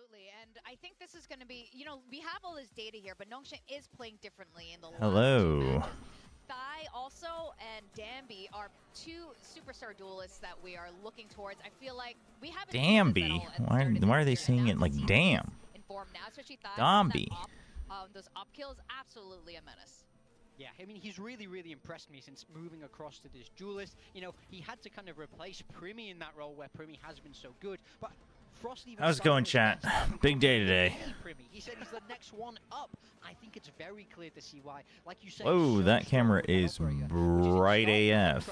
Absolutely, and I think this is going to be, you know, we have all this data here, but NONGSHIM is playing differently in the last 2 Hello. matches. Thai also and Danby are two superstar duelists that we are looking towards. I feel like we haven't Danby. Why are they saying it like damn? Informed now, especially Thai. Danby. Those up kills, absolutely a menace. Yeah, I mean, he's really impressed me since moving across to this duelist. You know, he had to kind of replace Primi in that role where Primi has been so good, but Frost even How's it going, chat? Big day today. He said he's the next one up. I think it's very clear to see why. Like you said, Whoa, that camera is bright AF.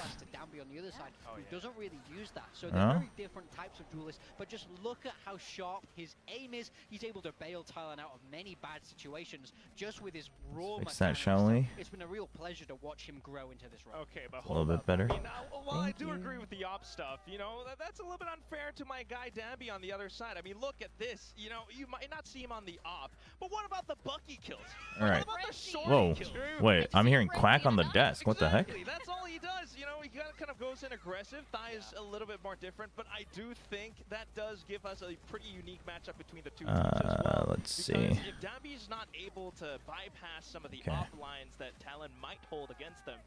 On the other side, who doesn't really use that. So they're very different types of duelists, but just look at how sharp his aim is. He's able to bail TLN out of many bad situations just with his raw Fix that, shall we? It's been a real pleasure to watch him grow into this role. Okay, but a little bit better. Well, I do agree with the op stuff. You know, that's a little bit unfair to my guy Danby on the other side. I mean, look at this. You know, you might not see him on the op, but what about the Bucky kills? All right. What about the short Whoa. kills? Wait, I'm hearing quack on the desk. What the heck? That's all he does. You know, he kind of goes in aggressive. Thai is a little bit more different, but I do think that does give us a pretty unique matchup between the two teams as well. Let's see. If Danby's not able to bypass some of the off lines that Talon might hold against them,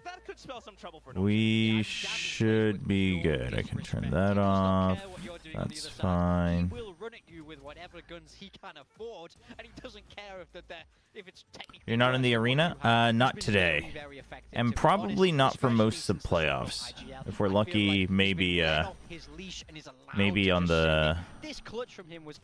that could spell some trouble for them. We should be good. I can turn that off. That's fine. He will run at you with whatever guns he can afford, and he doesn't care if it's technically. You're not in the arena? Not today. And probably not for most of the playoffs. If we're lucky, maybe on the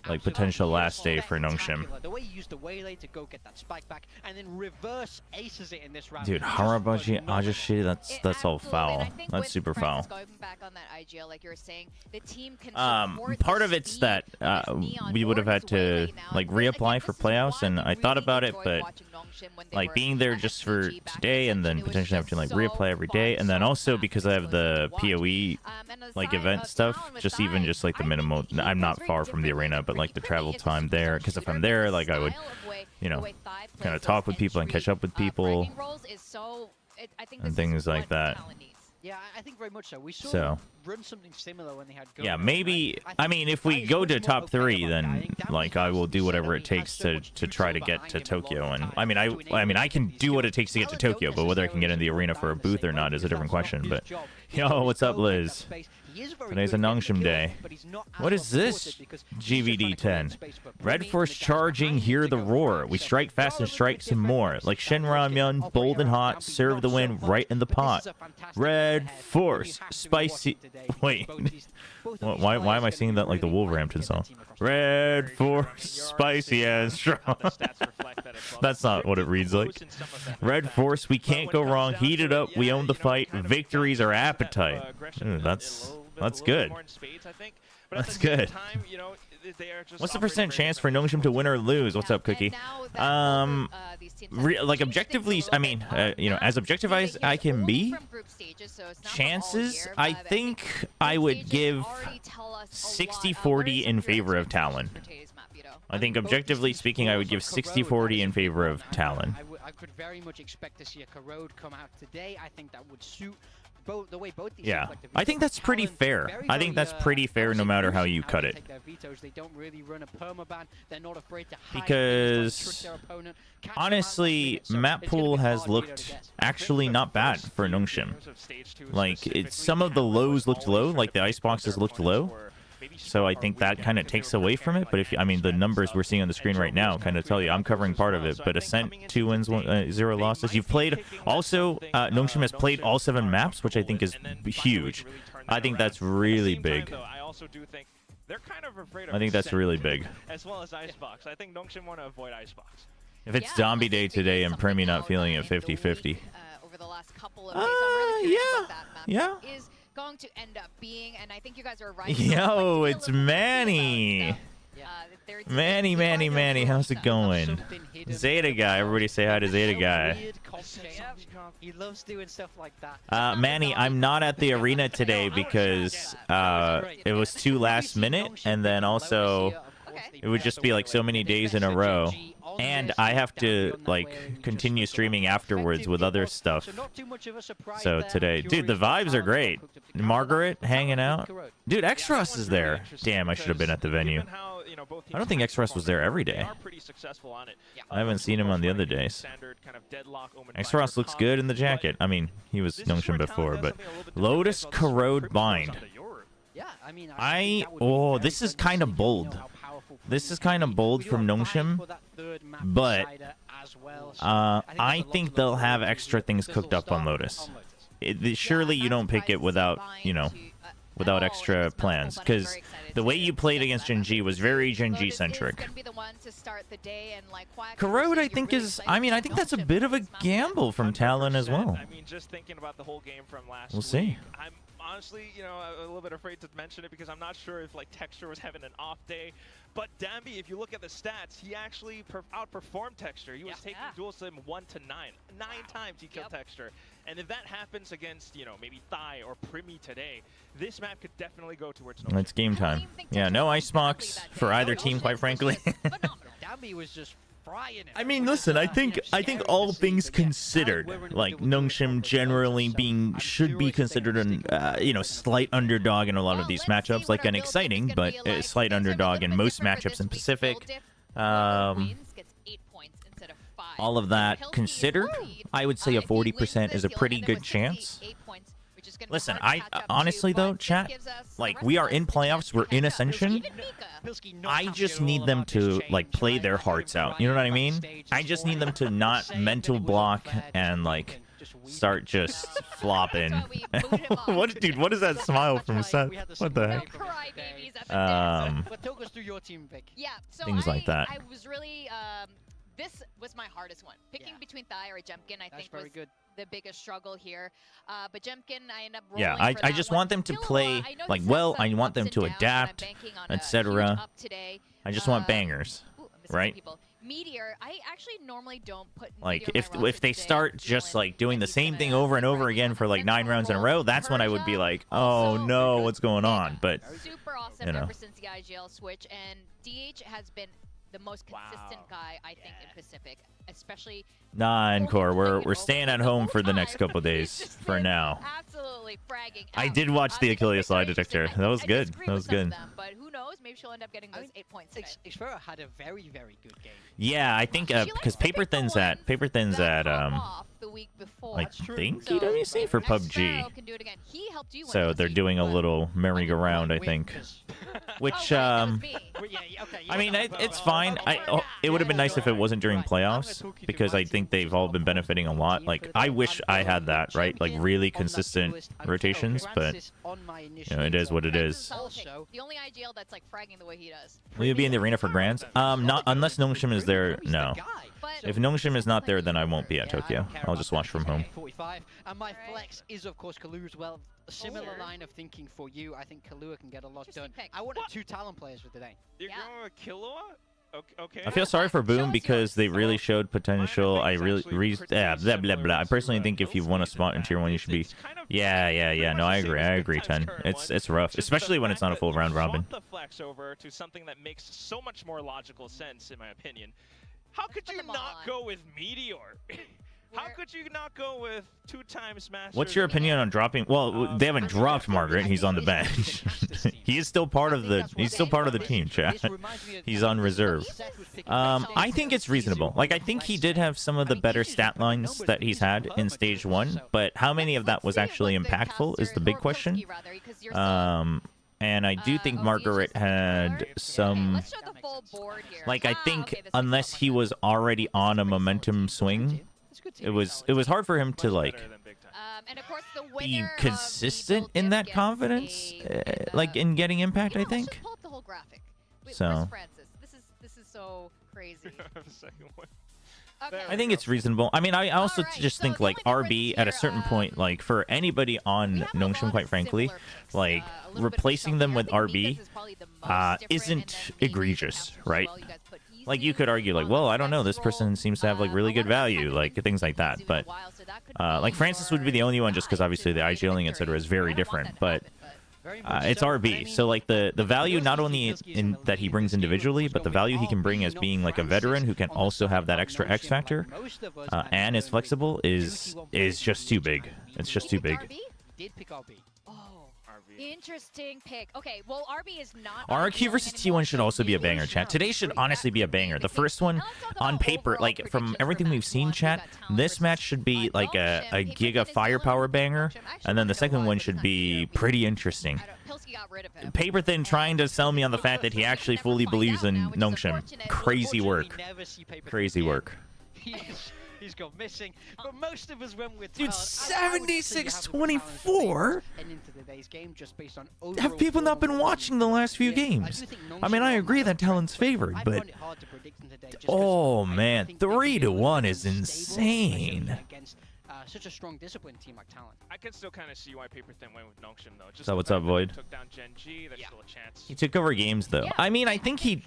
like potential last day for NONGSHIM. The way he used the waylay to go get that spike back and then reverse aces it in this round. Dude, Harabaji Ajashi, that's all foul. That's super foul. Going back on that IGL, like you were saying, the team can part of it's that we would have had to like reapply for playoffs, and I thought about it, but like being there just for today and then potentially have to like reapply every day, and then also because I have the PoE like event stuff, just like the minimal. I'm not far from the arena, but like the travel time there, because if I'm there, like I would, you know, kind of talk with people and catch up with people and things like that. Yeah, I think very much so. We saw run something similar when they had. Yeah, maybe. I mean, if we go to top 3, then like I will do whatever it takes to try to get to Tokyo. And I mean, I can do what it takes to get to Tokyo, but whether I can get in the arena for a booth or not is a different question. But yo, what's up, Liz? Today's a NONGSHIM day. What is this? GVD 10. Red Force charging, hear the roar. We strike fast and strike some more. Like Shenramyeon, bold and hot, serve the win right in the pot. Red Force, spicy. Wait. Why am I singing that like the Wolverhampton song? Red Force, spicy and strong. That's not what it reads like. Red Force, we can't go wrong. Heat it up. We own the fight. Victories are appetite. Ooh, that's good. That's good. What's the percent chance for NONGSHIM to win or lose? What's up, Cookie? Like objectively, I mean, you know, as objective as I can be, chances, I think I would give 60-40 in favor of Talon. I think objectively speaking, I would give 60-40 in favor of Talon. I could very much expect to see a Corrode come out today. I think that would suit the way both these I think that's pretty fair. I think that's pretty fair no matter how you cut it. Because honestly, map pool has looked actually not bad for NONGSHIM. Like some of the lows looked low, like the ice boxes looked low. So I think that kind of takes away from it. But I mean, the numbers we're seeing on the screen right now kind of tell you I'm covering part of it. But Ascent, 2 wins, 0 losses. You've played also, NONGSHIM has played all 7 maps, which I think is huge. I think that's really big. I think that's really big. As well as Icebox. I think NONGSHIM want to avoid Icebox. If it's Zombie Day today and Premi not feeling it 50-50. Over the last couple of days, I'm really curious what that map yeah. is going to end up being, and I think you guys are right. Yo, it's Manny. Manny, how's it going? Zeta guy, everybody say hi to Zeta guy. He loves doing stuff like that. Manny, I'm not at the arena today because it was too last minute, and then also It would just be like so many days in a row. And I have to like continue streaming afterwards with other stuff. So today, dude, the vibes are great. Margaret hanging out. Dude, Xross is there. Damn, I should have been at the venue. I don't think Xross was there every day. I haven't seen him on the other days. Xross looks good in the jacket. I mean, he was NONGSHIM before, but Lotus Corrode Bind. Oh, this is kind of bold. This is kind of bold from NONGSHIM, but I think they'll have extra things cooked up on Lotus. Surely you don't pick it without, you know, without extra plans, because the way you played against Gen G was very Gen G centric. Corrode, I think, is, I mean, I think that's a bit of a gamble from Talon as well. I mean, just thinking about the whole game from last we'll see. I'm honestly, you know, a little bit afraid to mention it because I'm not sure if like Texture was having an off day. But Dambi, if you look at the stats, he actually outperformed Texture. He was taking duels to him 1 to 9. 9 times he killed Texture. And if that happens against, you know, maybe Thai or Primi today, this map could definitely go towards NONGSHIM. It's game time. Yeah, no ice mocks for either team, quite frankly. Dambi was just frying it. I mean, listen, I think all things considered, like NONGSHIM generally should be considered an you know, slight underdog in a lot of these matchups, like an exciting but a slight underdog in most matchups in Pacific. All of that considered, I would say a 40% is a pretty good chance. Listen, I honestly though, chat, like we are in playoffs, we're in Ascension. I just need them to like play their hearts out. You know what I mean? I just need them to not mental block and like start just flopping. What, dude? What is that smile from Seth? What the heck? Things like that. I was really this was my hardest one. Picking between Thai or Jemkin, I think was the biggest struggle here. But Jemkin, I end up rolling for I just want them to play like well. I want them to adapt, etc. I just want bangers, right? Meteor, I actually normally don't put like if they start just like doing the same thing over and over again for like 9 rounds in a row, that's when I would be like, oh no, what's going on? But super awesome ever since the IGL switch, and DH has been the most consistent guy, I think, in Pacific, especially. Nah, Encore, we're staying at home for the next couple days for now. Absolutely fragging. I did watch the Achilles lie detector. That was good. That was good. But who knows? Maybe she'll end up getting those 8 points today. Xpero had a very, very good game. Yeah, I think because Paper Thin's at I think EWC for PUBG. So they're doing a little merry-go-round, I think. Which I mean, it's fine. It would have been nice if it wasn't during playoffs, because I think they've all been benefiting a lot. Like, I wish I had that, right? Like, really consistent rotations, but, you know, it is what it is. The only IGL that's, like, fragging the way he does. Will you be in the arena for Grands? Not unless NONGSHIM is there, no. If NONGSHIM is not there, then I won't be at Tokyo. I'll just watch from home. 45. And my flex is, of course, Kalu as well. A similar line of thinking for you. I think Kalu can get a lot done. I wanted 2 Talon players for today. You're going with Killua? Okay. I feel sorry for Boom because they really showed potential. I really, blah, blah, blah. I personally think if you won a spot in Tier 1, you should be... Yeah. No, I agree, 10. It's rough, especially when it's not a full round robin. The flex over to something that makes so much more logical sense, in my opinion. How could you not go with Meteor? How could you not go with 2-time Smash? What's your opinion on dropping? Well, they haven't dropped Margaret. He's on the bench. He is still part of the. He's still part of the team, chat. He's on reserve. I think it's reasonable. Like, I think he did have some of the better stat lines that he's had in Stage 1, but how many of that was actually impactful is the big question. And I do think Margaret had some. Like, I think unless he was already on a momentum swing, it was hard for him to like be consistent in that confidence, like in getting impact. I think. So. This is so crazy. I think it's reasonable. I mean, I also just think like RB at a certain point, like for anybody on NONGSHIM, quite frankly, like replacing them with RB isn't egregious, right? Like, you could argue, like, well, I don't know, this person seems to have, like, really good value, like, things like that. But, like, Francis would be the only one just because, obviously, the IGLing, etc. is very different. But it's RB. So like the value not only in that he brings individually, but the value he can bring as being like a veteran who can also have that extra X factor and is flexible is just too big. It's just too big. Did pick RB. Interesting pick. Okay, well, RB is not... RRQ versus T1 should also be a banger, chat. Today should honestly be a banger. The first one, on paper, like, from everything we've seen, chat, this match should be, like, a Giga Firepower banger, and then the second one should be pretty interesting. Paper Thin trying to sell me on the fact that he actually fully believes in NONGSHIM. Crazy work. Crazy work. He's gone missing, but most of us went with Dude, 76-24? Have people not been watching the last few games? I mean, I agree that Talon's favored, but... Oh, man. 3-1 is insane. Such a strong discipline team like Talon. I can still kind of see why Paper Thin went with NONGSHIM though. Just so what's up, Void? Took down Gen G, there's still a chance. He took over games though. Yeah, I mean, I think he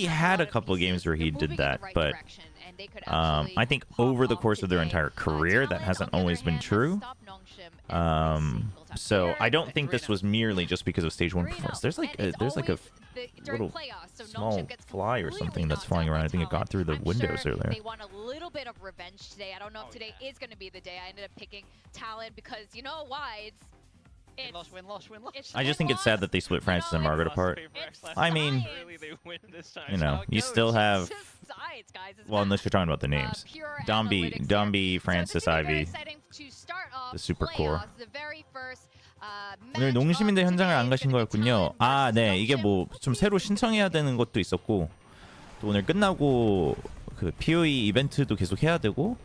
had a couple of games where he did that, but I think over the course of their entire career, that hasn't always been true. So I don't think this was merely just because of stage 1 performance. There's like a little small fly or something that's flying around. I think it got through the windows earlier. They want a little bit of revenge today. I don't know if today is going to be the day. I ended up picking Talon because you know why? It's win loss. I just think it's sad that they split Francis and Margaret apart. I mean, you know, you still have... Well, unless you're talking about the names. Dombi, Francis, Ivy, the super core. 오늘 농심인데 현장을 안 가신 거였군요. 아, 네. 이게 뭐 좀 새로 신청해야 되는 것도 있었고 또 오늘 끝나고 그 POE 이벤트도 계속 해야 되고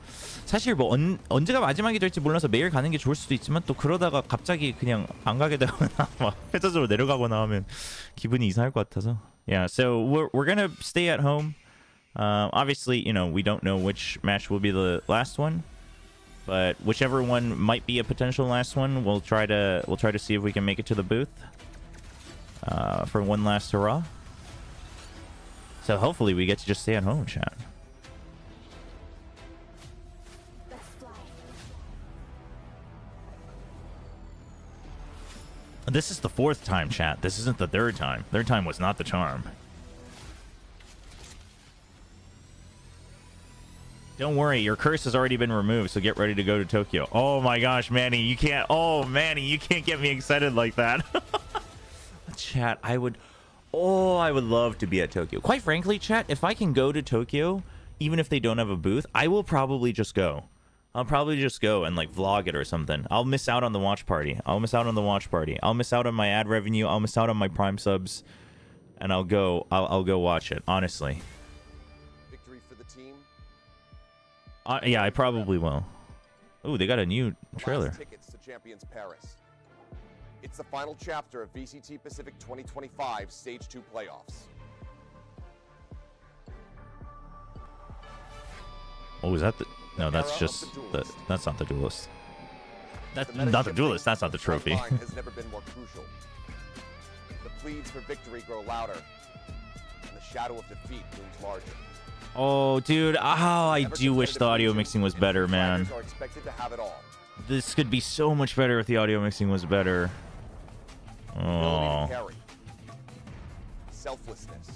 사실 뭐 언제가 마지막이 될지 몰라서 매일 가는 게 좋을 수도 있지만 또 그러다가 갑자기 그냥 안 가게 되거나 막 패자적으로 내려가거나 하면 기분이 이상할 것 같아서. Yeah, so we're gonna stay at home. Obviously, you know, we don't know which match will be the last one. But whichever one might be a potential last one, we'll try to see if we can make it to the booth for one last hurrah. So hopefully we get to just stay at home, chat. This is the 4th time, chat. This isn't the 3rd time. 3rd time was not the charm. Don't worry, your curse has already been removed, so get ready to go to Tokyo. Oh my gosh, Manny, you can't... Oh, Manny, you can't get me excited like that. Chat, I would love to be at Tokyo. Quite frankly, chat, if I can go to Tokyo, even if they don't have a booth, I will probably just go. I'll probably just go and, like, vlog it or something. I'll miss out on the watch party. I'll miss out on my ad revenue. I'll miss out on my Prime subs. And I'll go watch it, honestly. Yeah, I probably will. Oh, they got a new trailer. Tickets to Champions Paris. It's the final chapter of VCT Pacific 2025 Stage 2 Playoffs. Oh, is that the... No, that's just... That's not the duelist. That's not the duelist. That's not the trophy. Has never been more crucial. The pleads for victory grow louder, and the shadow of defeat looms larger. Oh, dude. Oh, I do wish the audio mixing was better, man. This could be so much better if the audio mixing was better. Oh. Selflessness.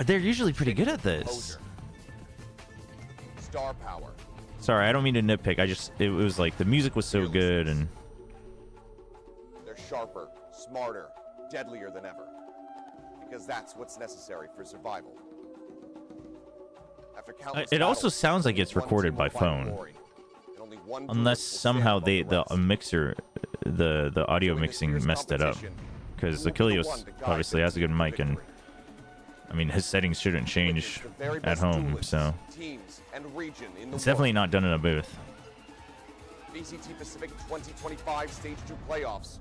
They're usually pretty good at this. Star power. Sorry, I don't mean to nitpick. It was like the music was so good and... They're sharper, smarter, deadlier than ever. Because that's what's necessary for survival. It also sounds like it's recorded by phone, unless somehow the mixer, the audio mixing messed it up. Because Achilles obviously has a good mic, and I mean his settings shouldn't change at home, so it's definitely not done in a booth. VCT Pacific 2025 Stage 2 Playoffs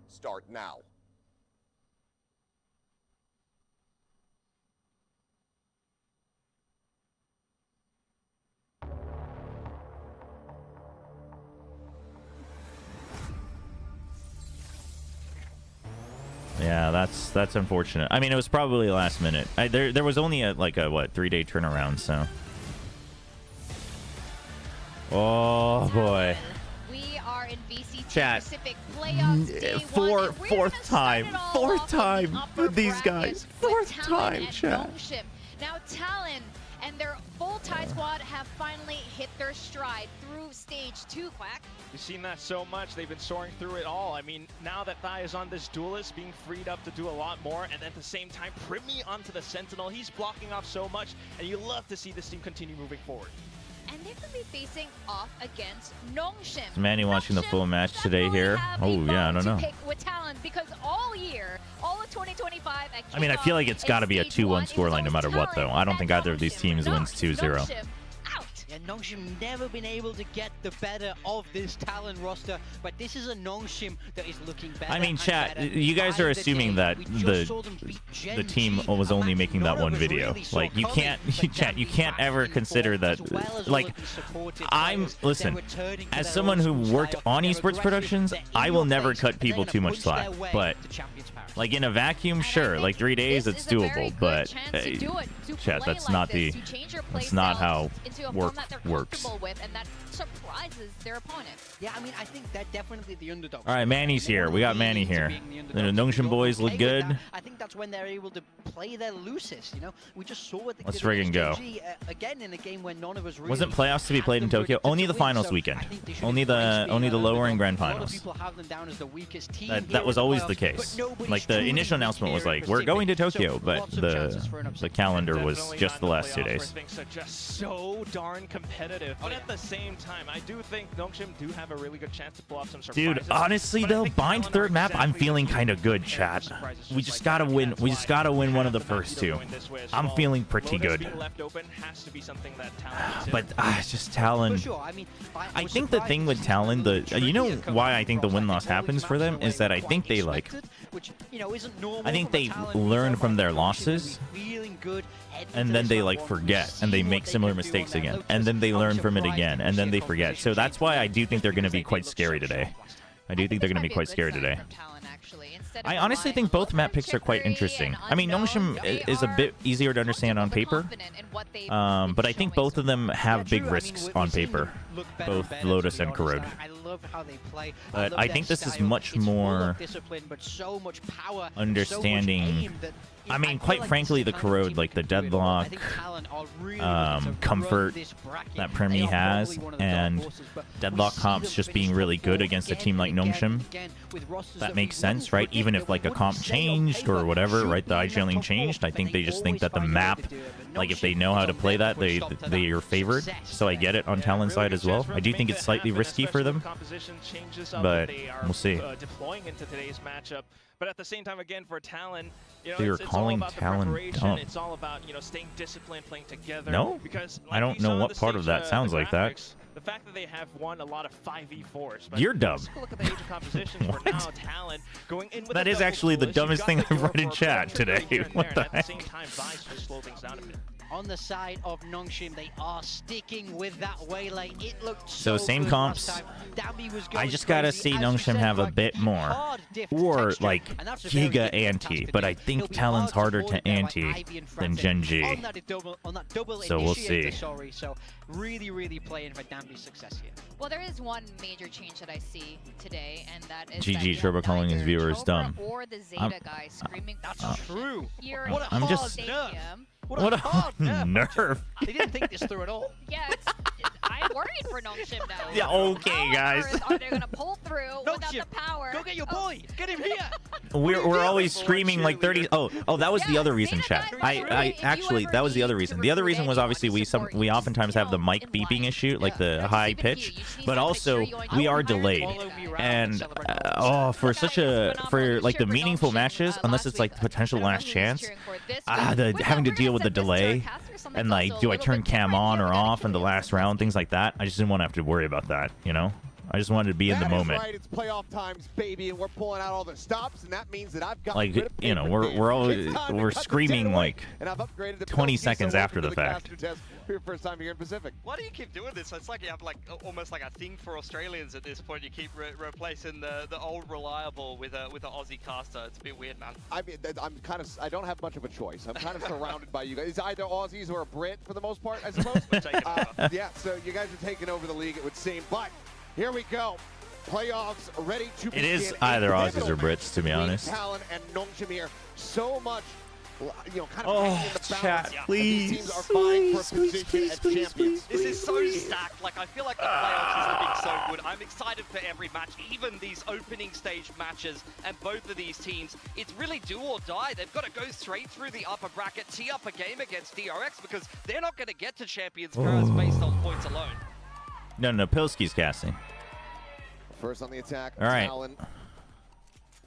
start now. Yeah, that's unfortunate. I mean, it was probably last minute. There was only a 3-day turnaround, so. Oh boy. We are in VCT Chat. Pacific PLAYOFFS Day Fourth time with these guys. Fourth time, chat. NONGSHIM. Now Talon and their full tie squad have finally hit their stride through stage 2, Quack. You've seen that so much. They've been soaring through it all. I mean, now that Thai is on this duelist, being freed up to do a lot more, and at the same time, Primi onto the Sentinel. He's blocking off so much, and you love to see this team continue moving forward. And they're going to be facing off against NONGSHIM. Is Manny watching the full match today here? Oh, yeah, I don't know. With Talon, because all year, all of 2025, I mean, I feel like it's got to be a 2-1 scoreline no matter what, though. I don't think either of these teams wins 2-0. Yeah, NONGSHIM never been able to get the better of this Talon roster, but this is a NONGSHIM that is looking better. I mean, chat, you guys are assuming that the team was only making that one video. Like, you can't, chat, you can't ever consider that. Like, listen, as someone who worked on esports productions, I will never cut people too much slack. But, like, in a vacuum, sure, like 3 days, it's doable. But, chat, that's not how work works. With, and that surprises their opponent. Yeah, I mean, I think they're definitely the underdog. All right, Manny's here. We got Manny here. The NONGSHIM boys look good. I think that's when they're able to play their loosest, you know? We just saw what they Let's did friggin' go. Again in a game where none of us really Wasn't playoffs to be played in Tokyo? Only the finals weekend. Only the lower and grand finals. That was always the case. Like, the initial announcement was like, we're going to Tokyo, but the calendar was just the last 2 days. Things are just so darn competitive. But at the same time, I do think NONGSHIM do have a really good chance to pull off some surprises. Dude, honestly though, bind third map, I'm feeling kind of good, chat. We just gotta win. We just gotta win one of the first two. I'm feeling pretty good. But it's just Talon. I think the thing with Talon, you know why I think the win-loss happens for them is that I think they like, I think they learn from their losses, and then they like forget and they make similar mistakes again, and then they learn from it again, and then they forget. So that's why I do think they're going to be quite scary today. I do think they're going to be quite scary today. I honestly think both map picks are quite interesting. I mean, NONGSHIM is a bit easier to understand on paper, but I think both of them have big risks on paper, both Lotus and Corrode. But I think this is much more understanding. I mean, quite frankly, the Corrode, like the deadlock, comfort that Primi has, and deadlock comps just being really good against a team like NONGSHIM, that makes sense, right? Even if like a comp changed or whatever, right? The IGLing changed. I think they just think that the map, like if they know how to play that, they are favored. So I get it on Talon's side as well. I do think it's slightly risky for them, but we'll see. But at the same time, again, for Talon, you know, they were it's calling all about Talon dumb. It's all about, you know, staying disciplined, playing together. No, because, like, I don't know what part of that sounds like that. The fact that they have won a lot of 5v4s. You're dumb. Look at the age of composition for now. Talon going in with that is actually the dumbest thing I've read in chat today. What the heck? At the same time, Vice will slow things down a bit. On the side of NONGSHIM, they are sticking with that waylay. It looked so same comps. I just gotta see NONGSHIM have a bit more, or like Giga anti. But I think Talon's harder to anti than Gen G. So we'll see. So really playing for Danby's success here. Well, there is one major change that I see today, and that is GG Chobra calling his viewers dumb. Or the Zeta guy screaming. That's true. I'm just. What a nerf. They didn't think this through at all. Yeah, I'm worried for NONGSHIM now. Yeah, okay, guys. Are they going to pull through without the power? Go get your boy. Get him here. We're always screaming like 30. Oh, that was the other reason, chat. I actually, that was the other reason. The other reason was obviously we oftentimes have the mic beeping issue, like the high pitch, but also we are delayed. And for like the meaningful matches, unless it's like the potential last chance, having to deal with the delay and like, do I turn cam on or off in the last round, things like that. I just didn't want to have to worry about that, you know? I just wanted to be in the moment. Right. It's playoff times, baby, and we're pulling out all the stops, and that means that I've got like, you know, we're screaming like 20 seconds after the fact. For your first time here in Pacific. Why do you keep doing this? It's like you have like almost like a thing for Australians at this point. You keep replacing the old reliable with an Aussie caster. It's a bit weird, man. I mean, I don't have much of a choice. I'm kind of surrounded by you guys. It's either Aussies or a Brit for the most part, I suppose. We're taking over. Yeah, so you guys are taking over the league, it would seem. But here we go. Playoffs ready to It is either Aussies or Brits, to be honest. Talon and NONGSHIM here. So much, you know, kind of Oh, in the chat, balance. please, These teams are vying for a position as champions. This is so stacked. Like, I feel like the playoffs is looking so good. I'm excited for every match, even these opening stage matches. And both of these teams, it's really do or die. They've got to go straight through the upper bracket, tee up a game against DRX, because they're not going to get to Champions Curse based on points alone. No, Pilski's casting. First on the attack, all right. Talon.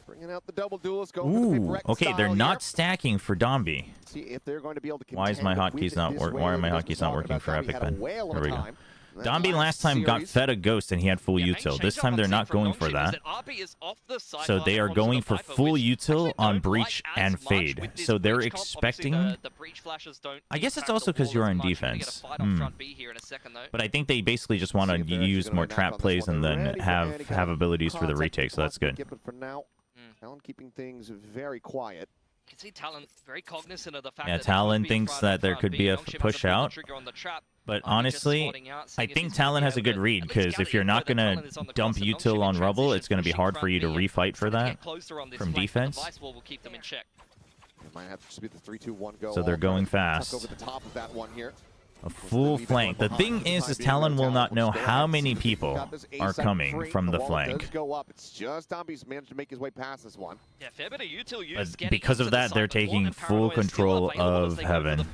Bringing out the double duelist, going Ooh, okay, they're not stacking for Dombi. See if they're going to be able to. Why is my hotkeys not working? Why are my hotkeys not working for Epic then? There we go. Dombi last time got fed a ghost and he had full util. This time they're not going for that. So they are going for full util on Breach and Fade. So they're expecting... I guess it's also because you're on defense. But I think they basically just want to use more trap plays and then have abilities for the retake, so that's good. For now, Talon keeping things very quiet. You can see Talon very cognizant of the fact that Talon thinks that there could be a push out. But honestly, I think Talon has a good read, because if you're not going to dump util on Rubble, it's going to be hard for you to refight for that from defense. So they're going fast. Over the top of that one here. A full flank. The thing is Talon will not know how many people are coming from the flank. It's just Dombi's managed to make his way past this one. Yeah, fair bit of util use. Because of that, they're taking full control of Heaven.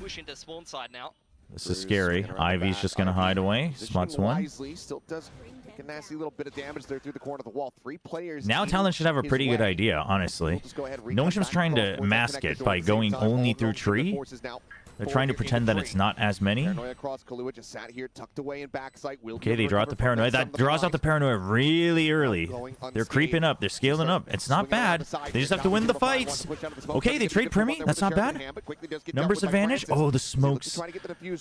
This is scary. Ivy's just going to hide away. Smuts one. Still does a nasty little bit of damage there through the corner of the wall. 3 players. Now Talon should have a pretty good idea, honestly. NONGSHIM's trying to mask it by going only through tree. They're trying to pretend that it's not as many. Okay, they draw out the paranoia. That draws out the paranoia really early. They're creeping up. They're scaling up. It's not bad. They just have to win the fights. Okay, they trade Primi. That's not bad. Numbers advantage. Oh, the smokes.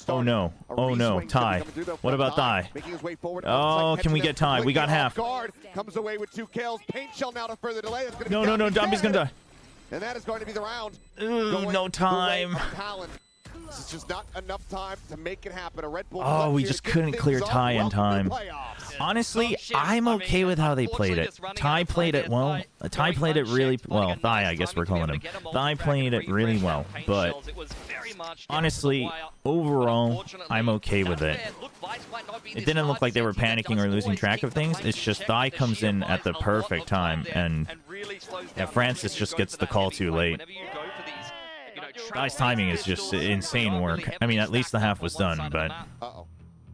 Oh, no. Oh, no. Tie. What about tie? Oh, can we get tie? We got half. Comes away with 2 kills. Paint shell now to further delay. No. Dombi's going to die. And that is going to be the round. Ooh, no time. This is just not enough time to make it happen. A Red Bull. Oh, we just couldn't clear Ty in time. Honestly, I'm okay with how they played it. Ty played it well. Ty played it really well. Thigh, I guess we're calling him. Thigh played it really well. But honestly, overall, I'm okay with it. It didn't look like they were panicking or losing track of things. It's just Thigh comes in at the perfect time, and Francis just gets the call too late. Guy's timing is just insane work. I mean, at least the half was done, but...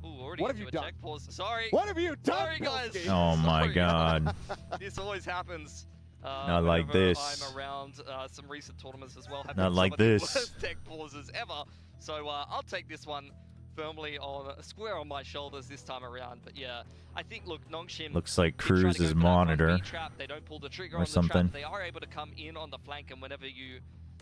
What have you done? Sorry. What have you done, guys? Oh my god. This always happens. Not like this. I'm around some recent tournaments as well. Not like this. Worst tech pauses ever. So I'll take this one firmly on square on my shoulders this time around. But yeah, I think, look, NONGSHIM looks like Cruz's monitor they don't pull the trigger or on something. The trap. They are able to come in on the flank, and whenever you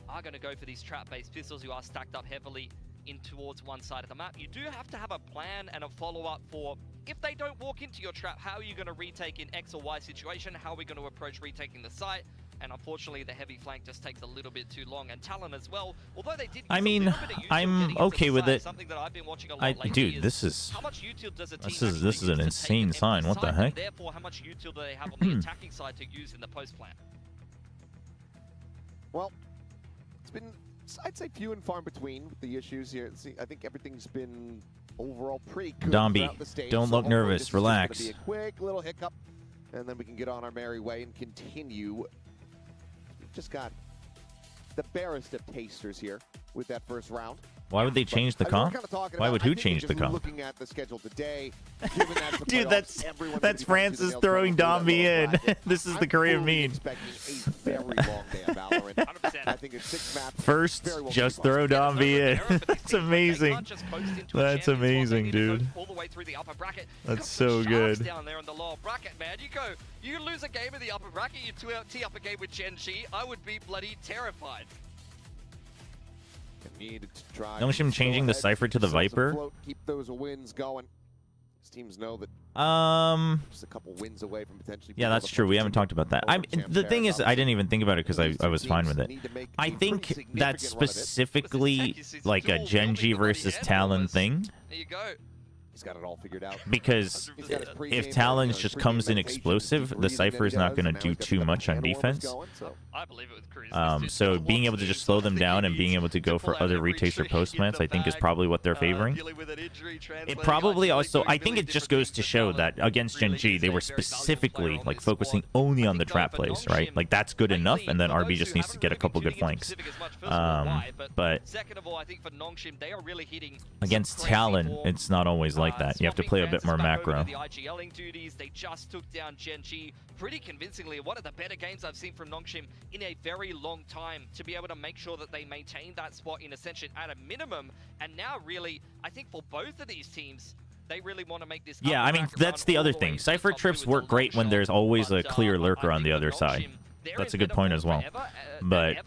are going to go for these trap-based pistols, you are stacked up heavily in towards one side of the map. You do have to have a plan and a follow-up for, if they don't walk into your trap, how are you going to retake in X or Y situation? How are we going to approach retaking the site? And unfortunately, the heavy flank just takes a little bit too long. And Talon as well, although they did. I mean, I'm okay with it. Something that I've been watching a lot lately dude, this is an insane sign. What the heck? Therefore, how much util do they have on the attacking side to use in the post plan? Well, it's been, I'd say, few and far between with the issues here. See, I think everything's been overall pretty good. Dombi, don't look nervous. Relax. Be a quick little hiccup, and then we can get on our merry way and continue. We've just got the barest of tasters here with that first round. Why would they change the comp? Why would who change the comp? Looking at the schedule today, dude, that's Francis throwing Dombi in. This is the Korean meme. First, just throw Dombi in. That's amazing. That's amazing, dude. That's so good. Down there in the lower bracket, man. You lose a game in the upper bracket, you tee up a game with Gen G, I would be bloody terrified. NONGSHIM changing the Cypher to the Viper. Keep those wins going. These teams know that just a couple wins away from potentially. Yeah, that's true. We haven't talked about that. The thing is, I didn't even think about it because I was fine with it. I think that's specifically like a Gen G versus Talon thing. There you go. He's got it all figured out. Because if Talons just comes in explosive, the Cypher is not going to do too much on defense. I believe it with Cruz. So being able to just slow them down and being able to go for other retakes or postmats, I think is probably what they're favoring. It probably also, I think it just goes to show that against Gen G, they were specifically like focusing only on the trap plays, right? Like that's good enough, and then RB just needs to get a couple good flanks. But against Talon, it's not always like that. You have to play a bit more macro. The IGLing duties, they just took down Gen G pretty convincingly. One of the better games I've seen from NONGSHIM in a very long time, to be able to make sure that they maintain that spot in Ascension at a minimum. And now really, I think for both of these teams, they really want to make this. Yeah, I mean, that's the other thing. Cypher trips work great when there's always a clear lurker on the other side. That's a good point as well. But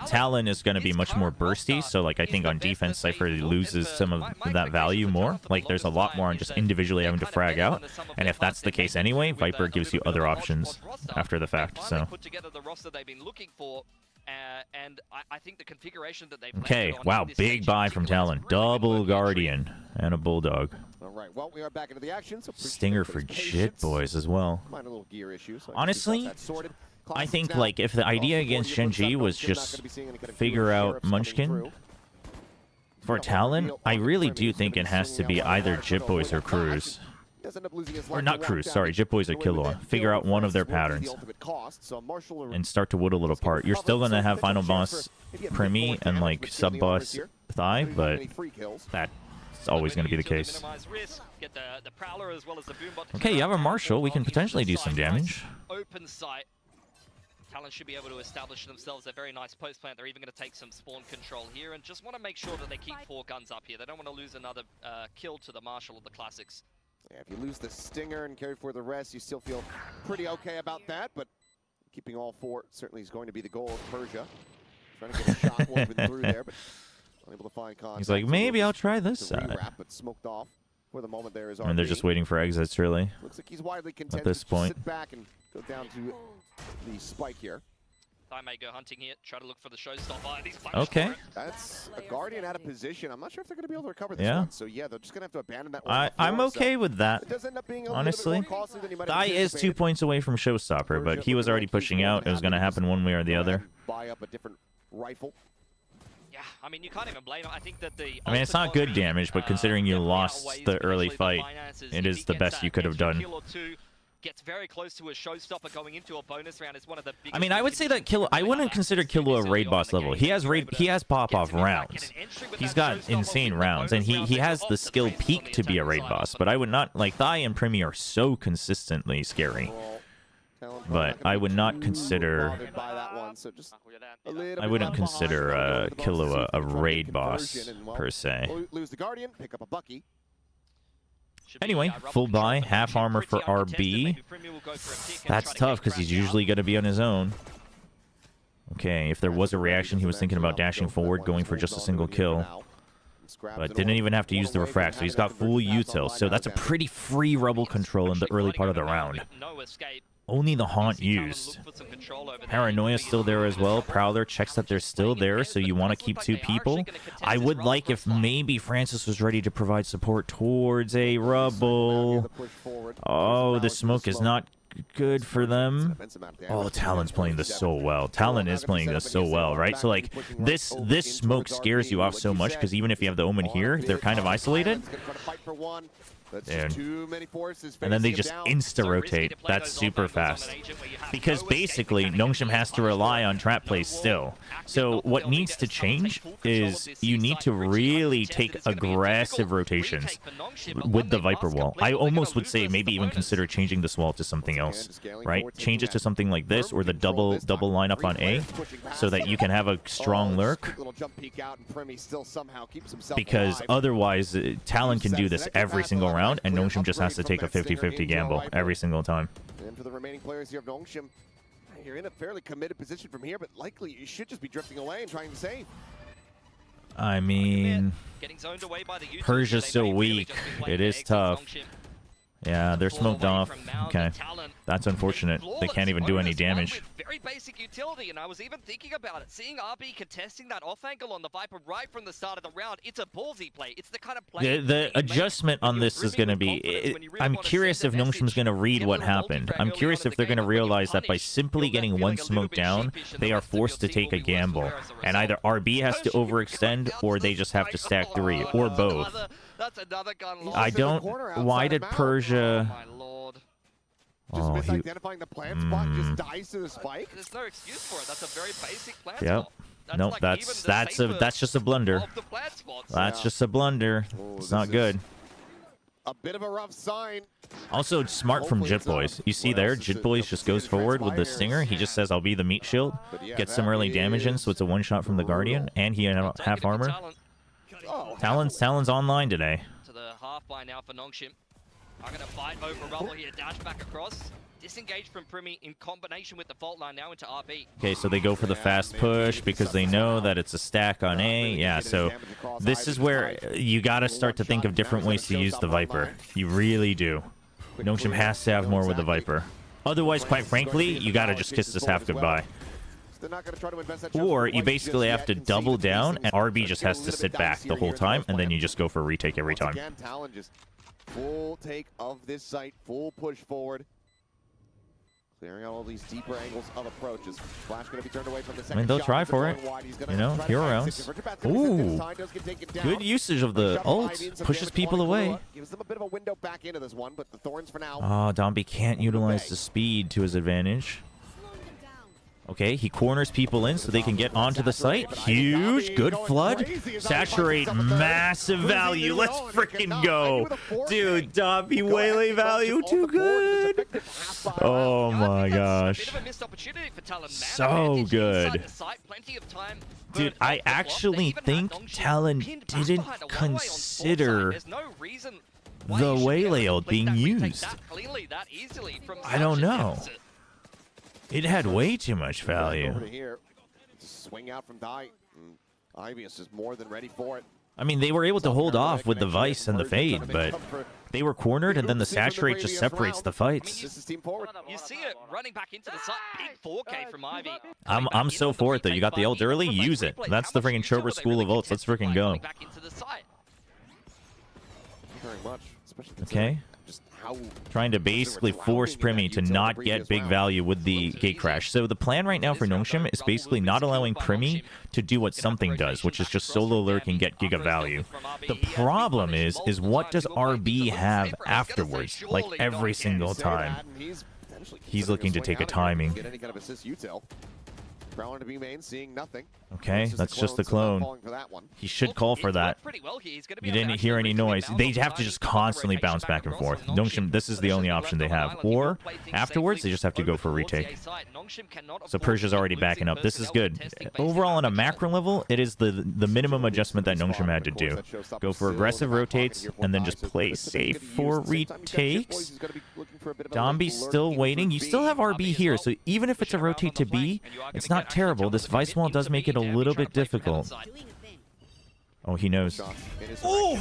Talon is going to be much more bursty, so like I think on defense, Cypher loses some of that value more. Like there's a lot more on just individually having to frag out, and if that's the case anyway, Viper gives you other options after the fact. So. Put together the roster they've been looking for, and I think the configuration that they've. Okay, wow, big buy from Talon, double Guardian and a Bulldog. All right, well, we are back into the action. So Stinger for Jit Boys as well. Honestly, I think like if the idea against Gen G was just figure out Munchkin for Talon, I really do think it has to be either Jit Boys or Cruz. Or not Cruz, sorry, Jit Boys or Killua. Figure out one of their patterns and start to whittle it apart. You're still going to have Final Boss Primi and like Sub Boss Thigh, but that's always going to be the case. Okay, you have a Marshal. We can potentially do some damage. Open sight. Talon should be able to establish themselves a very nice post plant. They're even going to take some spawn control here and just want to make sure that they keep 4 guns up here. They don't want to lose another kill to the Marshal of the Classics. Yeah, if you lose the Stinger and carry for the rest, you still feel pretty okay about that, but keeping all 4 certainly is going to be the goal of Persia. Trying to get a shot woven through there, but unable to find contact. He's like, maybe I'll try this side. But smoked off for the moment there is I mean, they're just waiting for exits, really. Looks like he's widely content at this point. Sit back and go down to the spike here. I may go hunting here, try to look for the showstopper. Okay. That's a Guardian out of position. I'm not sure if they're going to be able to recover this one. So yeah, they're just going to have to abandon that one. I'm okay with that. It does end up being honestly, Thai is 2 points away from showstopper, but he was already pushing out. It was going to happen one way or the other. Buy up a different rifle. Yeah, I mean, you can't even blame it. I think that I mean, it's not good damage, but considering you lost the early fight, it is the best you could have done. Gets very close to a showstopper going into a bonus round. It's one of the biggest. I mean, I would say that I wouldn't consider Killua a raid boss level. He has pop-off rounds. He's got insane rounds, and he has the skill peak to be a raid boss. But I would not, like, Thai and Primi are so consistently scary. But I would not consider... I wouldn't consider Killua a raid boss, per se. Lose the Guardian, pick up a Bucky. Anyway, full buy, half armor for RB. That's tough because he's usually going to be on his own. Okay, if there was a reaction, he was thinking about dashing forward, going for just a single kill. But didn't even have to use the refract, so he's got full util. So that's a pretty free rebel control in the early part of the round. Only the Haunt used. Paranoia's still there as well. Prowler checks that they're still there, so you want to keep 2 people. I would like if maybe Francis was ready to provide support towards a Rubble. Oh, the smoke is not good for them. Oh, Talon's playing this so well. Talon is playing this so well, right? So, like, this smoke scares you off so much, because even if you have the Omen here, they're kind of isolated. And then they just insta-rotate. That's super fast. Because basically, NONGSHIM has to rely on trap plays still. So what needs to change is you need to really take aggressive rotations with the Viper wall. I almost would say maybe even consider changing this wall to something else, right? Change it to something like this, or the double lineup on A, so that you can have a strong lurk. Because otherwise, Talon can do this every single round, and NONGSHIM just has to take a 50-50 gamble every single time. And for the remaining players here of NONGSHIM, you're in a fairly committed position from here, but likely you should just be drifting away and trying to save. I mean, Persia's so weak. It is tough. Yeah, they're smoked off. Okay. That's unfortunate. They can't even do any damage. Very basic utility, and I was even thinking about it. Seeing RB contesting that off angle on the Viper right from the start of the round, it's a ballsy play. It's the kind of play... The adjustment on this is going to be... I'm curious if NONGSHIM's going to read what happened. I'm curious if they're going to realize that by simply getting one smoke down, they are forced to take a gamble. And either RB has to overextend, or they just have to stack 3, or both. That's another gun loss. I don't... Why did Persia... Oh, my lord. Just misidentifying the plant spot, just dies to the spike. There's no excuse for it. That's a very basic plant Yep. spot. That's Nope, like that's just a blunder. That's just a blunder. It's not good. A bit of a rough sign. Also, smart from Jit Boys. You see there, Jit Boys just goes forward with the Stinger. He just says, I'll be the meat shield. Gets some early damage in, so it's a one-shot from the Guardian. And he had half armor. Talon's online today. To the half by now for NONGSHIM. I'm going to fight over rubble here. Dash back across. Disengaged from Primi in combination with the fault line now into RB. Okay, so they go for the fast push because they know that it's a stack on A. Yeah, so this is where you got to start to think of different ways to use the Viper. You really do. NONGSHIM has to have more with the Viper. Otherwise, quite frankly, you got to just kiss this half goodbye. Or you basically have to double down, and RB just has to sit back the whole time, and then you just go for a retake every time. Full take of this site, full push forward. Clearing out all these deeper angles of approaches. Flash going to be turned away from the second. I mean, they'll try for it. You know, hero rounds. Ooh, good usage of the ult. Pushes people away. Gives them a bit of a window back into this one, but the Thorns for now. Oh, Domby can't utilize the speed to his advantage. Okay, he corners people in so they can get onto the site. Huge, good flood. Saturate, massive value. Let's freaking go. Dude, Domby waylay value, too good. Oh my gosh. So good. Dude, I actually think Talon didn't consider the waylay ult being used. I don't know. It had way too much value. Swing out from Die. Ivius is more than ready for it. I mean, they were able to hold off with the Vice and the Fade, but they were cornered, and then the Saturate just separates the fights. You see it running back into the site. Big 4K from Ivy. I'm so for it, though. You got the ult early, use it. That's the freaking Chobra school of ults. Let's freaking go. Very much. Okay. Trying to basically force Primi to not get big value with the gate crash. So the plan right now for NONGSHIM is basically not allowing Primi to do what something does, which is just solo lurk and get giga value. The problem is what does RB have afterwards? Like every single time. He's looking to take a timing. To be main, seeing nothing. Okay, that's just the clone. He should call for that. You didn't hear any noise. They have to just constantly bounce back and forth. NONGSHIM, this is the only option they have. Or, afterwards, they just have to go for retake. So Persia's already backing up. This is good. Overall, on a macro level, it is the minimum adjustment that NONGSHIM had to do. Go for aggressive rotates, and then just play safe for retakes. Domby's still waiting. You still have RB here, so even if it's a rotate to B, it's not terrible. This Vice Wall does make it a little bit difficult. Oh, he knows. Oh!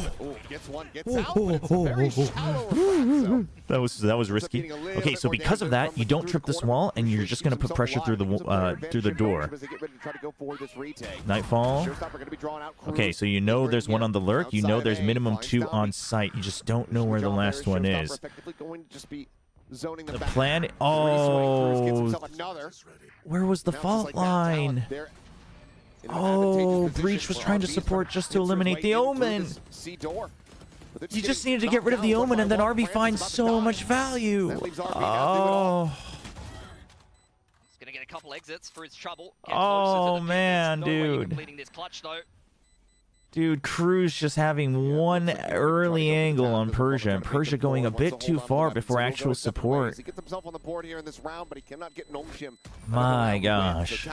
That was risky. Okay, so because of that, you don't trip this wall, and you're just gonna put pressure through the door. Nightfall. Okay, so you know there's one on the lurk. You know there's minimum 2 on site. You just don't know where the last one is. The plan. Oh, where was the fault line? Oh, Breach was trying to support just to eliminate the Omen. You just needed to get rid of the Omen, and then RB finds so much value. Oh. He's gonna get a couple exits for his trouble. Oh man, dude. Dude, Cruz just having one early angle on Persia, and Persia going a bit too far before actual support. My gosh.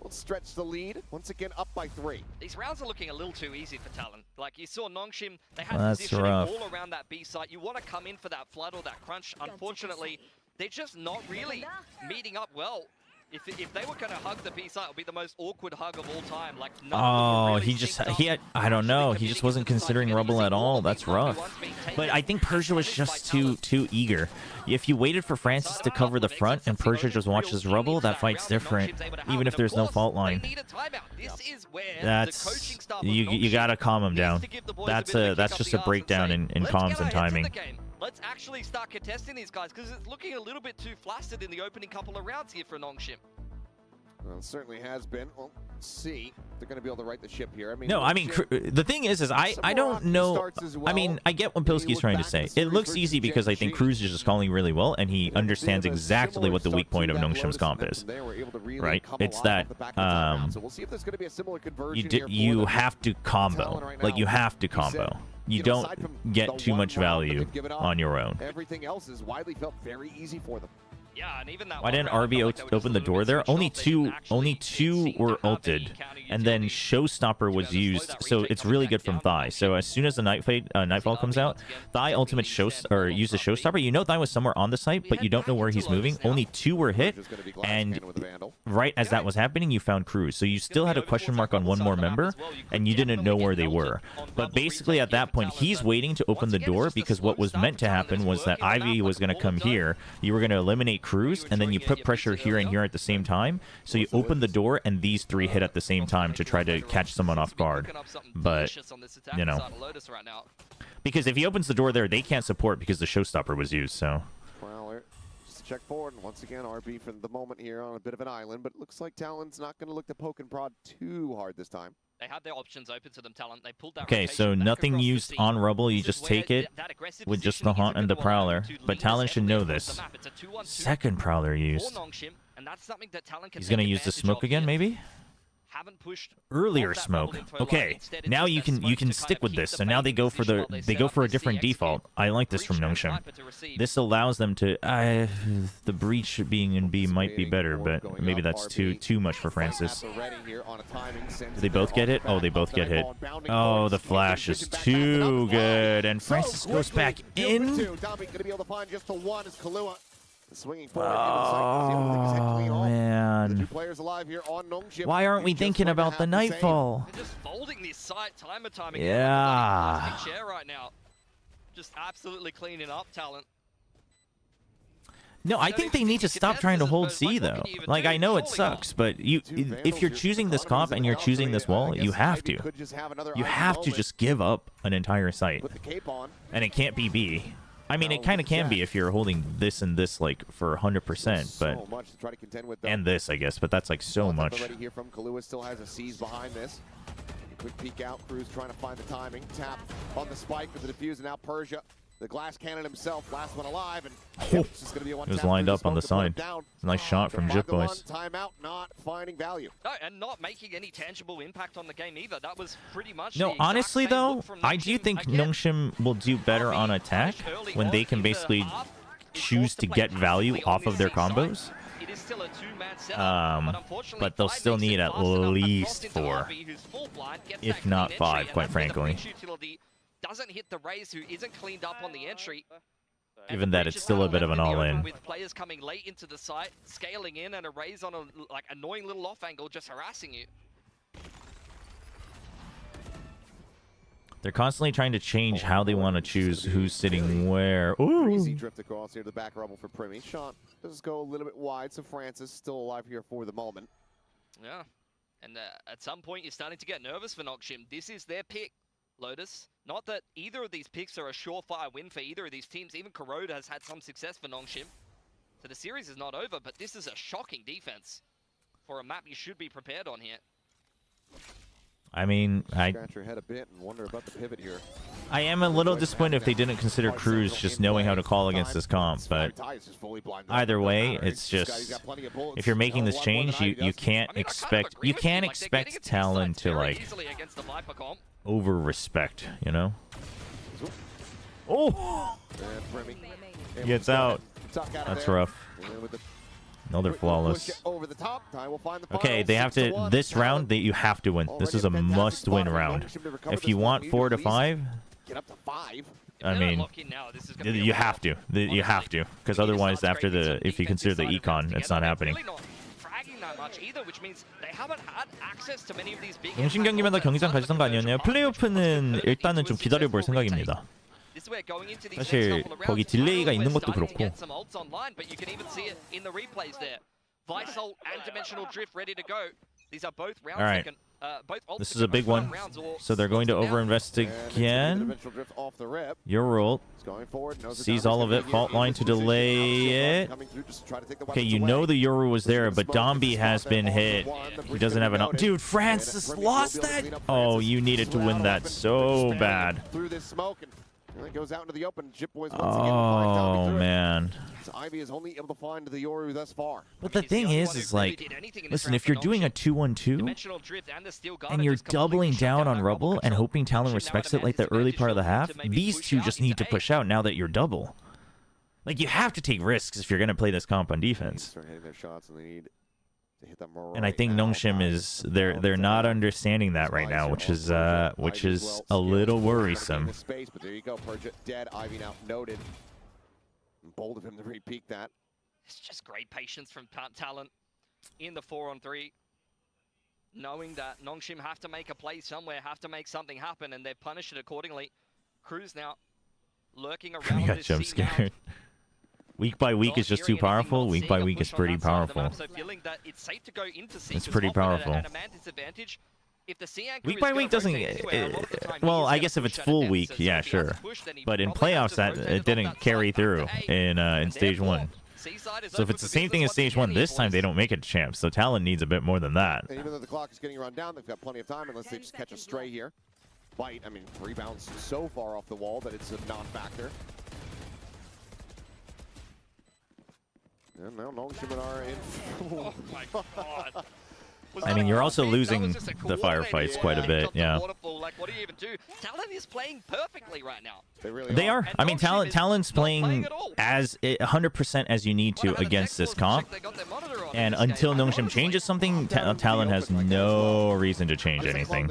Will stretch the lead once again up by 3. These rounds are looking a little too easy for Talon. Like you saw NONGSHIM, they had positioning all around that B site. You want to come in for that flood or that crunch. Unfortunately, they're just not really meeting up well. If they were going to hug the B site, it would be the most awkward hug of all time. Like, I don't know. He just wasn't considering Rubble at all. That's rough. But I think Persia was just too eager. If you waited for Francis to cover the front and Persia just watches Rubble, that fight's different. Even if there's no fault line. That's you gotta calm him down. That's just a breakdown in comms and timing. Let's actually start contesting these guys, because it's looking a little bit too flaccid in the opening couple of rounds here for NONGSHIM. Well, it certainly has been. Well, let's see. They're going to be able to right the ship here. No, I mean, the thing is I don't know. I mean, I get what Pilski's trying to say. It looks easy because I think Cruz is just calling really well, and he understands exactly what the weak point of NONGSHIM's comp is. Right? It's that you have to combo. Like, you have to combo. You don't get too much value on your own. Everything else is widely felt very easy for them. Yeah, and even that Why didn't RB open the door there? Only two were ulted, and then Showstopper was used, so it's really good from Thigh. So as soon as the Nightfall comes out, Thigh ultimate uses Showstopper. You know Thigh was somewhere on the site, but you don't know where he's moving. Only 2 were hit, and right as that was happening, you found Cruz. So you still had a question mark on one more member, and you didn't know where they were. But basically at that point, he's waiting to open the door, because what was meant to happen was that Ivy was going to come here, you were going to eliminate Cruz, and then you put pressure here and here at the same time. So you open the door, and these 3 hit at the same time to try to catch someone off guard. But, you know, because if he opens the door there, they can't support because the Showstopper was used, so... Well, just check forward, and once again, RB for the moment here on a bit of an island, but it looks like Talon's not going to look to poke and prod too hard this time. They had their options open to them, Talon. They pulled that. Okay, so nothing used on Rubble. You just take it with just the Haunt and the Prowler. But Talon should know this. Second Prowler used. He's going to use the smoke again, maybe? Earlier smoke. Okay, now you can stick with this. So now they go for a different default. I like this from NONGSHIM. This allows them to the breach being in B might be better, but maybe that's too much for Francis. Do they both get hit? Oh, they both get hit. Oh, the flash is too good, and Francis goes back in. Oh, man. Why aren't we thinking about the Nightfall? Just folding this site time and time again. Yeah. Right now. Just absolutely cleaning up Talent. No, I think they need to stop trying to hold C, though. Like, I know it sucks, but if you're choosing this comp and you're choosing this wall, you have to. You have to just give up an entire site. And it can't be B. I mean, it kind of can be if you're holding this and this, like, for 100%, but... And this, I guess, but that's, like, so much. Here from Kahlua still has a C's behind this. Quick peek out, Cruz trying to find the timing. Tap on the spike for the defuse, and now Persia, the glass cannon himself, last one alive, and it's just gonna be a one. It was lined up on the side. Nice shot from Jip Boys. Timeout, not finding value. No, and not making any tangible impact on the game either. That was pretty much. No, honestly though, I do think NONGSHIM will do better on attack when they can basically choose to get value off of their combos. But they'll still need at least 4, if not 5, quite frankly. Doesn't hit the Raze, who isn't cleaned up on the entry. Given that it's still a bit of an all-in. With players coming late into the site, scaling in, and a Raze on a annoying little off angle, just harassing you. They're constantly trying to change how they want to choose who's sitting where. Ooh. Easy drift across here to the back Rubble for Primi. Shot does go a little bit wide, so Francis still alive here for the moment. Yeah, and at some point you're starting to get nervous for NONGSHIM. This is their pick, Lotus. Not that either of these picks are a surefire win for either of these teams. Even Corrode has had some success for NONGSHIM. So the series is not over, but this is a shocking defense for a map you should be prepared on here. I mean, Scratch your head a bit and wonder about the pivot here. I am a little disappointed if they didn't consider Cruz just knowing how to call against this comp, but either way, it's just if you're making this change, you can't expect Talon to like over respect, you know? Oh, gets out. That's rough. Another flawless. Okay, they have to. This round, you have to win. This is a must-win round. If you want 4 to 5, I mean, you have to. You have to, because otherwise, after if you consider the econ, it's not happening. that much either, which means they haven't had access to many of these big. 농심 경기마다 경기장 가시던 거 아니었나요? 플레이오프는 일단은 좀 기다려볼 생각입니다. 사실 거기 딜레이가 있는 것도 그렇고. Alright, this is a big one, so they're going to overinvest again. Your ult sees all of it, fault line to delay it. Okay, you know the Yoru was there, but Dombi has been hit. He doesn't have enough. Dude, Francis lost that! Oh, you needed to win that so bad. Goes out into the open. Jip Boys once again find Dombi through man. So Ivy is only able to find the Yoru thus far. But the thing is like, listen, if you're doing a 2-1-2 and you're doubling down on Rubble and hoping Talon respects it like the early part of the half, these two just need to push out now that you're double. Like, you have to take risks if you're going to play this comp on defense. Start hitting their shots and they need to hit them and I think NONGSHIM is they're not understanding that right now, which is a little worrisome. Space, but there you go, Persia dead. Ivy now noted. Bold of him to repeat that. It's just great patience from Talon in the 4-on-3, knowing that NONGSHIM have to make a play somewhere, have to make something happen, and they've punished it accordingly. Cruz now lurking around. We got jump scared. Week by week is just too powerful. Week by week is pretty powerful. It's pretty powerful. Week by week doesn't... well, I guess if it's full week, yeah, sure. But in playoffs, that it didn't carry through in Stage 1. So if it's the same thing as Stage 1 this time, they don't make it champs. So Talon needs a bit more than that. And even though the clock is getting run down, they've got plenty of time unless they just catch a stray here. Bite, I mean, rebounds so far off the wall that it's a non-factor. And now NONGSHIM are in. Oh my god. I mean, you're also losing the firefights quite a bit, yeah. Like, what do you even do? Talon is playing perfectly right now. They are. I mean, Talon's playing as 100% as you need to against this comp. And until NONGSHIM changes something, Talon has no reason to change anything.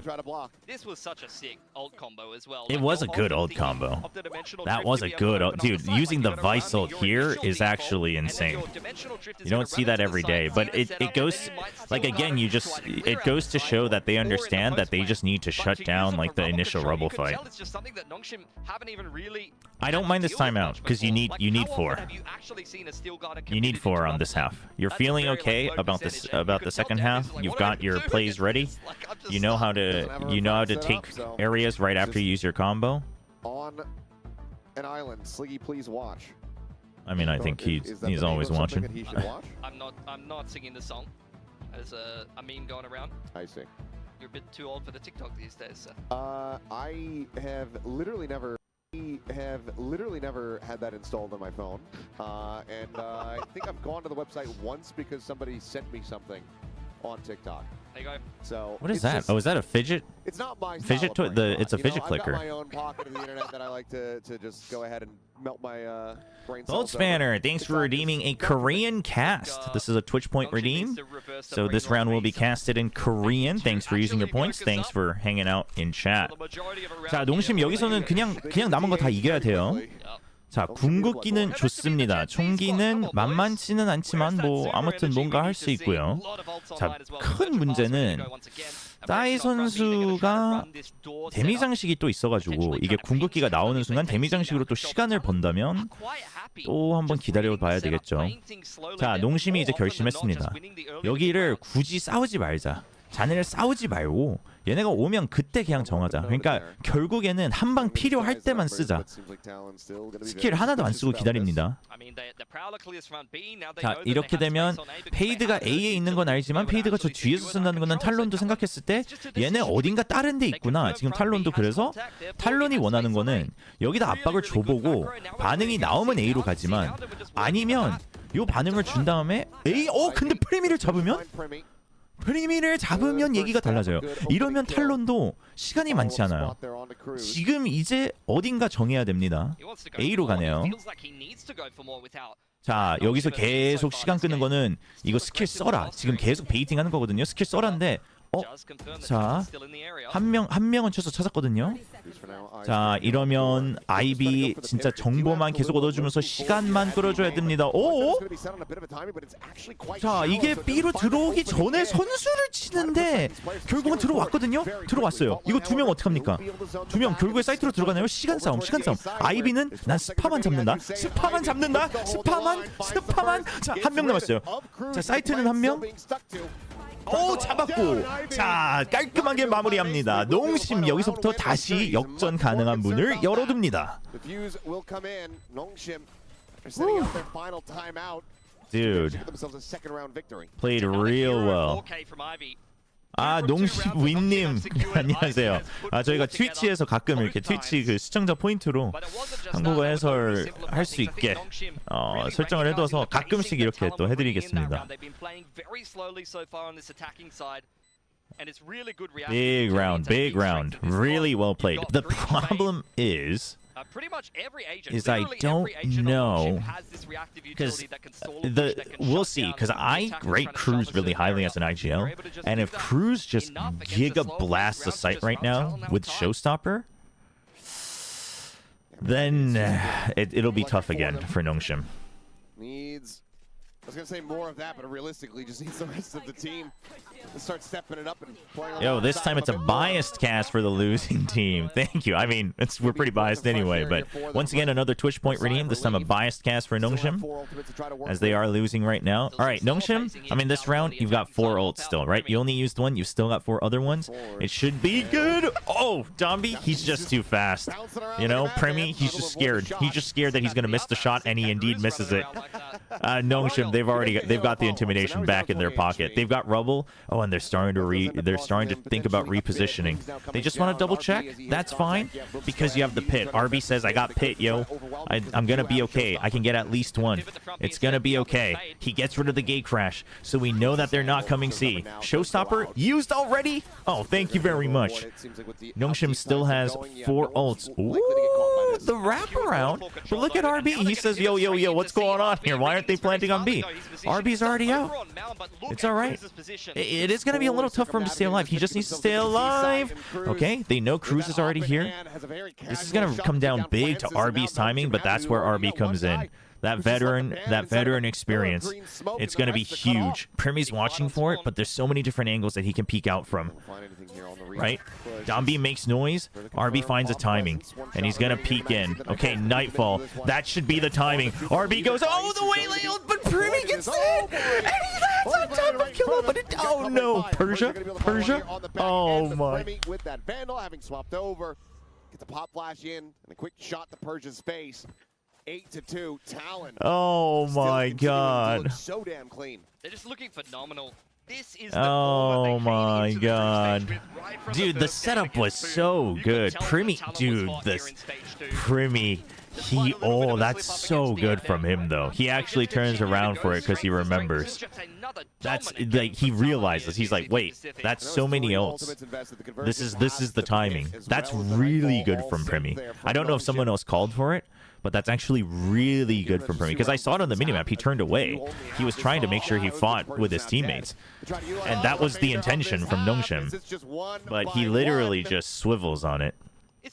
This was such a sick ult combo as well. It was a good ult combo. That was a good ult. Dude, using the Vice ult here is actually insane. You don't see that every day, but it goes, like, again, it goes to show that they understand that they just need to shut down, like, the initial Rubble fight. I don't mind this timeout, because you need 4. You need 4 on this half. You're feeling okay about the second half. You've got your plays ready. You know how to take areas right after you use your combo. On an island, Sliggy, please watch. I mean, I think he's always watching. I'm not singing the song. There's a meme going around. I see. You're a bit too old for the TikTok these days, sir. I have literally never had that installed on my phone. And I think I've gone to the website once because somebody sent me something on TikTok. There you go. So what is that? Oh, is that a fidget? It's not my fidget toy. It's a fidget clicker. I've got my own pocket of the internet that I like to just go ahead and melt my brain cells. Gold Spanner, thanks for redeeming a Korean cast. This is a Twitch point redeem. So this round will be casted in Korean. Thanks for using your points. Thanks for hanging out in chat. 자, 농심 여기서는 그냥 남은 거 다 이겨야 돼요. 자, 궁극기는 좋습니다. 총기는 만만치는 않지만 뭐 아무튼 뭔가 할 수 있고요. 자, 큰 문제는 따이 선수가 데미 장식이 또 있어가지고 이게 궁극기가 나오는 순간 데미 장식으로 또 시간을 번다면 또 한번 기다려봐야 되겠죠. 자, 농심이 이제 결심했습니다. 여기를 굳이 싸우지 말자. 자네를 싸우지 말고 얘네가 오면 그때 그냥 정하자. 그러니까 결국에는 한 방 필요할 때만 쓰자. 스킬 하나도 안 쓰고 기다립니다. 자, 이렇게 되면 페이드가 A에 있는 건 알지만 페이드가 저 뒤에서 쓴다는 거는 탈론도 생각했을 때 얘네 어딘가 다른 데 있구나. 지금 탈론도 그래서 탈론이 원하는 거는 여기다 압박을 줘보고 반응이 나오면 A로 가지만 아니면 요 반응을 준 다음에 A 근데 프리미를 잡으면 얘기가 달라져요. 이러면 탈론도 시간이 많지 않아요. 지금 이제 어딘가 정해야 됩니다. A로 가네요. 자, 여기서 계속 시간 끄는 거는 이거 스킬 써라. 지금 계속 베이팅 하는 거거든요. 스킬 써라인데 자, 한 명은 최소 찾았거든요. 자, 이러면 아이비 진짜 정보만 계속 얻어주면서 시간만 끌어줘야 됩니다. 오! 자, 이게 B로 들어오기 전에 선수를 치는데 결국은 들어왔거든요. 들어왔어요. 이거 두 명 어떡합니까? 두 명 결국에 사이트로 들어가나요? 시간 싸움. 아이비는 난 스파만 잡는다. 스파만. 자, 한 명 남았어요. 자, 사이트는 한 명. 오, 잡았고. 자, 깔끔하게 마무리합니다. 농심 여기서부터 다시 역전 가능한 문을 열어둡니다. Dude, played real well. 아, 농심 윈님 안녕하세요. 아, 저희가 트위치에서 가끔 이렇게 트위치 그 시청자 포인트로 한국어 해설 할 수 있게 설정을 해둬서 가끔씩 이렇게 또 해드리겠습니다. Big round, really well played. The problem is I don't know, because we'll see, because I rate Cruz really highly as an IGL, and if Cruz just giga blasts the site right now with Showstopper, then it'll be tough again for NONGSHIM. I was gonna say more of that, but realistically, just needs the rest of the team to start stepping it up and playing. Yo, this time it's a biased cast for the losing team. Thank you. I mean, we're pretty biased anyway, but once again, another Twitch point redeem. This time a biased cast for NONGSHIM, as they are losing right now. All right, NONGSHIM. I mean, this round you've got 4 ults still, right? You only used 1. You've still got 4 other ones. It should be good. Oh, Dombi, he's just too fast. You know, Premi, he's just scared. He's just scared that he's gonna miss the shot, and he indeed misses it. NONGSHIM, they've got the intimidation back in their pocket. They've got rubble. Oh, and they're starting to think about repositioning. They just want to double check. That's fine, because you have the pit. RB says, I got pit, yo. I'm gonna be okay. I can get at least 1. It's gonna be okay. He gets rid of the gate crash, so we know that they're not coming C. Showstopper used already? Oh, thank you very much. NONGSHIM still has 4 ults. Ooh, the wraparound. But look at RB. He says, yo, what's going on here? Why aren't they planting on B? RB's already out. It's all right. It is going to be a little tough for him to stay alive. He just needs to stay alive. Okay, they know Cruz is already here. This is going to come down big to RB's timing, but that's where RB comes in. That veteran experience. It's going to be huge. Premi's watching for it, but there's so many different angles that he can peek out from. Right? Dombi makes noise. RB finds a timing, and he's going to peek in. Okay, Nightfall. That should be the timing. RB goes, oh, the way layout, but Premi gets in! And he lands on top of Killa, but it... Oh, no. Persia? Oh, my. With that Vandal having swapped over. Get the pop flash in, and a quick shot to Persia's face. 8-2, Talon. Oh my god. So damn clean. They're just looking phenomenal. This is the oh my god. Dude, the setup was so good. Premi, dude, Premi, that's so good from him though. He actually turns around for it because he remembers. That's like, he realizes, he's like, wait, that's so many ults. This is the timing. That's really good from Premi. I don't know if someone else called for it, but that's actually really good from Premi, because I saw it on the minimap. He turned away. He was trying to make sure he fought with his teammates, and that was the intention from NONGSHIM. But he literally just swivels on it.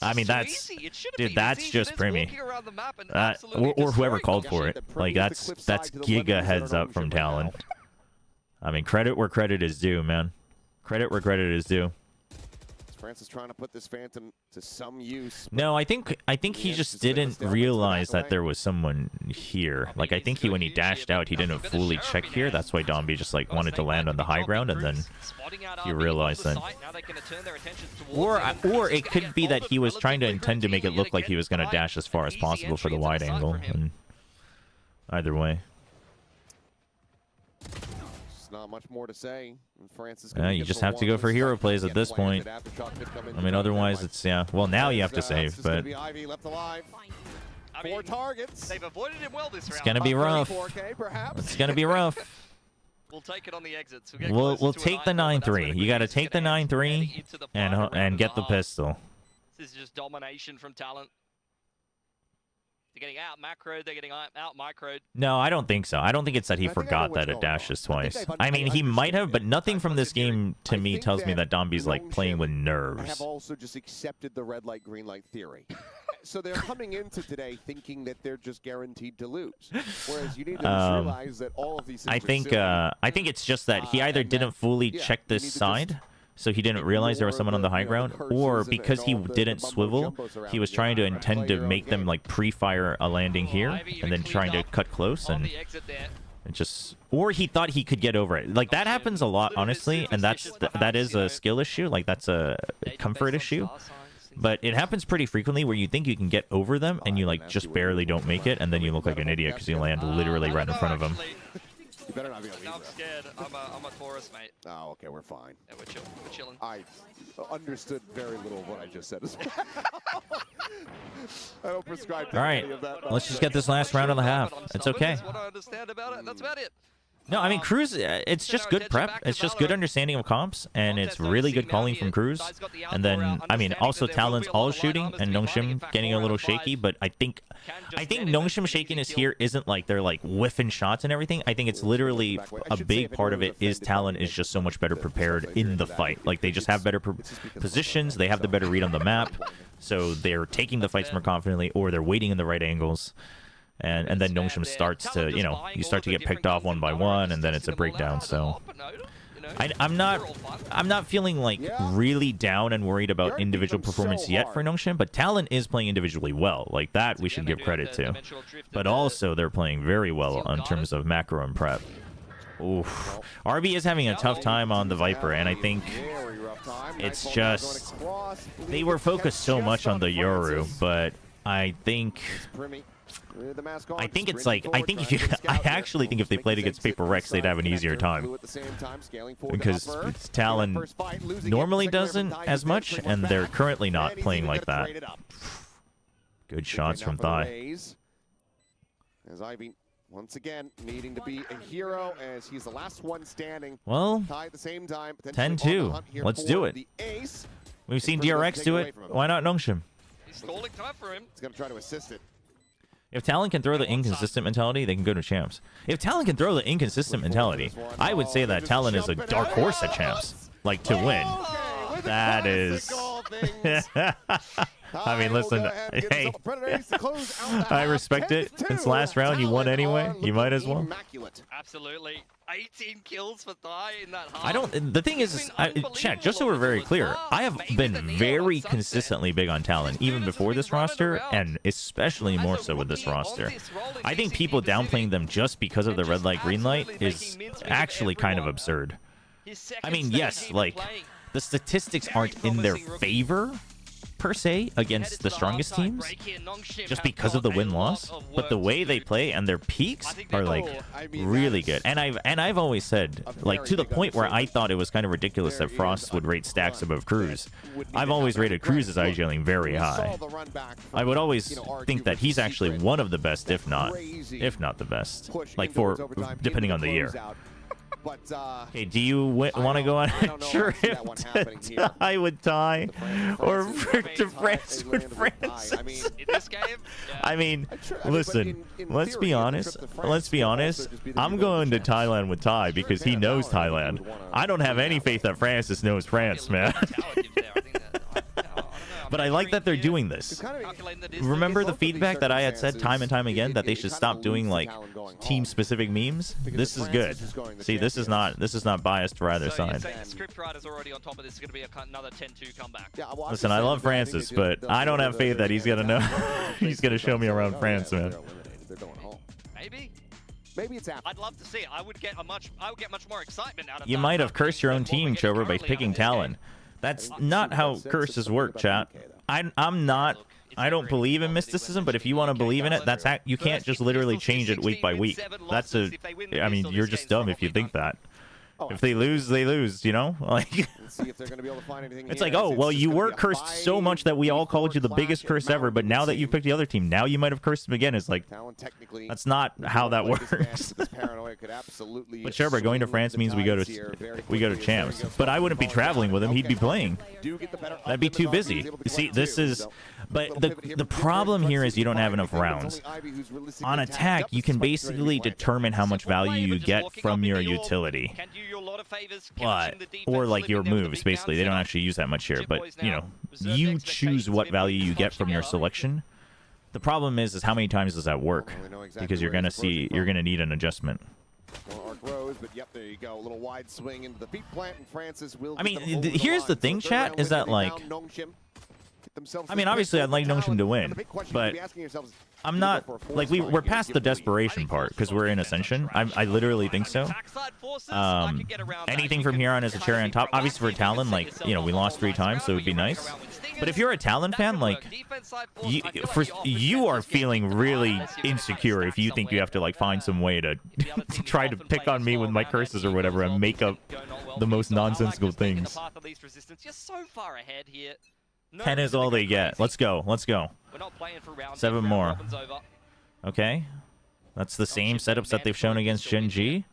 I mean, that's just Premi, or whoever called for it. Like that's giga heads up from Talon. I mean, credit where credit is due, man. Credit where credit is due. France is trying to put this Phantom to some use. No, I think he just didn't realize that there was someone here. Like, I think when he dashed out, he didn't fully check here. That's why Dombi just like wanted to land on the high ground, and then he realized that. Or it could be that he was trying to intend to make it look like he was going to dash as far as possible for the wide angle. And either way. Not much more to say. You just have to go for hero plays at this point. I mean, otherwise it's, yeah. Well, now you have to save, but Four targets. They've avoided him well this round. It's gonna be rough. It's gonna be rough. We'll take it on the exits. We'll take the 9-3. You got to take the 9-3 and get the pistol. This is just domination from Talent. They're getting out macro, they're getting out micro. No, I don't think so. I don't think it's that he forgot that it dashes twice. I mean, he might have, but nothing from this game to me tells me that Domby's like playing with nerves. Have also just accepted the red light, green light theory. So they're coming into today thinking that they're just guaranteed to lose. Whereas you need to just realize that all of these things I think it's just that he either didn't fully check this side, so he didn't realize there was someone on the high ground, or because he didn't swivel, he was trying to intend to make them like pre-fire a landing here and then trying to cut close, and it just, or he thought he could get over it. Like that happens a lot, honestly, and that is a skill issue, like that's a comfort issue. But it happens pretty frequently where you think you can get over them and you like just barely don't make it, and then you look like an idiot because you land literally right in front of them. You better not be on I'm scared. I'm a Taurus, mate. Oh, okay, we're fine. Yeah, we're chilling. I understood very little of what I just said as well. I don't prescribe to any of that. Let's just get this last round of the half. It's okay. That's what I understand about it. That's about it. No, I mean, Cruz, it's just good prep. It's just good understanding of comps, and it's really good calling from Cruz. And then, I mean, also Talon's all shooting, and NONGSHIM getting a little shaky, but I think NONGSHIM shakiness here isn't like they're like whiffing shots and everything. I think it's literally a big part of it is Talon is just so much better prepared in the fight. Like, they just have better positions, they have the better read on the map, so they're taking the fights more confidently, or they're waiting in the right angles. And then NONGSHIM starts to, you know, you start to get picked off one by one, and then it's a breakdown. So I'm not feeling like really down and worried about individual performance yet for NONGSHIM, but Talon is playing individually well. Like that we should give credit to. But also they're playing very well in terms of macro and prep. Oof. RB is having a tough time on the Viper, and I think it's just they were focused so much on the Yoru, but I think it's like, if you, I actually think if they played against Paper Rex, they'd have an easier time. Because Talon normally doesn't as much, and they're currently not playing like that. Good shots from Thai. As Ivy, once again, needing to be a hero as he's the last one standing. Well, Thai at the same time, 10-2. Let's do it. We've seen DRX do it. Why not NONGSHIM? He's stalling time for him. He's going to try to assist it. If Talon can throw the inconsistent mentality, they can go to champs. If Talon can throw the inconsistent mentality, I would say that Talon is a dark horse at champs. Like, to win. That is... I mean, listen, hey, I respect it. It's last round, you won anyway. You might as well. Absolutely. 18 kills for Thai in that half. I don't, the thing is, chat, just so we're very clear, I have been very consistently big on Talon, even before this roster, and especially more so with this roster. I think people downplaying them just because of the red light, green light is actually kind of absurd. I mean, yes, like, the statistics aren't in their favor, per se, against the strongest teams, just because of the win-loss, but the way they play and their peaks are like really good. And I've always said, like, to the point where I thought it was kind of ridiculous that Frost would rate Stacks above Cruz. I've always rated Cruz's IGLing very high. I would always think that he's actually one of the best, if not the best, like, for depending on the year. Okay, do you want to go on a trip to tie with Ty, or to France with France? I mean, listen, let's be honest. I'm going to Thailand with Ty because he knows Thailand. I don't have any faith that Francis knows France, man. But I like that they're doing this. Remember the feedback that I had said time and time again that they should stop doing like team-specific memes? This is good. See, this is not biased for either side. Listen, I love Francis, but I don't have faith that he's gonna know. He's gonna show me around France, man. Maybe it's after. I'd love to see it. I would get much more excitement out of that. You might have cursed your own team, Chobra, by picking Talon. That's not how curses work, chat. I don't believe in mysticism, but if you want to believe in it, you can't just literally change it week by week. I mean, you're just dumb if you think that. If they lose, they lose, you know? Like, let's see if they're going to be able to find anything it's here. like, oh, well, you were cursed so much that we all called you the biggest curse ever, but now that you picked the other team, now you might have cursed them again. It's like, that's not how that works. But Chobra, going to France means we go to champs. But I wouldn't be traveling with him. He'd be playing. That'd be too busy. You see, this is... But the problem here is you don't have enough rounds. On attack, you can basically determine how much value you get from your utility. Or like your moves, basically. They don't actually use that much here, but you know, you choose what value you get from your selection. The problem is how many times does that work? Because you're gonna need an adjustment. I mean, here's the thing, chat, is that like, I mean, obviously I'd like NONGSHIM to win, but I'm not, like, we're past the desperation part because we're in Ascension. I literally think so. Anything from here on is a cherry on top. Obviously for Talon, like, you know, we lost 3 times, so it would be nice. But if you're a Talon fan, like, you are feeling really insecure if you think you have to, like, find some way to try to pick on me with my curses or whatever and make up the most nonsensical things. 10 is all they get. Let's go. Let's go. 7 more. Okay. That's the same setups that they've shown against Gen G,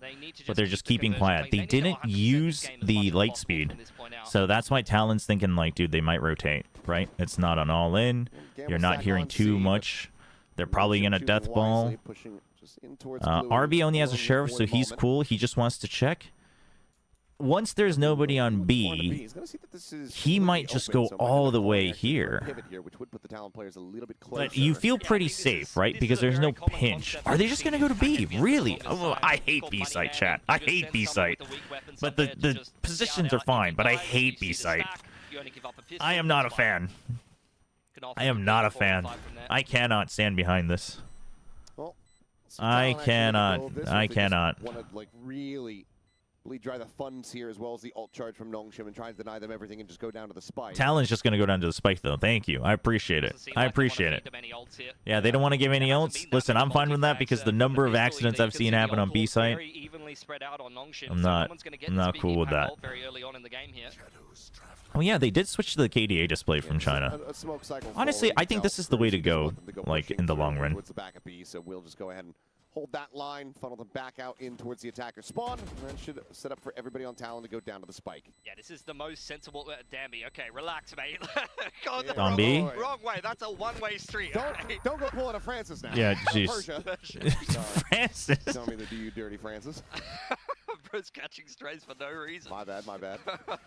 but they're just keeping quiet. They didn't use the light speed, so that's why Talon's thinking, like, dude, they might rotate, right? It's not an all-in. You're not hearing too much. They're probably going to death ball. RB only has a sheriff, so he's cool. He just wants to check. Once there's nobody on B, he might just go all the way here. But you feel pretty safe, right? Because there's no pinch. Are they just going to go to B? Really? Oh, I hate B-site, chat. I hate B-site. But the positions are fine, but I hate B-site. I am not a fan. I am not a fan. I cannot stand behind this. I cannot. I cannot. Bleed dry the funds here as well as the ult charge from NONGSHIM and try to deny them everything and just go down to the spike. Talon's just going to go down to the spike, though. Thank you. I appreciate it. I appreciate it. Yeah, they don't want to give any ults. Listen, I'm fine with that because the number of accidents I've seen happen on B site, I'm not cool with that. Oh yeah, they did switch to the KDA display from China. Honestly, I think this is the way to go, like, in the long run. So we'll just go ahead and hold that line, funnel them back out in towards the attacker spawn, and that should set up for everybody on Talon to go down to the spike. Yeah, this is the most sensible... Danby, okay, relax, mate. On B? Wrong way, that's a one-way street. Don't go pulling a Francis now. Yeah, jeez. Francis? Tell me that do you dirty Francis. Bro's catching strays for no reason. My bad, my bad.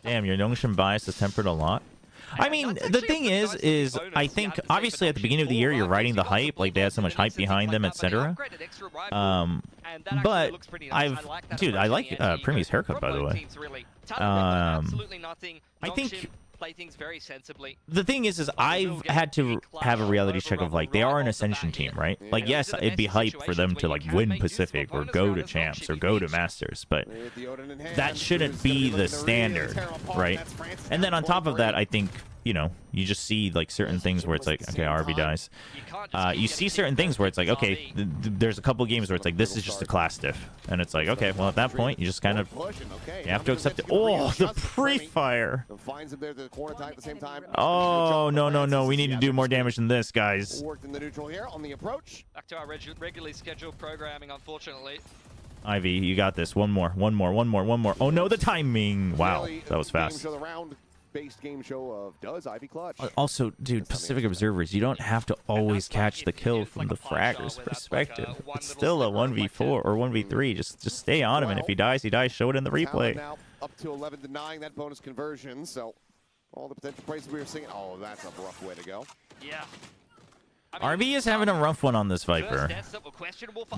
Damn, your NONGSHIM bias is tempered a lot. I mean, the thing is I think, obviously, at the beginning of the year, you're riding the hype. Like, they had so much hype behind them, etc. But dude, I like Premi's haircut, by the way. I think... Play things very sensibly. The thing is I've had to have a reality check of, like, they are an Ascension team, right? Like, yes, it'd be hype for them to, like, win Pacific or go to Champs or go to Masters, but that shouldn't be the standard, right? And then on top of that, I think, you know, you just see, like, certain things where it's like, okay, RB dies. You see certain things where it's like, okay, there's a couple games where it's like, this is just a class diff. And it's like, okay, well, at that point, you just kind of, you have to accept it. Oh, the pre-fire. Oh, no, we need to do more damage than this, guys. Back to our regularly scheduled programming, unfortunately. Ivy, you got this. One more. Oh, no, the timing. Wow, that was fast. Based game show of does Ivy clutch. Also, dude, Pacific Observers, you don't have to always catch the kill from the fragger's perspective. It's still a 1v4 or 1v3. Just stay on him, and if he dies, he dies. Show it in the replay. Now up to 11 denying that bonus conversion, so all the potential places we were seeing. Oh, that's a rough way to go. Yeah. RB is having a rough one on this Viper,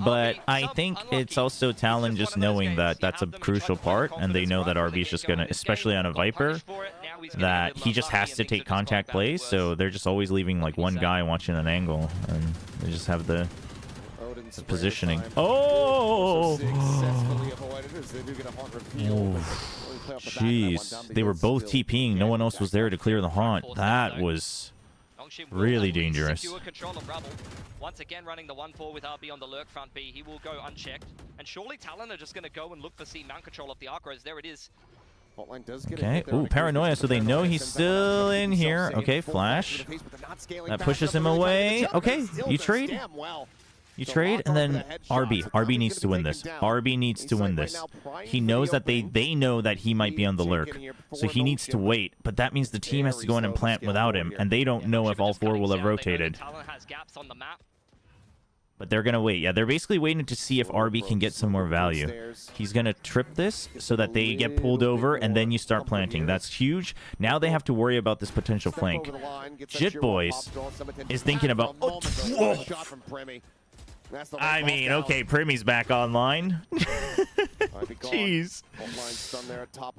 but I think it's also Talon just knowing that that's a crucial part, and they know that RB is just going to, especially on a Viper, that he just has to take contact plays, so they're just always leaving, like, one guy watching an angle, and they just have the positioning. Oh! Jeez. They were both TPing. No one else was there to clear the haunt. That was... NONGSHIM will Really at least dangerous. secure control of Rubble. Once again running the 1-4 with RB on the lurk front B. He will go unchecked. And surely Talon are just going to go and look for C mount control of the Arcros. There it is. Okay, ooh, paranoia, so they know he's still in here. Okay, flash. That pushes him away. Okay, you trade. You trade, and then RB needs to win this. RB needs to win this. He knows that they know that he might be on the lurk, so he needs to wait. But that means the team has to go in and plant without him, and they don't know if all four will have rotated. But they're going to wait. Yeah, they're basically waiting to see if RB can get some more value. He's going to trip this so that they get pulled over, and then you start planting. That's huge. Now they have to worry about this potential flank. Jit Boys is thinking about... Oh, whoa. I mean, okay, Primy's back online. Jeez.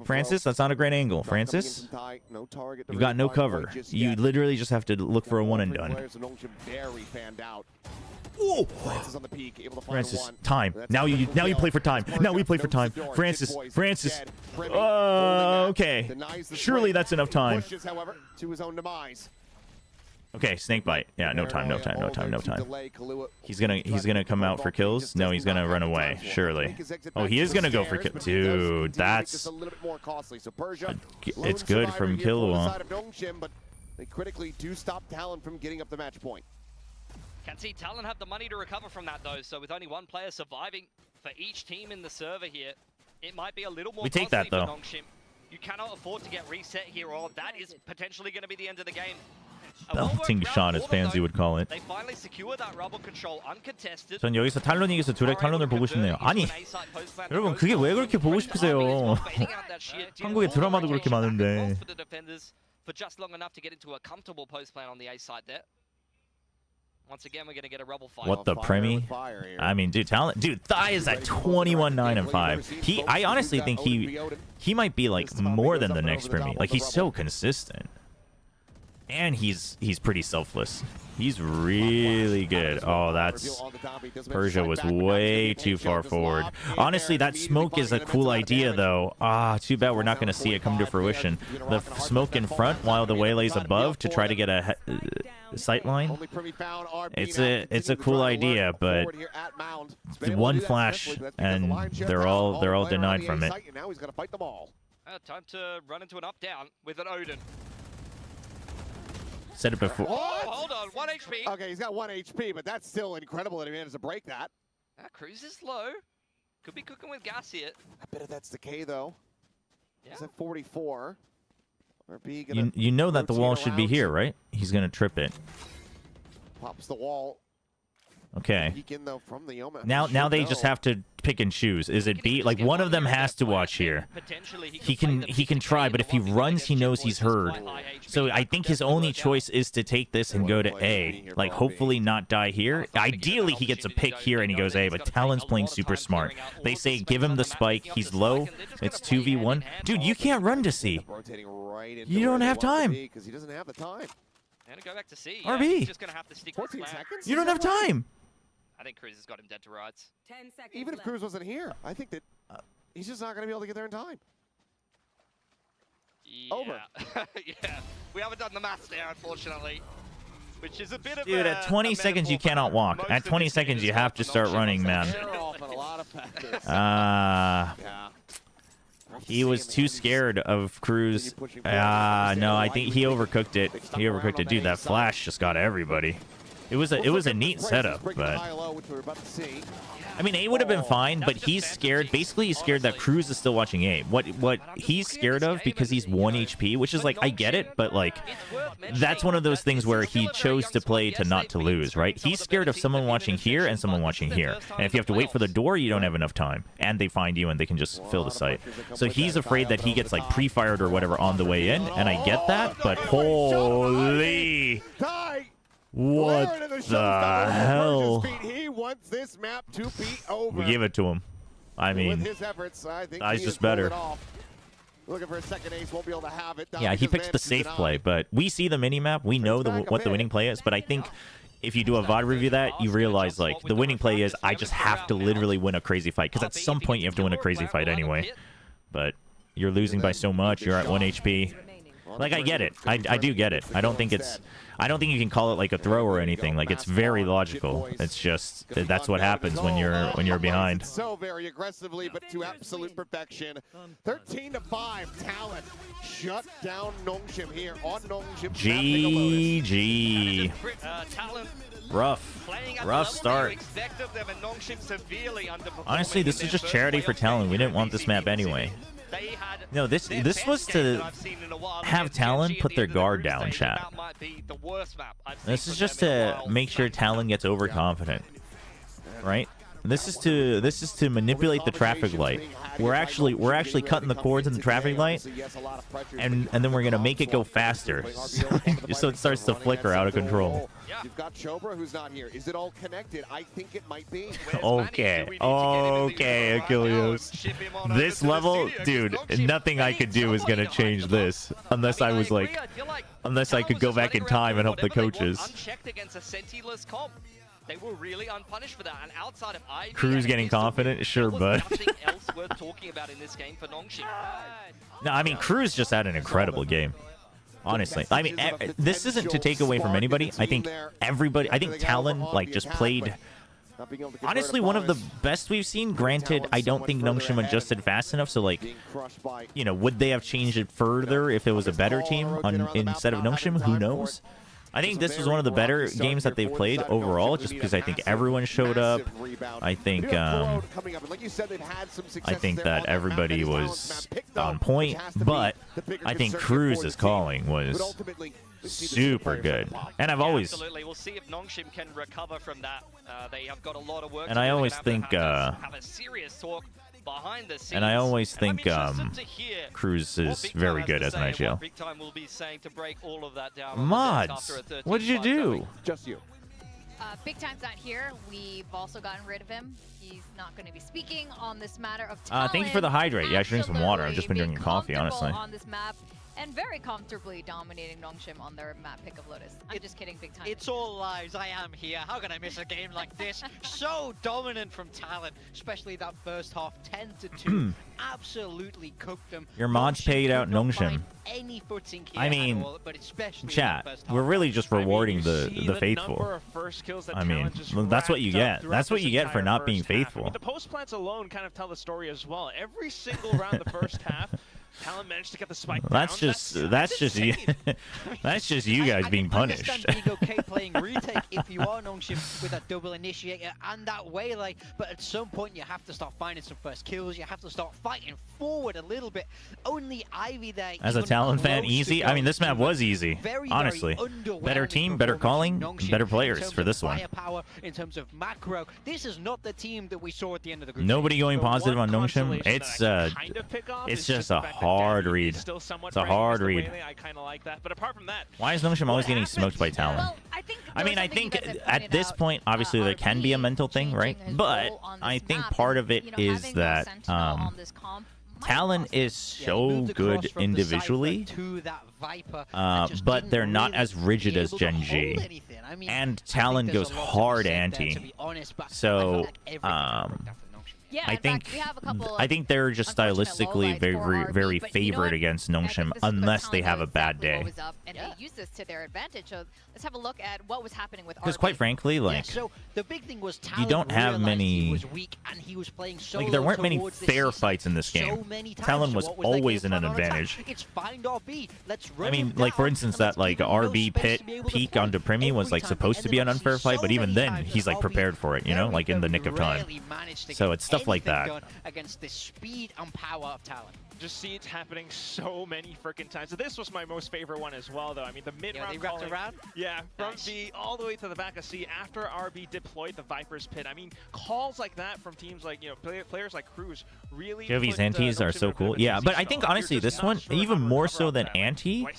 Francis, that's not a great angle. Francis, you've got no cover. You literally just have to look for a one and done. Whoa. Francis, time. Now you play for time. Now we play for time. Francis. Okay. Surely that's enough time. Okay, snake bite. Yeah, no time. He's gonna come out for kills. No, he's gonna run away. Surely. Oh, he is gonna go for kill. Dude, that's it's good from Killua. They critically do stop Talon from getting up the match point. Can see Talon have the money to recover from that though. So with only one player surviving for each team in the server here, it might be a little more. We take that though. NONGSHIM. You cannot afford to get reset here, or that is potentially going to be the end of the game. Belting shot, as fancy would call it. 전 여기서 탈론이 이겨서 드랙 탈론을 보고 싶네요. 아니, 여러분 그게 왜 그렇게 보고 싶으세요? 한국의 드라마도 그렇게 많은데. What the Premi? I mean, dude, talent, dude, Thai is at 21-9-5. I honestly think he might be like more than the next Premi. Like he's so consistent. And he's pretty selfless. He's really good. Oh, that's... Persia was way too far forward. Honestly, that smoke is a cool idea, though. Ah, too bad we're not going to see it come to fruition. The smoke in front while the waylay's above to try to get a sight line. It's a cool idea, but one flash and they're all denied from it. Time to run into an up-down with an Odin. Said it before. Oh, hold on, 1 HP. Okay, he's got 1 HP, but that's still incredible that he managed to break that. Cruz is low. Could be cooking with gas here. I bet that's decay though. Yeah. He's at 44. You know that the wall should be here, right? He's gonna trip it. Pops the wall. Okay. Now they just have to pick and choose. Is it B? Like one of them has to watch here. He can try, but if he runs, he knows he's heard. So I think his only choice is to take this and go to A. Like hopefully not die here. Ideally he gets a pick here and he goes A, but Talon's playing super smart. They say give him the spike. He's low. It's 2v1. Dude, you can't run to C. You don't have time. Because he doesn't have the time. And go back to C. RB. He's just gonna have to stick 14 seconds? You don't have time. I think Cruz has got him dead to rights. 10 seconds Even if Cruz wasn't here, I think that he's just not going to be able to get there in time. Yeah. Over. Yeah. We haven't done the maths there, unfortunately. Which is a bit of Dude, at 20 seconds, you cannot walk. At 20 seconds, you have to start running, man. He was too scared of Cruz. No, I think he overcooked it. Dude, that flash just got everybody. It was a neat setup, but I mean, A would have been fine, but he's scared. Basically, he's scared that Cruz is still watching A. What he's scared of, because he's 1 HP, which is like, I get it, but like that's one of those things where he chose to play to not to lose, right? He's scared of someone watching here and someone watching here, and if you have to wait for the door, you don't have enough time, and they find you and they can just fill the site. So he's afraid that he gets like pre-fired or whatever on the way in, and I get that, but holy. What the hell? He wants this map to be over. We give it to him. I mean, with his efforts, I think he's just better. Looking for a second ace, won't be able to have it. Yeah, he picks the safe play, but we see the mini-map. We know what the winning play is, but I think if you do a VOD review that, you realize, like, the winning play is I just have to literally win a crazy fight, because at some point you have to win a crazy fight anyway. But you're losing by so much. You're at 1 HP. Like, I get it. I do get it. I don't think you can call it like a throw or anything. Like, it's very logical. It's just that's what happens when you're behind. So very aggressively, but to absolute perfection. 13-5. Talon shut down NONGSHIM here on NONGSHIM. GG. Rough start. Honestly, this is just charity for Talon. We didn't want this map anyway. No, this was to have Talon put their guard down, chat. This is just to make sure Talon gets overconfident, right? This is to manipulate the traffic light. We're actually cutting the cords in the traffic light, and then we're gonna make it go faster, so it starts to flicker out of control. You've got Chobra, who's not here. Is it all connected? I think it might be. Okay, Achilles. This level, dude, nothing I could do is gonna change this, unless I was like, unless I could go back in time and help the coaches. They were really unpunished for that, and outside of Ivy, Cruz getting confident, sure, bud. else worth talking about in this game for NONGSHIM. No, I mean, Cruz just had an incredible game. Honestly, I mean, this isn't to take away from anybody. I think Talon like just played. Honestly, one of the best we've seen. Granted, I don't think NONGSHIM adjusted fast enough. So, like, you know, would they have changed it further if it was a better team instead of NONGSHIM? Who knows? I think this was one of the better games that they've played overall, just because I think everyone showed up. I think that everybody was on point, but I think Cruz's calling was super good. And I've always we'll see if NONGSHIM can recover from that. They have got a lot of work. And I always think have a serious talk behind the scenes. And I always think Cruz is very good as an IGL. Mods, what did you do? Just you. Big Time's not here. We've also gotten rid of him. He's not going to be speaking on this matter of Talon. Thank you for the hydrate. Yeah, I should drink some water. I've just been drinking coffee, honestly. On this map, and very comfortably dominating NONGSHIM on their map pick of Lotus. I'm just kidding, Big Time. It's all lies. I am here. How can I miss a game like this? So dominant from Talon, especially that first half, 10-2. Absolutely cooked them. Your mods paid out NONGSHIM. I mean, chat, we're really just rewarding the faithful. I mean, that's what you get. That's what you get for not being faithful. I mean, the post plants alone kind of tell the story as well. Every single round the first half, Talon managed to get the spike down. That's just you. That's just you guys being punished. I understand being okay playing retake if you are NONGSHIM with a double initiator and that way, like, but at some point you have to start finding some first kills. You have to start fighting forward a little bit. Only Ivy there. As a Talon fan, easy. I mean, this map was easy. Honestly, better team, better calling, better players for this one. In terms of macro, this is not the team that we saw at the end of the group. Nobody going positive on NONGSHIM. It's just a hard read. It's a hard read. I kind of like that, but apart from that, why is NONGSHIM always getting smoked by Talon? Well, I mean, I think at this point, obviously there can be a mental thing, right? But I think part of it is that Talon is so good individually, but they're not as rigid as Gen G. And Talon goes hard anti. So, yeah, I think they're just stylistically very favored against NONGSHIM unless they have a bad day. And they use this to their advantage. So let's have a look at what was happening with RRQ. Because quite frankly, like, so the big thing was you don't have many. Like, there weren't many fair fights in this game. Talon was always in an advantage. I mean, like, for instance, that like RB pit peak onto Primi was like supposed to be an unfair fight, but even then he's like prepared for it, you know, like in the nick of time. So it's stuff like that. Against the speed and power of Talon. Just see it's happening so many freaking times. So this was my most favorite one as well, though. I mean, the mid-round they wrapped around? Yeah, from B all the way to the back of C after RB deployed the Viper's Pit. I mean, calls like that from teams like, you know, players like Cruz really... Jovi's antis are so cool. Yeah, but I think, honestly, this one, even more so than anti, I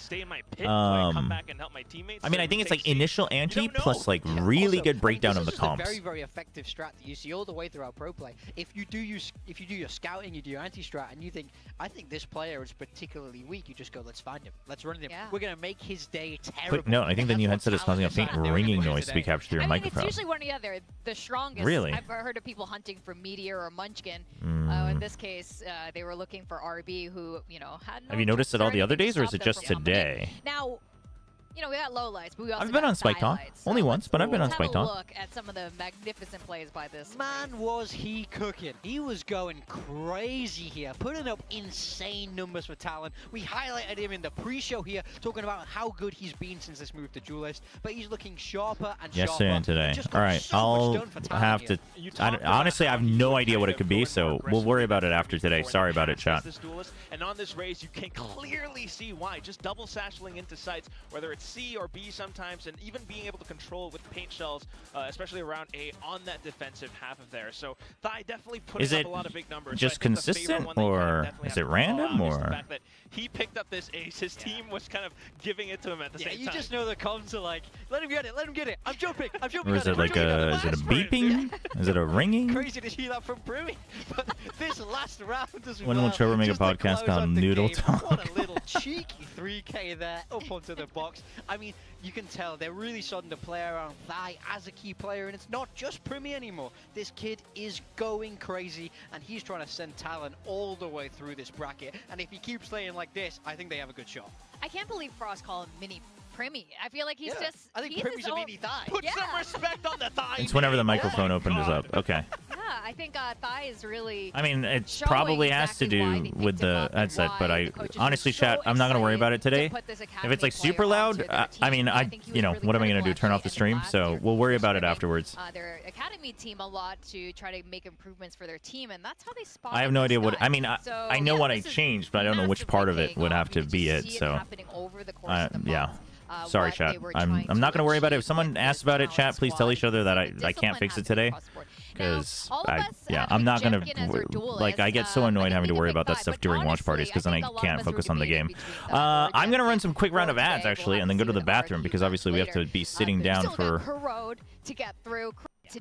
mean, I think it's like initial anti plus like really good breakdown of the comps. Very, very effective strat that you see all the way throughout pro play. If if you do your scouting, you do your anti-strat, and you think, I think this player is particularly weak, you just go, let's find him, let's run him. We're gonna make his day terrible. Quick note, I think the new headset is causing a faint ringing noise to be captured through your microphone. It's usually one or the other. The strongest. Really? I've heard of people hunting for Meteor or Munchkin. In this case, they were looking for RB, who had. No Have you noticed it all the other days, or is it just today? Now, we got lowlights, but we also I've been on Spike Talk. Only once, but I've been on Spike Talk. Have a look at some of the magnificent plays by this. Man, was he cooking. He was going crazy here, putting up insane numbers for Talon. We highlighted him in the pre-show here, talking about how good he's been since this move to Duelist, but he's looking sharper and sharper. Yesterday and today. All right, I'll have to... honestly, I have no idea what it could be, so we'll worry about it after today. Sorry about it, chat. And on this race, you can clearly see why. Just double sashling into sites, whether it's C or B sometimes, and even being able to control with paint shells, especially around A, on that defensive half of there. So Thai definitely putting up a lot of big numbers. Just consistent, or is it random, or? The fact that he picked up this ace, his team was kind of giving it to him at the same time. You just know the comms are like, let him get it, let him get it. I'm jumping. Or is it like is it a beeping? Is it a ringing? Crazy to see that from Primi. But this last round as well. When will Chobra make a podcast called Noodle Talk? What a little cheeky 3K there up onto the box. I mean, you can tell they're really starting to play around Thai as a key player, and it's not just Primi anymore. This kid is going crazy, and he's trying to send Talon all the way through this bracket. And if he keeps playing like this, I think they have a good shot. I can't believe Frost called him Mini Primi. I feel like he's just... I think Primi's a mini Thai. Put some respect on the Thai. It's whenever the microphone opens up. Okay. Yeah, I think Thai is really... I mean, it probably has to do with the headset, but honestly, chat, I'm not going to worry about it today. If it's like super loud, I mean, what am I going to do? Turn off the stream? So we'll worry about it afterwards. Their academy team a lot to try to make improvements for their team, and that's how they spot. I have no idea what... I mean, I know what I changed, but I don't know which part of it would have to be it, so... Yeah. Sorry, chat. I'm not going to worry about it. If someone asks about it, chat, please tell each other that I can't fix it today. Because, I'm not going to... Like, I get so annoyed having to worry about that stuff during watch parties because then I can't focus on the game. I'm going to run some quick round of ads, actually, and then go to the bathroom because obviously we have to be sitting down for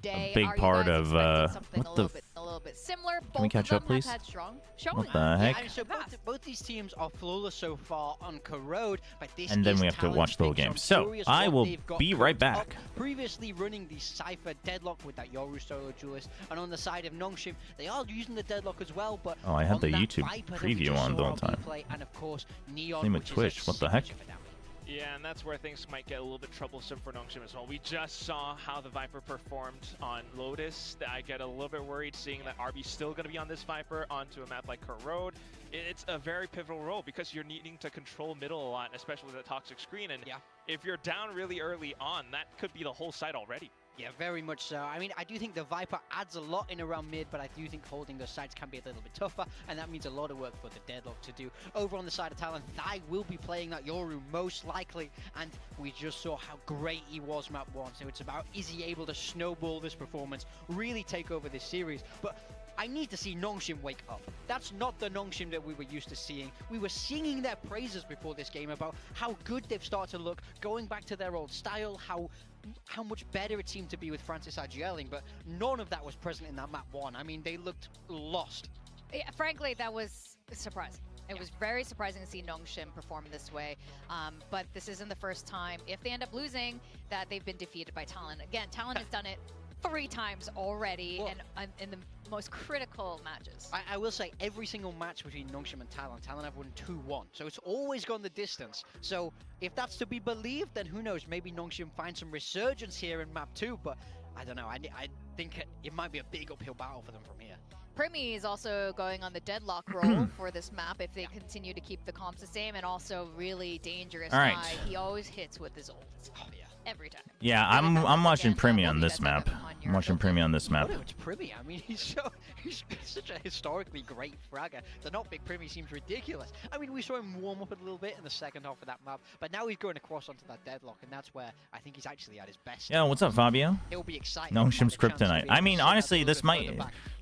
a big part of... what the... A little bit similar. Can we catch up, please? What the heck? Yeah, so both these teams are flawless so far on Corrode, but this and then we have to watch the whole game. So I will be right back. Previously running the Cypher Deadlock with that Yoru solo duelist, and on the side of NONGSHIM, they are using the Deadlock as well. But I had the YouTube preview on the whole time. And of course, Neon, same with Twitch. What the heck? Yeah, and that's where things might get a little bit troublesome for NONGSHIM as well. We just saw how the Viper performed on Lotus. I get a little bit worried seeing that RB's still going to be on this Viper onto a map like Corrode. It's a very pivotal role because you're needing to control middle a lot, especially with the toxic screen. And if you're down really early on, that could be the whole site already. Yeah, very much so. I mean, I do think the Viper adds a lot in around mid, but I do think holding those sides can be a little bit tougher, and that means a lot of work for the Deadlock to do. Over on the side of Talon, Thai will be playing that Yoru most likely, and we just saw how great he was map 1, so it's about, is he able to snowball this performance, really take over this series? But I need to see NONGSHIM wake up. That's not the NONGSHIM that we were used to seeing. We were singing their praises before this game about how good they've started to look, going back to their old style, how much better it seemed to be with Francis Agielling, but none of that was present in that map 1. I mean, they looked lost. Yeah, frankly, that was surprising. It was very surprising to see NONGSHIM perform this way, but this isn't the first time, if they end up losing, that they've been defeated by Talon. Again, Talon has done it 3 times already, and in the most critical matches. I will say every single match between NONGSHIM and Talon have won 2-1, so it's always gone the distance. So if that's to be believed, then who knows, maybe NONGSHIM finds some resurgence here in map 2, but I don't know, I think it might be a big uphill battle for them from here. Primi is also going on the Deadlock role for this map if they continue to keep the comps the same, and also really dangerous guy. He always hits with his ults. Oh, yeah. Every time. Yeah, I'm watching Primi on this map. I'm watching Primi on this map. It's Primi. I mean, he's such a historically great fragger. To not pick Primi seems ridiculous. I mean, we saw him warm up a little bit in the second half of that map, but now he's going across onto that Deadlock, and that's where I think he's actually at his best. Yeah, what's up, Fabio? He'll be excited. NONGSHIM's Kryptonite. I mean, honestly, this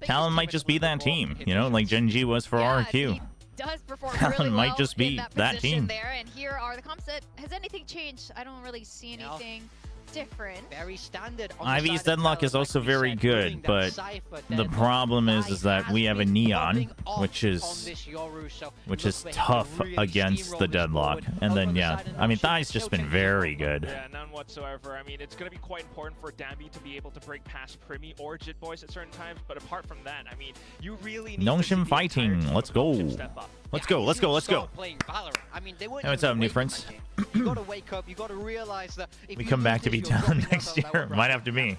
Talon might just be that team, you know, like Gen G was for RRQ. Does perform Talon really might well just be in that team there, and here are the comps. Has anything changed? I don't really see anything. different. Very standard. Ivy's deadlock is also very good, but the problem is that we have a neon, which is tough against the deadlock. And then yeah, I mean Thai's just been very good. Yeah, none whatsoever. I mean, it's going to be quite important for Dambi to be able to break past Primi or Jit Boys at certain times. But apart from that, I mean, you really need NONGSHIM fighting. Let's go. Let's go. Let's go. Let's go. Hey, what's up, new friends? You gotta wake up. You gotta realize that if We you come back lose to be this, you're down dropping next yourself year. that one Might round. have to be.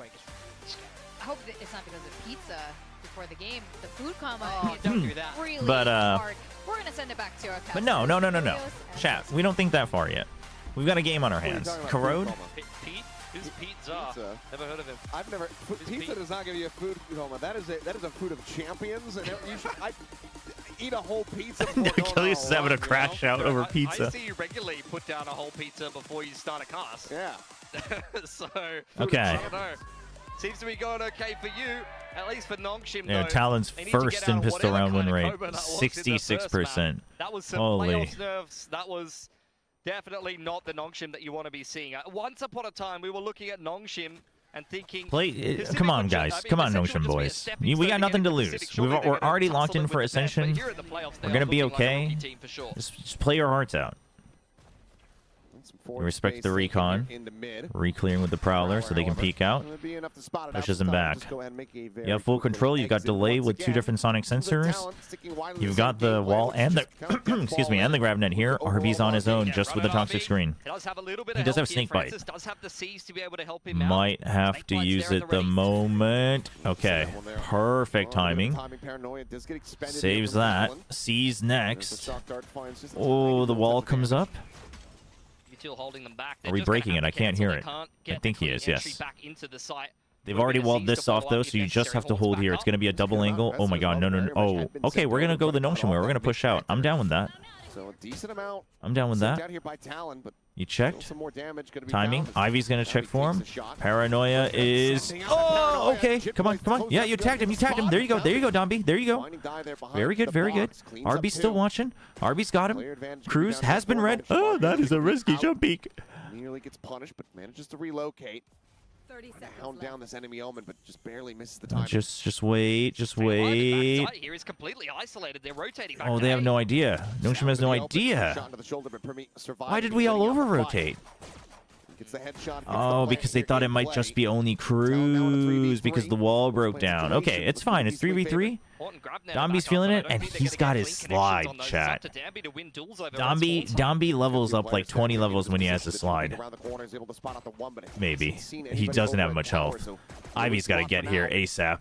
I hope that it's not because of pizza before the game. The food coma is don't do that. really But, hard. We're gonna send it back to our But no. Chat, we don't think that far yet. We've got a game on our hands. Corrode? Pete? Who's Pizza? Never heard of him. I've never. Pizza does not give you a food coma. That is a food of champions, and you should eat a whole pizza. Achilles is having a crash out over I pizza. see you regularly put down a whole pizza before you start a cast. Yeah. So, Okay. I don't know. Seems to be going okay for you, at least for NONGSHIM. Yeah, though. Talon's They need to first get in out pistol whatever round win kind of rate, cobra that was in the first 66%. map. That was some Holy. playoffs nerves. That was definitely not the NONGSHIM that you want to be seeing. Once upon a time, we were looking at NONGSHIM and thinking, come on, guys. Come on, NONGSHIM boys. We got nothing to lose. We're already locked in for Ascension. We're going to be okay. Just play your hearts out. We respect the recon. Re-clearing with the Prowler so they can peek out. Pushes him back. You have full control. You've got delay with 2 different sonic sensors. You've got the wall and the excuse me, and the grab net here. RB's on his own just with the toxic screen. He does have snake bite. Might have to use it the moment. Okay, perfect timing. Saves that. Sees next. Oh, the wall comes up. Holding them back. Are we breaking it? I can't hear it. I think he is, yes. They've already walled this off, though, so you just have to hold here. It's going to be a double angle. Oh, my God. No. Oh, okay. We're going to go the NONGSHIM way. We're going to push out. I'm down with that. So a decent amount. I'm down with that. Out here by Talon, but you checked. some more damage gonna be Timing. found. Ivy's going to check for him. Paranoia is... Oh, okay. Come on. Yeah, you tagged him. There you go, Dombi. There you go. Very good. RB's still watching. RB's got him. Cruz has been read. Oh, that is a risky jump peek. Nearly gets punished, but manages to relocate. Hound down this enemy element, but just barely misses the time. Just wait. Here is completely isolated. They're rotating back. Oh, they have no idea. NONGSHIM has no idea. Why did we all over-rotate? Oh, because they thought it might just be only Cruz because the wall broke down. Okay, it's fine. It's 3v3. Dombi's feeling it, and he's got his slide, chat. Dombi levels up like 20 levels when he has a slide. Maybe. He doesn't have much health. Ivy's got to get here ASAP.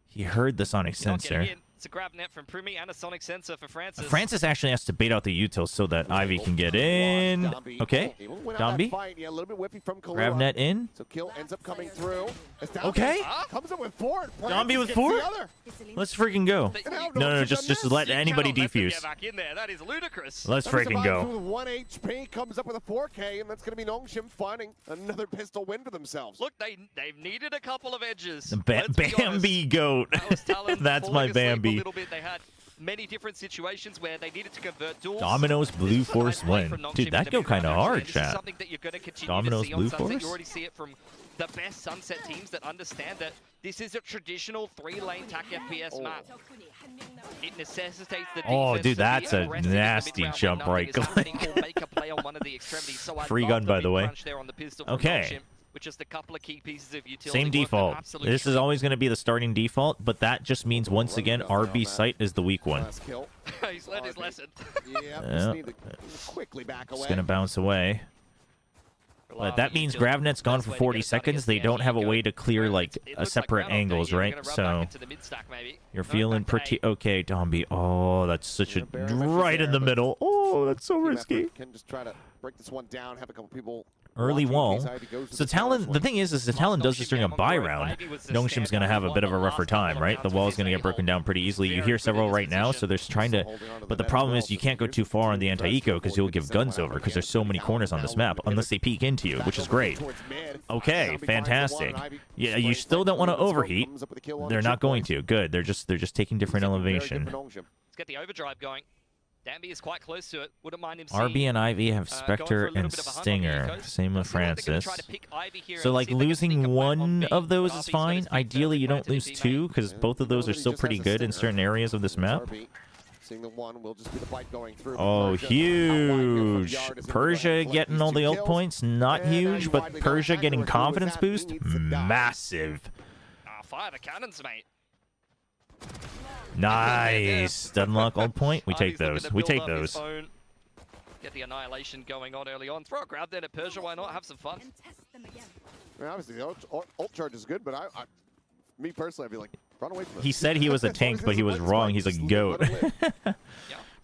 He heard the sonic sensor. It's a grab net from Primi and a sonic sensor for Francis. Francis actually has to bait out the util so that Ivy can get in. Okay. Dombi. Grab net in. So kill ends up coming through. Okay. Comes up with 4. Dombi with 4? Let's freaking go. No, just let anybody defuse. That is ludicrous. Let's freaking go. 1 HP comes up with a 4K, and that's going to be NONGSHIM finding another pistol win for themselves. Look, they've needed a couple of edges. Bambi goat. That's my Bambi. A little bit. They had many different situations where they needed to convert duels. Domino's Blue Force win. Dude, that go kind of hard, chat. Something that you're going to continue Domino's to see Blue on Sunset. Force? You already see it from the best Sunset teams that understand that this is a traditional 3-lane TAC FPS map. It necessitates the Oh, defense dude, to be that's a aggressive in the nasty mid-round jump window. right There's something click. called make a play on one of the extremities. So I Free love gun, by the way. mid-crunch there on the pistol from Okay. NONGSHIM, with just a couple of key pieces of utility Same work, an default. absolute This is treat. always going to be the starting default, but that just means, once again, RB site is the weak one. He's learned his lesson. Yeah. Quickly back away. It's going to bounce away. But that means GravNet's gone for 40 seconds. They don't have a way to clear, like, a separate angles, right? So you're feeling pretty okay, Dombi. Oh, that's such a... Right in the middle. Oh, that's so risky. Can just try to break this one down, have a couple people Early wall. So Talon, the thing is the Talon does this during a buy round. NONGSHIM's going to have a bit of a rougher time, right? The wall's going to get broken down pretty easily. You hear several right now, so they're trying to... But the problem is you can't go too far on the anti-eco because you'll give guns over because there's so many corners on this map unless they peek into you, which is great. Okay, fantastic. Yeah, you still don't want to overheat. They're not going to. Good. They're just taking different elevation. Let's get the overdrive going. Danby is quite close to it. Wouldn't mind him seeing, RB and Ivy have Spectre and Stinger. Same with Francis. So like losing one of those is fine. Ideally, you don't lose two because both of those are still pretty good in certain areas of this map. Oh, huge! Persia getting all the ult points, not huge, but Persia getting confidence boost, massive. Fire the cannons, mate. Nice. Dunlock ult point. We take those. We take those. Get the annihilation going on early on. Throw a grab there to Persia. Why not? Have some fun. I mean, obviously, the ult charge is good, but me personally, I'd be like, run away from it. He said he was a tank, but he was wrong. He's a goat.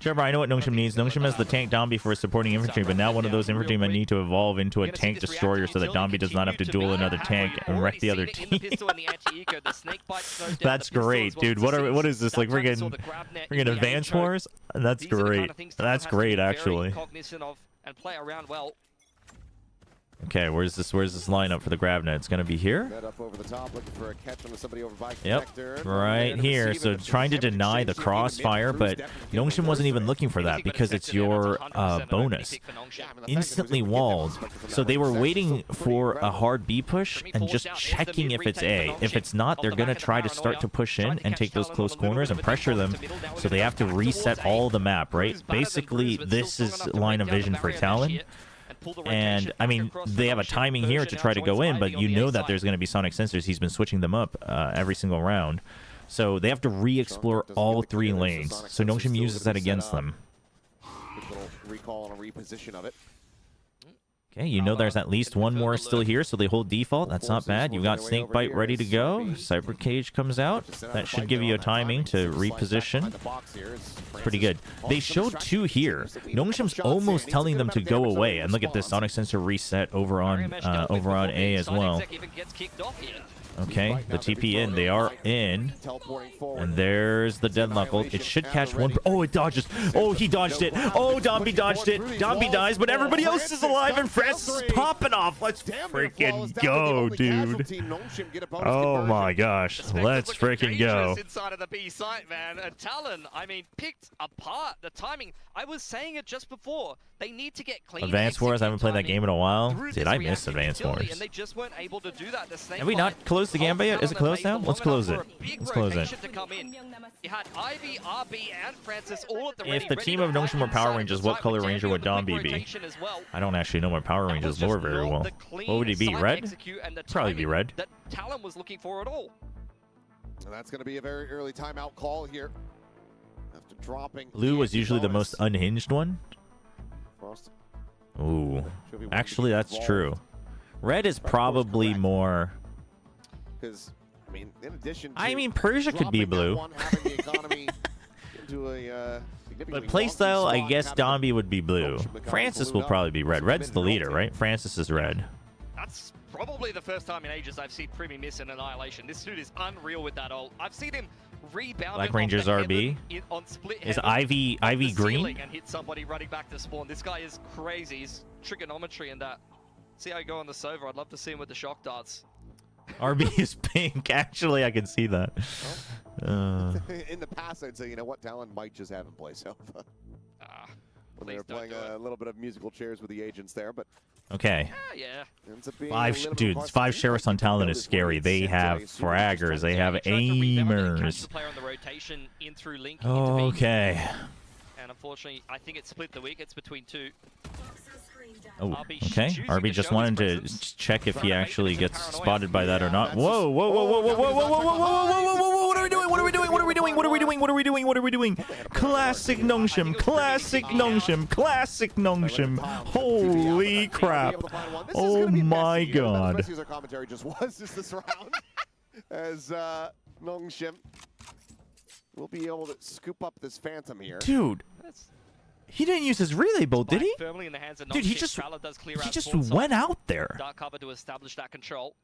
Chobra, I know what NONGSHIM needs. NONGSHIM has the tank Dombi for supporting infantry, but now one of those infantrymen need to evolve into a tank destroyer so that Dombi does not have to duel another tank and wreck the other team. That's great, dude. What is this, like friggin' Advance Wars? That's great. That's great, actually. Okay, where's this lineup for the Gravnet? It's gonna be here. Yep, right here. So trying to deny the crossfire, but NONGSHIM wasn't even looking for that because it's your bonus. Instantly walled. So they were waiting for a hard B push and just checking if it's A. If it's not, they're gonna try to start to push in and take those close corners and pressure them. So they have to reset all the map, right? Basically, this is line of vision for TLN. And, I mean, they have a timing here to try to go in, but you know that there's going to be sonic sensors. He's been switching them up every single round. So they have to re-explore all three lanes. So NONGSHIM uses that against them. Recall and a reposition of it. Okay, you know there's at least one more still here, so they hold default. That's not bad. You've got Snakebite ready to go. Cyber Cage comes out. That should give you a timing to reposition. Pretty good. They showed two here. NONGSHIM's almost telling them to go away. And look at this, Sonic Sensor reset over on A as well. Okay, the TP in. They are in. And there's the Deadlock ult. It should catch one. Oh, it dodges. Oh, he dodged it. Oh, Dombi dodged it. Dombi dies, but everybody else is alive, and Francis is popping off. Let's freaking go, dude. Oh my gosh. Let's freaking go. Inside of the B site, man. And Talon, I mean, picked apart the timing. I was saying it just before. They need to get clean. Advance Wars, I haven't played that game in a while. Did I miss Advance Wars? And they just weren't able to do that. Have we not closed the gambit yet? Is it closed now? Let's close it. Let's close it. You had Ivy, RB, and Francis all at the ready. If the team of NONGSHIM were Power Rangers, what color ranger would Dombi be? I don't actually know my Power Rangers lore very well. What would he be? Red? Probably be red. That Talon was looking for at all. And that's going to be a very early timeout call here. After dropping. Blue was usually the most unhinged one. Ooh, actually, that's true. Red is probably more. Because, I mean, in addition to Persia could be blue. But playstyle, I guess Dombi would be blue. Francis will probably be red. Red's the leader, right? Francis is red. That's probably the first time in ages I've seen Primi miss an annihilation. This dude is unreal with that ult. I've seen him rebound. Black Rangers RB. On split is Ivy green? And hit somebody running back to spawn. This guy is crazy. He's trigonometry in that. See how you go on the Sova. I'd love to see him with the shock darts. RB is pink. Actually, I can see that. In the past, I'd say, you know what, Talon might just have him play Sova. When they were playing a little bit of musical chairs with the agents there, but. Okay. Yeah. Dude, 5 sheriffs on Talon is scary. They have fraggers. They have aimers. Okay. And unfortunately, I think it split the wickets between two. Oh, okay. RB just wanted to check if he actually gets spotted by that or not. Whoa, whoa, whoa, whoa, whoa, whoa, whoa, whoa, whoa, whoa, whoa, whoa, what are we doing? What are we doing? What are we doing? What are we doing? What are we doing? What are we doing? Classic NONGSHIM. Classic NONGSHIM. Classic NONGSHIM. Holy crap. Oh my god. The best user commentary just was this round. As NONGSHIM will be able to scoop up this Phantom here. Dude. He didn't use his relay bolt, did he? Dude, he just went out there. To establish that control.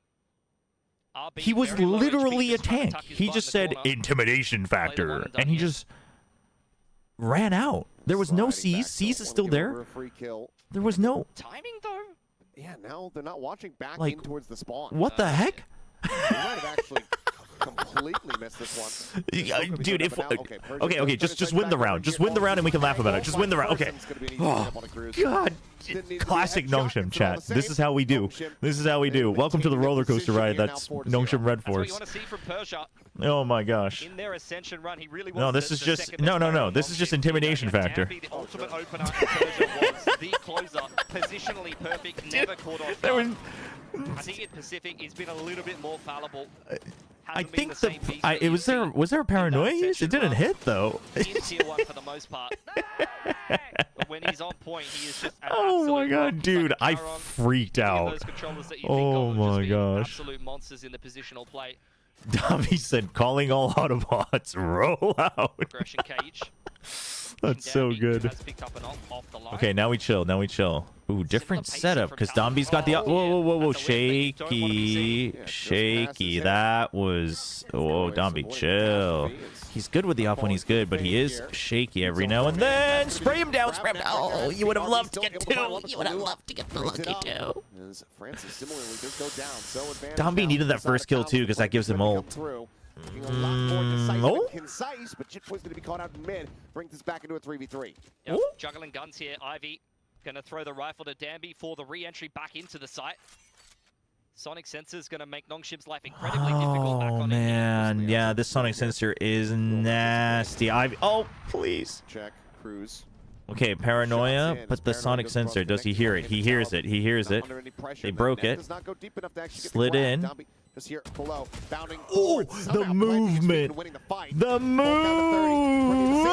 He was literally a tank. He just said intimidation factor, and he just ran out. There was no C's. C's is still there. There was no timing though. Yeah, now they're not watching back in towards the spawn. What the heck? They might have actually completely missed this one. Dude, if okay, just win the round. Just win the round and we can laugh about it. Just win the round. Okay. Oh, God. Classic NONGSHIM chat. This is how we do. This is how we do. Welcome to the roller coaster ride. That's NONGSHIM Red Force. Oh my gosh. In their ascension run, he really No, this is just no. This is just intimidation factor. The ultimate opener for Persia was the closer, positionally perfect, never caught off guard. I think in Pacific, he's been a little bit more fallible. I think was there a paranoia used? It didn't hit though. In tier 1 for the most part. But when he's on point, he is just an Oh my absolute God, rock. dude, I Chiron, freaked out. those controllers that you Oh think of my just being gosh. absolute monsters in the positional play. Dobby said, calling all Autobots, roll out. Aggression cage. That's so Dambi good. has picked up an off the line. Okay, now we chill. Now we chill. Ooh, different setup because Dombi's got the. Whoa, shaky, shaky. That was. Oh, Dombi, chill. He's good with the up when he's good, but he is shaky every now and then. Spray him down, spray him down. Oh, you would have loved to get 2. You would have loved to get the lucky 2. Dombi needed that first kill too because that gives him ult. Concise, but Jitpo's going to be caught out in mid. Brings this back into a 3v3. Yep, juggling guns here. Ivy gonna throw the rifle to Dambi for the re-entry back into the site. Sonic Sensor's gonna make NONGSHIM's life incredibly difficult back on Oh it. man, yeah, this Sonic Sensor is nasty. Oh, please. Check, cruise. Okay, paranoia, but the Sonic Sensor, does he hear it? He hears it. He hears it. They broke it. Slid in. Oh, the movement. The move.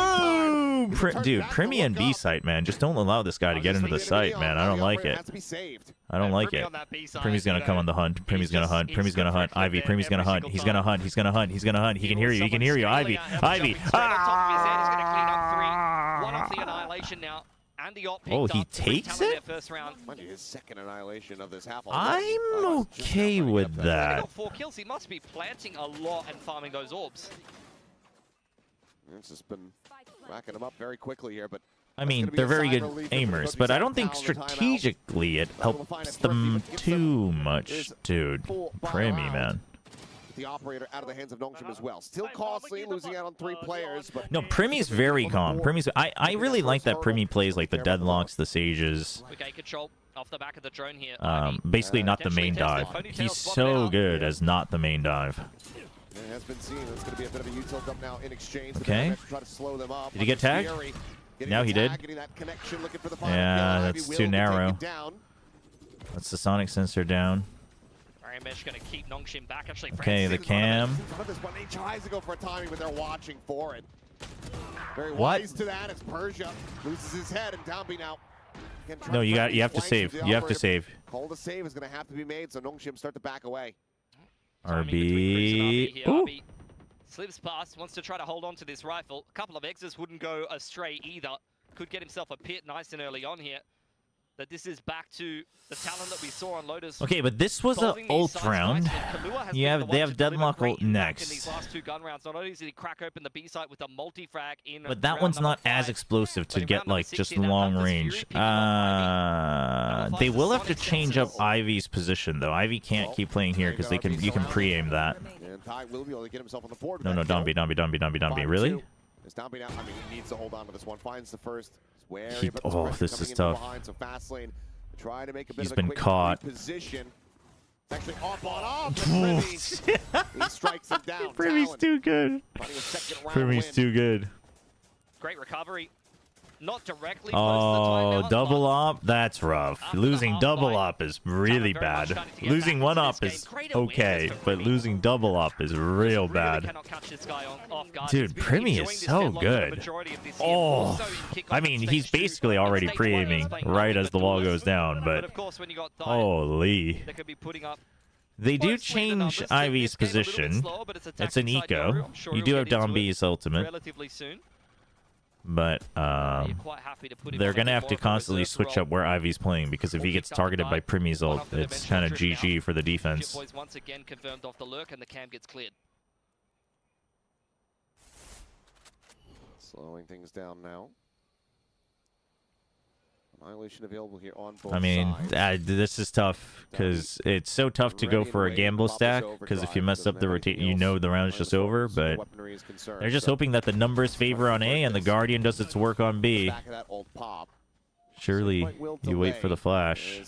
Dude, Primi and B site, man. Just don't allow this guy to get into the site, man. I don't like it. I don't like it. Primi's gonna come on the hunt. Primi's gonna hunt. Primi's gonna hunt. Ivy, Primi's gonna hunt. He's gonna hunt. He's gonna hunt. He's gonna hunt. He can hear you. He can hear you. Ivy. Ivy. One off the annihilation now. And the Oh, he takes it? His second annihilation of this half. I'm okay with that. He got 4 kills. He must be planting a lot and farming those orbs. It's just been racking them up very quickly here, but I mean, they're very good aimers, but I don't think strategically it helps them too much, dude. Primi, man. The operator out of the hands of NONGSHIM as well. Still costly, losing out on 3 players. But No, Primi's very calm. Primi's. I really like that Primi plays like the Deadlocks, the Sages. Okay, control off the back of the drone here. Basically not the main dive. He's so good as not the main dive. It has been seen. It's going to be a bit of a util dump now in exchange. Okay. Try to slow them up. Did he get tagged? Now he did. Yeah, that's too narrow. That's the Sonic Sensor down. Mesh gonna keep NONGSHIM back. Actually, okay, the cam. He tries to go for a timing, but they're watching for it. Very wise to that as Persia loses his head and Dombi now. No, you have to save. You have to save. Call to save is going to have to be made, so NONGSHIM start to back away. RB. RB slips past, wants to try to hold on to this rifle. A couple of exes wouldn't go astray either. Could get himself a pit nice and early on here. That this is back to the talent that we saw on Lotus. Okay, but this was an ult round. Yeah, they have Deadlock ult next. In these last 2 gun rounds, not only did he crack open the B site with a multi-frag in. But that one's not as explosive to get like just long range. They will have to change up Ivy's position though. Ivy can't keep playing here because you can pre-aim that. No, Dombi. Really? Dombi now, I mean, he needs to hold on to this one. Finds the first. Oh, this is tough. He's been caught. Position. It's actually off on off. He strikes him down. Primi's too good. Primi's too good. Great recovery. Not directly. Oh, double op? That's rough. Losing double op is really bad. Losing 1 op is okay, but losing double op is real bad. Dude, Primi is so good. Oh, I mean, he's basically already pre-aiming right as the wall goes down, but holy. They do change Ivy's position. It's an eco. You do have Dombi's ultimate. But they're going to have to constantly switch up where Ivy's playing because if he gets targeted by Primi's ult, it's kind of GG for the defense. Once again confirmed off the lurk and the cam gets cleared. Slowing things down now. Annihilation available here on both I mean, sides. this is tough because it's so tough to go for a gamble stack because if you mess up the rotation, you know the round's just over. But they're just hoping that the numbers favor on A and the Guardian does its work on B. Surely you wait for the flash.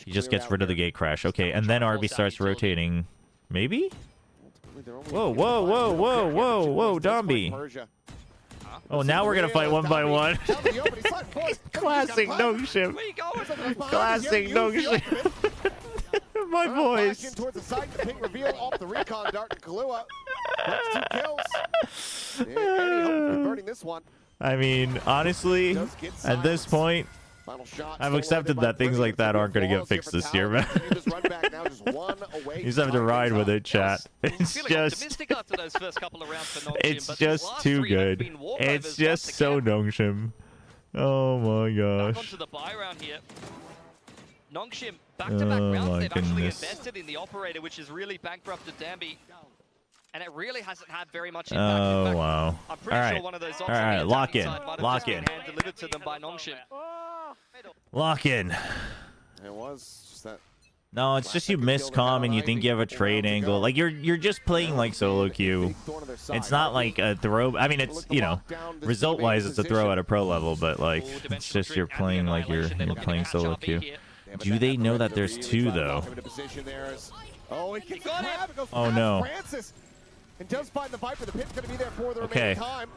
He just gets rid of the gate crash. Okay, and then RB starts rotating. Maybe? Whoa, whoa, whoa, whoa, whoa, whoa, Domby. Oh, now we're going to fight one by one. Classic NONGSHIM. Classic NONGSHIM. My voice. Towards the side, the ping reveal off the recon dart and Kahlua. That's 2 kills. Any hope of converting this one? I mean, honestly, at this point, I've accepted that things like that aren't going to get fixed this year, man. You just have to ride with it, chat. It's just too good. It's just so NONGSHIM. Oh my gosh. Onto the buy round here. NONGSHIM back-to-back rounds. They've actually invested in the operator, which has really bankrupted Danby. And it really hasn't had very much impact. Oh, fact, wow. I'm pretty sure one of those All right, lock in. Lock in. Delivered to them by NONGSHIM. Lock in. It was just that. No, it's just you miss comm and you think you have a trade angle. Like you're just playing like solo queue. It's not like a throw. I mean, it's, you know, result-wise it's a throw at a pro level, but like it's just you're playing like you're playing solo queue. Do they know that there's 2 though? Oh no. And does find the Viper. The pit's going to be there for the Okay. time.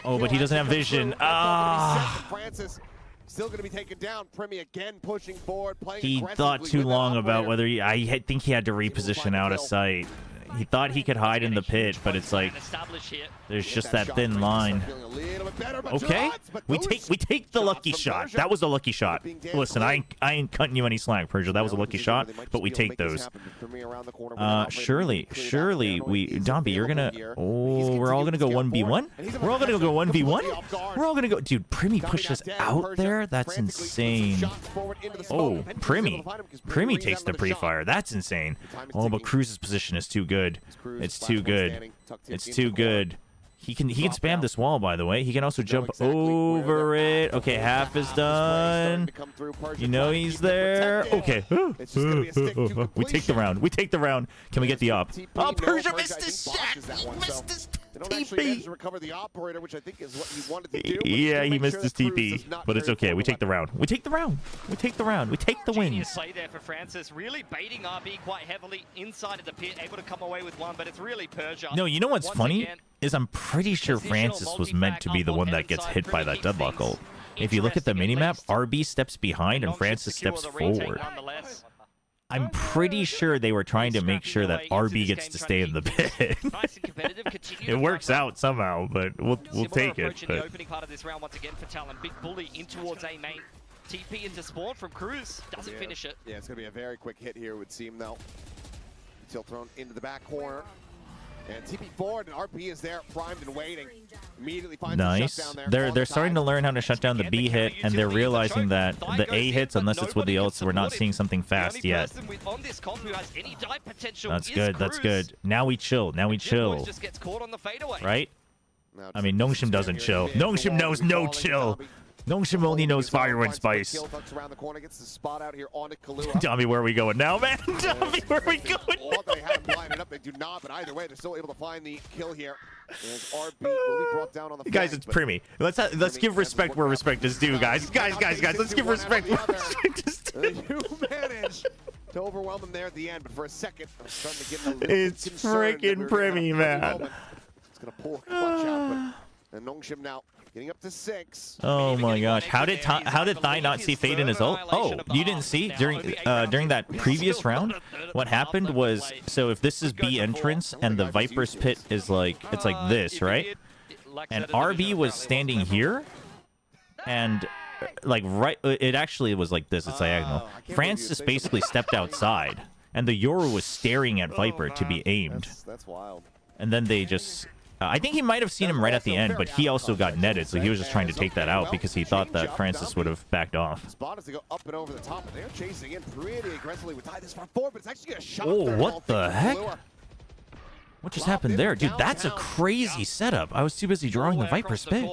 Oh, but he doesn't have vision. Ah. Francis still going to be taken down. Premi again pushing forward, playing He thought too long about whether he, I think he had to reposition out of sight. He thought he could hide in the pit, but it's like there's just that thin line. Okay, we take the lucky shot. That was a lucky shot. Listen, I ain't cutting you any slack, Persia. That was a lucky shot, but we take those. Surely we Domby, you're gonna. Oh, we're all gonna go 1v1. We're all gonna go 1v1. We're all gonna go. Dude, Premi pushed us out there. That's insane. Oh, Premi takes the pre-fire. That's insane. Oh, but Cruz's position is too good. It's too good. It's too good. He can spam this wall, by the way. He can also jump over it. Okay, half is done. You know he's there. Okay. We take the round. We take the round. Can we get the op? Oh, Persia missed his shot. He missed his TP. Yeah, he missed his TP, but it's okay. We take the round. We take the round. We take the round. We take the win. Genius play there for Francis, really baiting RB quite heavily inside of the pit, able to come away with one, but it's really Persia. No, you know what's funny is I'm pretty sure Francis was meant to be the one that gets hit by that deadlock ult. If you look at the minimap, RB steps behind and Francis steps forward. I'm pretty sure they were trying to make sure that RB gets to stay in the pit. It works out somehow, but we'll take it. The opening part of this round once again for Talon. Big bully in towards A main. TP into spawn from Cruz. Doesn't finish it. Yeah, it's going to be a very quick hit here, it would seem, though. Still thrown into the back corner. And TP forward, and RP is there, primed and waiting. Immediately finds nice. the shutdown there. They're starting to learn how to shut down the B hit, and they're realizing that the A hits, unless it's with the ults, we're not seeing something fast yet. That's good. That's good. Now we chill. Now we chill. Right? I mean, NONGSHIM doesn't chill. NONGSHIM knows no chill. NONGSHIM only knows fire and spice. Domby, where are we going now, man? Domby, where are we going now? They have him lining up. They do not, but either way, they're still able to find the kill here. RB will be brought down on the guys, it's Premi. Let's give respect where respect is due, guys. Guys, let's give respect where respect is due. You managed to overwhelm them there at the end, but for a second, I'm starting to get a little It's freaking Premi, man. It's gonna pull a clutch out, but and NONGSHIM now getting up to 6. Oh my gosh! How did Thai not see Fade in his ult? Oh, you didn't see during that previous round? What happened was, so if this is B entrance and the Viper's pit is like, it's like this, right? And RB was standing here, and like right, it actually was like this. It's diagonal. Francis basically stepped outside, and the Yoru was staring at Viper to be aimed. That's wild. And then they just. I think he might have seen him right at the end, but he also got netted, so he was just trying to take that out because he thought that Francis would have backed off. Spot is to go up and over the top, but they're chasing in pretty aggressively with this far forward, but it's actually a shot. Oh, what the heck? What just happened there? Dude, that's a crazy setup. I was too busy drawing the Viper's pit.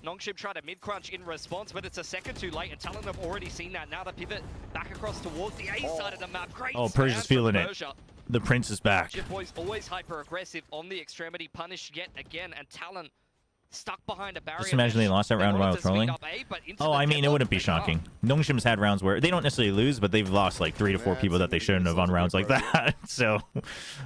NONGSHIM tried a mid-crunch in response, but it's a second too late, and Talon have already seen that. Now the pivot back across towards the A side of the map. Great Persia's feeling it. The Prince is back. Boys always hyper-aggressive on the extremity, punished yet again, and Talon stuck behind a barrier. Just imagine they lost that round while trolling. Oh, I mean, it wouldn't be shocking. NONGSHIM's had rounds where they don't necessarily lose, but they've lost like 3 to 4 people that they shouldn't have on rounds like that. So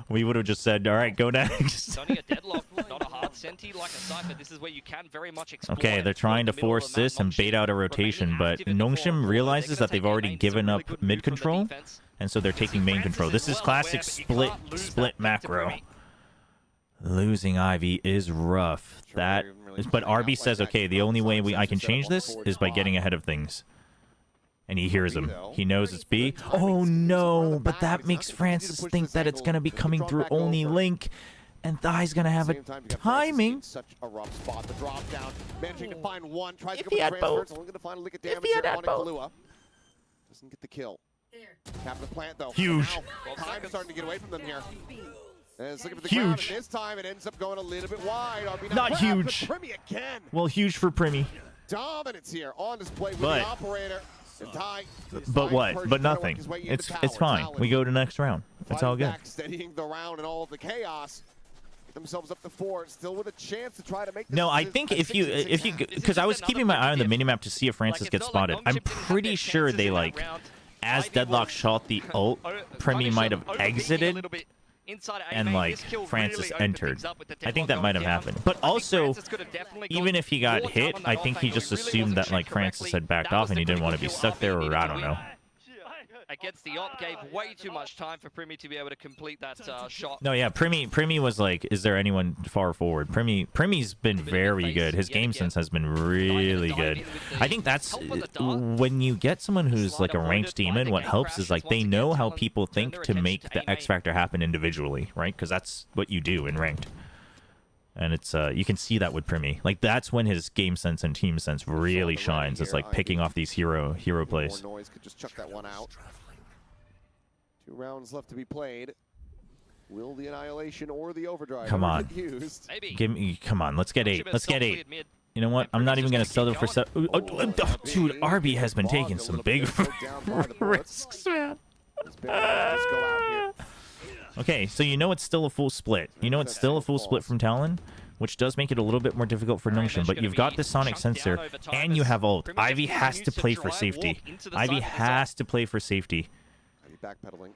we would have just said, all right, go next. It's only a deadlock, not a hard senti like a Cypher. This is where you can very much explore. Okay, they're trying to force this and bait out a rotation, but NONGSHIM realizes that they've already given up mid control, and so they're taking main control. This is classic split macro. Losing Ivy is rough. But RB says, okay, the only way I can change this is by getting ahead of things. And he hears him. He knows it's B. Oh no, but that makes Francis think that it's going to be coming through only Link. And Thai's going to have a timing. Such a rough spot. The drop down. Managing to find one. Tries If to he go had for both. transfers. Only going to find a lick of damage If he had here on both. Kahlua. Doesn't get the kill. Cap the plant though. Huge. Time's starting to get away from them here. And it's looking for the Huge. ground, and this time it ends up going a little bit wide. RB Not grabbed, huge. but Primi again. Well, huge for Primi. Dominance here on display with But- the operator. And Thai is But fine. what? Persia's But trying to work nothing. his way into It's tower. fine. Talon We go to next round. It's all fighting good. back, steadying the round and all of the chaos. Get themselves up to 4, still with a chance to try to make this. No, I think if you because I was keeping my eye on the minimap to see if Francis gets spotted. I'm pretty sure they like as Deadlock shot the ult, Primi might have exited and like Francis entered. I think that might have happened. But also, even if he got hit, I think he just assumed that like Francis had backed off and he didn't want to be stuck there, or I don't know. Against the op, gave way too much time for Primi to be able to complete that shot. No, yeah, Primi was like, is there anyone far forward? Primi's been very good. His game sense has been really good. I think that's when you get someone who's like a ranked demon, what helps is like they know how people think to make the X Factor happen individually, right? Because that's what you do in ranked. And it's you can see that with Primi. Like that's when his game sense and team sense really shines. It's like picking off these hero plays. More noise could just chuck that one out. 2 rounds left to be played. Will the annihilation or the overdrive Come on. get used? Give me, come on, let's get 8. Let's get 8. You know what? I'm not even gonna sell them for 7. Dude, RB has been taking some big risks, man. Just go out here. Okay, so you know it's still a full split. You know it's still a full split from Talon, which does make it a little bit more difficult for NONGSHIM, but you've got the Sonic Sensor, and you have ult. Ivy has to play for safety. Ivy has to play for safety. Backpedaling.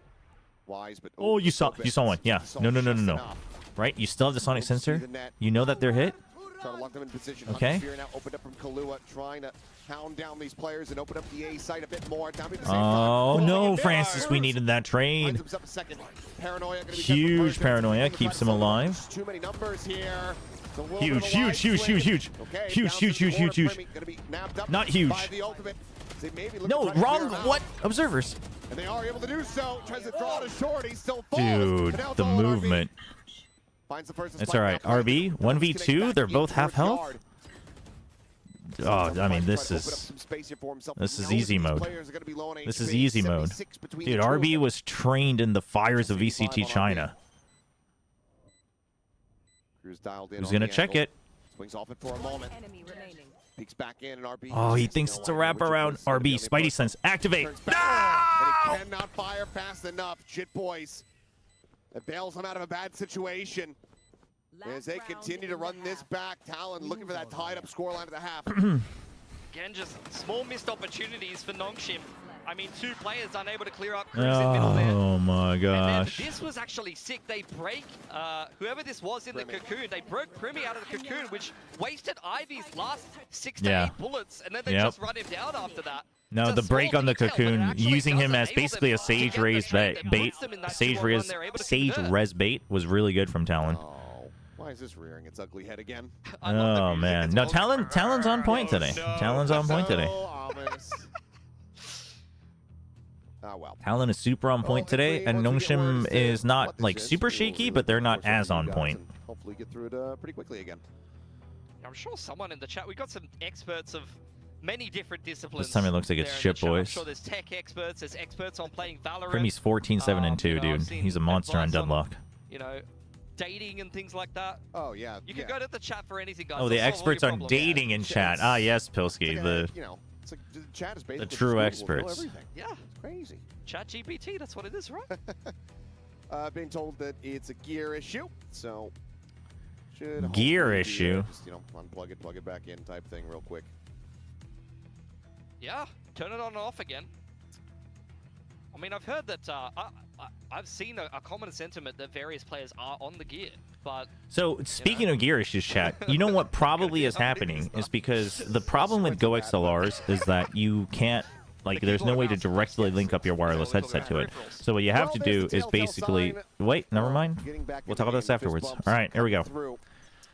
Wise, but Oh, you saw one. Yeah. No. Right? You still have the Sonic Sensor. You know that they're hit. Trying to lock them in position. Okay. Now opened up from Kahlua, trying to hound down these players and open up the A site a bit more. Oh no, Francis, we needed that trade. Huge paranoia keeps him alive. Too many numbers here. Huge. Not huge. No, wrong. What? Observers. And they are able to do so. Tries to draw to short. He still falls. Dude, the movement. It's all right. RB 1v2. They're both half health. Oh, I mean, this is easy mode. This is easy mode. Dude, RB was trained in the fires of VCT China. Who's gonna check it? Swings off it for a moment. Peeks back in and RB. Oh, he thinks it's a wraparound. RB, Spidey sense, activate. And he cannot fire fast enough. Jit boys. It bails him out of a bad situation. As they continue to run this back, Talon looking for that tied up scoreline at the half. Again, just small missed opportunities for NONGSHIM. I mean, 2 players unable to clear up crews in middle there. Oh my gosh. This was actually sick. They break, whoever this was in the cocoon, they broke Primi out of the cocoon, which wasted Ivy's last 6 to 8 bullets, and then they just run him down after that. No, the break on the cocoon, using him as basically a Sage Res bait, Sage Res bait was really good from Talon. Oh, why is this rearing its ugly head again? Oh man, no, Talon's on point today. Talon's on point today. Oh well. Talon is super on point today, and NONGSHIM is not like super shaky, but they're not as on point. Hopefully get through it pretty quickly again. I'm sure someone in the chat, we got some experts of many different disciplines. This time it looks like it's ship boys. I'm sure there's tech experts, there's experts on playing Valorant. Primi's 14-7-2, dude. He's a monster on Deadlock. You know, dating and things like that. Oh yeah. You can go to the chat for anything, guys. Oh, the They'll solve all experts your on problems. dating in chat. Ah, yes, Pilsky. It's like The you know, it's like the chat is basically true just Google, experts. everything. Yeah, It's crazy. chat GPT, that's what it is, right? Being told that it's a gear issue, so should Gear hopefully be, issue? just, you know, unplug it, plug it back in type thing real quick. Yeah, turn it on and off again. I mean, I've heard that, I've seen a common sentiment that various players are on the gear, but... So, speaking of gear issues, chat, you know what probably is happening is because the problem with Go XLRs is that you can't, like, there's no way to directly link up your wireless headset to it. So what you have to do is basically... Wait, never mind. We'll talk about this afterwards. All right, here we go.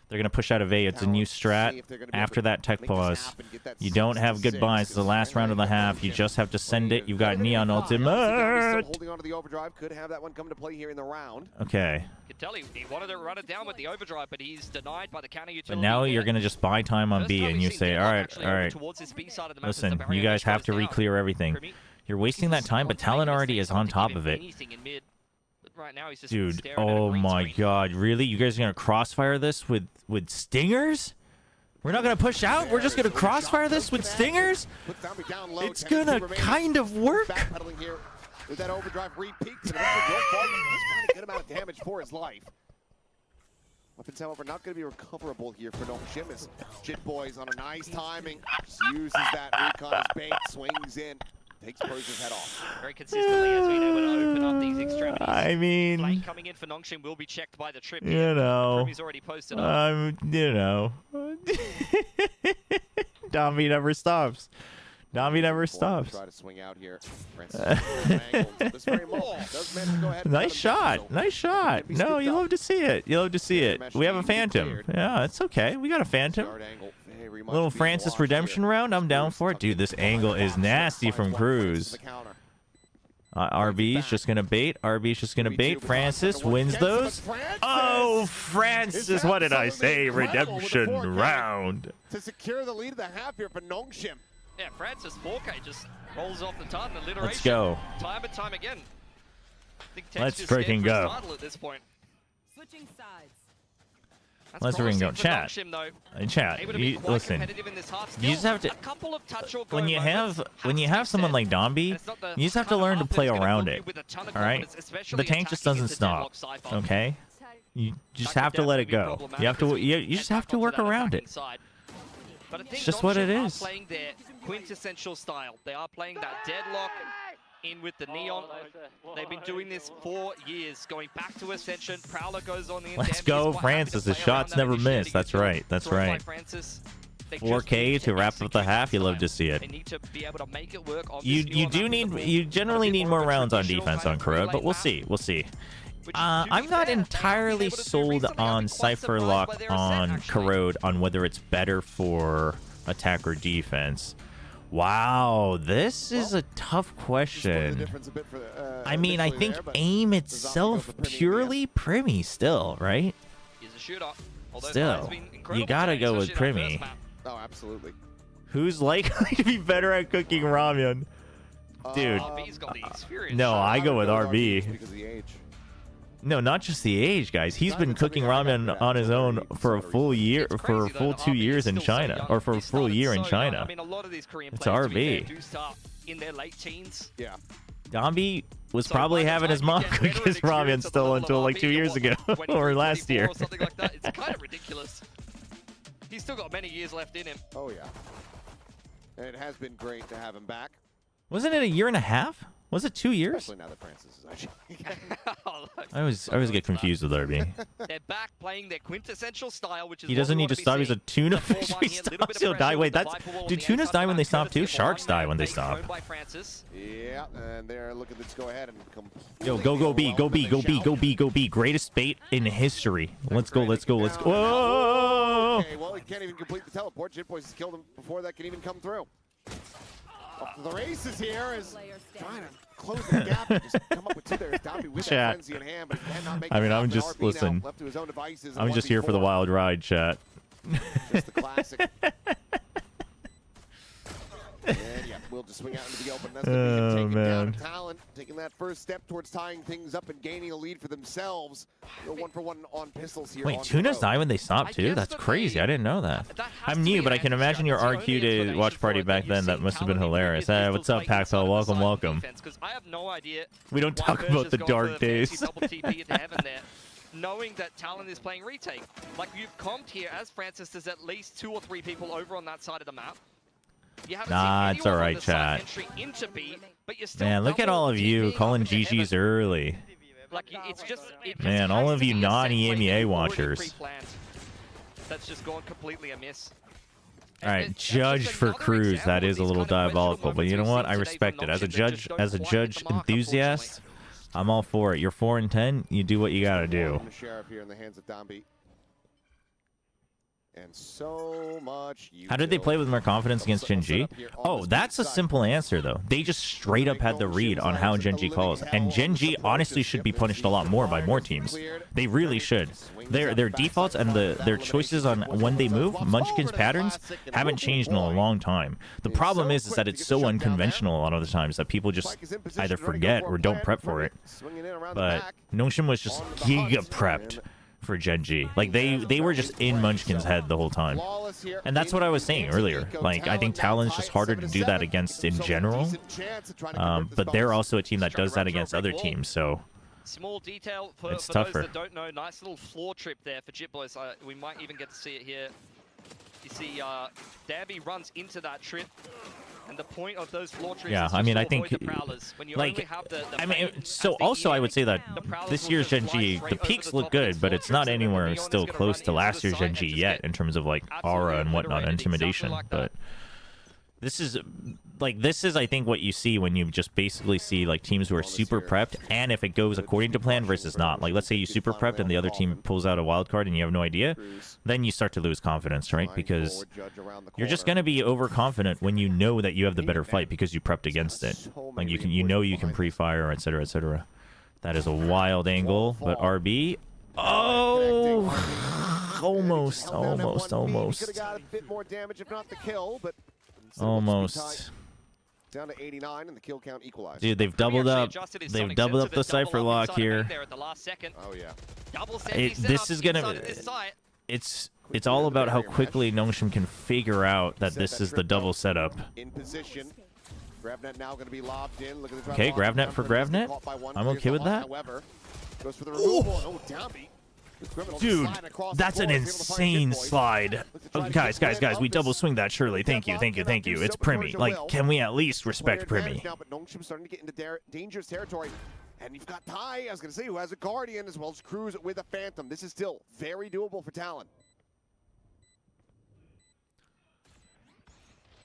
They're going to push out of A. It's a new strat. After that tech pause, you don't have goodbyes. It's the last round of the half. You just have to send it. You've got Neon Ultimate. Holding on to the overdrive. Could have that one come to play here in the round. Okay. I can tell he wanted to run it down with the overdrive, but he's denied by the counter utility. But now you're going to just buy time on B, and you say, all right. Listen, you guys have to re-clear everything. You're wasting that time, but Talon already is on top of it. Right now, he's just Dude, oh my god, really? You guys are gonna crossfire this with stingers? We're not gonna push out? We're just gonna crossfire this with stingers? It's gonna kind of work. Backpedaling here with that overdrive repeats, and eventually will fall. He's finding a good amount of damage for his life. Weapons, however, not going to be recoverable here for NONGSHIM as Jit Boys on a nice timing. Just uses that recon as bait, swings in. Takes Persia's head off. Very consistently as we know when to open up these extremities. I mean... Flank coming in for NONGSHIM will be checked by the trip. You know... He's already posted up. You know... Domby never stops. Domby never stops. Try to swing out here. Nice shot. Nice shot. No, you love to see it. You love to see it. We have a Phantom. Yeah, it's okay. We got a Phantom. Little Francis redemption round. I'm down for it. Dude, this angle is nasty from Cruz. RB's just going to bait. RB's just going to bait. Francis wins those. Oh, Francis. What did I say? Redemption round. To secure the lead of the half here for NONGSHIM. Yeah, Francis 4K just rolls off the tongue. Alliteration. Let's go. Time and time again. Let's freaking go. At this point. Switching sides. Let's freaking go. Chat. Chat. Listen. You just have to. When you have someone like Domby, you just have to learn to play around it. All right. The tank just doesn't stop. Okay. You just have to let it go. You have to. You just have to work around it. It's just what it is. They are playing their quintessential style. They are playing that deadlock in with the Neon. They've been doing this for years, going back to Ascension. Prowler goes on the Let's go, Francis. The shots never miss. That's right. That's right. 4K to wrap up the half. You love to see it. You generally need more rounds on defense on Corrode, but we'll see. We'll see. I'm not entirely sold on Cypher Lock on Corrode on whether it's better for attack or defense. Wow, this is a tough question. I mean, I think aim itself purely Primy still, right? Still, you gotta go with Primy. Oh, absolutely. Who's likely to be better at cooking ramen? Dude, no, I go with RB. No, not just the age, guys. He's been cooking ramen on his own for a full year, for a full 2 years in China, or for a full year in China. It's RB. Yeah. Domby was probably having his mom cook his ramen still until like 2 years ago, or last year. Something like that. It's kind of ridiculous. He's still got many years left in him. Oh, yeah. And it has been great to have him back. Wasn't it a year and a half? Was it 2 years? Especially now that Francis is actually. I always get confused with RB. They're back playing their quintessential style, which is he doesn't need to stop. He's a tuna fish. He stops, he'll die. Wait, do tunas die when they stop too? Sharks die when they stop. Yeah, and they're looking to go ahead and Yo, go B, go B, go B, go B, go B. Greatest bait in history. Let's go, let's go, let's go. Whoa! Okay, well, he can't even complete the teleport. Jit Boys has killed him before that can even come through. Up to the races here is trying to close the gap and just come up with two there. Domby with that frenzy in hand, but he cannot make it. I mean, I'm happen. just, RB listen, left to his own devices I'm just here for the wild ride, chat. Just the classic. And yeah, we'll just swing out into the open. That's going to be him taking down Talon. taking that first step towards tying things up and gaining a lead for themselves. They're 1-for-1 on pistols here. Wait, Tunas die when they stop too? That's crazy. I didn't know that. I'm new, but I can imagine your RQ to watch party back then. That must have been hilarious. Hey, what's up, Packfell? Welcome, welcome. I have no idea. We don't talk about the dark days. Knowing that Talon is playing retake. Like, you've comped here as Francis, there's at least 2 or 3 people over on that side of the map. You haven't seen it's alright, on the chat. entry into B, but you're still Man, look at all of you calling GG's early. Like, it's just, Man, all of you non-EMEA watchers. That's just gone completely amiss. Alright, judge for Cruz. That is a little diabolical, but you know what? I respect it. As a judge enthusiast, I'm all for it. You're 4-10. You do what you gotta do. Sheriff here in the hands of Dambi. And so much. How did they play with more confidence against Gen G? Oh, that's a simple answer, though. They just straight up had the read on how Gen G calls. And Gen G honestly should be punished a lot more by more teams. They really should. Their defaults and their choices on when they move, Munchkin's patterns, haven't changed in a long time. The problem is that it's so unconventional a lot of the times that people just either forget or don't prep for it. But NONGSHIM was just giga prepped for Gen G. Like, they were just in Munchkin's head the whole time. And that's what I was saying earlier. Like, I think Talon's just harder to do that against in general. But they're also a team that does that against other teams, so small detail for it's tougher. Those that don't know, nice little floor trip there for Jit Boys. We might even get to see it here. You see, Dambi runs into that trip. And the point of those floor trips is I mean, to I think, avoid the prowlers. When you like, only have the I mean, main so as the also I EA, would say that this year's Gen G, the straight peaks over look top of good, these but floor it's not trips, and anywhere everyone's still gonna close run to into last the year's side Gen and G just yet get in terms of, like, absolutely aura and whatnot, obliterated, intimidation. something like But this is, I think, what you see when you just basically see, like, teams who are super prepped, and if it goes according to plan versus not. Like, let's say you super prepped and the other team pulls out a wild card and you have no idea, then you start to lose confidence, right? Because you're just going to be overconfident when you know that you have the better fight because you prepped against it. Like, you know you can pre-fire, etc., etc. That is a wild angle, but RB... Oh! Almost. Got a bit more damage, if not the kill, but almost. Down to 89 and the kill count equalized. Dude, they've doubled up. They've doubled up the Cypher lock here. Oh yeah. This is gonna. It's all about how quickly NONGSHIM can figure out that this is the double setup. In position. GravNet now going to be lobbed in. Look at the Okay, GravNet for GravNet. I'm okay with that. However, goes for the removal. Oh, Dambi. Dude, that's an insane slide. Oh, guys, we double swing that, surely. Thank you. It's Primmy. Like, can we at least respect Primmy? Now, but NONGSHIM starting to get into dangerous territory. And you've got Ty, I was going to say, who has a Guardian, as well as Cruz with a Phantom. This is still very doable for Talon.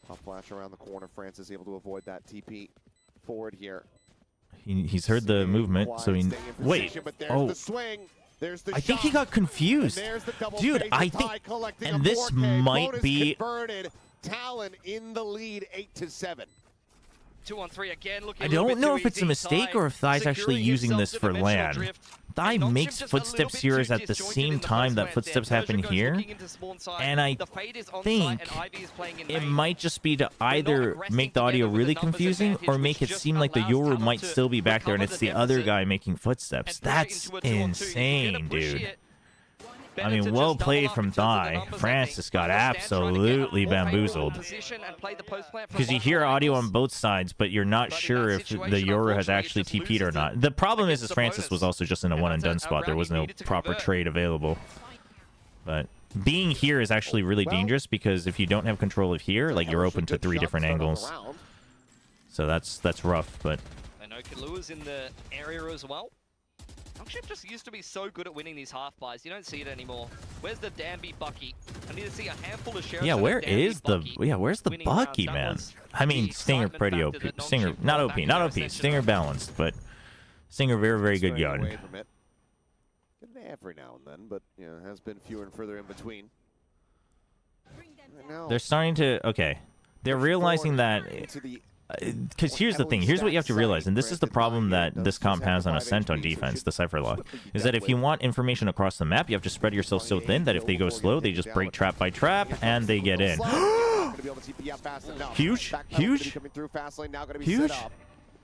Top flash around the corner. Francis able to avoid that TP forward here. He's heard the movement, so he... Wait. Oh. I think he got confused. Dude, I think... And this might be... Talon in the lead, 8-7. 2-on-3 again. I don't know if it's a mistake or if Thai's actually using this for LAN. Thai makes footsteps here at the same time that footsteps happen here, and I think it might just be to either make the audio really confusing or make it seem like the Yoru might still be back there and it's the other guy making footsteps. That's insane, dude. I mean, well played from Thai. Francis got absolutely bamboozled. Because you hear audio on both sides, but you're not sure if the Yoru has actually TP'd or not. The problem is Francis was also just in a one-and-done spot. There was no proper trade available. But being here is actually really dangerous because if you don't have control of here, like, you're open to 3 different angles. So that's rough, but... I know Kalua's in the area as well. NONGSHIM just used to be so good at winning these half buys. You don't see it anymore. Where's the Dambi Bucky? I need to see a handful of sheriffs. Yeah, where's the Bucky, man? I mean, Stinger pretty OP. Stinger, not OP. Stinger balanced, but Stinger very good gun. Every now and then, but you know, has been fewer and further in between. They're starting to They're realizing that. Because here's the thing, here's what you have to realize, and this is the problem that this comp has on Ascent on defense, the Cypher lock, is that if you want information across the map, you have to spread yourself so thin that if they go slow, they just break trap by trap, and they get in. Huge.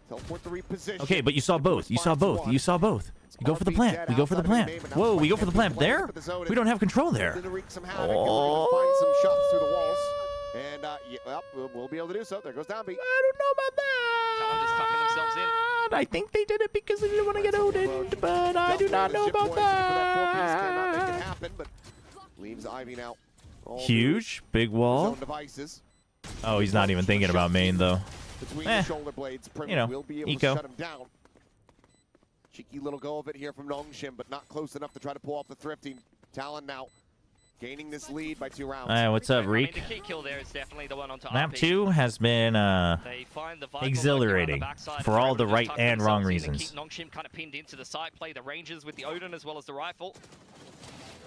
Teleport the reposition. Okay, but you saw both. You saw both. You saw both. We go for the plant. We go for the plant. Whoa, we go for the plant there? We don't have control there. Oh. And well, we'll be able to do so. There goes Downbeat. I don't know about that. Talon just tucking themselves in. I think they did it because they didn't want to get Odin, but I do not know about that. Happen, but leaves Ivy now. Huge, big wall. Oh, he's not even thinking about main though. Between the shoulder blades, you know, will be able eco. to shut him down. Cheeky little go of it here from NONGSHIM, but not close enough to try to pull off the thrifting. Talon now gaining this lead by 2 rounds. What's up, Reek? I mean, the key kill there is definitely the one onto Map RP. 2 has been They find the exhilarating for all the right and wrong reasons. Keep NONGSHIM kind of pinned into the site, play the ranges with the Odin as well as the rifle.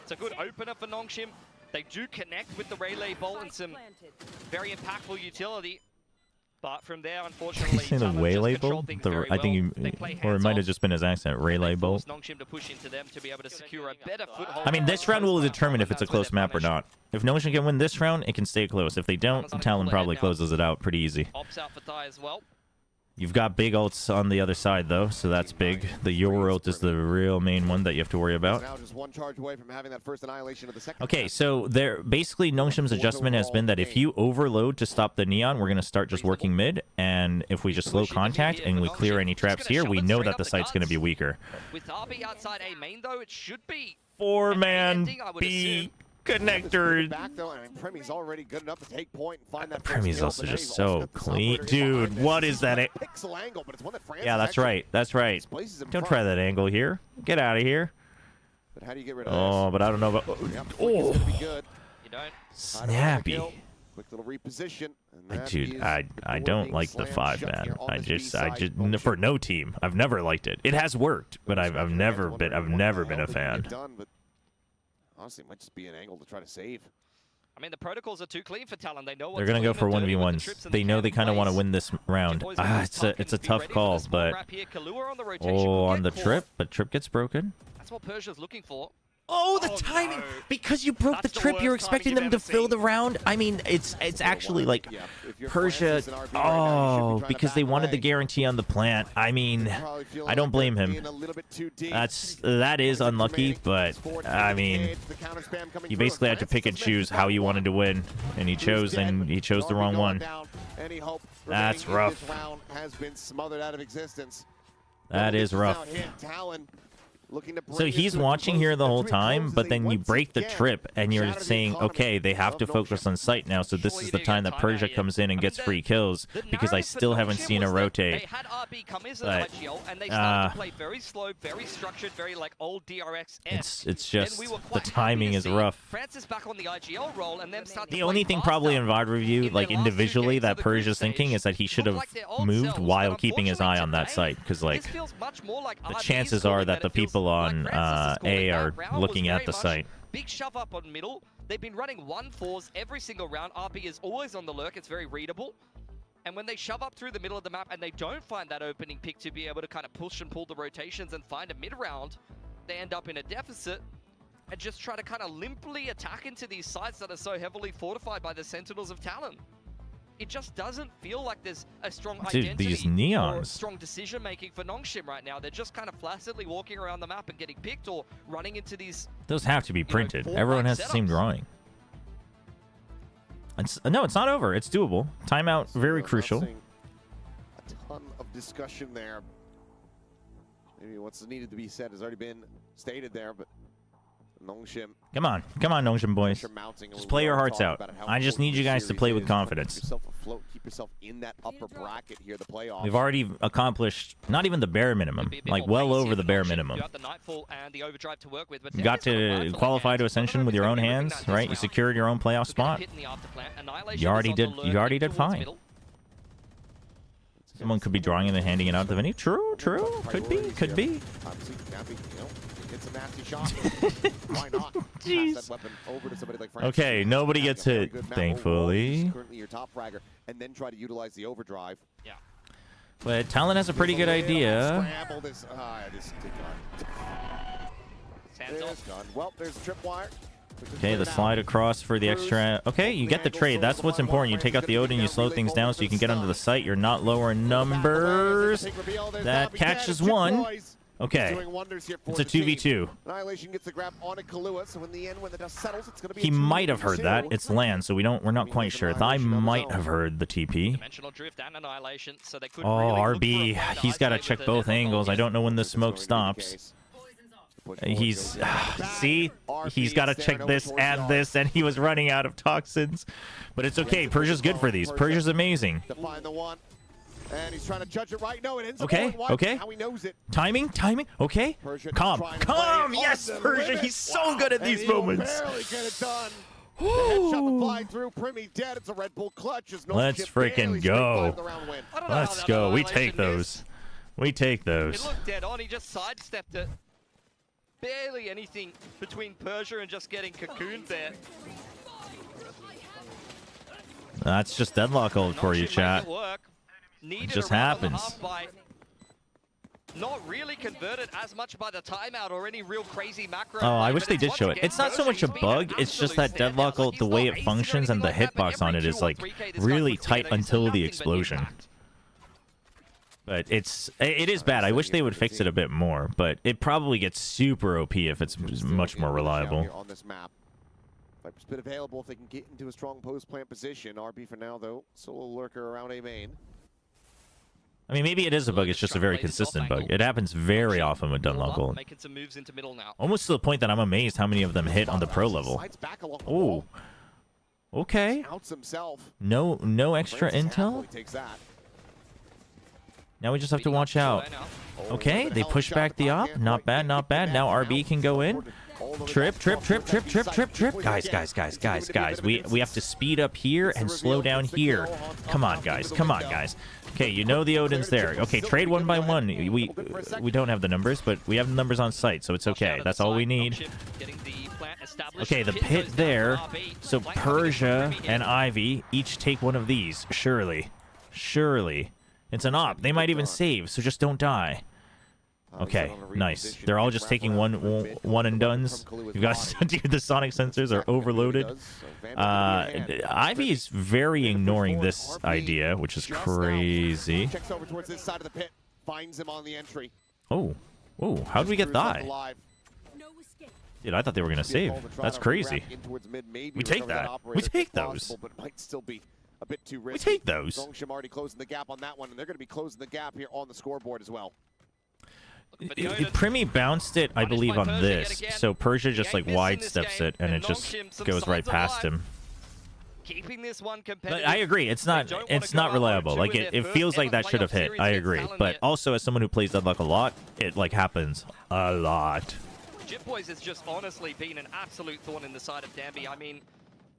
It's a good opener for NONGSHIM. They do connect with the Relay Bolt and some very impactful utility. But from there, unfortunately, Say the Waylay Bolt? I think you, or it might have just been his accent, Relay Bolt. NONGSHIM to push into them to be able to secure a better foothold. I mean, this round will determine if it's a close map or not. If NONGSHIM can win this round, it can stay close. If they don't, Talon probably closes it out pretty easy. Ops out for Thai as well. You've got big ults on the other side, though, so that's big. The Your ult is the real main one that you have to worry about. Now just one charge away from having that first annihilation of the second. Okay, so there basically NONGSHIM's adjustment has been that if you overload to stop the Neon, we're going to start just working mid, and if we just slow contact and we clear any traps here, we know that the site's going to be weaker. With RB outside A main, though, it should be 4-man B connector. Back though, and Premi's already good enough to take point and find that Premi's also just so clean. Dude, what is that? Pixel angle, but it's one that France Yeah, that's right. That's right. Don't try that angle here. Get out of here. But how do you get rid of Oh, but I don't know about... Oh, you don't. snappy. Quick little reposition. And Dude, I don't like the 5-man. I just for no team, I've never liked it. It has worked, but I've never been a fan. Honestly, it might just be an angle to try to save. I mean, the protocols are too clean for Talon. They know what They're gonna go for 1v1s. They know they kind of want to win this round. It's a tough call, but on the trip, but trip gets broken. That's what Persia's looking for. Oh, the timing! No. Because you broke the trip, you're expecting them to fill the round. I mean, it's actually like Persia. Oh, because they wanted the guarantee on the plant. I mean, I don't blame him. That is unlucky, but I mean, you basically had to pick and choose how you wanted to win, and he chose the wrong one. That's rough. That is rough. So he's watching here the whole time, but then you break the trip, and you're saying, okay, they have to focus on sight now, so this is the time that Persia comes in and gets free kills, because I still haven't seen a rotate. They had RB come in as an IGL, and they started to play very slow, very structured, very like old DRX-esque. It's just, the timing is rough. Francis back on the IGL role, and them start the only thing probably in VOD review, like individually, that Persia's thinking is that he should have moved while keeping his eye on that site, because like, the chances are that the people on A are looking at the site. Big shove up on middle. They've been running 1-4s every single round. RP is always on the lurk. It's very readable. And when they shove up through the middle of the map and they don't find that opening pick to be able to kind of push and pull the rotations and find a mid-round, they end up in a deficit and just try to kind of limply attack into these sites that are so heavily fortified by the Sentinels of Talon. It just doesn't feel like there's a strong identity these neons. or strong decision-making for NONGSHIM right now. They're just kind of flaccidly walking around the map and getting picked or running into these... Those have to be printed. Everyone has the same drawing. No, it's not over. It's doable. Timeout, very crucial. A ton of discussion there. Maybe what's needed to be said has already been stated there, but NONGSHIM. Come on, NONGSHIM boys. Just play your hearts out. I just need you guys to play with confidence. Keep yourself in that upper bracket here, the playoffs. We've already accomplished not even the bare minimum, like well over the bare minimum. You got to qualify to Ascension with your own hands, right? You secured your own playoff spot. You already did fine. Someone could be drawing and then handing it out to Vinny. True. Could be. It's a nasty shot. Why not? Jeez. Pass that weapon over to somebody like Francis. Okay, nobody gets hit, thankfully. Currently your top fragger, and then try to utilize the overdrive. Yeah. But Talon has a pretty good idea. Scramble this. This is gone. Well, there's a tripwire. Okay, the slide across for the extra. Okay, you get the trade. That's what's important. You take out the Odin, you slow things down so you can get under the site. You're not lowering numbers. That catches one. Okay, it's a 2v2. Annihilation gets the grab on a Kahlua, so in the end, when the dust settles, it's going to be. He might have heard that. It's land, so we're not quite sure. I might have heard the TP. Dimensional drift and annihilation, so they could Oh, really RB, he's got to check both angles. I don't know when the smoke stops. He's see, he's got to check this, and he was running out of toxins. But it's okay. Persia's good for these. Persia's amazing. And he's trying to judge it right. No, it ends up Okay, going wide. okay. How he knows it. Timing. Okay. Calm. Yes, Persia. He's so good at these moments. Barely get it done. The headshot flying through. Primi dead. It's a Red Bull clutch. Let's freaking go. Let's go. We take those. We take those. It looked dead on. He just sidestepped it. Barely anything between Persia and just getting cocooned there. That's just deadlock ult for you, chat. It just happens. Not really converted as much by the timeout or any real crazy macro. Oh, I wish they did show it. It's not so much a bug, it's just that deadlock ult, the way it functions and the hitbox on it is like really tight until the explosion. But it is bad. I wish they would fix it a bit more, but it probably gets super OP if it's much more reliable. On this map. Viper's been available if they can get into a strong post plant position. RB for now though, solo lurker around A main. I mean, maybe it is a bug. It's just a very consistent bug. It happens very often with deadlock ult. Almost to the point that I'm amazed how many of them hit on the pro level. Oh, okay. No extra intel. Now we just have to watch out. Okay, they push back the op. Not bad, not bad. Now RB can go in. Trip. Guys. We have to speed up here and slow down here. Come on, guys. Okay, you know the Odin's there. Okay, trade one by one. We don't have the numbers, but we have the numbers on site, so it's okay. That's all we need. Okay, the pit there. So Persia and Ivy each take one of these. Surely. It's an op. They might even save, so just don't die. Okay, nice. They're all just taking one and dones. You've got the sonic sensors are overloaded. Ivy is very ignoring this idea, which is crazy. Checks over towards this side of the pit. Finds him on the entry. Oh, how did we get die? Dude, I thought they were gonna save. That's crazy. We take that. We take those. But might still be a bit too risky. We take those. NONGSHIM already closing the gap on that one, and they're going to be closing the gap here on the scoreboard as well. Primi bounced it, I believe, on this, so Persia just like wide steps it, and it just goes right past him. But I agree, it's not reliable. Like it feels like that should have hit. I agree, but also as someone who plays deadlock a lot, it like happens a lot. Jitboys has just honestly been an absolute thorn in the side of Danby. I mean,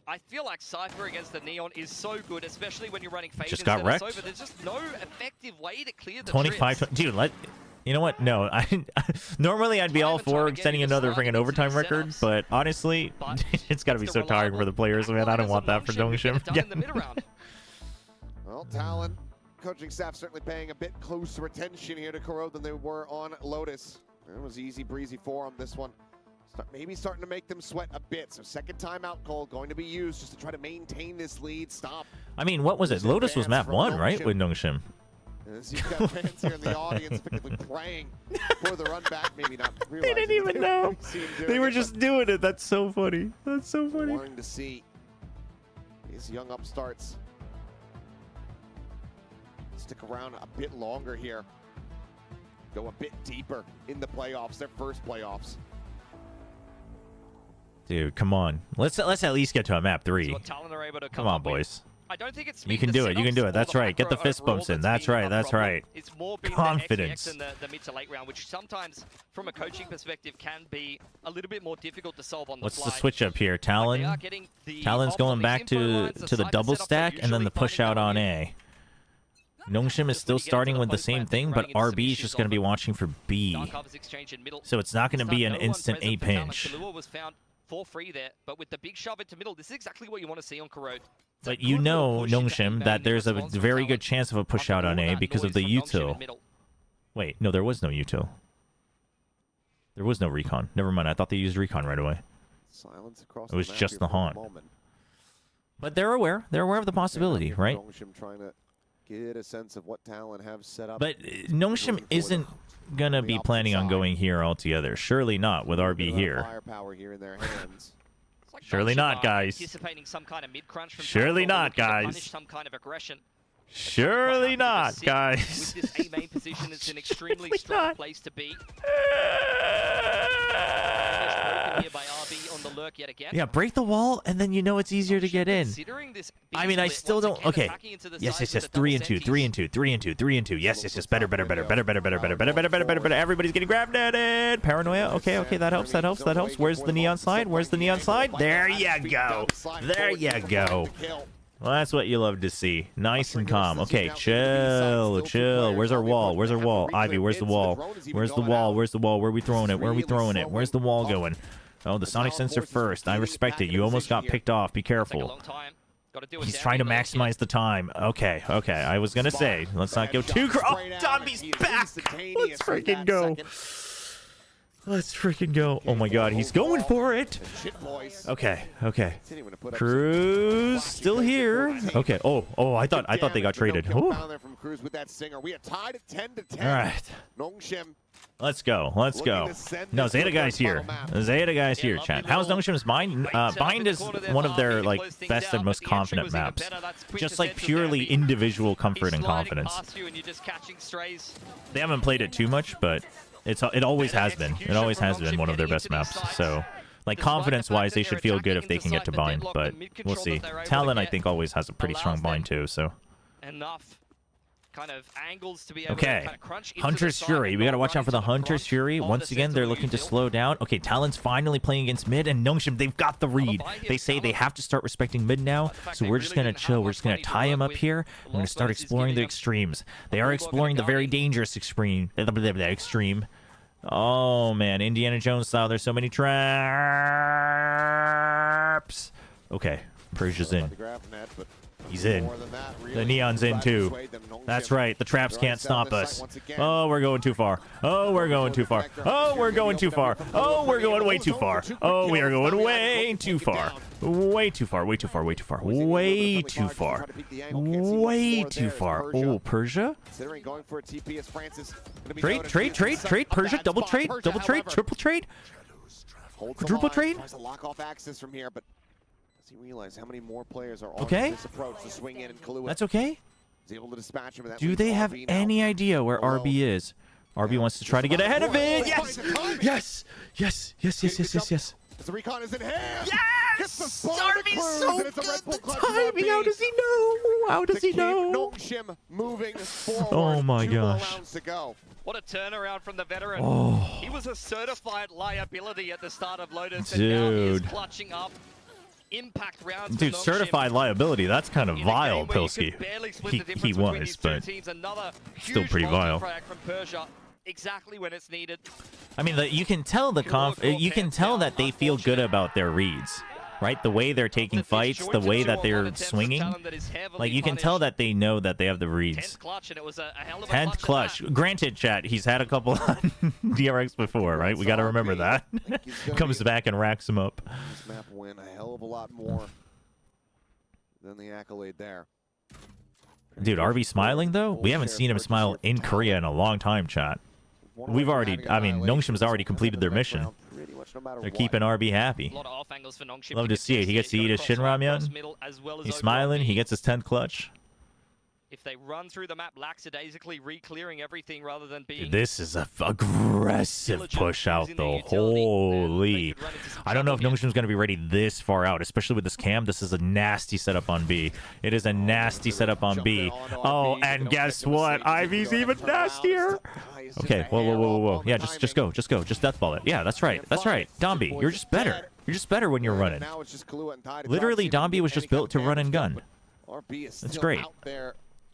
I feel like Cypher against the Neon is so good, especially when you're running Fade. Just got wrecked. There's just no effective way to clear the 25, dude. You know what? No, normally I'd be all for setting another freaking overtime record, but honestly, it's got to be so tiring for the players, man. I don't want that for NONGSHIM. Well, Talon, coaching staff certainly paying a bit closer attention here to Corrode than they were on Lotus. It was easy breezy for them, this one. Maybe starting to make them sweat a bit. So second timeout call going to be used just to try to maintain this lead. Stop. I mean, what was it? Lotus was map 1, right, with NONGSHIM? You've got fans here in the audience effectively praying for the run back, maybe not realizing. They didn't even know. They were just doing it. That's so funny. That's so funny. Wanting to see these young upstarts stick around a bit longer here. Go a bit deeper in the playoffs, their first playoffs. Dude, come on. Let's at least get to a map 3. Come on, boys. I don't think it's you can do it. You can do it. That's right. Get the fist bumps in. That's right. That's right. It's more been confidence in the mid to late round, which sometimes, from a coaching perspective, can be a little bit more difficult to solve on the What's fly. the switch up here? Talon. Talon's going back to the double stack and then the push out on A. NONGSHIM is still starting with the same thing, but RB is just going to be watching for B. So it's not going to be an instant A pinch. For free there, but with the big shove into middle, this is exactly what you want to see on Corrode. But you know, NONGSHIM, that there's a very good chance of a push out on A because of the util. Wait, no, there was no util. There was no recon. Never mind, I thought they used recon right away. Silence across It was the map just here the for haunt. moment. But they're aware. They're aware of the possibility, right? NONGSHIM trying to get a sense of what Talon have set up. But NONGSHIM isn't going to be planning on going here altogether. Surely not with RB here. Firepower here in their hands. Like Surely not, guys. Anticipating some kind of mid-crunch from Surely Talon, or not, looking to guys. punish some kind of aggression. Surely not, With guys. this A main position, it's an extremely Surely strong not. place to be. Here by RB on the lurk yet again. Yeah, break the wall, and then you know it's easier to get in. Considering this I mean, I split, still once don't. again, Okay. attacking into the Yes, sides yes, with yes. the double 3 and 2, senties. 3 and 2, 3 and 2, 3 and 2. Yes, yes, yes. Better, better, better, better, better, better, better, better, better, better, better, better. Everybody's getting grabbed at it. Paranoia. Okay, okay. That helps. That helps. That helps. Where's the neon slide? Where's the neon slide? There you go. There you go. Well, that's what you love to see. Nice and calm. Okay, chill, chill. Where's our wall? Where's our wall? Ivy, where's the wall? Where's the wall? Where's the wall? Where are we throwing it? Where are we throwing it? Where's the wall going? Oh, the sonic sensor first. I respect it. You almost got picked off. Be Take a careful. long time. Gotta do it He's down trying to here, maximize the time. Okay, okay. I was going to say, let's not go too... Oh, Dombey's back! Let's freaking go. Let's freaking go. Oh my god, he's going for it. Okay, okay. Cruz still here. Okay. Oh, I thought they got traded. Ooh. All right. Let's go. Let's go. No, Zeta guy's here. Zeta guy's here, chat. How's NONGSHIM's Bind? Bind is one of their like best and most confident maps. Just like purely individual comfort and confidence. They haven't played it too much, but it always has been. It always has been one of their best maps. So, like confidence-wise, they should feel good if they can get to Bind, but we'll see. Talon, I think, always has a pretty strong Bind too. So. Enough kind of angles to be able Okay, to kind of crunch into Hunter's the side Fury. and We gotta not watch run out for the into Hunter's front. Fury. All Once the again, sense they're of what looking you to do. slow down. Okay, Talon's finally playing against mid, and NONGSHIM, they've got the read. They say they have to start respecting mid now, so we're just gonna chill. We're just gonna tie him up here. We're gonna start exploring the extremes. They are exploring the very dangerous extreme. Extreme. Oh man, Indiana Jones style. There's so many traps. Okay, Persia's in. He's in. The neon's in too. That's right. The traps can't stop us. Oh, we're going too far. Oh, we're going too far. Oh, we're going too far. Oh, we're going way too far. Oh, we are going way too far. Way too far. Way too far. Way too far. Way too far. Way too far. Oh, Persia? Trade, trade, trade, trade. Persia, double trade, triple trade. Quadruple trade. Tries to lock off access from here, but does he realize how many more players are on Okay. this approach to swing in and Kahlua That's okay. is able to dispatch him. And that Do leaves they have RB now any idea where alone. RB is? RB wants to try to get ahead of it. Yes! Yes! Yes! Yes! Yes! Yes! Yes! Yes! As the recon is in hand. Yes! RB's so good. The timing. How does he know? How does he know? NONGSHIM moving forward. Oh my 2 gosh. rounds to go. What a turnaround from the veteran. Oh. He was a certified liability at the start of Lotus, and now he is Dude. clutching up impact rounds. Dude, for NONGSHIM. certified liability. That's kind of In a vile, game where you could Pilsky. barely split He the difference between was, these two but teams. Another still huge pretty vile. multi-frag from Persia, exactly when it's needed. I mean, you can tell you can tell that they feel good about their reads, right? The way they're taking fights, the way that they're swinging. Like, you can tell that they know that they have the reads. 10th clutch, and it was a hell of a 10th clutch. Granted, chat, he's had a couple on DRX before, right? We got to remember that. Comes back and racks him up. This map win a hell of a lot more than the accolade there. Dude, RB smiling, though? We haven't seen him smile in Korea in a long time, chat. We've already, I mean, NONGSHIM's already completed their mission. They're keeping RB happy. A lot of off angles for NONGSHIM. Love to see it. He gets to eat his Shin Ramyun. He's smiling. He gets his 10th clutch. If they run through the map lackadaisically, re-clearing everything rather than being... Dude, this is a aggressive push out, though. Holy. I don't know if NONGSHIM's going to be ready this far out, especially with this cam. This is a nasty setup on B. It is a nasty setup on B. Oh, and guess what? Ivy's even nastier. Okay, whoa, whoa, whoa, whoa, whoa. Yeah, just go. Just deathball it. Yeah, that's right. That's right. Dombey, you're just better. You're just better when you're running. Literally, Dombey was just built to run and gun. That's great.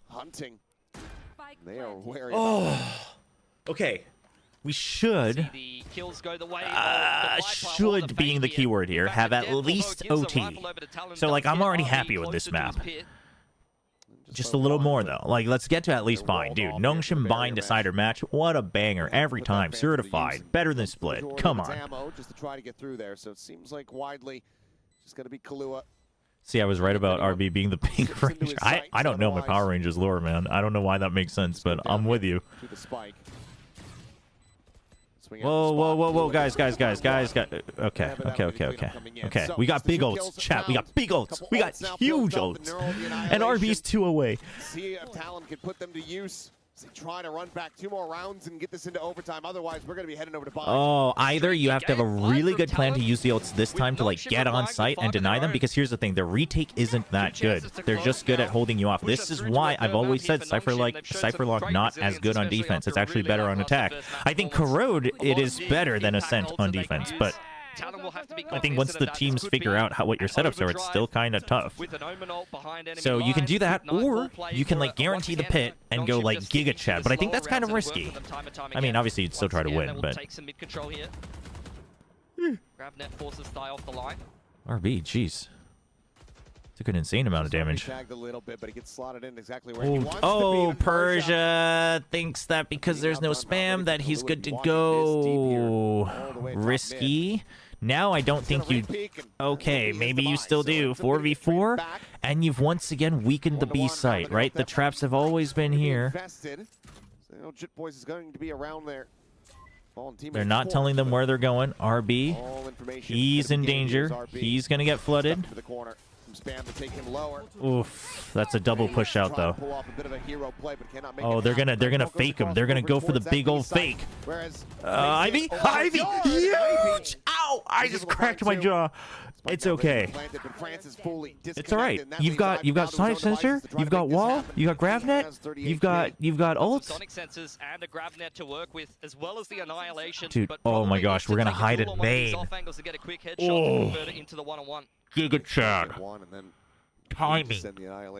Hunting. They are wary. Okay. We should, The kills go the way should being the keyword here, have at least OT. So, like, I'm already happy with this map. Just a little more, though. Like, let's get to at least bind. Dude, NONGSHIM bind decider match. What a banger. Every time. Certified. Better than split. Come on. Just to try to get through there. So it seems like widely just going to be Kahlua. See, I was right about RB being the pink ranger. I don't know my Power Rangers lore, man. I don't know why that makes sense, but I'm with you. Whoa, guys. Okay. We got big ults, chat. We got big ults. We got huge ults. And RB's 2 away. See if Talon can put them to use. Try to run back 2 more rounds and get this into overtime. Otherwise, we're going to be heading over to bind. Oh, either you have to have a really good plan to use the ults this time to like get on site and deny them, because here's the thing, their retake isn't that good. They're just good at holding you off. This is why I've always said Cypherlock not as good on defense. It's actually better on attack. I think Corrode, it is better than Ascent on defense, but I think once the teams figure out what your setups are, it's still kind of tough. So you can do that, or you can like guarantee the pit and go like Giga Chad, but I think that's kind of risky. I mean, obviously you'd still try to win, but RB, jeez, took an insane amount of damage. Oh, Persia thinks that because there's no spam that he's good to go. Risky. Now I don't think you... Okay, maybe you still do. 4v4, and you've once again weakened the B site, right? The traps have always been here. They're not telling them where they're going. RB, he's in danger. He's going to get flooded. Oof, that's a double push out though. Oh, they're gonna fake him. They're gonna go for the big old fake. Ivy, huge! Ow! I just cracked my jaw. It's okay. It's all right. You've got Sonic Sensor. You've got Wall. You got GravNet. You've got ults. Sonic sensors and a GravNet to work with, as well as the annihilation. Dude, oh my gosh, we're gonna hide it main. Oh. Giga Chad. Timing.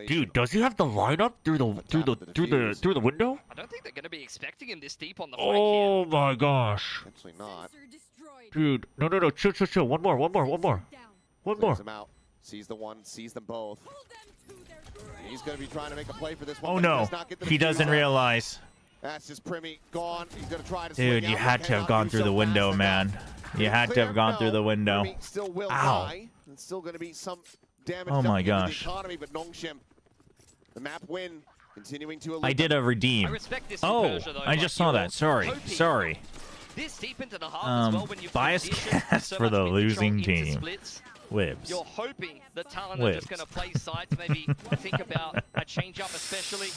Dude, does he have the lineup through the window? I don't think they're gonna be expecting him this deep on the flank Oh my gosh. Actually not. Dude, no. Chill. One more. Sees the one, sees them both. He's going to be trying to make a play for this one. Oh no, he doesn't realize. That's just Primi gone. He's going to try to Dude, you had to have gone through the window, man. You had to have gone through the window. Ow. It's still going to be some damage. Oh my gosh. But NONGSHIM, the map win, continuing to I did a redeem. Oh, I just saw that. Sorry. This deep into the half as well, when you bias cast for the losing team. Whibs. You're hoping that Talon are just going to play sides, maybe think about a change-up, especially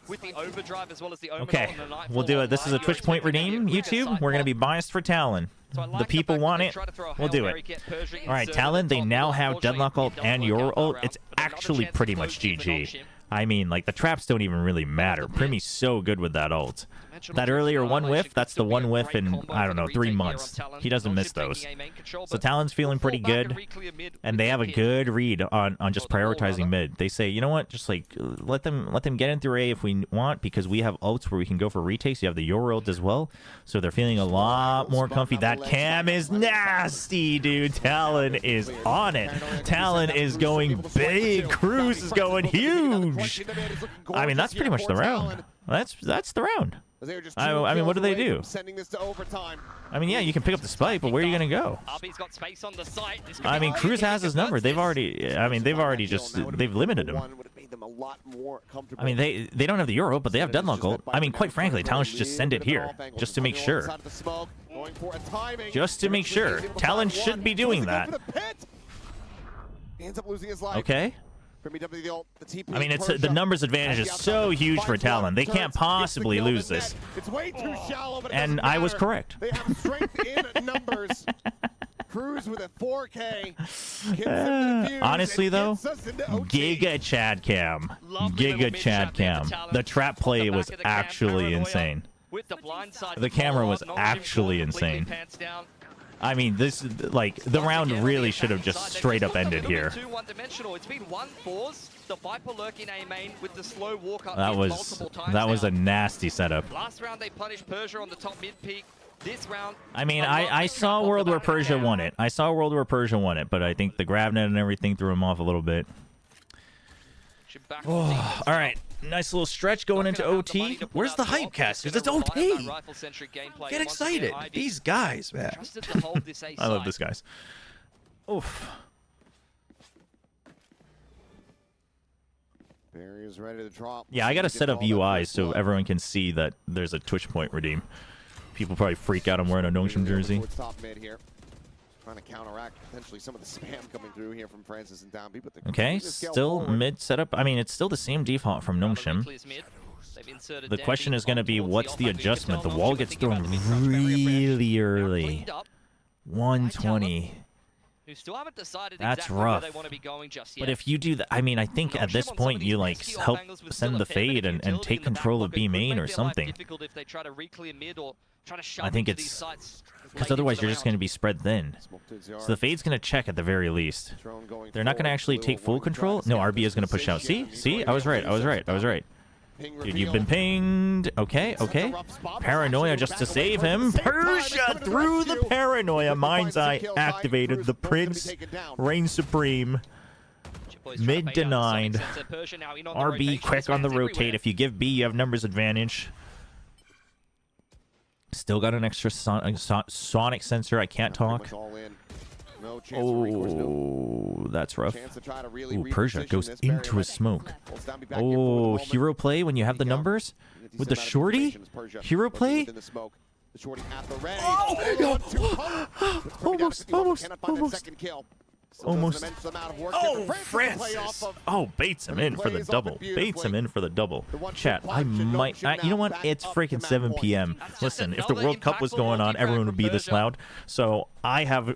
with the overdrive as well as the Omen. Okay, we'll do it. This is a Twitch point redeem, YouTube. We're going to be biased for Talon. The people want it. We'll do it. All right, Talon, they now have Deadlock ult and your ult. It's actually pretty much GG. I mean, like, the traps don't even really matter. Primi's so good with that ult. That earlier one whiff, that's the one whiff in, I don't know, 3 months. He doesn't miss those. So Talon's feeling pretty good, and they have a good read on just prioritizing mid. They say, you know what, just like let them get in through A if we want, because we have ults where we can go for retakes. You have the your ult as well, so they're feeling a lot more comfy. That cam is nasty, dude. Talon is on it. Talon is going big. Cruz is going huge. I mean, that's pretty much the round. That's the round. I mean, what do they do? I mean, yeah, you can pick up the spike, but where are you going to go? I mean, Cruz has his number. They've already limited him. I mean, they don't have the Euro, but they have Deadlock ult. I mean, quite frankly, Talon should just send it here, just to make sure. Just to make sure. Talon should be doing that. Okay. I mean, the numbers advantage is so huge for Talon. They can't possibly lose this. And I was correct. They have strength in numbers. Cruz with a 4K. Honestly, though, Giga Chad Cam. Giga Chad Cam. The trap play was actually insane. The camera was actually insane. I mean, this, like, the round really should have just straight up ended here. It's been 1-4s. The Viper lurking A main with the slow walk up that was a nasty setup. Last round they punished Persia on the top mid peak. This round, I mean, I saw a world where Persia won it. But I think the GravNet and everything threw him off a little bit. Oh, all right. Nice little stretch going into OT. Where's the hype, casters? It's OT. Get excited. These guys, man. I love this guys. Oof. Barriers ready to drop. Yeah, I gotta set up UI so everyone can see that there's a Twitch point redeem. People probably freak out I'm wearing a NONGSHIM jersey. Top mid here. Trying to counteract potentially some of the spam coming through here from Francis and Downbeat, but Okay, still mid setup. I mean, it's still the same default from NONGSHIM. The question is going to be, what's the adjustment? The wall gets thrown really early. 120. That's rough. But if you do that, I mean, I think at this point you like help send the fade and take control of B main or something. I think it's because otherwise you're just going to be spread thin. So the fade's going to check at the very least. They're not going to actually take full control. No, RB is going to push out. See, I was right. Dude, you've been pinged. Okay. Paranoia just to save him. Persia through the paranoia. Mind's Eye activated. The Prince reigns supreme. Mid denied. RB quick on the rotate. If you give B, you have numbers advantage. Still got an extra sonic sensor. I can't talk. Oh, that's rough. Ooh, Persia goes into a smoke. Oh, hero play when you have the numbers? With the shorty? Hero play? Almost. Oh, Francis! Oh, baits him in for the double. Chat, I might... you know what? It's freaking 7 p.m. Listen, if the World Cup was going on, everyone would be this loud. So I'm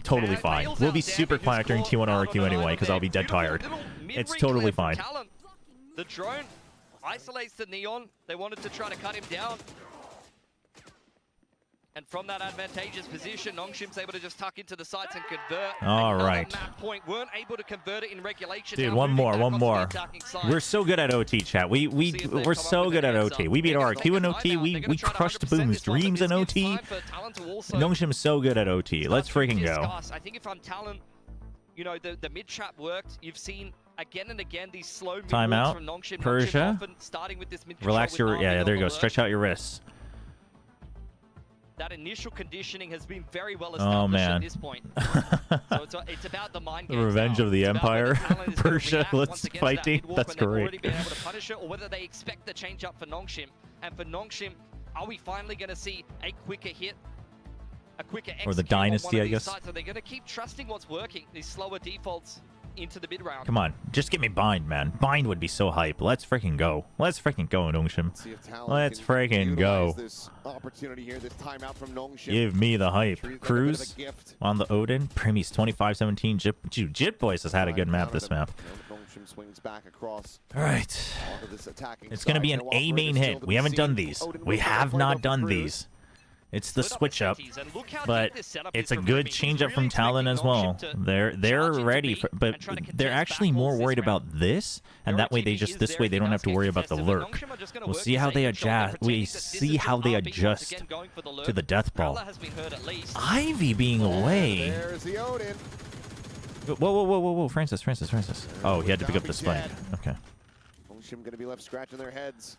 totally fine. We'll be super quiet during T1 RRQ anyway, because I'll be dead tired. It's totally fine. The drone isolates the Neon. They wanted to try to cut him down. And from that advantageous position, NONGSHIM's able to just tuck into the sites and convert. All right. Point. Weren't able to convert it in regulation. Dude, one more. We're so good at OT, chat. We're so good at OT. We beat RRQ in OT. We crushed Boom's dreams in OT. NONGSHIM's so good at OT. Let's freaking go. I think if I'm Talon, you know, the mid trap worked. You've seen again and again these slow mid timeout. From NONGSHIM. Persia. Starting with this mid relax your... Yeah, there you go. Stretch out your wrists. That initial conditioning has been very well established at this point. So it's about the mind games. The revenge now. of the Empire. Persia, let's fight team. That's great. Already been able to punish it, or whether they expect the change up for NONGSHIM. And for NONGSHIM, are we finally going to see a quicker hit? A quicker execute or the dynasty, I guess. So they're going to keep trusting what's working. These slower defaults into the mid round. Come on, just get me bind, man. Bind would be so hype. Let's freaking go. Let's freaking go, NONGSHIM. Let's freaking go. Give me the hype. Cruz on the Odin. Primmy's 25-17. Jit Boys has had a good map this map. All right. It's going to be an A main hit. We haven't done these. We have not done these. It's the switch up, but it's a good change up from Talon as well. They're ready for, but they're actually more worried about this, and that way this way they don't have to worry about the lurk. We'll see how they adjust. We see how they adjust to the death ball. Ivy being away. Whoa, Francis. Oh, he had to pick up the spike. Okay. NONGSHIM gonna be left scratching their heads.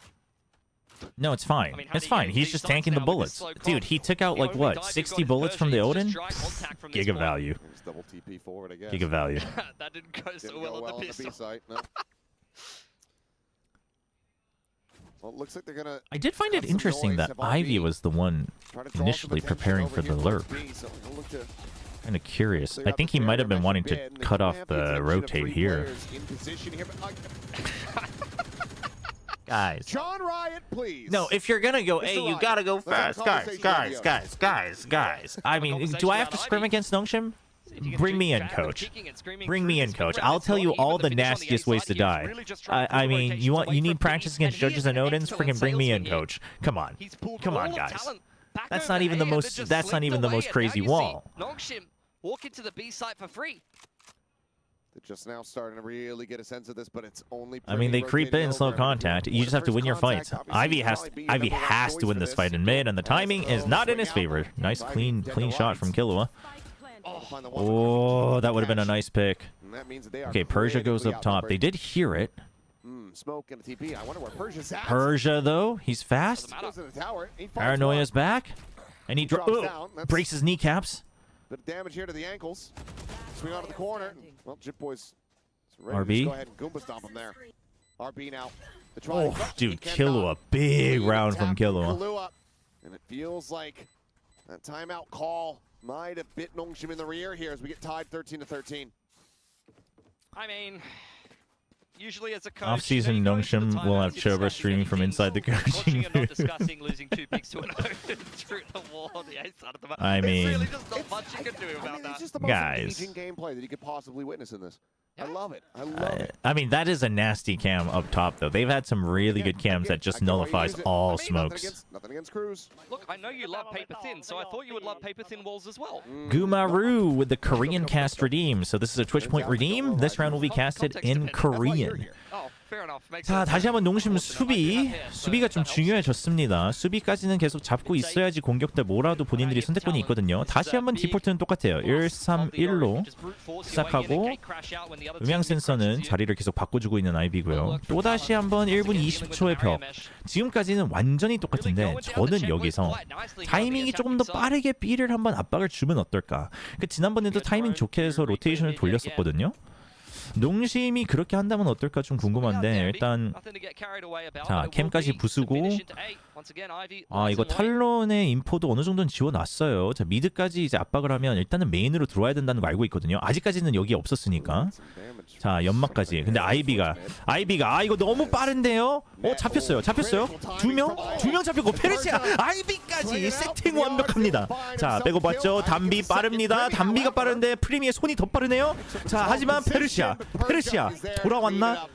No, it's fine. It's fine. He's just tanking the bullets. Dude, he took out, like, what, 60 bullets from the Odin? Giga value. Giga value. That didn't go so well on the pistol. No. Well, it looks like they're gonna... I did find it interesting that Ivy was the one initially preparing for the lurk. Kind of curious. I think he might have been wanting to cut off the rotate here. Guys. John Riot, please. No, if you're gonna go A, you gotta go fast. Guys. I mean, do I have to scrim against NONGSHIM? Bring me in, coach. Bring me in, coach. I'll tell you all the nastiest ways to die. I mean, you need practice against judges and Odins? Freaking bring me in, coach. Come on, guys. That's not even the most. That's not even the most crazy wall. NONGSHIM walk into the B site for free. They're just now starting to really get a sense of this, but it's only... I mean, they creep in slow contact. You just have to win your fights. Ivy has to win this fight in mid, and the timing is not in his favor. Nice, clean shot from Killua. Oh, that would have been a nice pick. Okay, Persia goes up top. They did hear it. smoke and a TP. I wonder where Persia's at. Persia, though, he's fast. Goes to the tower. He falls Paranoia's back. And he drops down. breaks his kneecaps. Bit of damage here to the ankles. Swing onto the corner. Well, Jip Boy's ready RB. to just go ahead and Goomba stomp him there. RB now. The try. Oh, dude, Killua. Big round from Killua. And it feels like that timeout call might have bit NONGSHIM in the rear here as we get tied 13-13. I mean, usually as a coach, Off-season you know, you go into the NONGSHIM will timeouts, have you Chobra discuss streaming from things, inside the or watching coaching and not booth. discussing losing 2 picks to an through the wall on the A side of the map. I mean, There's really just not much you can do about It's that. just the most Guys. engaging gameplay that you could possibly witness in this. I love it. I love it. I mean, that is a nasty cam up top, though. They've had some really good cams that just nullifies all smokes. Nothing against Cruz. Look, I know you love paper thin, so I thought you would love paper thin walls as well. Gumaru with the Korean cast redeem. So this is a Twitch point redeem. This round will be casted in Korean. Oh, fair enough. Makes 자, sense. 다시 한번 농심 수비가 좀 중요해졌습니다. 수비까지는 계속 잡고 있어야지 공격 때 뭐라도 본인들이 선택권이 있거든요. 다시 한번 디폴트는 똑같아요. 1-3-1로 시작하고 음향 센서는 자리를 계속 바꿔주고 있는 아이비고요. 또다시 한번 1분 20초의 벽. 지금까지는 완전히 똑같은데 저는 여기서 타이밍이 조금 더 빠르게 B를 한번 압박을 주면 어떨까. 지난번에도 타이밍 좋게 해서 로테이션을 돌렸었거든요. 농심이 그렇게 한다면 어떨까 좀 궁금한데 일단 자 캠까지 부수고 아 이거 탈론의 인포도 어느 정도는 지워놨어요. 자 미드까지 이제 압박을 하면 일단은 메인으로 들어와야 된다는 거 알고 있거든요. 아직까지는 여기 없었으니까. 자 연막까지. 근데 아이비가 아 이거 너무 빠른데요. 잡혔어요. 두 명 잡혔고 페르시아 아이비까지 세팅 완벽합니다. 자 백업 왔죠. 담비 빠릅니다. 담비가 빠른데 프리미의 손이 더 빠르네요. 자 하지만 페르시아 돌아왔나?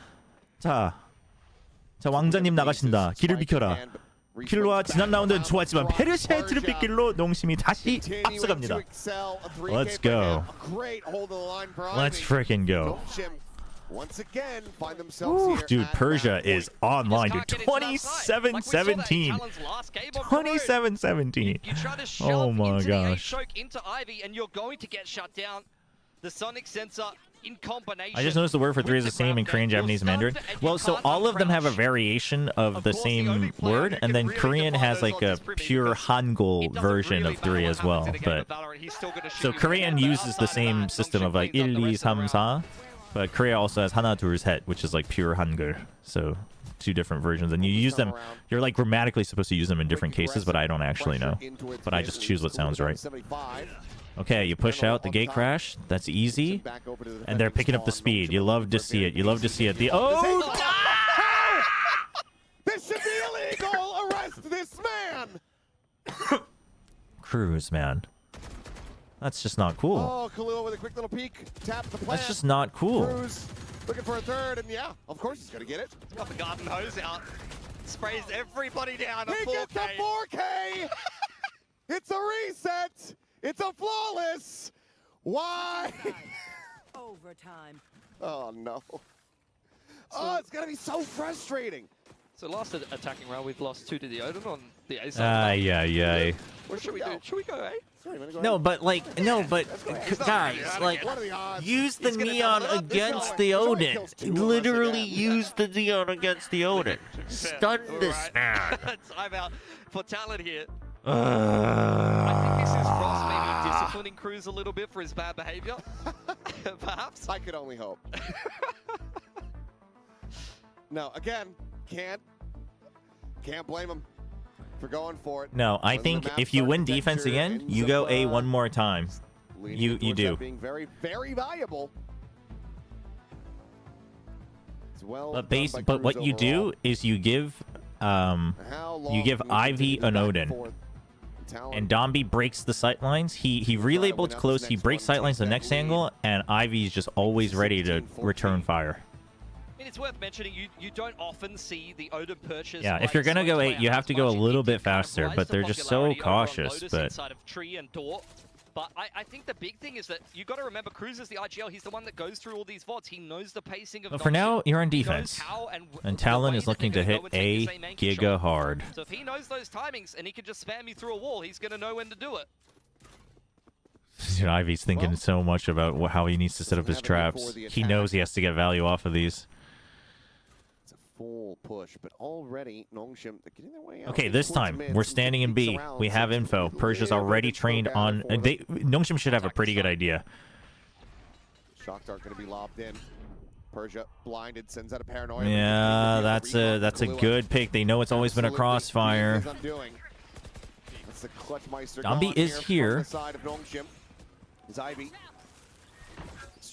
자 왕자님 나가신다. 길을 비켜라. 킬로와 지난 라운드는 좋았지만 페르시아의 트리플킬로 농심이 다시 앞서갑니다. Let's go. Let's freaking go. Ooh, dude, Persia is online, dude. 27-17. 27-17. Oh my gosh. I just noticed the word for 3 is the same in Korean, Japanese, and Mandarin. Well, so all of them have a variation of the same word, and then Korean has like a pure Hangul version of 3 as well. But so Korean uses the same system of like 1, 2, 3, 4, but Korea also has 하나, 둘, 셋, which is like pure Hangul. So 2 different versions, and you use them. You're like grammatically supposed to use them in different cases, but I don't actually know. But I just choose what sounds right. Okay, you push out the gate crash. That's easy. And they're picking up the speed. You love to see it. You love to see it. This should be illegal! Arrest this man! Cruz, man. That's just not cool. Oh, Khalil with a quick little peek. Tap the plan. That's just not cool. Cruz looking for a third, and yeah, of course he's gonna get it. He's got the garden hose out. Sprays everybody down. He gets the 4K! It's a reset! It's a flawless! Why? Overtime. Oh no. Oh, it's gonna be so frustrating. So last attacking round, we've lost 2 to the Odin on the A side. Yeah. What should we do? Should we go A? No, but guys, like, use the neon against the Odin. Literally use the neon against the Odin. Stun this man. Time out for talent here. I think this is Ross maybe disciplining Cruz a little bit for his bad behavior. Perhaps. I could only hope. No, again, can't blame him for going for it. No, I think if you win defense again, you go A one more time. You do. Being very, very valuable. Well, but what you do is you give Ivy an Odin. And Dombi breaks the sightlines. He relabeled close. He breaks sightlines the next angle, and Ivy's just always ready to return fire. I mean, it's worth mentioning you don't often see the Odin purchase. Yeah, if you're gonna go 8, you have to go a little bit faster, but they're just so cautious. But inside of tree and door. But I think the big thing is that you got to remember Cruz is the IGL. He's the one that goes through all these VODs. He knows the pacing of. But for now, you're on defense, and Talon is looking to hit A giga hard. So if he knows those timings and he can just spam you through a wall, he's gonna know when to do it. Dude, Ivy's thinking so much about how he needs to set up his traps. He knows he has to get value off of these. It's a full push, but already NONGSHIM getting their way out. Okay, this time we're standing in B. We have info. Persia's already trained on. NONGSHIM should have a pretty good idea. Shock dart going to be lobbed in. Persia blinded, sends out a paranoia. Yeah, that's a good pick. They know it's always been a crossfire. Zombie is here.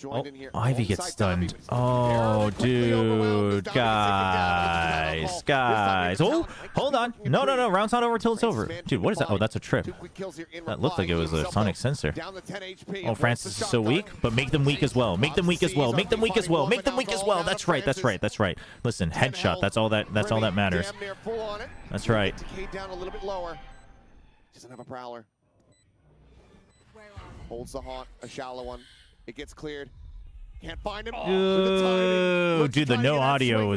Oh, Ivy gets stunned. Oh, dude, guys. Oh, hold on. No. Round's not over till it's over. Dude, what is that? Oh, that's a trip. That looked like it was a sonic sensor. Oh, Francis is so weak, but make them weak as well. Make them weak as well. Make them weak as well. Make them weak as well. That's right. Listen, headshot. That's all that matters. That's right. Doesn't have a prowler. Holds the haunt, a shallow one. It gets cleared. Can't find him. Oh, dude, the no audio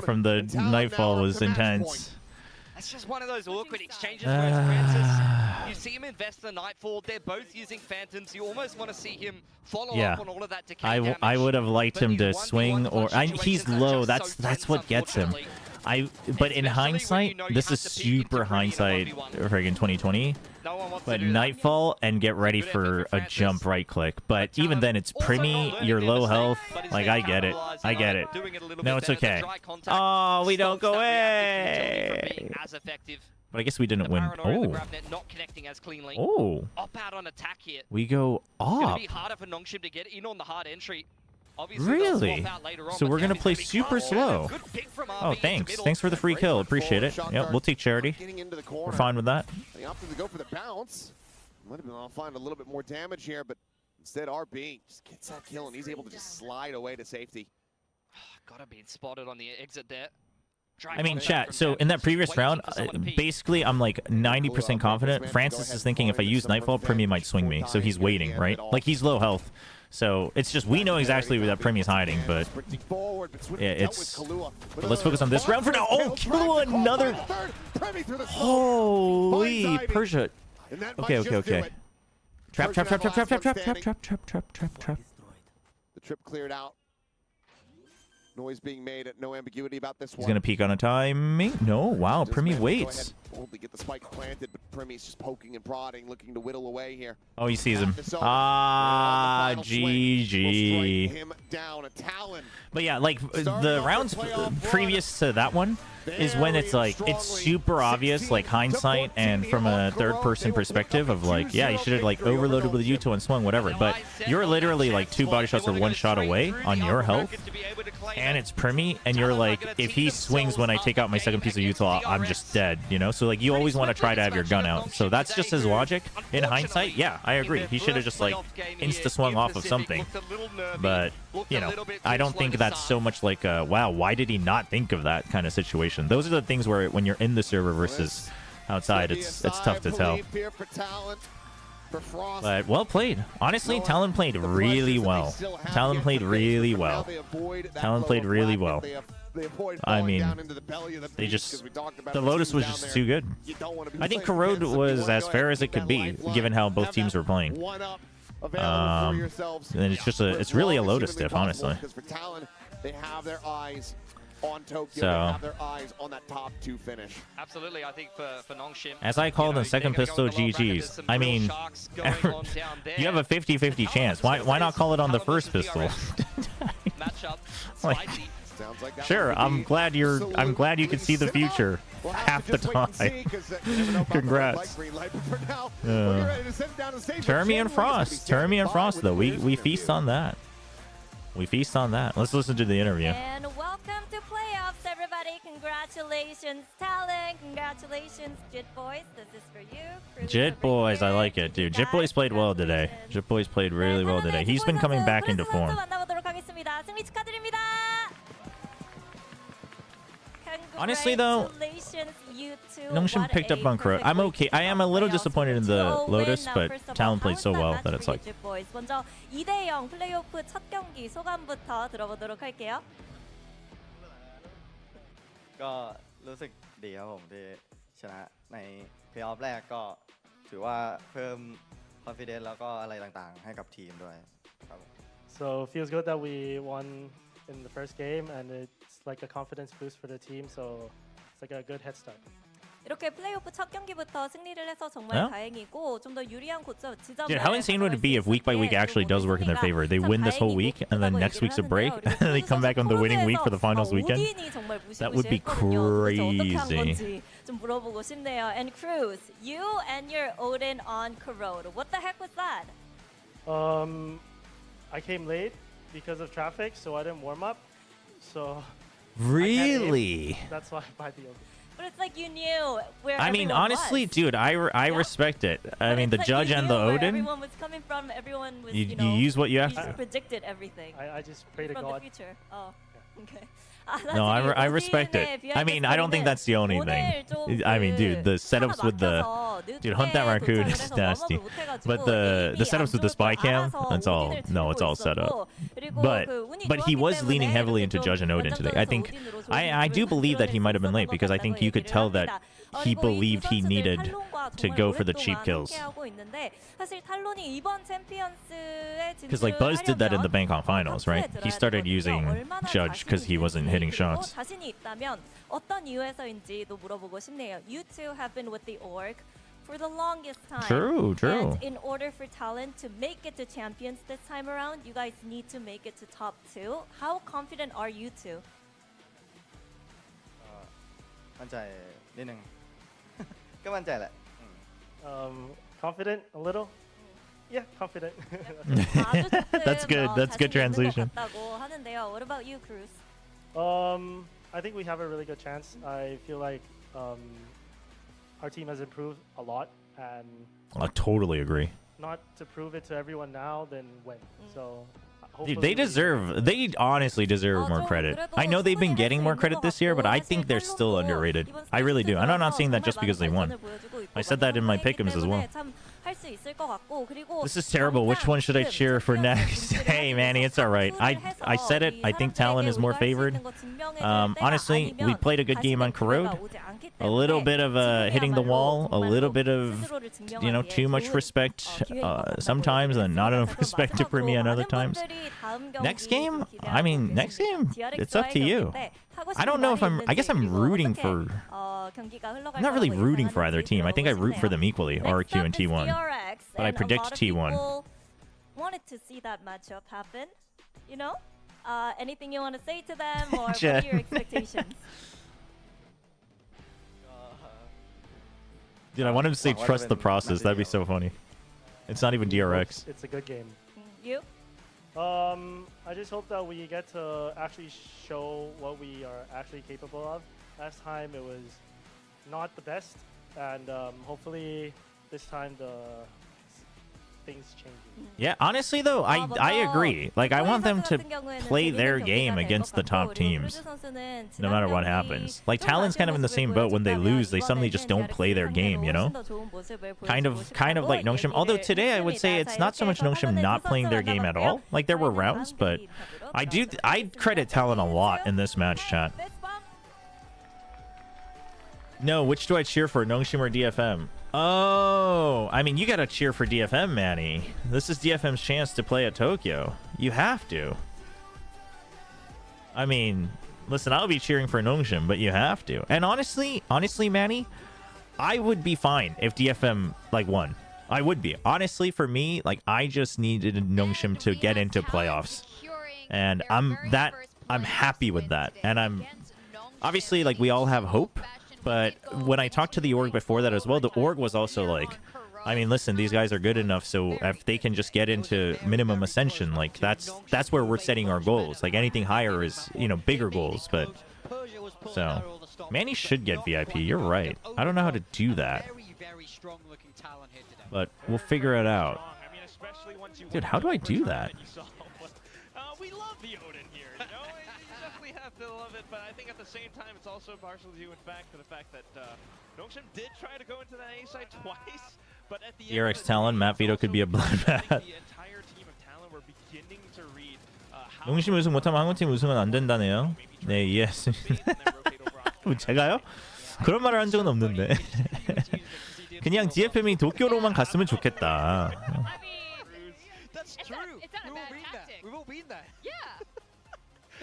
from the Nightfall was intense. That's just one of those awkward exchanges where Francis, you see him invest the Nightfall. They're both using Phantoms. You almost want to see him follow up on all of that decay damage. I would have liked him to swing, or he's low. That's what gets him. But in hindsight, this is super hindsight, friggin' 2020. But Nightfall and get ready for a jump right click. But even then, it's Primy, you're low health. Like, I get it. No, it's okay. Oh, we don't go away. But I guess we didn't win. Oh. We go up. Really? So we're going to play super slow. Oh, thanks. Thanks for the free kill. Appreciate it. Yep, we'll take charity. We're fine with that. They opted to go for the bounce. Might have been able to find a little bit more damage here, but instead RB just gets that kill, and he's able to just slide away to safety. Gotta be spotted on the exit there. I mean, chat, so in that previous round, basically, I'm like 90% confident. Francis is thinking if I use Nightfall, Primy might swing me. So he's waiting, right? Like, he's low health. So it's just, we know exactly where that Primy's hiding, but yeah, it's... But let's focus on this round for now. Oh, Killua, another... Holy, Persia. Okay. Trap. The trip cleared out. Noise being made, no ambiguity about this one. He's gonna peek on a timing. No, wow, Primy waits. Boldly get the spike planted, but Primy's just poking and prodding, looking to whittle away here. Oh, he sees him. Ah, GG. Him down, a Talon. But yeah, like the rounds previous to that one is when it's like it's super obvious, like hindsight and from a third-person perspective of like, yeah, you should have like overloaded with U2 and swung whatever. But you're literally like 2 body shots or 1 shot away on your health, and it's Primy, and you're like, if he swings when I take out my second piece of util, I'm just dead, you know? So like you always want to try to have your gun out. So that's just his logic. In hindsight, yeah, I agree. He should have just like insta swung off of something. But you know, I don't think that's so much like wow, why did he not think of that kind of situation? Those are the things where when you're in the server versus outside, it's tough to tell. But well played. Honestly, Talon played really well. Talon played really well. I mean, they just... The Lotus was just too good. I think Corrode was as fair as it could be, given how both teams were playing. And it's just it's really a Lotus diff, honestly. They have their eyes on Tokyo, so, they have their eyes on that top 2 finish. Absolutely, I think for NONGSHIM, as I called the second pistol GG's, I mean, you have a 50-50 chance. Why not call it on the first pistol? Like, sure, I'm glad you can see the future half the time. Congrats. Termy and Frost though, we feast on that. Let's listen to the interview. And welcome to playoffs, everybody. Congratulations, Talon. Congratulations, Jit Boys. This is for you. Jit Boys, I like it, dude. Jit Boys played well today. Jit Boys played really well today. He's been coming back into form. Honestly, though, NONGSHIM picked up on Corrode. I'm okay. I am a little disappointed in the Lotus, but Talon played so well that it's like... 먼저 2대0 플레이오프 첫 경기 소감부터 들어보도록 할게요. ก็รู้สึกดีครับผมที่ชนะในเพลย์ออฟแรกก็ถือว่าเพิ่ม confidence แล้วก็อะไรต่างๆให้กับทีมด้วยครับ So it feels good that we won in the first game, and it's like a confidence boost for the team. So it's like a good head start. 이렇게 플레이오프 첫 경기부터 승리를 해서 정말 Yeah. 다행이고 좀 더 유리한 지점을 Dude, how insane would it be if week by week actually does work in their favor? They win this whole week, and then next week's a break, and then they come back on the winning week for the finals weekend? That would be crazy. 좀 물어보고 싶네요. And Cruz, you and your Odin on Corrode. What the heck was that? I came late because of traffic, so I didn't warm up. So Really? that's why I buy the Odin. But it's like you knew where I mean, everyone honestly, was. dude, I respect it. I But mean, it's the like judge you and knew the where Odin, everyone was coming from. Everyone was, you know, use what you have you to. just predicted everything. I just pray to from God. the future. Oh, okay. No, I respect it. I mean, I don't think that's the only thing. I mean, dude, the setups with the dude, hunt that raccoon is nasty. But the setups with the spy cam, it's all set up. But he was leaning heavily into Judge and Odin today. I think I do believe that he might have been late because I think you could tell that he believed he needed to go for the cheap kills. Because like Buzz did that in the Bangkok finals, right? He started using Judge because he wasn't hitting shots. 어떤 이유에서인지도 물어보고 싶네요. You two have been with the org for the longest time. True. And in order for Talon to make it to champions this time around, you guys need to make it to top 2. How confident are you two? มั่นใจนิดนึง ก็มั่นใจแหละ Confident a little. Yeah, confident. That's good. That's good translation. What about you, Cruz? I think we have a really good chance. I feel like our team has improved a lot, and I totally agree. not to prove it to everyone now, then when. So. Dude, they honestly deserve more credit. I know they've been getting more credit this year, but I think they're still underrated. I really do. And I'm not saying that just because they won. I said that in my pick'ems as well. This is terrible. Which one should I cheer for next? Hey, Manny, it's all right. I said it. I think Talon is more favored. Honestly, we played a good game on Corrode. A little bit of hitting the wall, a little bit of, too much respect sometimes, and not enough respect to Premia other times. Next game, it's up to you. I don't know if I guess I'm rooting for, I'm not really rooting for either team. I think I root for them equally, RRQ and T1. But I predict T1. Wanted to see that matchup happen, anything you want to say to them, or what are your expectations? Dude, I want him to say trust the process. That'd be so funny. It's not even DRX. It's a good game. You? I just hope that we get to actually show what we are actually capable of. Last time it was not the best, and hopefully this time the things change. Yeah, honestly though, I agree. Like, I want them to play their game against the top teams, no matter what happens. Like, Talon's kind of in the same boat. When they lose, they suddenly just don't play their game, Kind of like NONGSHIM. Although today I would say it's not so much NONGSHIM not playing their game at all. Like, there were rounds, but I credit Talon a lot in this match, chat. No, which do I cheer for, NONGSHIM or DFM? Oh, I mean, you gotta cheer for DFM, Manny. This is DFM's chance to play at Tokyo. You have to. I mean, listen, I'll be cheering for NONGSHIM, but you have to. And honestly, Manny, I would be fine if DFM, won. I would be. Honestly, for me, I just needed NONGSHIM to get into playoffs. And I'm happy with that. And I'm... Obviously, we all have hope. But when I talked to the org before that as well, the org was also like, I mean, listen, these guys are good enough, so if they can just get into minimum ascension, that's where we're setting our goals. Anything higher is, bigger goals. But so Manny should get VIP. You're right. I don't know how to do that, but we'll figure it out. Dude, how do I do that? We love the Odin here, you definitely have to love it, but I think at the same time it's also partially due in fact to the fact that NONGSHIM did try to go into that A side twice, but at the DRX Talon, Map Veto could be a bloodbath. The entire team of Talon were beginning to read 농심 우승 못하면 한국팀 우승은 안 된다네요. 네, 이해했습니다. 제가요? 그런 말을 한 적은 없는데. 그냥 DFM이 도쿄로만 갔으면 좋겠다. That's true. We've all been there. Yeah.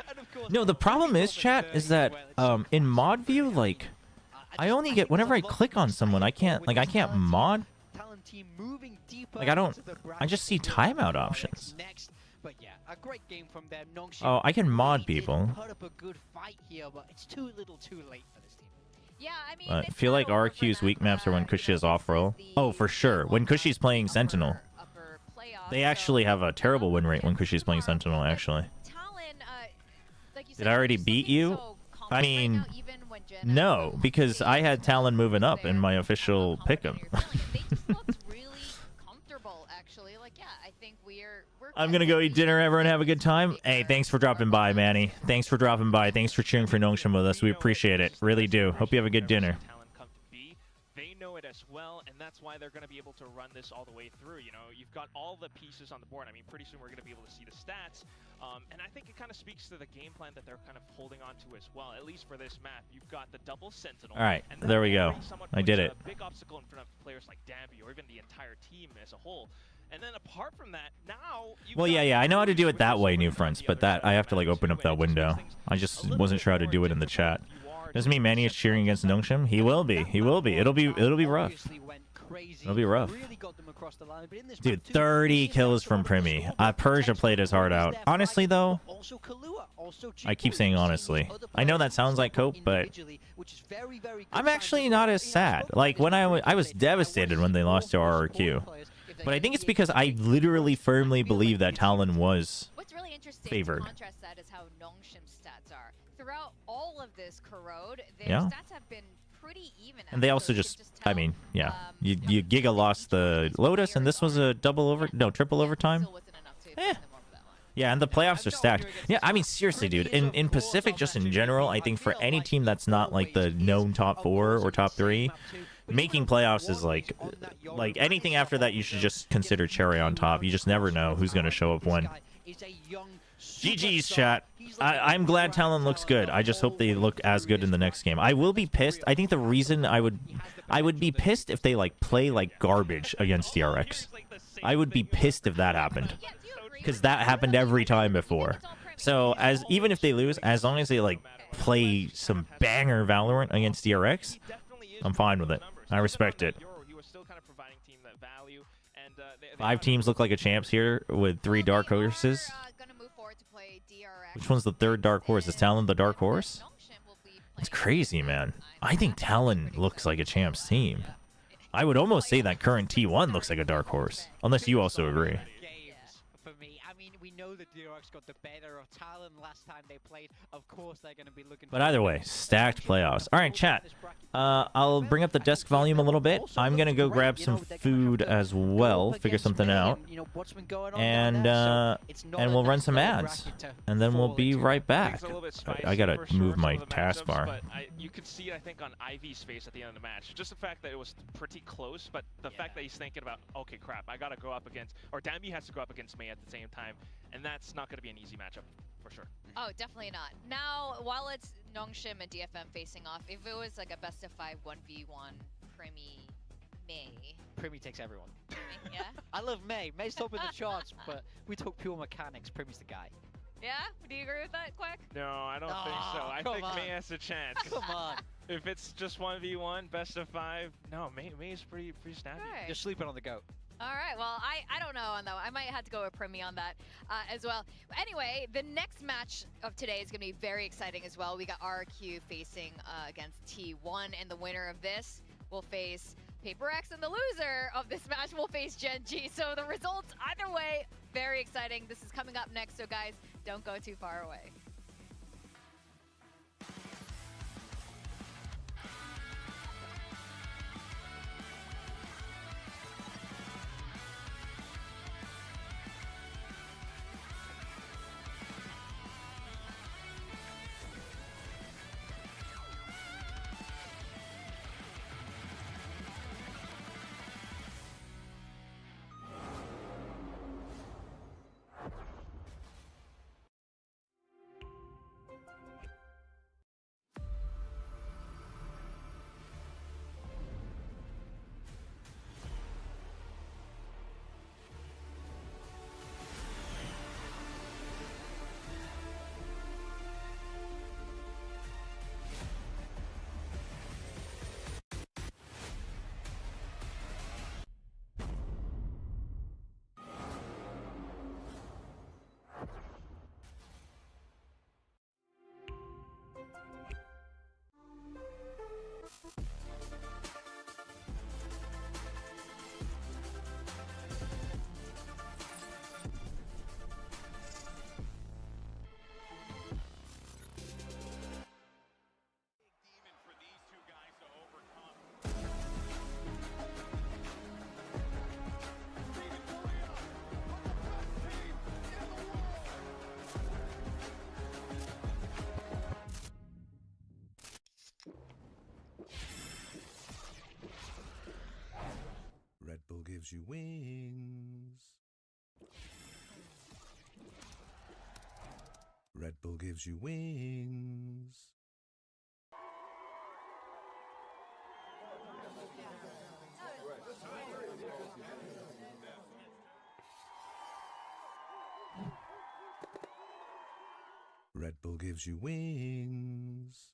And of No, the problem is, chat, is that in mod view, like, I only get whenever I click on someone, I can't mod. Like, I just see timeout options. But yeah, a great game from them. NONGSHIM Oh, I can mod really did people. Put up a good fight here, but it's too little, too late for this team. Yeah, I mean, I feel like RRQ's weak maps are when Cushy is off roll. Oh, for sure. When Cushy's playing Sentinel. They actually have a terrible win rate when Cushy's playing Sentinel, actually. Did I already beat you? I mean, no, because I had Talon moving up in my official pick'em. I'm gonna go eat dinner, everyone. Have a good time. Hey, thanks for dropping by, Manny. Thanks for dropping by. Thanks for cheering for NONGSHIM with us. We appreciate it. Really do. Hope you have a good dinner. They know it as well, and that's why they're going to be able to run this all the way through. You know, you've got all the pieces on the board. I mean, pretty soon we're going to be able to see the stats, and I think it kind of speaks to the game plan that they're kind of holding on to as well, at least for this map. You've got the double Sentinel. All right, there we go. I did it. A big obstacle in front of players like Danby or even the entire team as a whole. And then apart from that, now... Well, yeah, I know how to do it that way, new friends, but that I have to, like, open up that window. I just wasn't sure how to do it in the chat. Doesn't mean Manny is cheering against NONGSHIM. He will be. He will be. It'll be rough. It'll be rough. Dude, 30 kills from Primi. Persia played his heart out. Honestly, though, I keep saying honestly. I know that sounds like cope, but I'm actually not as sad. Like, when I was devastated when they lost to RRQ. But I think it's because I literally firmly believe that Talon was favored. To contrast that is how NONGSHIM's stats are. Throughout all of this corrode, their Yeah. stats have been pretty even. And they also just, I mean, yeah. You Giga lost the Lotus, and this was a triple overtime. Yeah, and the playoffs are stacked. Yeah, I mean, seriously, dude. In Pacific, just in general, I think for any team that's not like the known top 4 or top 3, making playoffs is like anything after that, you should just consider cherry on top. You just never know who's going to show up when. GG's, chat. I'm glad Talon looks good. I just hope they look as good in the next game. I will be pissed. I think the reason I would be pissed if they like play like garbage against DRX. I would be pissed if that happened, because that happened every time before. So even if they lose, as long as they like play some banger Valorant against DRX, I'm fine with it. I respect it. 5 teams look like a champs here with 3 dark horses. Which one's the third dark horse? Is Talon the dark horse? It's crazy, man. I think Talon looks like a champs team. I would almost say that current T1 looks like a dark horse, unless you also agree. We know that DRX got the better of Talon last time they played. Of course, they're going to be looking. But either way, stacked playoffs. All right, chat. I'll bring up the desk volume a little bit. I'm gonna go grab some food as well, figure something out, and we'll run some ads, and then we'll be right back. I gotta move my taskbar. But you could see, I think, on Ivy's face at the end of the match, just the fact that it was pretty close, but the fact that he's thinking about, okay, crap, I gotta go up against, or Danby has to go up against May at the same time, and that's not gonna be an easy matchup. For sure. Oh, definitely not. Now, while it's NONGSHIM and DFM facing off, if it was like a best of 5 1v1 Primi May. Primi takes everyone. Yeah? I love May. May's top of the charts, but we talk pure mechanics. Primi's the guy. Yeah? Do you agree with that, Quack? No, I don't think so. I think May has a chance. Come on. If it's just 1v1, best of 5, no, May's pretty snappy. Right. You're sleeping on the goat. All right, well, I don't know on that one. I might have to go with Primi on that as well. Anyway, the next match of today is going to be very exciting as well. We got RRQ facing against T1, and the winner of this will face Paper X, and the loser of this match will face Gen G. So the results, either way, very exciting. This is coming up next, so guys, don't go too far away. gives you wings. Red Bull gives you wings. Red Bull gives you wings.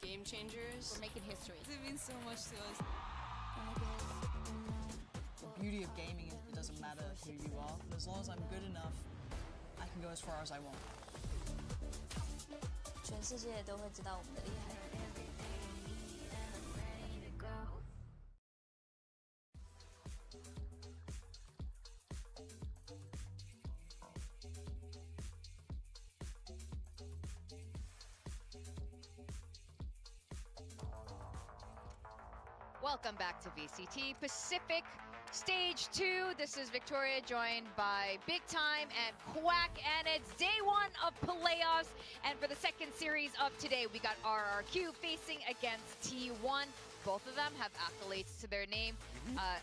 Game changers. We're making history. It means so much to us. The beauty of gaming is it doesn't matter who you are, but as long as I'm good enough, I can go as far as I want. 全世界都会知道我们的厉害。 Welcome back to VCT Pacific Stage 2. This is Victoria joined by Big Time and Quack, and it's day 1 of playoffs. And for the second series of today, we got RRQ facing against T1. Both of them have accolades to their name.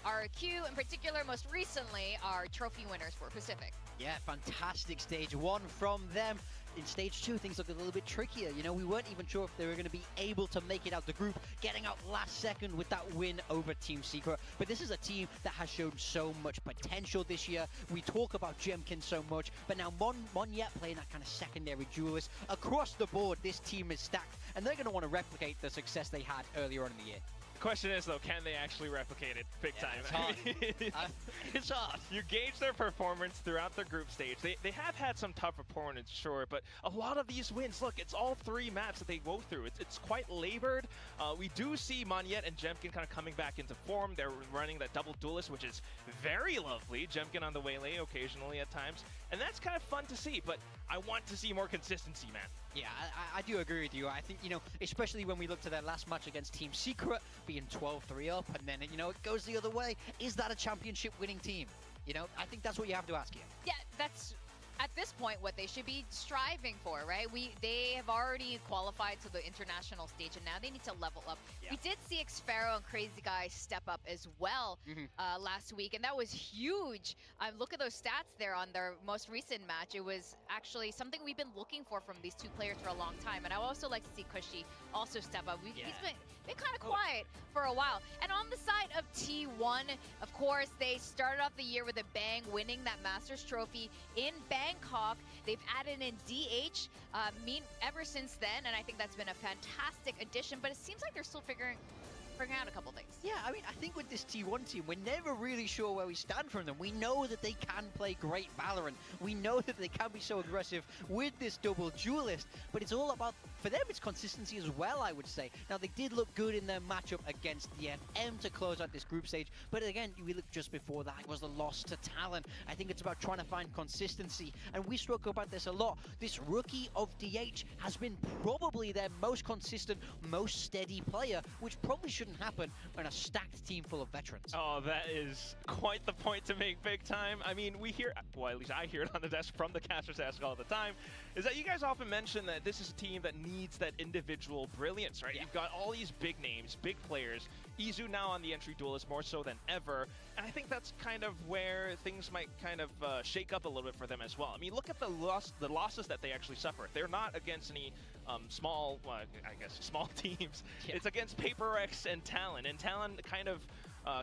RRQ in particular, most recently, are trophy winners for Pacific. Yeah, fantastic stage 1 from them. In stage 2, things look a little bit trickier. You know, we weren't even sure if they were going to be able to make it out the group, getting out last second with that win over Team Secret. But this is a team that has shown so much potential this year. We talk about Jemkin so much, but now Monyet playing that kind of secondary duelist. Across the board, this team is stacked, and they're going to want to replicate the success they had earlier on in the year. The question is, though, can they actually replicate it big time? It's hard. It's hard. You gauge their performance throughout their group stage. They have had some tough opponents, sure, but a lot of these wins, look, it's all 3 maps that they go through. It's quite labored. We do see Monyet and Jemkin kind of coming back into form. They're running that double duelist, which is very lovely. Jemkin on the waylay occasionally at times, and that's kind of fun to see, but I want to see more consistency, man. Yeah, I do agree with you. I think, you know, especially when we look to their last match against Team Secret, being 12-3 up, and then, you know, it goes the other way. Is that a championship winning team? You know, I think that's what you have to ask here. Yeah, that's at this point what they should be striving for, right? They have already qualified to the international stage, and now they need to level up. Yeah. We did see Xpharaoh and Crazy Guy step up as well last week, and that was huge. Look at those stats there on their most recent match. It was actually something we've been looking for from these 2 players for a long time, and I would also like to see Cushy also step up. He's been kind of quiet for a while. And on the side of T1, of course, they started off the year with a bang, winning that Masters Trophy in Bangkok. They've added in DH ever since then, and I think that's been a fantastic addition, but it seems like they're still figuring out a couple things. Yeah, I mean, I think with this T1 team, we're never really sure where we stand from them. We know that they can play great Valorant. We know that they can be so aggressive with this double duelist, but it's all about, for them, it's consistency as well, I would say. Now, they did look good in their matchup against the FM to close out this group stage, but again, we looked just before that, it was the loss to Talon. I think it's about trying to find consistency, and we spoke about this a lot. This rookie of DH has been probably their most consistent, most steady player, which probably shouldn't happen on a stacked team full of veterans. Oh, that is quite the point to make, Big Time. I mean, we hear, well, at least I hear it on the desk from the casters desk all the time, is that you guys often mention that this is a team that needs that individual brilliance, right? Yeah. You've got all these big names, big players. Izu now on the entry duelist more so than ever, and I think that's kind of where things might kind of shake up a little bit for them as well. I mean, look at the losses that they actually suffer. They're not against any small, I guess, small teams. Yeah. It's against PaperX and Talon, and Talon kind of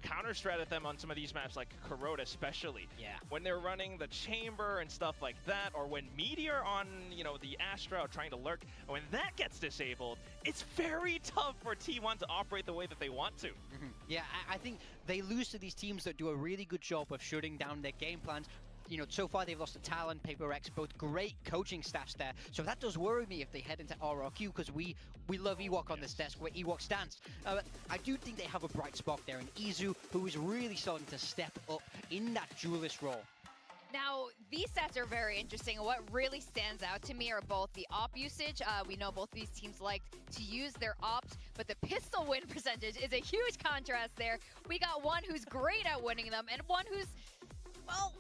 counter-stratted them on some of these maps, like Corrode especially. Yeah. When they're running the Chamber and stuff like that, or when Meteor on, you know, the Astra are trying to lurk, and when that gets disabled, it's very tough for T1 to operate the way that they want to. Yeah, I think they lose to these teams that do a really good job of shutting down their game plans, you know, so far they've lost to Talon, Paper X, both great coaching staffs there. So that does worry me if they head into RRQ, because we love Ewok on this desk, where Ewok stands. I do think they have a bright spot there in Izu, who is really starting to step up in that duelist role. Now, these stats are very interesting. What really stands out to me are both the op usage. We know both these teams like to use their ops, but the pistol win percentage is a huge contrast there. We got one who's great at winning them, and one who's, well,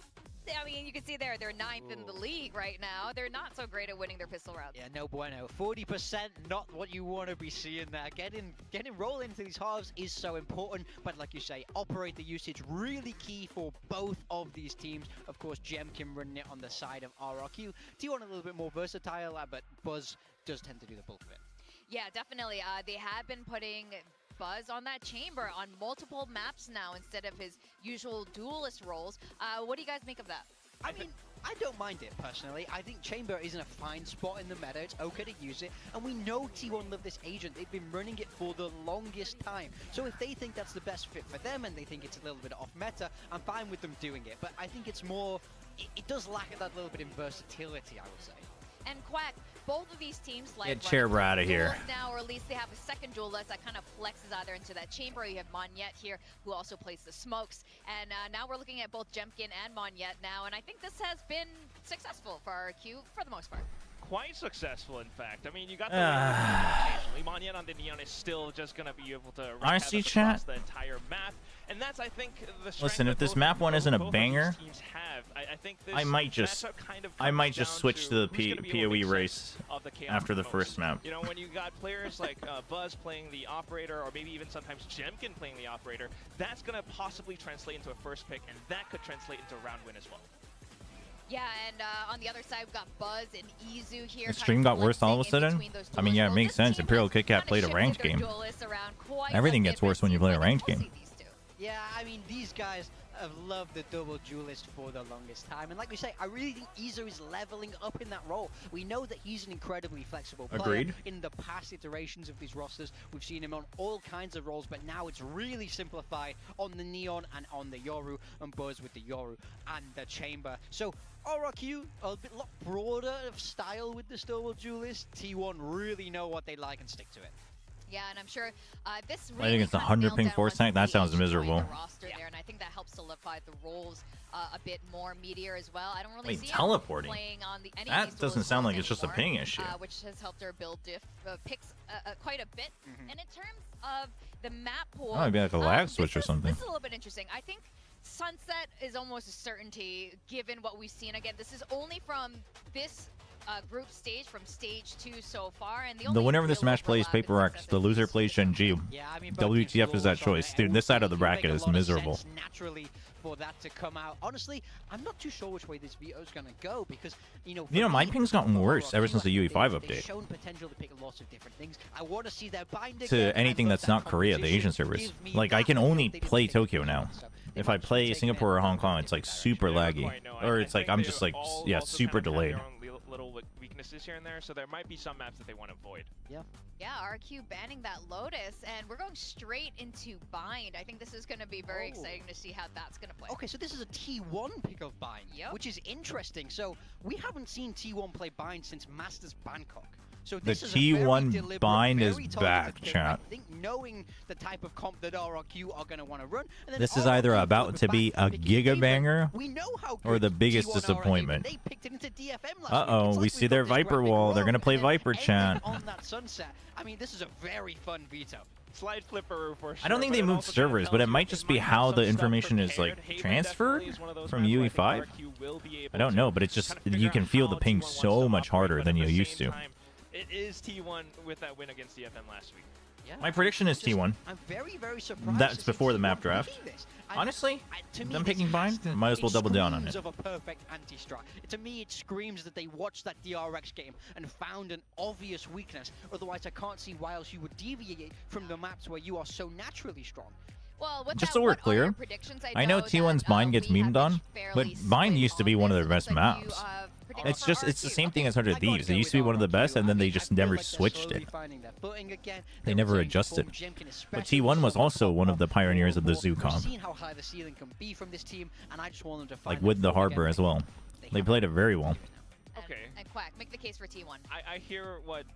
I mean, you can see there, they're 9th in the league right now. They're not so great at winning their pistol rounds. Yeah, no bueno. 40%, not what you want to be seeing there. Getting roll into these halves is so important, but like you say, operator usage really key for both of these teams. Of course, Jemkin running it on the side of RRQ. T1 a little bit more versatile, but Buzz does tend to do the bulk of it. Yeah, definitely. They have been putting Buzz on that chamber on multiple maps now instead of his usual duelist roles. What do you guys make of that? I mean, I don't mind it personally. I think Chamber is in a fine spot in the meta. It's okay to use it. And we know T1 love this agent. They've been running it for the longest time. So if they think that's the best fit for them and they think it's a little bit off meta, I'm fine with them doing it. But I think it's more, it does lack that little bit in versatility, I would say. And Quack, both of these teams like Get Chobra out of here. Now, or at least they have a second duelist that kind of flexes either into that chamber. You have Monyet here, who also plays the smokes. And now we're looking at both Jemkin and Monyet now, and I think this has been successful for RRQ for the most part. Quite successful, in fact. I mean, you got the occasionally. Monyet on the Neon is still just going to be able to honestly, across the entire map. And that's, I think, the strength. Listen, if this map one isn't a banger, I think this I might just switch to the PoE race after the first map. You know, when you got players like Buzz playing the operator, or maybe even sometimes Jemkin playing the operator, that's going to possibly translate into a first pick, and that could translate into a round win as well. Yeah, and on the other side, we've got Buzz and Izu here. The stream got worse all of a sudden? I mean, yeah, it makes sense. Imperial Kit Kat played a ranked game. Everything gets worse when you play a ranked game. Yeah, I mean, these guys have loved the double duelist for the longest time. And like we say, I really think Izu is leveling up in that role. We know that he's an incredibly flexible player. Agreed. In the past iterations of these rosters, we've seen him on all kinds of roles, but now it's really simplified on the Neon and on the Yoru, and Buzz with the Yoru and the Chamber. So RRQ, a lot broader of style with this double duelist. T1 really know what they like and stick to it. Yeah, and I'm sure this really I think it's 100 ping force tank. That sounds miserable. Roster there, and I think that helps solidify the roles a bit more. Meteor as well. I don't really see teleporting. Playing on any that doesn't sound like it's just a ping issue. Which has helped her build picks quite a bit. And in terms of the map pool, might be like a lag switch or something. This is a little bit interesting. I think Sunset is almost a certainty given what we've seen. Again, this is only from this group stage, from stage 2 so far, and the winner of this match plays Paper X. The loser plays Gen G. Yeah, I mean, WTF is that choice, dude? This side of the bracket is miserable. Naturally, for that to come out, honestly, I'm not too sure which way this veto is going to go, because you know, my ping's gotten worse ever since the UE5 update. They've shown potential to pick lots of different things. I want to see their binding to anything that's not Korea, the Asian servers. Like, I can only play Tokyo now. If I play Singapore or Hong Kong, it's like super laggy, or it's like I'm just like super delayed. Little weaknesses here and there, so there might be some maps that they want to avoid. Yeah, RQ banning that Lotus, and we're going straight into Bind. I think this is going to be very exciting to see how that's going to play. Okay, so this is a T1 pick of Bind, which is interesting. So we haven't seen T1 play Bind since Masters Bangkok. So the T1 bind is back, chat. I think knowing the type of comp that RRQ are going to want to run. And this is either about to be a giga banger or the biggest disappointment. They picked it into DFM last Uh-oh, week. we see their Viper wall. They're going to play Viper, chat. On that sunset. I mean, this is a very fun veto. Slide flipper for sure. I don't think they moved servers, but it might just be how the information is like transferred from UE5. I don't know, but it's just you can feel the ping so much harder than you used to. It is T1 with that win against DFM last week. Yeah, my prediction is T1. I'm very, very surprised. That's before the map draft. Honestly, them picking Bind, might as well double down on it. Of a perfect anti-strat. To me, it screams that they watched that DRX game and found an obvious weakness. Otherwise, I can't see why else you would deviate from the maps where you are so naturally strong. Well, with Just that, so we're what are clear, your predictions? I know T1's Mine gets memed on, but Mine used to be one of their best maps. It's just, it's the same thing as 100 Thieves. It used to be one of the best, and then they just never switched it. They never adjusted. But T1 was also one of the pioneers of the zoo comp. Like with the Harbor as well. They played it very well. Okay. And Quack, make the case for T1. I hear what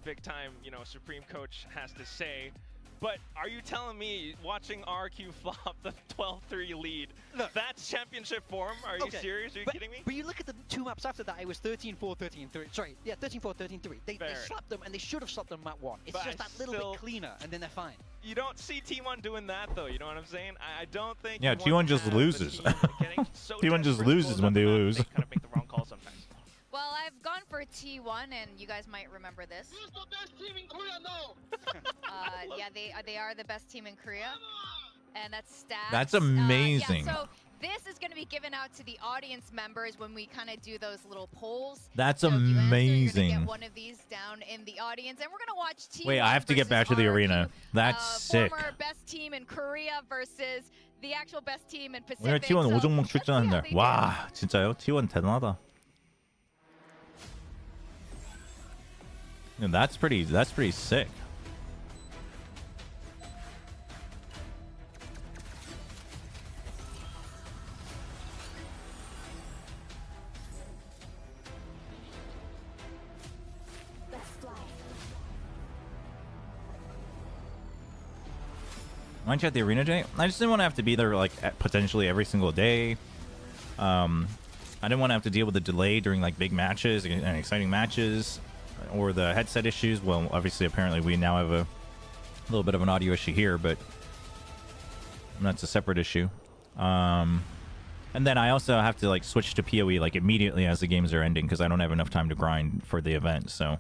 big time, Supreme Coach has to say, but are you telling me watching RRQ flop the 12-3 lead, that's championship form? Are you serious? Are you kidding me? But you look at the 2 maps after that, it was 13-4, 13-3. Sorry, yeah, 13-4, 13-3. They slapped them, and they should have slapped them map 1. It's but just that little bit cleaner, and then they're fine. You don't see T1 doing that, though. You know what I'm saying? I don't think. Yeah, T1 just loses. T1 just loses when they lose. They kind of make the wrong call sometimes. Well, I've gone for T1, and you guys might remember this. Who's the best team in Korea now? Yeah, they are the best team in Korea, and that's stats. That's amazing. Yeah, so this is going to be given out to the audience members when we kind of do those little polls. That's so amazing. You're gonna get one of these down in the audience, and we're going to watch T1 Wait, I have to get back to the RRQ, arena. That's sick. Former best team in Korea versus the actual best team in Pacific. 오늘 T1 so 5종목 출전한다. 와, 진짜요? T1 대단하다. Yeah, that's pretty sick. Aren't you at the arena today? I just didn't want to have to be there like potentially every single day. I didn't want to have to deal with the delay during like big matches and exciting matches, or the headset issues. Well, obviously, apparently we now have a little bit of an audio issue here, but that's a separate issue. And then I also have to like switch to PoE like immediately as the games are ending because I don't have enough time to grind for the event. So,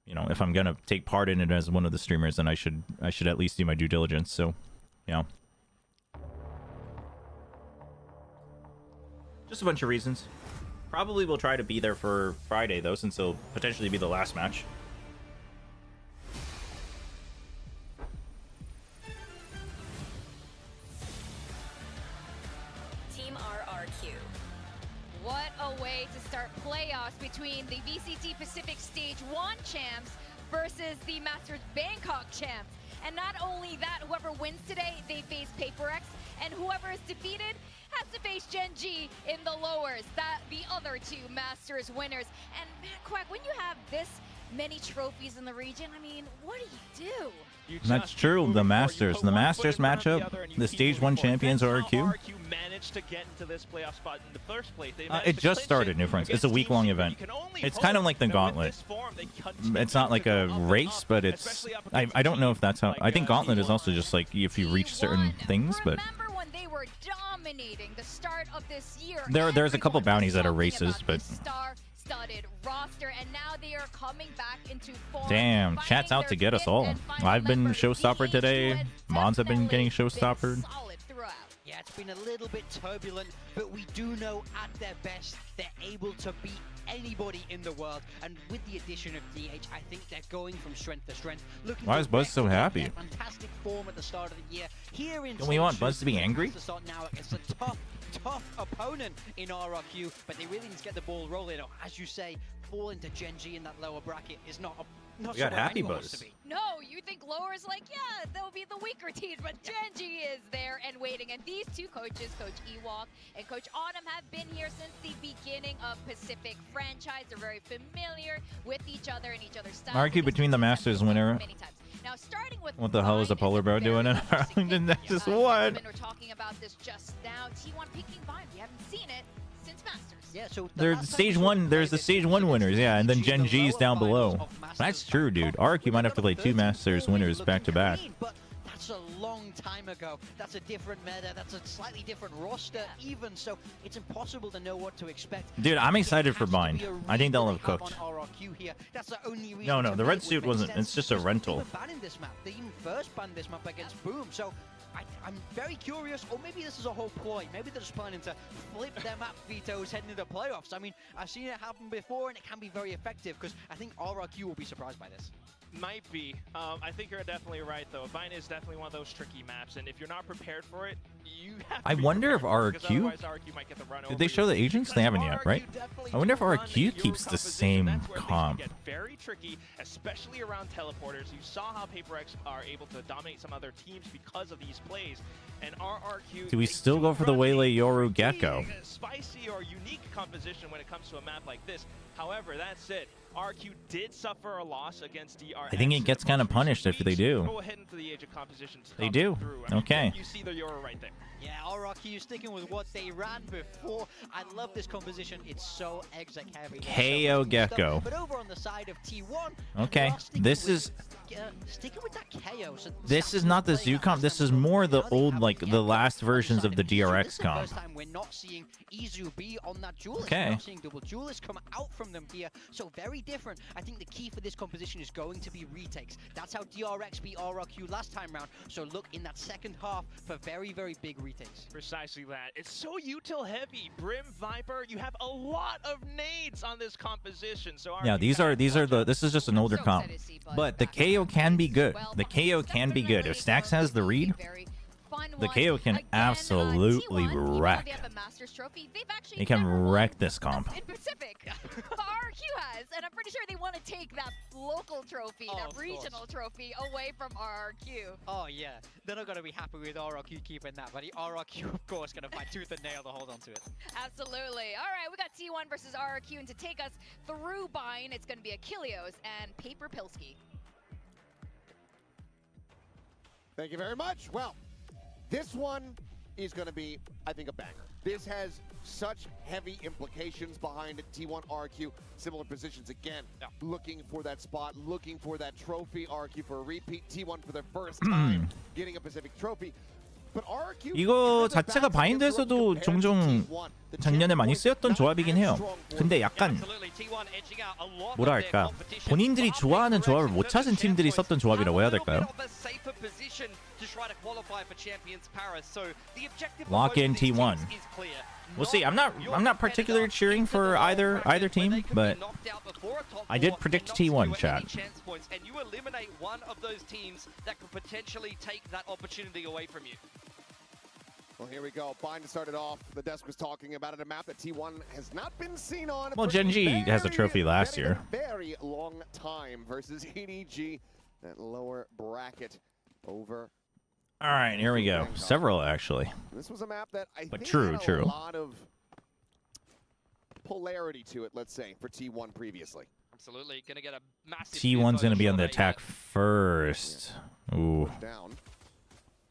if I'm gonna take part in it as one of the streamers, then I should at least do my due diligence. So, just a bunch of reasons. Probably will try to be there for Friday though, since it'll potentially be the last match. Team RRQ. What a way to start playoffs between the VCT Pacific Stage 1 champs versus the Masters Bangkok champs. And not only that, whoever wins today, they face PaperX, and whoever is defeated has to face Gen G in the lowers. That the other 2 Masters winners. And Quack, when you have this many trophies in the region, I mean, what do you do? That's true. The Masters matchup, the Stage 1 champions RRQ. Managed to get into this playoff spot in the first place. It just started, new friends. It's a week-long event. It's kind of like the Gauntlet. It's not like a race, but it's... I don't know if that's how... I think Gauntlet is also just like if you reach certain things, but... Remember when they were dominating the start of this year? There's a couple bounties that are races, but... Star-studded roster, and now they are coming back into form. Damn, chat's out to get us all. I've been showstoppered today. Mons have been getting showstoppered. Yeah, it's been a little bit turbulent, but we do know at their best, they're able to beat anybody in the world. And with the addition of DH, I think they're going from strength to strength. Why is Buzz so happy? Fantastic form at the start of the year. Here in Don't we want Buzz to be angry? Now it's a tough opponent in RRQ, but they really need to get the ball rolling. As you say, fall into Gen G in that lower bracket is not we got Happy Buzz. No, you think lowers like, yeah, they'll be the weaker teams, but Gen G is there and waiting. And these 2 coaches, Coach Ewok and Coach Autumn, have been here since the beginning of Pacific franchise. They're very familiar with each other and each other's styles. Argue between the Masters winner. Now, starting with what the hell is a polar bear doing in Arlington, Texas? What? We're talking about this just now. T1 picking Vine. We haven't seen it since Masters. Yeah, so there's the Stage 1. There's the Stage 1 winners, yeah, and then Gen G's down below. That's true, dude. RRQ might have to play 2 Masters winners back to back. But that's a long time ago. That's a different meta. That's a slightly different roster, even. So it's impossible to know what to expect. Dude, I'm excited for Bind. I think they'll have cooked. No, the red suit wasn't. It's just a rental. They even first banned this map against Boom. So I'm very curious, or maybe this is a whole ploy. Maybe they're just planning to flip their map vetoes heading into the playoffs. I mean, I've seen it happen before, and it can be very effective, because I think RRQ will be surprised by this. Might be. I think you're definitely right, though. Vine is definitely one of those tricky maps, and if you're not prepared for it, you have to I be wonder if prepared, because RRQ... otherwise RRQ might get the run Did over they show you. the agents? They haven't yet, right? I wonder if RRQ keeps the same comp. Get very tricky, especially around teleporters. You saw how PaperX are able to dominate some other teams because of these plays, and RRQ... Do we still go for the Waylay Yoru Gecko? Spicy or unique composition when it comes to a map like this. However, that's it. RQ did suffer a loss against DRX. I think it gets kind of punished if they do. Go ahead into the age of compositions. They do. Okay. You see the Yoru right there. Yeah, RRQ sticking with what they ran before. I love this composition. It's so exec heavy. KO Gecko. But over on the side of T1, Okay, this is... sticking with that KO. So This is not the Zoo comp. This is more the old, like, the last versions of the DRX comp. First time we're not seeing Izu be on that duelist. Okay. We're not seeing double duelists come out from them here. So very different. I think the key for this composition is going to be retakes. That's how DRX beat RRQ last time round. So look in that second half for very, very big retakes. Precisely that. It's so util heavy. Brim, Viper, you have a lot of nades on this composition. So Yeah, these are the... This is just an older comp. But the KO can be good. The KO can be good. If Stacks has the read, the KO can absolutely wreck. He can wreck this comp. In Pacific, but RRQ has, and I'm pretty sure they want to take that local trophy, that regional trophy, away from RRQ. Oh yeah, they're not going to be happy with RRQ keeping that, but RRQ, of course, going to fight tooth and nail to hold on to it. Absolutely. All right, we got T1 versus RRQ, and to take us through Bine, it's going to be Achilleos and Paper Pilski. Thank you very much. Well, this one is going to be, I think, a banger. This has such heavy implications behind it. T1 RQ, similar positions again. Looking for that spot, looking for that trophy. RQ for a repeat. T1 for their first time getting a Pacific trophy. But RQ 이거 자체가 바인드에서도 종종 작년에 많이 쓰였던 조합이긴 해요. 근데 약간 뭐랄까 본인들이 좋아하는 조합을 못 찾은 팀들이 썼던 조합이라고 해야 될까요? Lock in T1. We'll see. I'm not particularly cheering for either team, but I did predict T1, chat. And you eliminate one of those teams that could potentially take that opportunity away from you. Well, here we go. Bind started off. The desk was talking about it, a map that T1 has not been seen on. Well, Gen G has a trophy last year. Very long time versus EDG, that lower bracket over. All right, here we go. Several actually. This was a map that I think true, had true. a lot of polarity to it, let's say, for T1 previously. Absolutely, gonna get a massive. T1's gonna be on the attack first. Ooh. Down.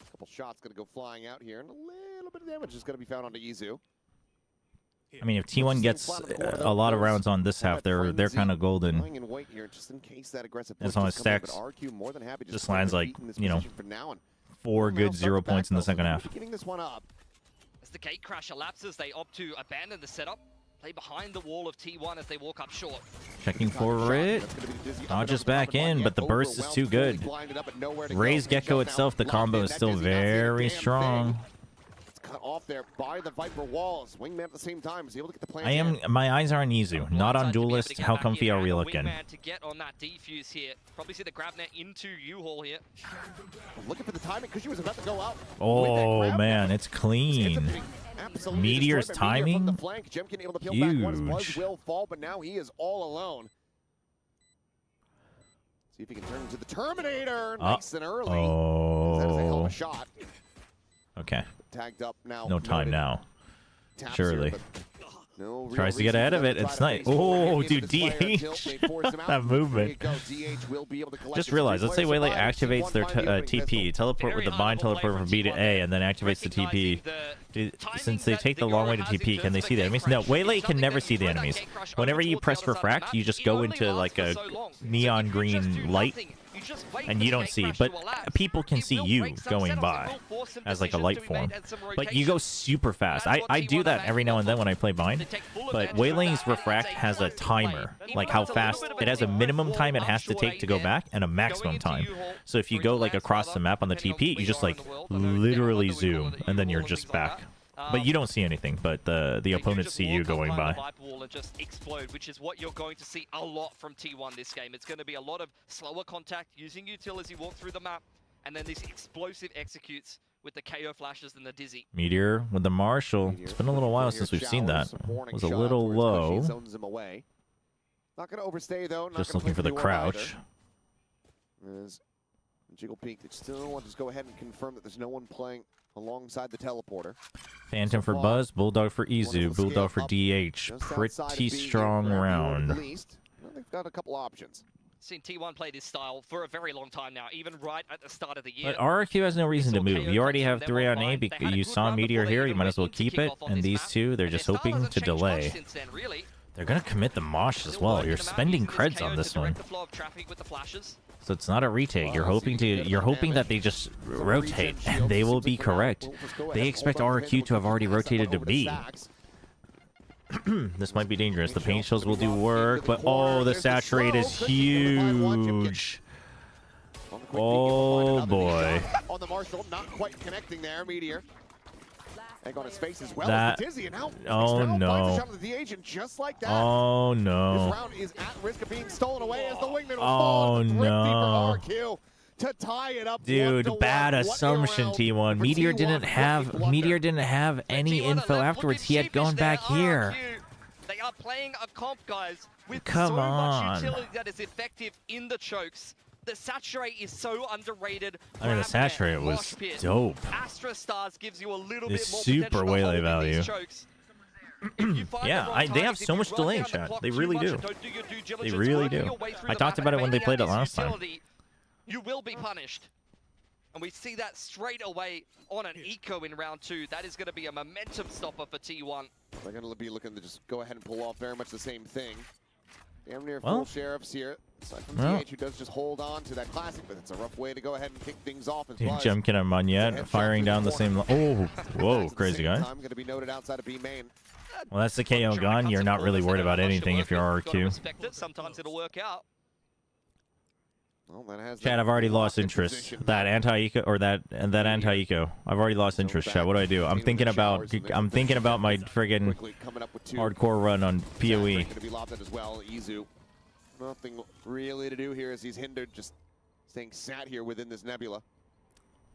A couple shots gonna go flying out here, and a little bit of damage is gonna be found onto Izu. I mean, if T1 gets a lot of rounds on this half, they're kind of golden. As long as Stacks just lands like, you know, 4 good 0 points in the second half. As the gate crash elapses, they opt to abandon the setup, play behind the wall of T1 as they walk up short. Checking for it. Dodges back in, but the burst is too good. Raise Gecko itself, the combo is still very strong. Cut off there by the Viper walls. Wingman at the same time is able to get the plan. My eyes are on Izu, not on Duelist. How comfy are we looking? To get on that defuse here. Probably see the grab net into U-Haul here. Looking for the timing because she was about to go out. Oh man, it's clean. Meteor's timing. Huge. Will fall, but now he is all alone. See if he can turn into the Terminator. Nice and early. That is a hell of a shot. Okay. Tagged up now. No time now. Here, Surely. no Tries to get ahead of it. It's nice. Oh, dude, DH. That movement. Just realize, let's say Waylay activates their TP. Teleport with the bind teleport from B to A, and then activates the TP. Since they take the long way to TP, can they see the enemies? No, Waylay can never see the enemies. Whenever you press refract, you just go into like a neon green light, and you don't see, but people can see you going by as like a light form. But you go super fast. I do that every now and then when I play Bind, but Waylay's refract has a timer, like how fast. It has a minimum time it has to take to go back and a maximum time. So if you go like across the map on the TP, you just like literally zoom and then you're just back. But you don't see anything, but the opponents see you going by. The Viper wall and just explode, which is what you're going to see a lot from T1 this game. It's going to be a lot of slower contact, using util as you walk through the map, and then these explosive executes with the KO flashes and the Dizzy. Meteor with the Marshall. It's been a little while since we've seen that. It was a little low. Not going to overstay, though. Just looking for the crouch. As Jiggle Peak, they still want to just go ahead and confirm that there's no one playing alongside the teleporter. Phantom for Buzz, Bulldog for Izu, Bulldog for DH. Pretty strong round. Well, they've got a couple options. Seen T1 play this style for a very long time now, even right at the start of the year. But RRQ has no reason to move. You already have 3 on A, because you saw Meteor here, you might as well keep it. And these two, they're just hoping to delay. They're going to commit the Mosh as well. You're spending creds on this one. So it's not a retake. You're hoping that they just rotate, and they will be correct. They expect RRQ to have already rotated to B. This might be dangerous. The paint shells will do work, but oh, the saturate is huge. Oh boy. On the Marshall, not quite connecting there. Meteor. Egg on his face as well. That, Dizzy, and now oh no. Just like that. Oh no. This round is at risk of being stolen away as the wingman will fall. Oh no. To tie it up. Dude, bad assumption, T1. Meteor didn't have any info afterwards. He had gone back here. They are playing a comp, guys, with Come so on. much utility that is effective in the chokes. The saturate is so underrated. I mean, the saturate was dope. Astra Stars gives you a little It's bit more super waylay value. Yeah, they have so much delay, chat. They really do. They really do. I talked about it when they played it last time. You will be punished. And we see that straight away on an eco in round 2. That is going to be a momentum stopper for T1. They're going to be looking to just go ahead and pull off very much the same thing. Damn near full sheriffs here. Aside from DH, who does just hold on to that classic, but it's a rough way to go ahead and kick things off as well. Jemkin and Monyet firing down the same. Oh, whoa, crazy guy. Going to be noted outside of B main. Well, that's the KO gun. You're not really worried about anything if you're RRQ. Sometimes it'll work out. Well, that has Chad, I've already lost interest. That anti-eco or that anti-eco. I've already lost interest, Chad. What do? I'm thinking about my friggin' hardcore run on PoE. Nothing really to do here as he's hindered, just staying sat here within this nebula.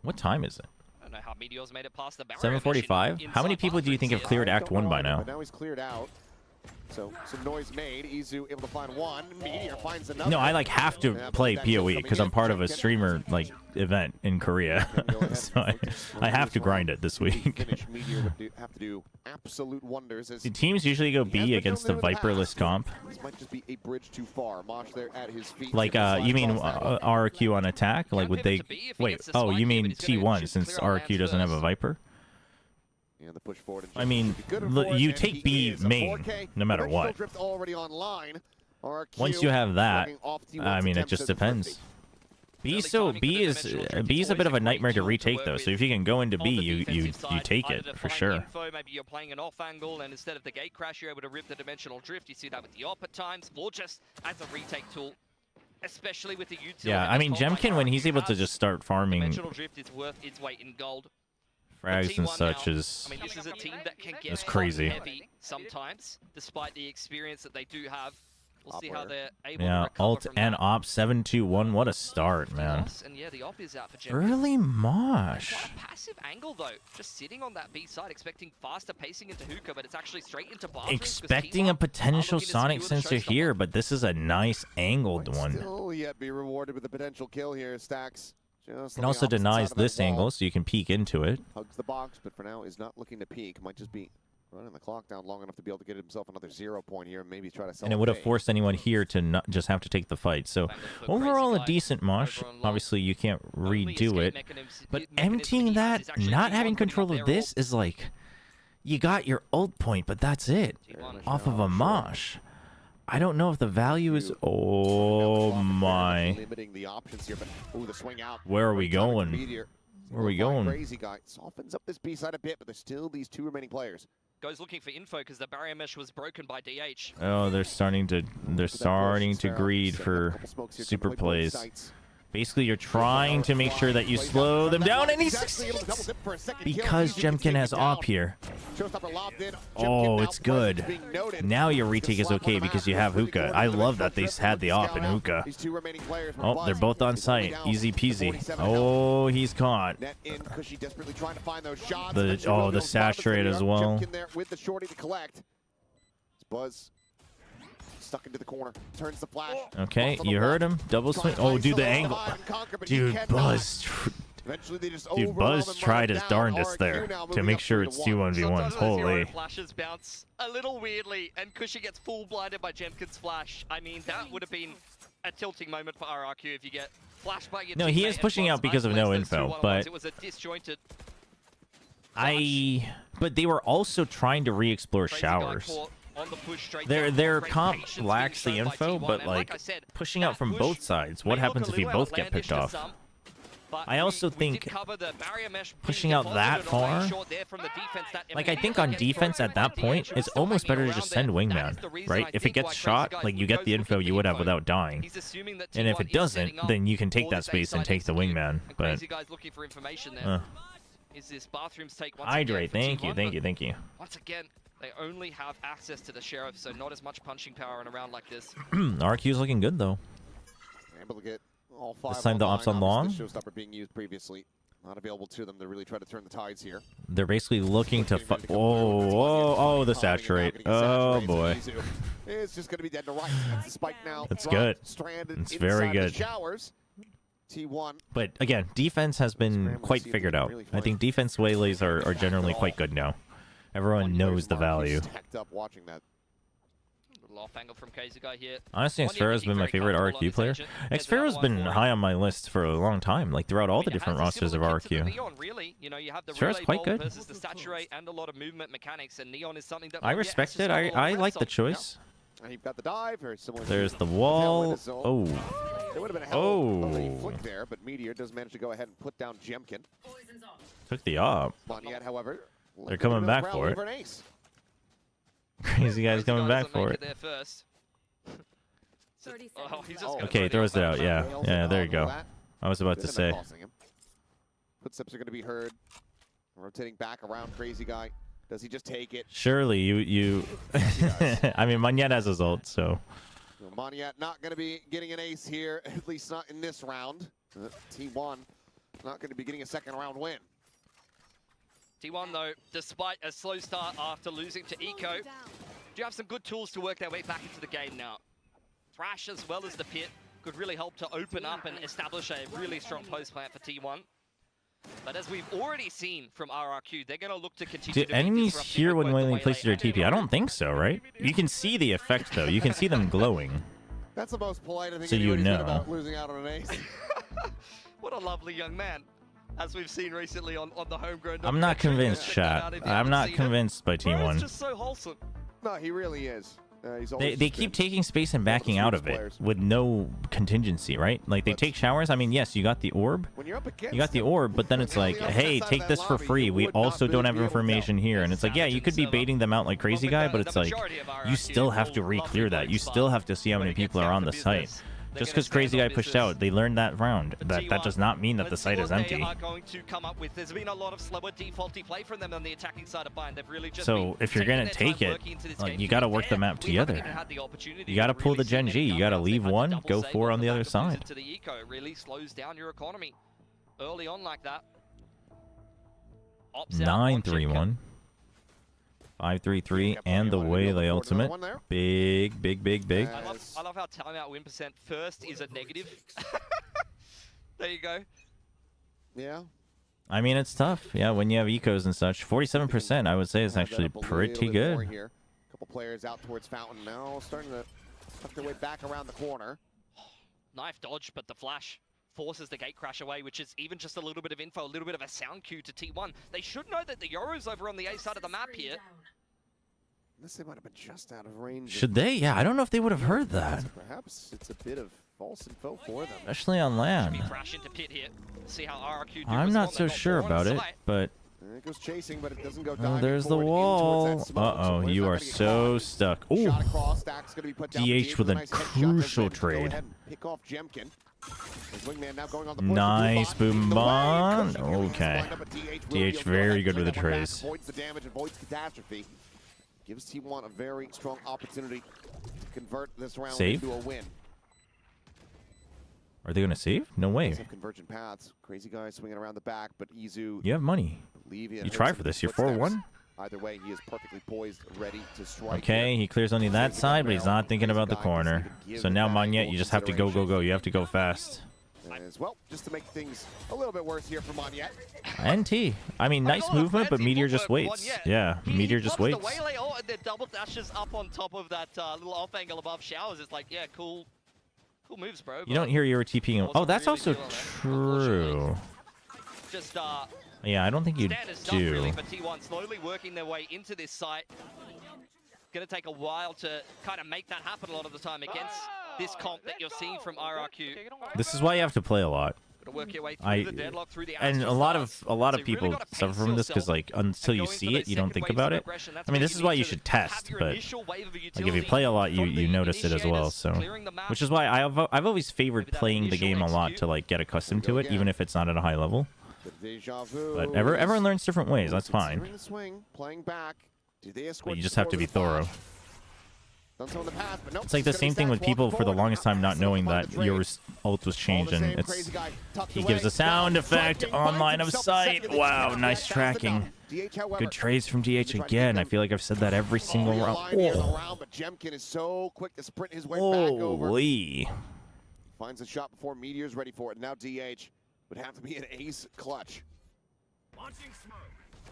What time is it? I don't know how Meteor's made it past the barrier. 7:45. How many people do you think have cleared Act 1 by now? But now he's cleared out. So some noise made. Izu able to find one. Meteor finds another. No, I have to play PoE because I'm part of a streamer event in Korea. So I have to grind it this week. Meteor would have to do absolute wonders. Do teams usually go B against the Viperless comp? This might just be a bridge too far. Mosh there at his feet. Like you mean RRQ on attack? Like would they? Wait. Oh, you mean T1 since RRQ doesn't have a Viper? Yeah, the push forward. I mean, you take B main no matter what. Once you have that, I mean, it just depends. B is a bit of a nightmare to retake though. So if you can go into B, you take it for sure. Maybe you're playing an off angle, and instead of the gate crash, you're able to rip the dimensional drift. You see that with the op at times, or just as a retake tool. Especially with the utility. Yeah, I mean, Jemkin, when he's able to just start farming dimensional drift is worth its weight in gold. Frags and such is this is a team that can get crazy. Heavy sometimes, despite the experience that they do have. We'll see how they're able to recover alt from and that. op 7-2-1. What a start, man. And yeah, the op is out for Jemkin. Early Mosh. Quite a passive angle though, just sitting on that B side, expecting faster pacing into hookah, but it's actually straight into bar. Expecting a potential Sonic sensor here, but this is a nice angled one. Still yet be rewarded with the potential kill here, Stacks. It also denies this angle, so you can peek into it. Hugs the box, but for now is not looking to peek. Might just be running the clock down long enough to be able to get himself another 0 point here and maybe try to sell. And it would have forced anyone here to not just have to take the fight. So overall, a decent Mosh. Obviously, you can't redo it. But emptying that, not having control of this is like, you got your ult point, but that's it. Off of a Mosh. I don't know if the value is. Oh my! Where are we going? Where are we going? Crazy guy softens up this B side a bit, but there's still these two remaining players. Goes looking for info because the barrier mesh was broken by DH. Oh, they're starting to greed for super plays. Basically, you're trying to make sure that you slow them down, and he succeeds because Jemkin has op here. Oh, it's good. Now your retake is okay because you have hookah. I love that they had the op in hookah. Oh, they're both on site. Easy peasy. Oh, he's caught. The saturate as well. Buzz stuck into the corner, turns the flash. Okay, you heard him. Double swing. Oh, dude, the angle. Dude, Buzz. Dude, Buzz tried his darndest there to make sure it's 2-1v1s. Holy. Flashes bounce a little weirdly, and Cushy gets full blinded by Jemkin's flash. I mean, that would have been a tilting moment for RRQ if you get flashed by your No, he is pushing out because of no info, but it was a disjointed. But they were also trying to re-explore showers. Their comp lacks the info, but like pushing out from both sides. What happens if you both get picked off? I also think pushing out that far, like I think on defense at that point, it's almost better to just send wingman, right? If it gets shot, like you get the info you would have without dying, and if it doesn't, then you can take that space and take the wingman. But hydrate, thank you. Once again, they only have access to the sheriff, so not as much punching power in a round like this. RQ's looking good though. Able to get all five. This time the ops on long. Showstopper being used previously, not available to them to really try to turn the tides here. They're basically looking to oh, the saturate. Oh boy. It's just going to be dead to right. Spike now. That's good. It's very good. T1. But again, defense has been quite figured out. I think defense waylays are generally quite good now. Everyone knows the value. Honestly, Xfero has been my favorite RRQ player. Xfero has been high on my list for a long time, like throughout all the different rosters of RRQ. Xfero's quite good. I respect it. I like the choice. You've got the dive, very similar. There's the wall. Oh. There would have been a hell of a flick there, but Meteor does manage to go ahead and put down Jemkin. Took the op. Monyet, however, they're coming back for it. Crazy guy's coming back for it. Okay, throws it out. Yeah, there you go. I was about to say. Footsteps are going to be heard. Rotating back around Crazy Guy. Does he just take it? Surely you I mean, Monyet has his ult, so. Monyet not going to be getting an ace here, at least not in this round. T1 not going to be getting a second round win. T1, though, despite a slow start after losing to Eco, do have some good tools to work their way back into the game now. Thrash as well as the pit could really help to open up and establish a really strong post plant for T1. But as we've already seen from RRQ, they're going to look to continue. Do enemies hear when Wayling places their TP? I don't think so, right? You can see the effect, though. You can see them glowing. That's the most polite I think so you know. About losing out on an ace. What a lovely young man, as we've seen recently on the homegrown. I'm not convinced, chat. I'm not convinced by T1. It's just so wholesome. No, he really is. They keep taking space and backing out of it with no contingency, right? Like they take showers. I mean, yes, you got the orb. You got the orb, but then it's like, hey, take this for free. We also don't have information here. And it's like, yeah, you could be baiting them out like Crazy Guy, but it's like, you still have to re-clear that. You still have to see how many people are on the site. Just because Crazy Guy pushed out, they learned that round. That does not mean that the site is empty. There's been a lot of slower defaulty play from them on the attacking side of Bind. They've really just so if you're gonna take it, like, you gotta work the map together. You gotta pull the Gen G. You gotta leave one, go 4 on the other side. To the eco really slows down your economy early on like that. 9-3-1. 5-3-3 and the Waylay ultimate. Big. I love how timeout win percent first is a negative. There you go. Yeah. I mean, it's tough. Yeah, when you have ecos and such. 47%, I would say, is actually pretty good. A couple players out towards Fountain now, starting to tuck their way back around the corner. Knife dodge, but the flash forces the gate crash away, which is even just a little bit of info, a little bit of a sound cue to T1. They should know that the Yoru's over on the A side of the map here. Unless they might have been just out of range. Should they? Yeah, I don't know if they would have heard that. Perhaps it's a bit of false info for them. Especially on land. I'm not so sure about it, but... It goes chasing, but it doesn't go diving. Oh, there's the wall. Uh-oh, you are so stuck. Ooh. DH with a crucial trade. Pick off Jemkin. Wingman now going on the Nice boom bomb. Okay. DH very good with the trays. Avoids the damage, avoids catastrophe. Gives T1 a very strong opportunity to convert this round Save? into a win. Are they gonna save? No way. Convergent paths. Crazy guy swinging around the back, but Izu. You have money. You try for this. You're 4-1. Either way, he is perfectly poised, ready to strike. Okay, he clears only that side, but he's not thinking about the corner. So now Monyet, you just have to go, go, go. You have to go fast. As well, just to make things a little bit worse here for Monyet. NT. I mean, nice movement, but Meteor just waits. Yeah, Meteor just waits. The waylay ult and then double dashes up on top of that little off angle above showers. It's like, yeah, cool moves, bro. You don't hear you were TPing. Oh, that's also true. Just yeah, I don't think you do. Really for T1, slowly working their way into this site. Gonna take a while to kind of make that happen a lot of the time against this comp that you're seeing from RRQ. This is why you have to play a lot. Gotta work your way through the deadlock, through the and a lot of people suffer from this because like until you see it, you don't think about it. I mean, this is why you should test, but like if you play a lot, you notice it as well. So, which is why I've always favored playing the game a lot to like get accustomed to it, even if it's not at a high level. But everyone learns different ways. That's fine. But you just have to be thorough. It's like the same thing with people for the longest time not knowing that your ult was changed, and he gives a sound effect on line of sight. Wow, nice tracking. Good trades from DH again. I feel like I've said that every single round. Holy. Finds a shot before Meteor's ready for it. Now DH would have to be an ace clutch.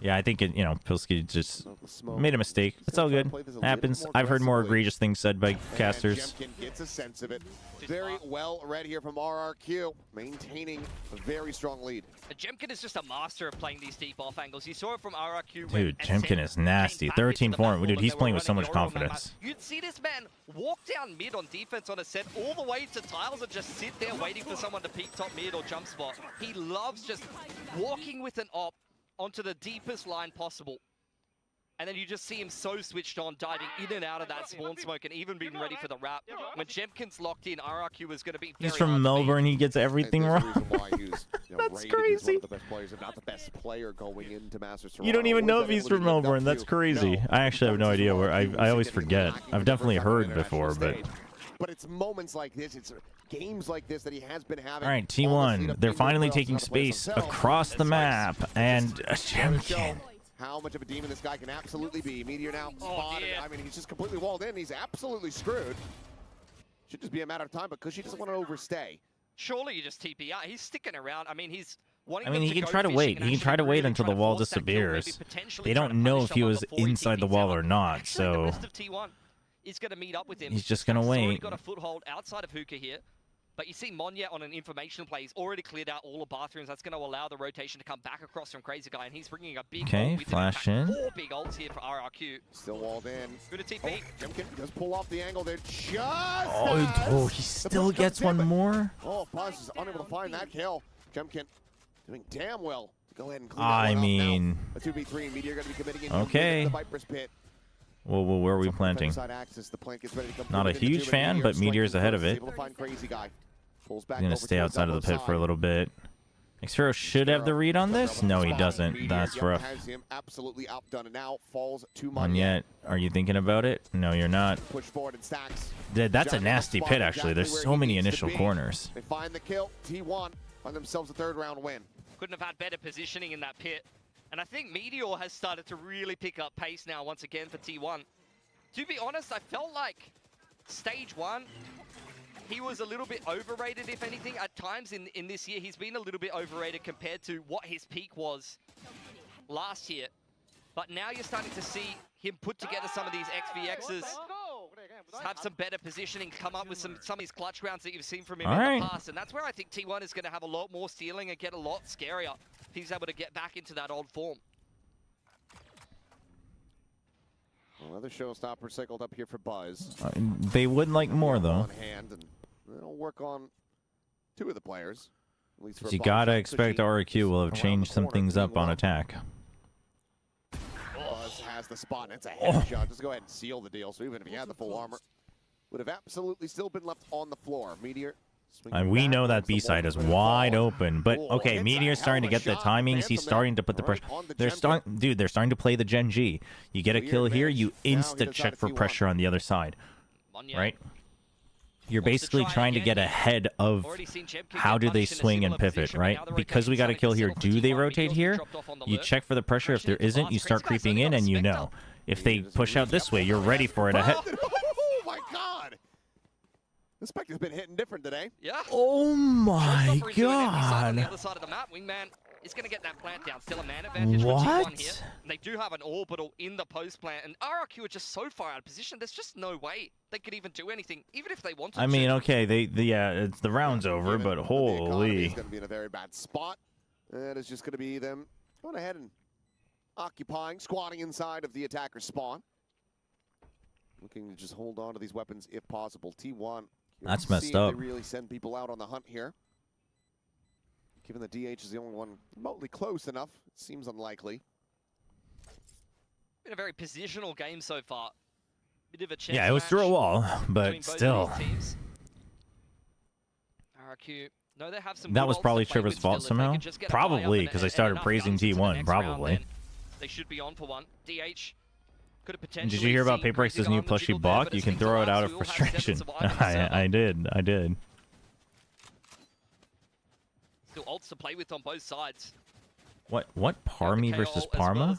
Yeah, I think Pilsky just made a mistake. It's all good. Happens. I've heard more egregious things said by casters. Jemkin gets a sense of it. Very well read here from RRQ, maintaining a very strong lead. Jemkin is just a master of playing these deep off angles. You saw it from RRQ. Dude, Jemkin is nasty. 13 form. Dude, he's playing with so much confidence. You'd see this man walk down mid on defense on a set all the way to tiles and just sit there waiting for someone to peek top mid or jump spot. He loves just walking with an op onto the deepest line possible. And then you just see him so switched on, diving in and out of that spawn smoke and even being ready for the wrap. When Jemkin's locked in, RRQ is going to be very He's from Melbourne. He gets everything wrong. That's crazy. One of the best players, if not the best player going into Masters. You don't even know if he's from Melbourne. That's crazy. I actually have no idea where. I always forget. I've definitely heard before, but it's moments like this, it's games like this that he has been having. All right, T1. They're finally taking space across the map, and Jemkin. How much of a demon this guy can absolutely be. Meteor now spotted. I mean, he's just completely walled in. He's absolutely screwed. Should just be a matter of time, but Cushy doesn't want to overstay. Surely you just TP out. He's sticking around. I mean, he's wanting he can try to wait. He can try to wait until the wall disappears. They don't know if he was inside the wall or not, so is going to meet up with him. He's just going to wait. Already got a foothold outside of Hookah here. But you see Monyet on an information play. He's already cleared out all the bathrooms. That's going to allow the rotation to come back across from Crazy Guy. And he's bringing a big ult with flash him. in. 4 big ults here for RRQ. Still walled in. Good to TP. Jemkin does pull off the angle there. Just he still gets one more? Oh, Buzz is unable to find that kill. Jemkin doing damn well to go ahead and clean I mean, a 2v3. Meteor going to be committing in okay. the Viper's Pit. Well, where are we planting? Not a huge fan, but Meteor's ahead of it. He's going to stay outside of the pit for a little bit. Xfero should have the read on this. No, he doesn't. That's rough. Monyet, are you thinking about it? No, you're not. That's a nasty pit, actually. There's so many initial corners. They find the kill. T1 find themselves a third-round win. Couldn't have had better positioning in that pit. And I think Meteor has started to really pick up pace now once again for T1. To be honest, I felt like stage 1, he was a little bit overrated, if anything. At times in this year, he's been a little bit overrated compared to what his peak was last year. But now you're starting to see him put together some of these XVXs, have some better positioning, come up with some of his clutch rounds that you've seen from him in the past. And that's where I think T1 is going to have a lot more stealing and get a lot scarier if he's able to get back into that old form. Another showstopper cycled up here for Buzz. They would like more, though. On hand, and they'll work on 2 of the players. At least for you gotta expect RRQ will have changed some things up on attack. Buzz has the spot, and it's a headshot. Just go ahead and seal the deal. So even if he had the full armor, would have absolutely still been left on the floor. Meteor And we know that B side is wide open, but okay, Meteor's starting to get the timings. He's starting to put the pressure. They're starting to play the Gen G. You get a kill here, you insta check for pressure on the other side, right? You're basically trying to get ahead of how do they swing and pivot, right? Because we got a kill here, do they rotate here? You check for the pressure. If there isn't, you start creeping in, and you know. If they push out this way, you're ready for it ahead. Oh my god! The Spectre's been hitting different today. Yeah. Oh my god! On the other side of the map, Wingman is going to get that plant down. Still a man advantage for T1 here. And they do have an orbital in the post plant, and RRQ are just so far out of position. There's just no way they could even do anything, even if they wanted to. I mean, okay, it's the round's over, but holy. He's going to be in a very bad spot. And it's just going to be them going ahead and occupying, squatting inside of the attacker's spawn. Looking to just hold on to these weapons if possible. T1. That's messed up. They really send people out on the hunt here. Given that DH is the only one remotely close enough, it seems unlikely. Been a very positional game so far. Bit of a chess Yeah, it was through a wall, but still. RRQ. No, they have some That was probably Chobra's fault somehow. Probably, because I started praising T1. Probably. They should be on for one. DH. Did you hear about Paper X's new plushie block? You can throw it out of frustration. I did. Still ults to play with on both sides. What Parmy versus Parma?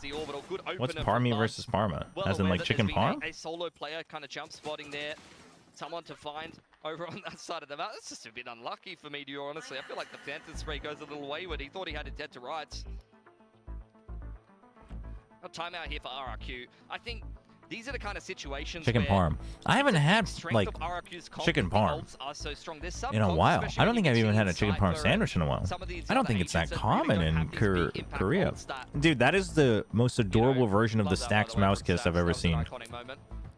What's Parmy versus Parma? As in like chicken parm? A solo player kind of jump spotting there. Someone to find over on that side of the map. That's just a bit unlucky for Meteor, honestly. I feel like the Phantom spray goes a little wayward. He thought he had it dead to rights. A timeout here for RRQ. I think these are the kind of situations Chicken parm. I haven't had like chicken parm in a while. I don't think I've even had a chicken parm sandwich in a while. I don't think it's that common in Korea. Dude, that is the most adorable version of the Stacks mouse kiss I've ever seen.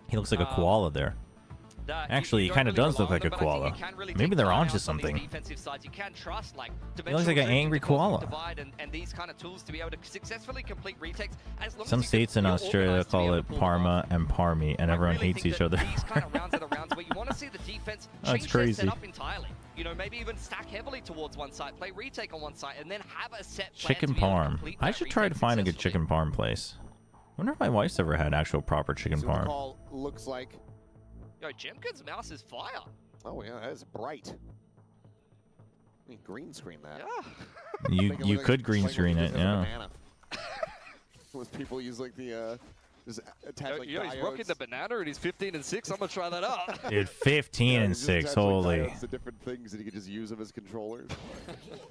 He looks like a koala there. Actually, he kind of does look like a koala. Maybe they're onto something. He looks like an angry koala. Some states in Australia call it Parma and Parmy, and everyone hates each other. That's crazy. You know, maybe even stack heavily towards one side, play retake on one side, and then have a set plan chicken parm. I should try to find a good chicken parm place. I wonder if my wife's ever had actual proper chicken parm. Looks like. Yo, Jemkin's mouse is fire. Oh yeah, that is bright. I mean, green screen that. Yeah. you could green screen it, yeah. With people use like the just attach like he's rocking the banana and he's 15 and 6. I'm gonna try that out. Dude, 15 and 6, holy. Like the different things that you could just use them as controllers.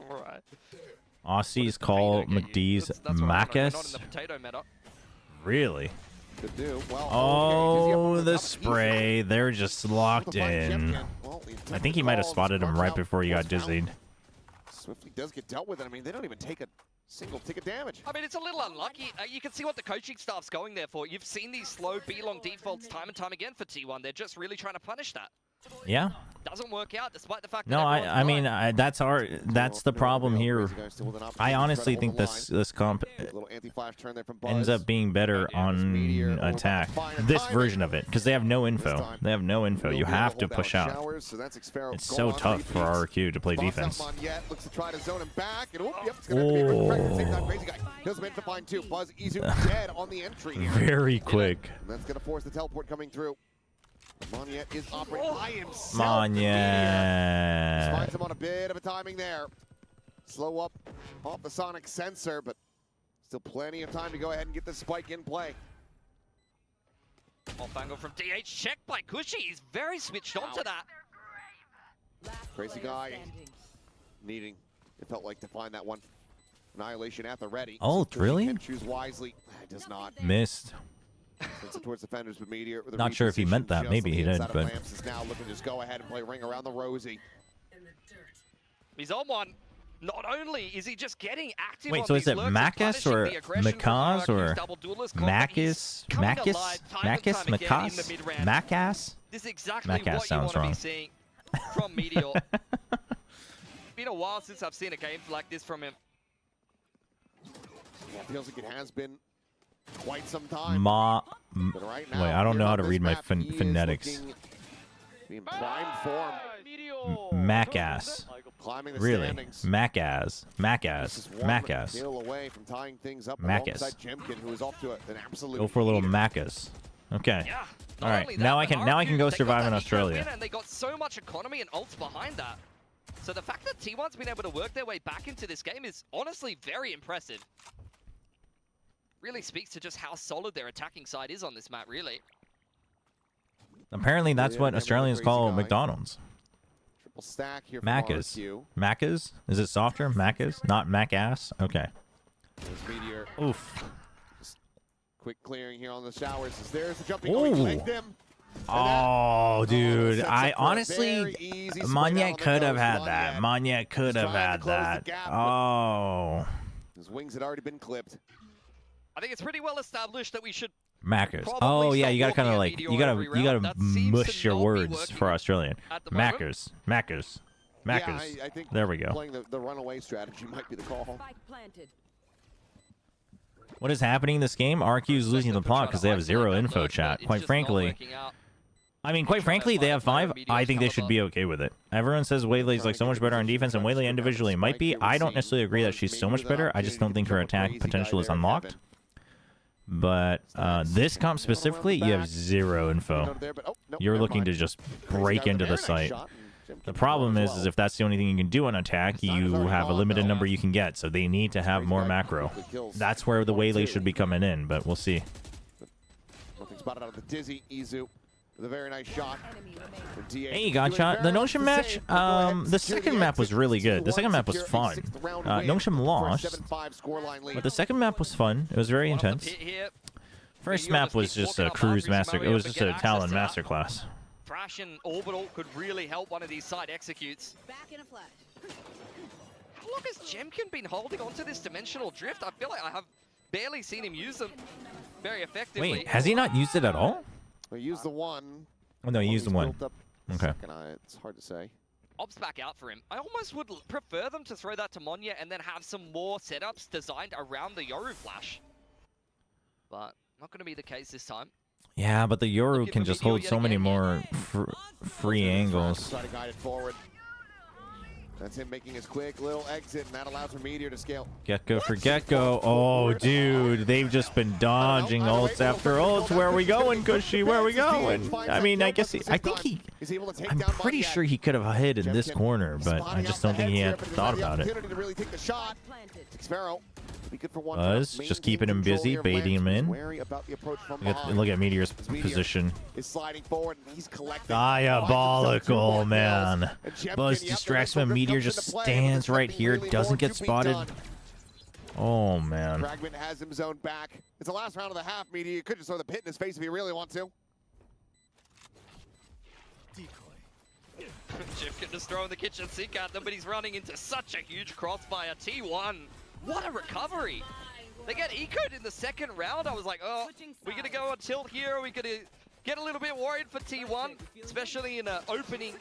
All right. Aussies call McD's Macus. Really? Well, oh, the spray. They're just locked in. I think he might have spotted him right before he got dizzied. Swiftly does get dealt with it. I mean, they don't even take a single tick of damage. I mean, it's a little unlucky. You can see what the coaching staff's going there for. You've seen these slow B-long defaults time and time again for T1. They're just really trying to punish that. Yeah. Doesn't work out despite the fact that I mean that's the problem here. I honestly think this comp ends up being better on attack. This version of it, because they have no info. They have no info. You have to push out. It's so tough for RRQ to play defense. Very quick. That's gonna force the teleport coming through. Monyet is operating by himself. Monyet. Finds him on a bit of a timing there. Slow up off the sonic sensor, but still plenty of time to go ahead and get the spike in play. Off angle from DH, checked by Cushy. He's very switched on to that. Crazy guy needing, it felt like, to find that one. Annihilation at the ready. Oh, really? And choose wisely. It does not. Missed. Towards defenders with Meteor. Not sure if he meant that. Maybe he did, but is now looking to just go ahead and play ring around the Rosie. He's on one. Not only is he just getting active. Wait, so is it Macus or Macaz or Macus? Macas? This is exactly what you want to be seeing from Meteor. Been a while since I've seen a game like this from him. Yeah, feels like it has been quite some time. Wait, I don't know how to read my phonetics. In prime form. Mac ass. Climbing the Really? standings. Mac ass. Mac ass. Mac ass. Kill away from tying things up Macus. alongside Jemkin, who is off to an absolute Go for a little heater. Macus. Okay. Yeah. All right. Now I can go survive in Australia. And they got so much economy and ults behind that. So the fact that T1's been able to work their way back into this game is honestly very impressive. Really speaks to just how solid their attacking side is on this map, really. Apparently that's what Australians call McDonald's. Triple stack here. Macas. Macas? Is it softer? Macas? Not Mac ass? Okay. Meteor. Oof. Just quick clearing here on the showers. There's the jumping. Ooh. Oh, dude. I honestly, Monyet could have had that. Monyet could have had that. Oh. His wings had already been clipped. I think it's pretty well established that we should Macas. Oh yeah, you gotta kind of like you gotta mush your words for Australian. Macas. Macas. Macas. Yeah, I think there we go. Playing the runaway strategy might be the call. What is happening in this game? RRQ is losing the plot because they have zero info chat. Quite frankly, quite frankly, they have 5. I think they should be okay with it. Everyone says Waylay's like so much better on defense, and Waylay individually might be. I don't necessarily agree that she's so much better. I just don't think her attack potential is unlocked. But this comp specifically, you have zero info. You're looking to just break into the site. The problem is if that's the only thing you can do on attack, you have a limited number you can get. So they need to have more macro. That's where the Waylay should be coming in, but we'll see. Nothing spotted out of the Dizzy. Izu with a very nice shot. Hey, Gotcha. The NONGSHIM match, the second map was really good. The second map was fun. NONGSHIM lost, but the second map was fun. It was very intense. First map was just a cruise master. It was just a TLN masterclass. Thrash and Orbital could really help one of these side executes. Back in a flash. How long has Jemkin been holding onto this dimensional drift? I feel like I have barely seen him use them very effectively. Wait, has he not used it at all? We used the one. Oh no, he used the one. Okay. It's hard to say. Ops back out for him. I almost would prefer them to throw that to Monya and then have some more setups designed around the Yoru flash. But not going to be the case this time. Yeah, but the Yoru can just hold so many more free angles. Try to guide it forward. That's him making his quick little exit, and that allows for Meteor to scale. Gecko for Gecko. Oh, dude, they've just been dodging ults after ults. Where are we going, Cushy? Where are we going? I mean, I'm pretty sure he could have hid in this corner, but I just don't think he had thought about it. Buzz, just keeping him busy, baiting him in. Look at Meteor's position. Diabolical, man. Buzz distracts him. Meteor just stands right here, doesn't get spotted. Oh, man. Fragment has him zoned back. It's the last round of the half, Meteor. You could just throw the pit in his face if you really want to. Jemkin just throwing the kitchen sink at them, but he's running into such a huge crossfire. T1. What a recovery! They get ecoed in the second round. I was like, oh, we're going to go on tilt here. We're going to get a little bit worried for T1, especially in an opening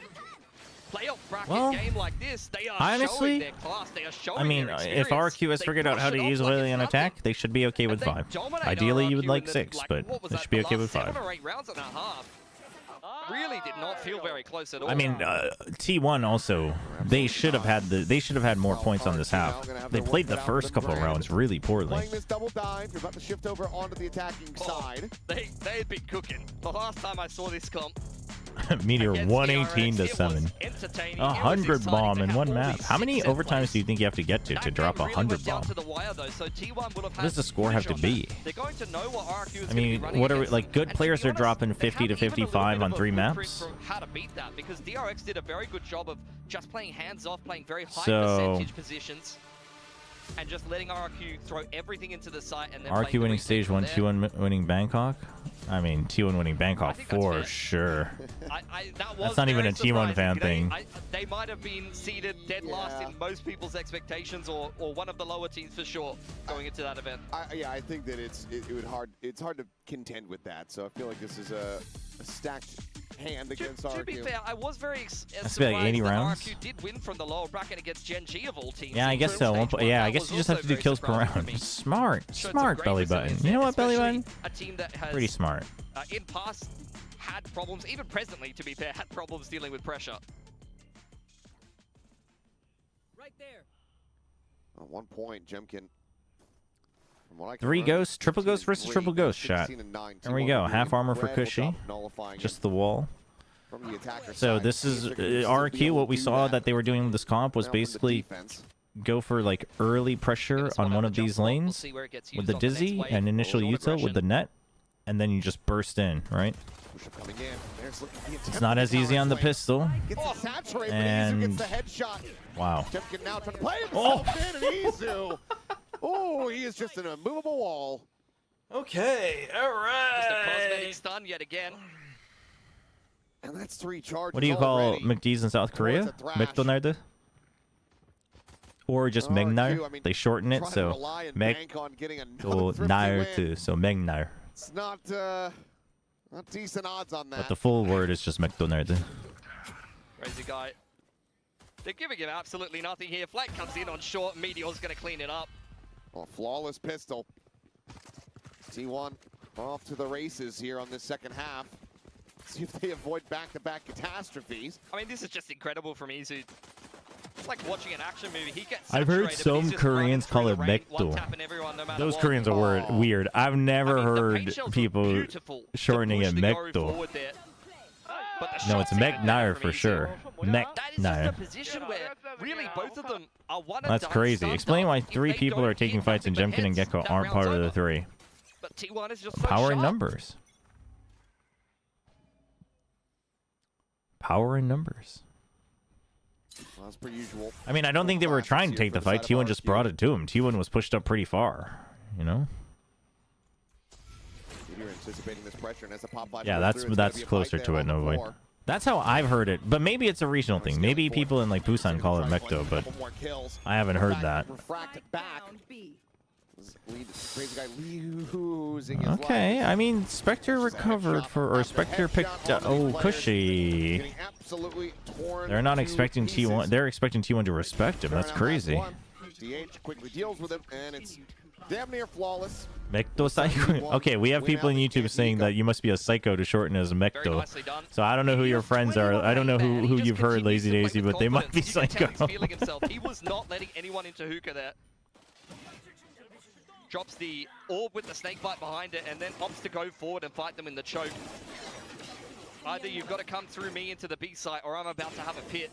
playoff bracket game like this. They are showing their class. They are showing their experience. If RRQ has figured out how to use Waylay on attack, they should be okay with 5. Ideally, you would like 6, but they should be okay with 5. 7 or 8 rounds and a half. Really did not feel very close at all. I mean, T1 also, they should have had more points on this half. They played the first couple of rounds really poorly. Playing this double dive, you're about to shift over onto the attacking side. They had been cooking. The last time I saw this comp, Meteor 118 to 7. 100 bomb in one map. How many overtimes do you think you have to get to drop 100 bomb? What does the score have to be? I mean, what are like good players are dropping 50 to 55 on 3 maps? How to beat that, because DRX did a very good job of just playing hands off, playing very high percentage positions, and just letting RRQ throw everything into the site. And then RRQ winning stage 1, T1 winning Bangkok. I mean, T1 winning Bangkok for sure. That's not even a T1 fan thing. They might have been seeded dead last in most people's expectations, or one of the lower teams for sure going into that event. Yeah, I think that it's hard to contend with that. So I feel like this is a stacked hand against RRQ. To be fair, I was very surprised like 80 rounds. RRQ did win from the lower bracket against Gen G of all teams. Yeah, I guess so. Yeah, I guess you just have to do kills per round. Smart Belly Button. You know what, Belly Button? A team that has pretty smart. In past had problems, even presently, to be fair, had problems dealing with pressure. At one point, Jemkin. From what I can Three remember, ghosts, triple ghost versus triple ghost shot. 16 and 9, There we T1 go. removing Half armor for red, Cushy. will drop, nullifying Just him the wall. from the attacker So side. this is See if they're gonna still be RRQ. able What to we do saw that they were doing with this comp was Now from the basically defense. go for like early pressure on one of these lanes with the dizzy and initial util with the net, and then you just burst in, right? Coming in. There's looking at the It's not as easy on the pistol. Gets it saturated, And but Izu gets the headshot. wow. Jemkin now trying to play himself in, and Izu. Oh, he is just an immovable wall. Okay, all right. Just a cosmetic stun yet again. And that's 3 charges. What do you call already. McDee's in South Korea? McDonald's? Or just Megnar? I mean, They shorten it, trying to so rely and bank on getting another thrifty McDonald's, win. so Megnar. It's not decent odds on that. But the full word is just McDonald's. Crazy guy. They're giving him absolutely nothing here. Flank comes in on short. Meteor's going to clean it up. Oh, flawless pistol. T1 off to the races here on this second half. See if they avoid back-to-back catastrophes. I mean, this is just incredible from Izu. It's like watching an action movie. He gets I've heard saturated, but he's some just running Koreans through call the it rain, Mekdo. one-tapping everyone no matter Those what. Koreans are weird. I've never heard people beautiful. shortening it The push to go Mekdo. forward there. But the No, shots it's taken Megnar from for Izu. sure. That is just a Megnar. position where really both of them are one That's and crazy. done. Explain why If 3 they people don't are taking hit fights in nothing but Jemkin and heads, Gecko that aren't part round's of the over. 3. But T1 is just so Power in sharp. numbers. Power in numbers. Well, as per usual. I mean, I don't think they were trying to take the fight. T1 just brought it to him. T1 was pushed up pretty far, you know? You're anticipating this pressure, and as the pop flash Yeah, goes that's through, it's gonna that's be a closer fight to there it, on no the void. floor. That's how I've heard it, but maybe it's a regional thing. Maybe people in like Busan call it Mekdo, but I haven't heard that. Refract back. Crazy guy losing his Okay, life. I mean, Spectre recovered for, or Spectre picked, oh, Cushy. Getting absolutely torn They're not to expecting pieces. T1, they're expecting T1 to respect him. That's Turn on that crazy. one. DH quickly deals with him, and it's damn near flawless. Mekdo Psycho. Okay, we have people on YouTube saying that you must be a psycho to shorten as Mekdo. So I don't know who your friends are. I don't know who you've heard, Lazy Daisy, but they might be psycho. He's feeling himself. He was not letting anyone into hookah there. Drops the orb with the snake bite behind it, and then opts to go forward and fight them in the choke. Either you've got to come through me into the B site, or I'm about to have a pit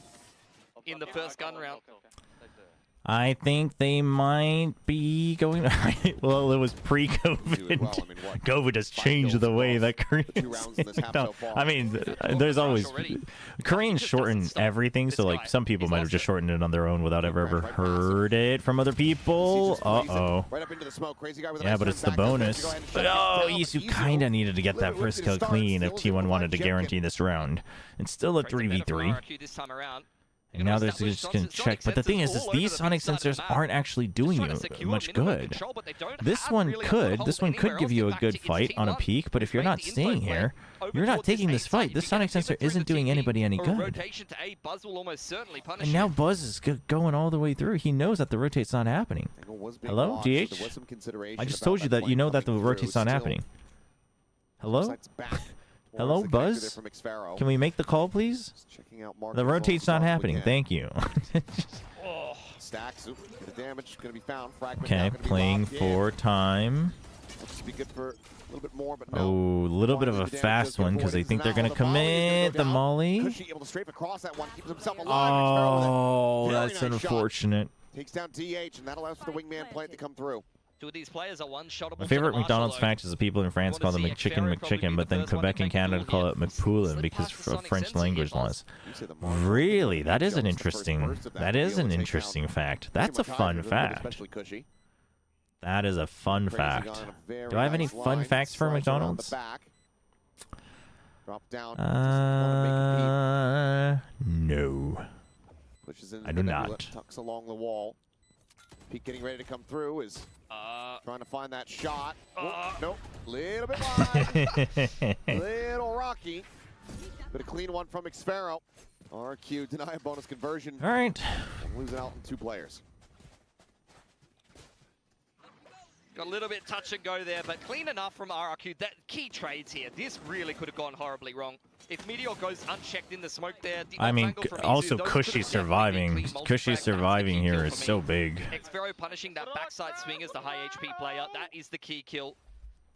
in the first gun round. I think they might be going. Well, it was pre-COVID. COVID has changed the way that Koreans. No, I mean, there's always Koreans shorten everything, so like some people might have just shortened it on their own without ever heard it from other people. Uh-oh. Right up into the smoke. Crazy guy with a Yeah, nice but turn it's the back. Go ahead bonus. and But shut oh, it down. Isu kind of needed to get that first kill clean if T1 wanted to guarantee this round. It's still a 3v3. RRQ this time around. And now they're just going to check. But the thing is these Sonic sensors aren't actually doing you much good. This one could give you a good fight on a peak, but if you're not staying here, you're not taking this fight. This Sonic sensor isn't doing anybody any good. And now Buzz is going all the way through. He knows that the rotate's not happening. Hello, DH? I just told you that you know that the rotate's not happening. Hello? Hello, Buzz? Can we make the call, please? The rotate's not happening. Thank you. Stacks. Bit of damage going to be found. Fragment Okay, now gonna be playing locked in. for time. Looks to be good for a little bit more, but no. Oh, a little bit of a fast one because they think they're going to commit the molly. Cushy able to strafe across that one. Keeps himself alive. Oh, Very that's nice shot. unfortunate. Takes down DH, and that allows for the wingman plant to come through. Two of these players are one-shottable. My favorite McDonald's fact is the people in France call it McChicken, but then Quebec and Canada call it McPoulin because of French language laws. Really? That is an interesting fact. That's a fun fact. That is a fun fact. Do I have any fun facts for McDonald's? No. I do not. Tucks along the wall. Peak getting ready to come through is trying to find that shot. Nope. Little bit wide. Little rocky. But a clean one from Xfero. RRQ deny a bonus conversion. All right. Losing out on 2 players. Got a little bit touch and go there, but clean enough from RRQ. That key trades here. This really could have gone horribly wrong. If Meteor goes unchecked in the smoke there, the I mean, off angle from also Izu, those Cushy could have definitely been surviving. clean Cushy multi-frag. That's the surviving key here kill is for me. so big. Xvero punishing that backside swing as the high HP player. That is the key kill.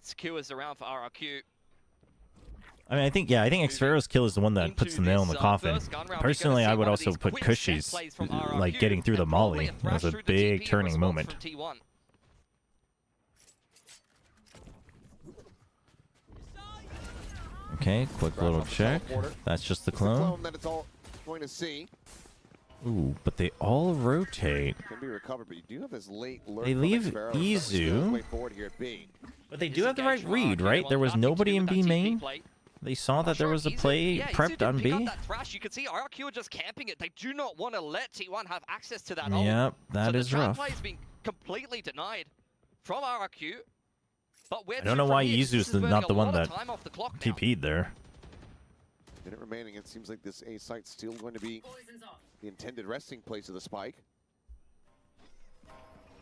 Secures around for RRQ. I mean, I think Xvero's kill is the one that puts the nail in the coffin. Personally, I would also put Cushy's, like, getting through the molly. It was a big turning moment. Okay, quick little check. That's just the clone. That it's all going to see. Ooh, but they all rotate. Can be recovered, but you do have this late lurk They from leave Xvero, Izu. way forward here at B. But they do have the right read, right? There was nobody in B main. They saw that there was a play prepped on B. You can see RRQ are just camping it. They do not want to let T1 have access to that. Yep, that is rough. The play has been completely denied from RRQ. But I don't know why Izu's not the one that TP'd there. Minute remaining. It seems like this A site's still going to be the intended resting place of the spike.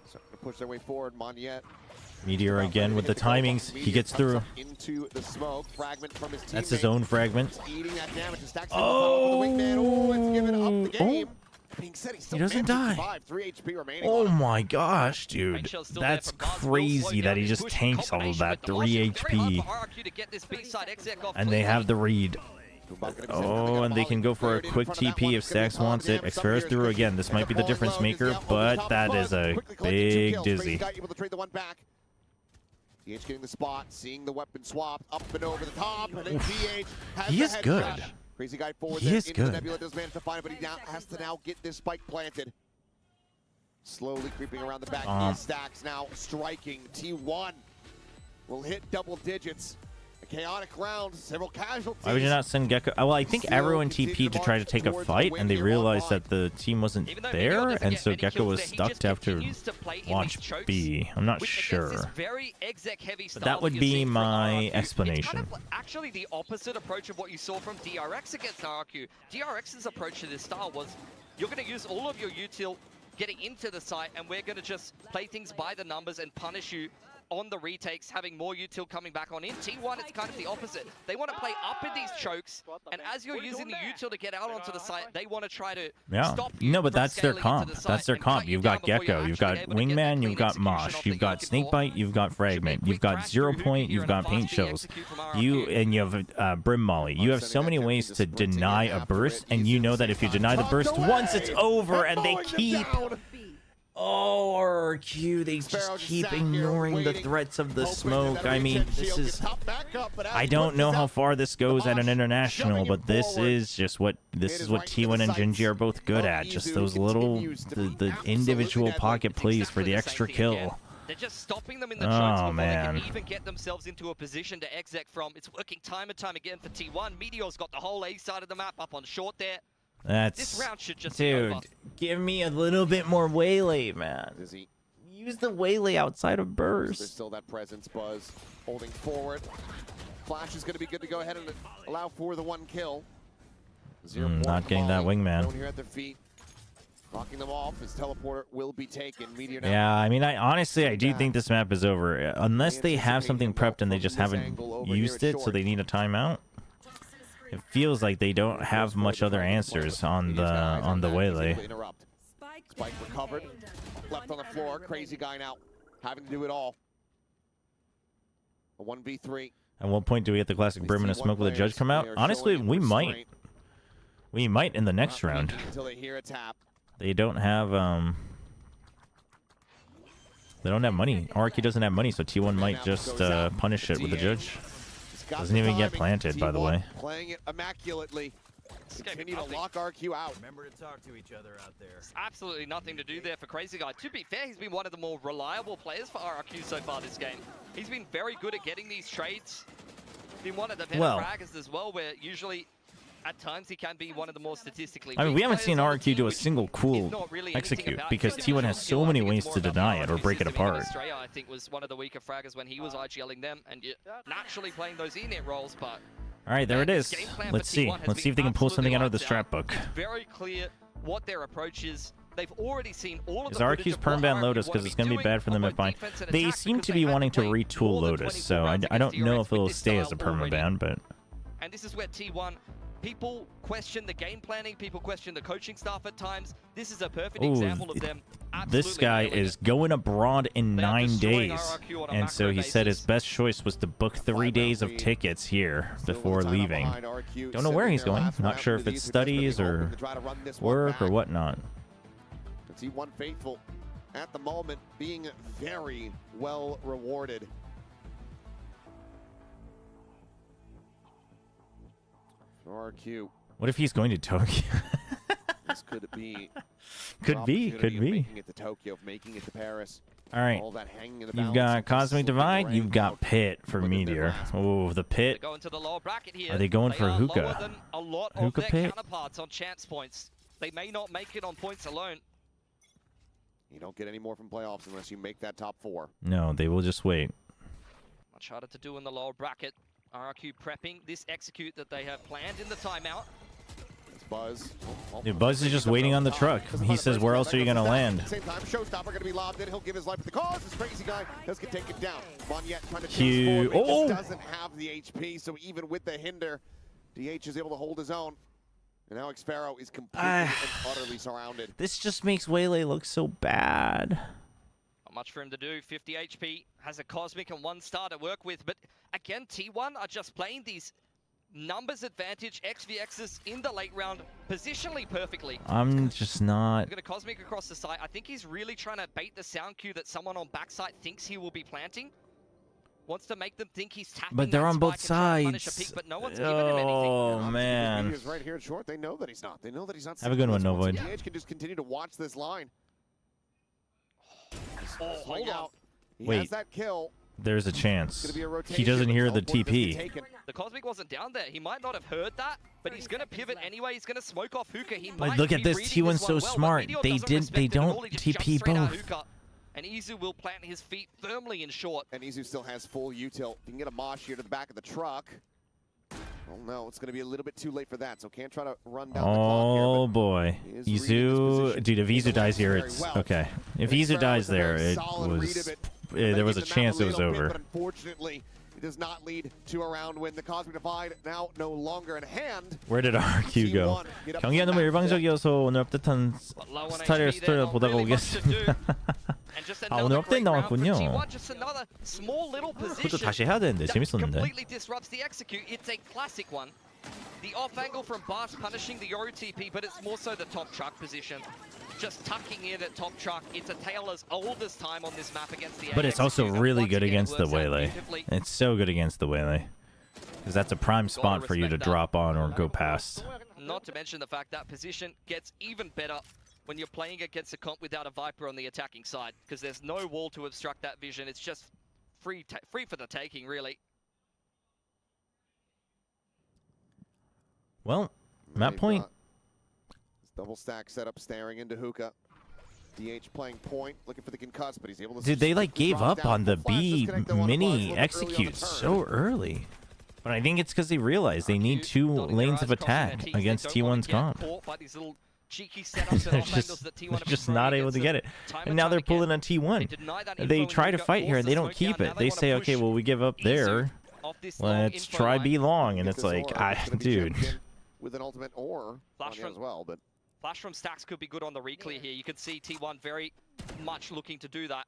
Starting to push their way forward. Monyet. Meteor again with the timings. He gets through. Into the smoke. Fragment from his teammate. That's his own fragment. Eating that damage. Oh! It's giving up the game. He doesn't die. 3 HP remaining. Oh my gosh, dude. That's crazy that he just tanks all of that 3 HP. And they have the read. Oh, and they can go for a quick TP if Stax wants it. Xvero's through again. This might be the difference maker, but that is a big dizzy. PH getting the spot, seeing the weapon swap up and over the top, and then PH has He is good. Crazy guy forward. He is good. Nebula does manage to find it, but he now has to get this spike planted. Slowly creeping around the back is Stax now striking. T1 will hit double digits. A chaotic round, several casualties. Why would you not send Gecko? Well, I think everyone TP'd to try to take a fight, and they realized that the team wasn't there, and so Gecko was stuck to have to watch B. I'm not sure. But that would be my explanation. It's kind of actually the opposite approach of what you saw from DRX against RRQ. DRX's approach to this style was, you're going to use all of your util getting into the site, and we're going to just play things by the numbers and punish you on the retakes, having more util coming back on in. T1, it's kind of the opposite. They want to play up in these chokes, and as you're using the util to get out onto the site, they want to try to stop you. No, but that's their comp. That's their comp. You've got Gecko, you've got Wingman, you've got Mosh, you've got Snakebite, you've got Fragment, you've got 0 Point, you've got Paint Shells, you have Brim Molly. You have so many ways to deny a burst, and you know that if you deny the burst once, it's over, and they keep... Oh, RRQ, they just keep ignoring the threats of the smoke. I mean, this is... I don't know how far this goes at an international, but this is just what T1 and Gingy are both good at. Just those little, the individual pocket plays for the extra kill. They're just stopping them in the chokes before they can even get themselves into a position to exec from. It's working time and time again for T1. Meteor's got the whole A side of the map up on short there. This round should just be over. Give me a little bit more waylay, man. Use the waylay outside of burst. There's still that presence, Buzz holding forward. Flash is going to be good to go ahead and allow for the 1 kill. Not getting that wingman. Here at their feet, knocking them off. His teleporter will be taken. Meteor Yeah, I mean, honestly, I do think this map is over. Unless they have something prepped and they just haven't used it, so they need a timeout. It feels like they don't have much other answers on the waylay. Spike recovered, left on the floor. Crazy guy now, having to do it all. A 1v3. At what point do we get the classic Brim and a smoke with a judge come out? Honestly, we might. We might in the next round. Until they hear a tap. They don't have They don't have money. RRQ doesn't have money, so T1 might just punish it with the judge. Doesn't even get planted, by the way. Playing it immaculately. Continue to lock RQ out. Remember to talk to each other out there. There's absolutely nothing to do there for Crazy Guy. To be fair, he's been one of the more reliable players for RRQ so far this game. He's been very good at getting these trades. Been one of the better fraggers as well, where usually at times he can be one of the more statistically I mean, we haven't seen RRQ do a single cool execute because T1 has so many ways to deny it or break it apart. Australia, I think, was one of the weaker fraggers when he was IGLing them, and naturally playing those E-net roles, but... All right, there it is. Let's see. Let's see if they can pull something out of the strat book. It's very clear what their approach is. They've already seen all of Is the RRQ's perm ban Lotus because it's going to be bad for them if mine. They seem to be wanting to retool Lotus, so I don't know if it'll stay as a perma ban, but. And this is where T1, people question the game planning, people question the coaching staff at times. This is a perfect example of them. This guy is going abroad in 9 days, and so he said his best choice was to book 3 days of tickets here before leaving. Don't know where he's going. Not sure if it's studies or work or whatnot. T1 faithful at the moment being very well rewarded. RRQ. What if he's going to Tokyo? This could be. Could be. Making it to Tokyo, making it to Paris. All right. All that hanging in the You've balance. got Cosmic Divide. You've got Pit for Meteor. Oh, the Pit. Going to the lower bracket here. Are they going for Hookah? Lower than a lot of Hookah their Pit? counterparts on chance points. They may not make it on points alone. You don't get any more from playoffs unless you make that top 4. No, they will just wait. Much harder to do in the lower bracket. RRQ prepping this execute that they have planned in the timeout. It's Buzz. Dude, Buzz is just waiting on the truck. He says, where else are you going to land? Same time, Showstopper going to be lobbed in. He'll give his life to the cause. This crazy guy does get taken down. Monyet trying to Q. oh! Doesn't have the HP, so even with the hinder, DH is able to hold his own. And now Xpharaoh is completely and utterly surrounded. This just makes Waylay look so bad. Not much for him to do. 50 HP, has a Cosmic and 1 star to work with. But again, T1 are just playing these numbers advantage XVXs in the late round positionally perfectly. I'm just not. Got a Cosmic across the site. I think he's really trying to bait the sound cue that someone on backside thinks he will be planting. Wants to make them think he's tapping. But they're on both sides. sides. But no one's given him anything. Oh, man. He's right here in short. They know that he's not. They know that he's not. Have a good one, Novoid. DH can just continue to watch this line. Oh, hold on. He Wait. has that kill. There's a chance. Gonna be a rotation, He doesn't hear the but Teleport does TP. get taken. The Cosmic wasn't down there. He might not have heard that, but he's going to pivot anyway. He's going to smoke off Hookah. He Like, might look be at this. reading T1's so one well, smart. but Meteor They doesn't respect it at don't all. He just TP jumps straight out both. Hookah. And Izu will plant his feet firmly in short. And Izu still has full util. He can get a mosh here to the back of the truck. Oh no, it's going to be a little bit too late for that. So can't try to run down the clock here. Oh boy. Izu, dude, if Izu dies here, it's okay. If Izu dies there, it was there was a chance it was over. But unfortunately, it does not lead to a round win. The Cosmic Divide now no longer in hand. Where did RQ go? 경기가 너무 일방적이어서 오늘 업데이트한 스타일 스토리를 보다가 오겠습니다. 아, 오늘 업데이트 나왔군요. 그것도 다시 해야 되는데 재밌었는데. Completely disrupts the execute. It's a classic one. The off angle from Bart punishing the Yoru TP, but it's more so the top truck position. Just tucking in at top truck. It's a Taylor's oldest time on this map against the But it's also really good against the Waylay. It's so good against the Waylay. Because that's a prime spot for you to drop on or go past. Not to mention the fact that position gets even better when you're playing against a comp without a Viper on the attacking side. Because there's no wall to obstruct that vision. It's just free for the taking, really. Well, map point. Double stack setup, staring into Hookah. DH playing point, looking for the concuss, but he's able to. Dude, they like gave up on the B mini execute so early. But I think it's because they realized they need 2 lanes of attack against T1's comp. They're just not able to get it. And now they're pulling on T1. They try to fight here and they don't keep it. They say, okay, well, we give up there. Let's try B long. And it's like, dude. With an ultimate or as well, but Flash from Stacks could be good on the reclear here. You can see T1 very much looking to do that.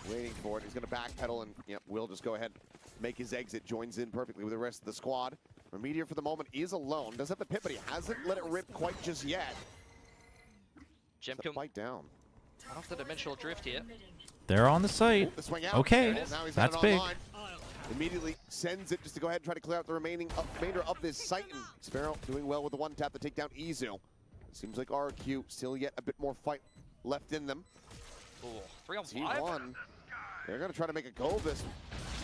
Waiting for it. He's going to backpedal and Will just go ahead, make his exit, joins in perfectly with the rest of the squad. Meteor for the moment is alone. Does have the pit, but he hasn't let it rip quite just yet. Gemcom bite down. Off the dimensional drift here. They're on the site. Okay, that's big. Immediately sends it just to go ahead and try to clear out the remainder of this site. And Xpharaoh doing well with the 1-tap to take down Izu. Seems like RRQ still yet a bit more fight left in them. Ooh, 3 on 5. T1, they're going to try to make a go of this.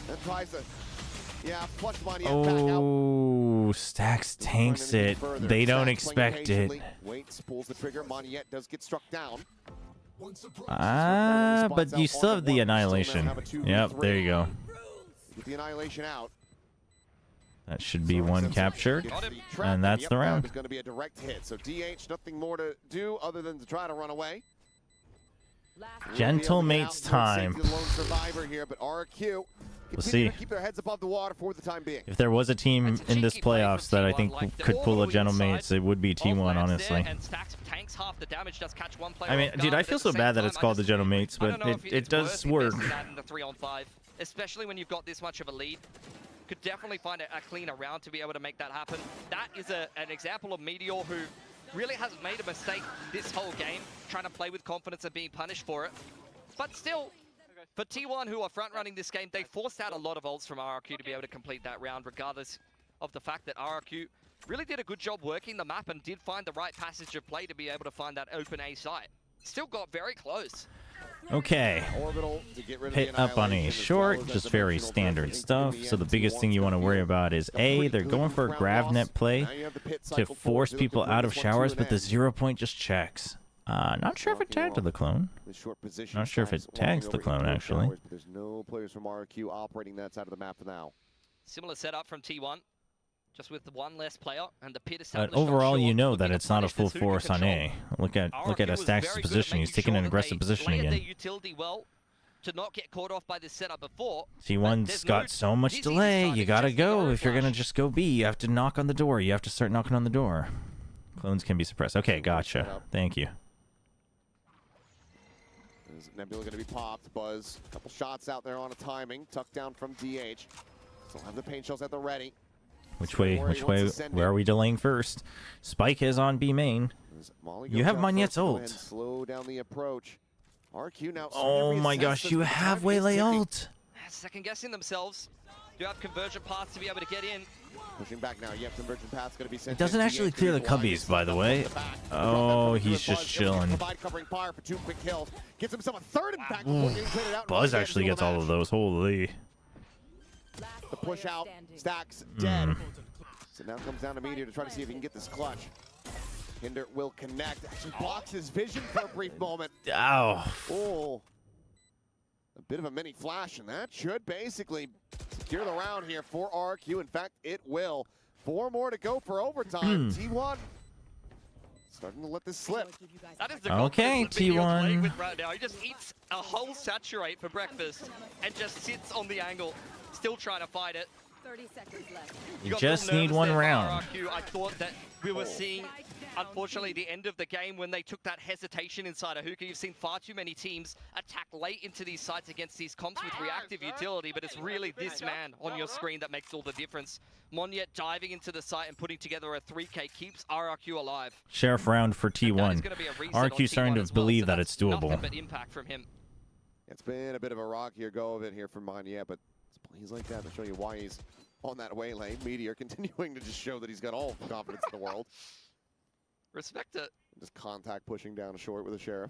That tries to, flush the money back out. Oh, Stacks tanks it. They don't expect it. Waits, pulls the trigger. Monyet does get struck down. But you still have the Annihilation. Yep, there you go. Get the Annihilation out. That should be one captured, and that's the round. It's going to be a direct hit. So DH, nothing more to do other than to try to run away. Gentlemate's time. Survivor here, but RRQ We'll see. keep their heads above the water for the time being. If there was a team in this playoffs that I think could pull a Gentlemates, it would be T1, honestly. I mean, dude, I feel so bad that it's called the Gentlemates, but it does work. Especially when you've got this much of a lead. Could definitely find a cleaner round to be able to make that happen. That is an example of Meteor who really hasn't made a mistake this whole game, trying to play with confidence and being punished for it. But still, for T1, who are front-running this game, they forced out a lot of ults from RRQ to be able to complete that round, regardless of the fact that RRQ really did a good job working the map and did find the right passage of play to be able to find that open A site. Still got very close. Okay. Hit up on A short, just very standard stuff. So the biggest thing you want to worry about is A, they're going for a grab net play to force people out of showers, but the 0 point just checks. Not sure if it tagged to the clone. Not sure if it tags the clone, actually. There's no players from RRQ operating that side of the map for now. Similar setup from T1, just with one less player and the pit But established. overall, you know that it's not a full force on A. Look at Astax's position. He's taking an aggressive position again. Utility well to not get caught off by this setup before. T1's got so much delay. You gotta go. If you're gonna just go B, you have to knock on the door. You have to start knocking on the door. Clones can be suppressed. Okay, gotcha. Thank you. Is Nebula going to be popped? Buzz, a couple shots out there on a timing. Tucked down from DH. Still have the paint shells at the ready. Which way, where are we delaying first? Spike is on B main. You have Monet's ult. Slow down the approach. RQ now. Oh my gosh, you have Waylay ult. Second guessing themselves. You have conversion paths to be able to get in. Pushing back now. You have conversion paths going to be sent. It doesn't actually clear the cubbies, by the way. Oh, he's just chilling. Covering fire for 2 quick kills. Gets himself a third impact before getting cleared out. Buzz actually gets all of those. Holy. The push out. Stacks dead. So now comes down to Meteor to try to see if he can get this clutch. Hinder will connect. Actually blocks his vision for a brief moment. Ow. Oh. A bit of a mini flash, and that should basically secure the round here for RRQ. In fact, it will. 4 more to go for overtime. T1 starting to let this slip. That is the okay, T1. Right now. He just eats a whole saturate for breakfast and just sits on the angle, still trying to fight it. 30 seconds left. You just need one round. RRQ. I thought that we were seeing, unfortunately, the end of the game when they took that hesitation inside of hookah. You've seen far too many teams attack late into these sites against these comps with reactive utility, but it's really this man on your screen that makes all the difference. Monyet diving into the site and putting together a 3K keeps RRQ alive. Sheriff round for T1. RRQ starting to believe that it's doable. Nothing but impact from him. It's been a bit of a rockier go of it here from Monyet, but plays like that to show you why he's on that away lane. Meteor continuing to just show that he's got all the confidence in the world. Respect it. Just contact pushing down short with a Sheriff.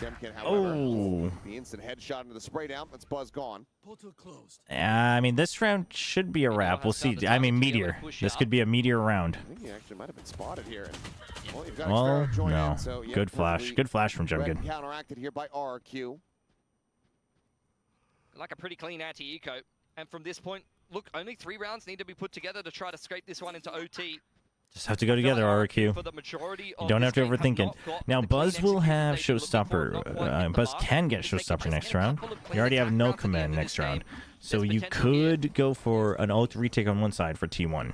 Jemkin, however, the instant headshot into the spray down. That's Buzz gone. I mean, this round should be a wrap. We'll see. I mean, Meteor. This could be a Meteor round. I think he actually might have been spotted here. Well, no. Good flash. Good flash from Jemkin. Counteracted here by RRQ. Like a pretty clean anti-eco. And from this point, look, only 3 rounds need to be put together to try to scrape this one into OT. Just have to go together, RRQ. You don't have to overthink it. Now, Buzz will have Showstopper. Buzz can get Showstopper next round. You already have no command next round. So you could go for an ult retake on one side for T1.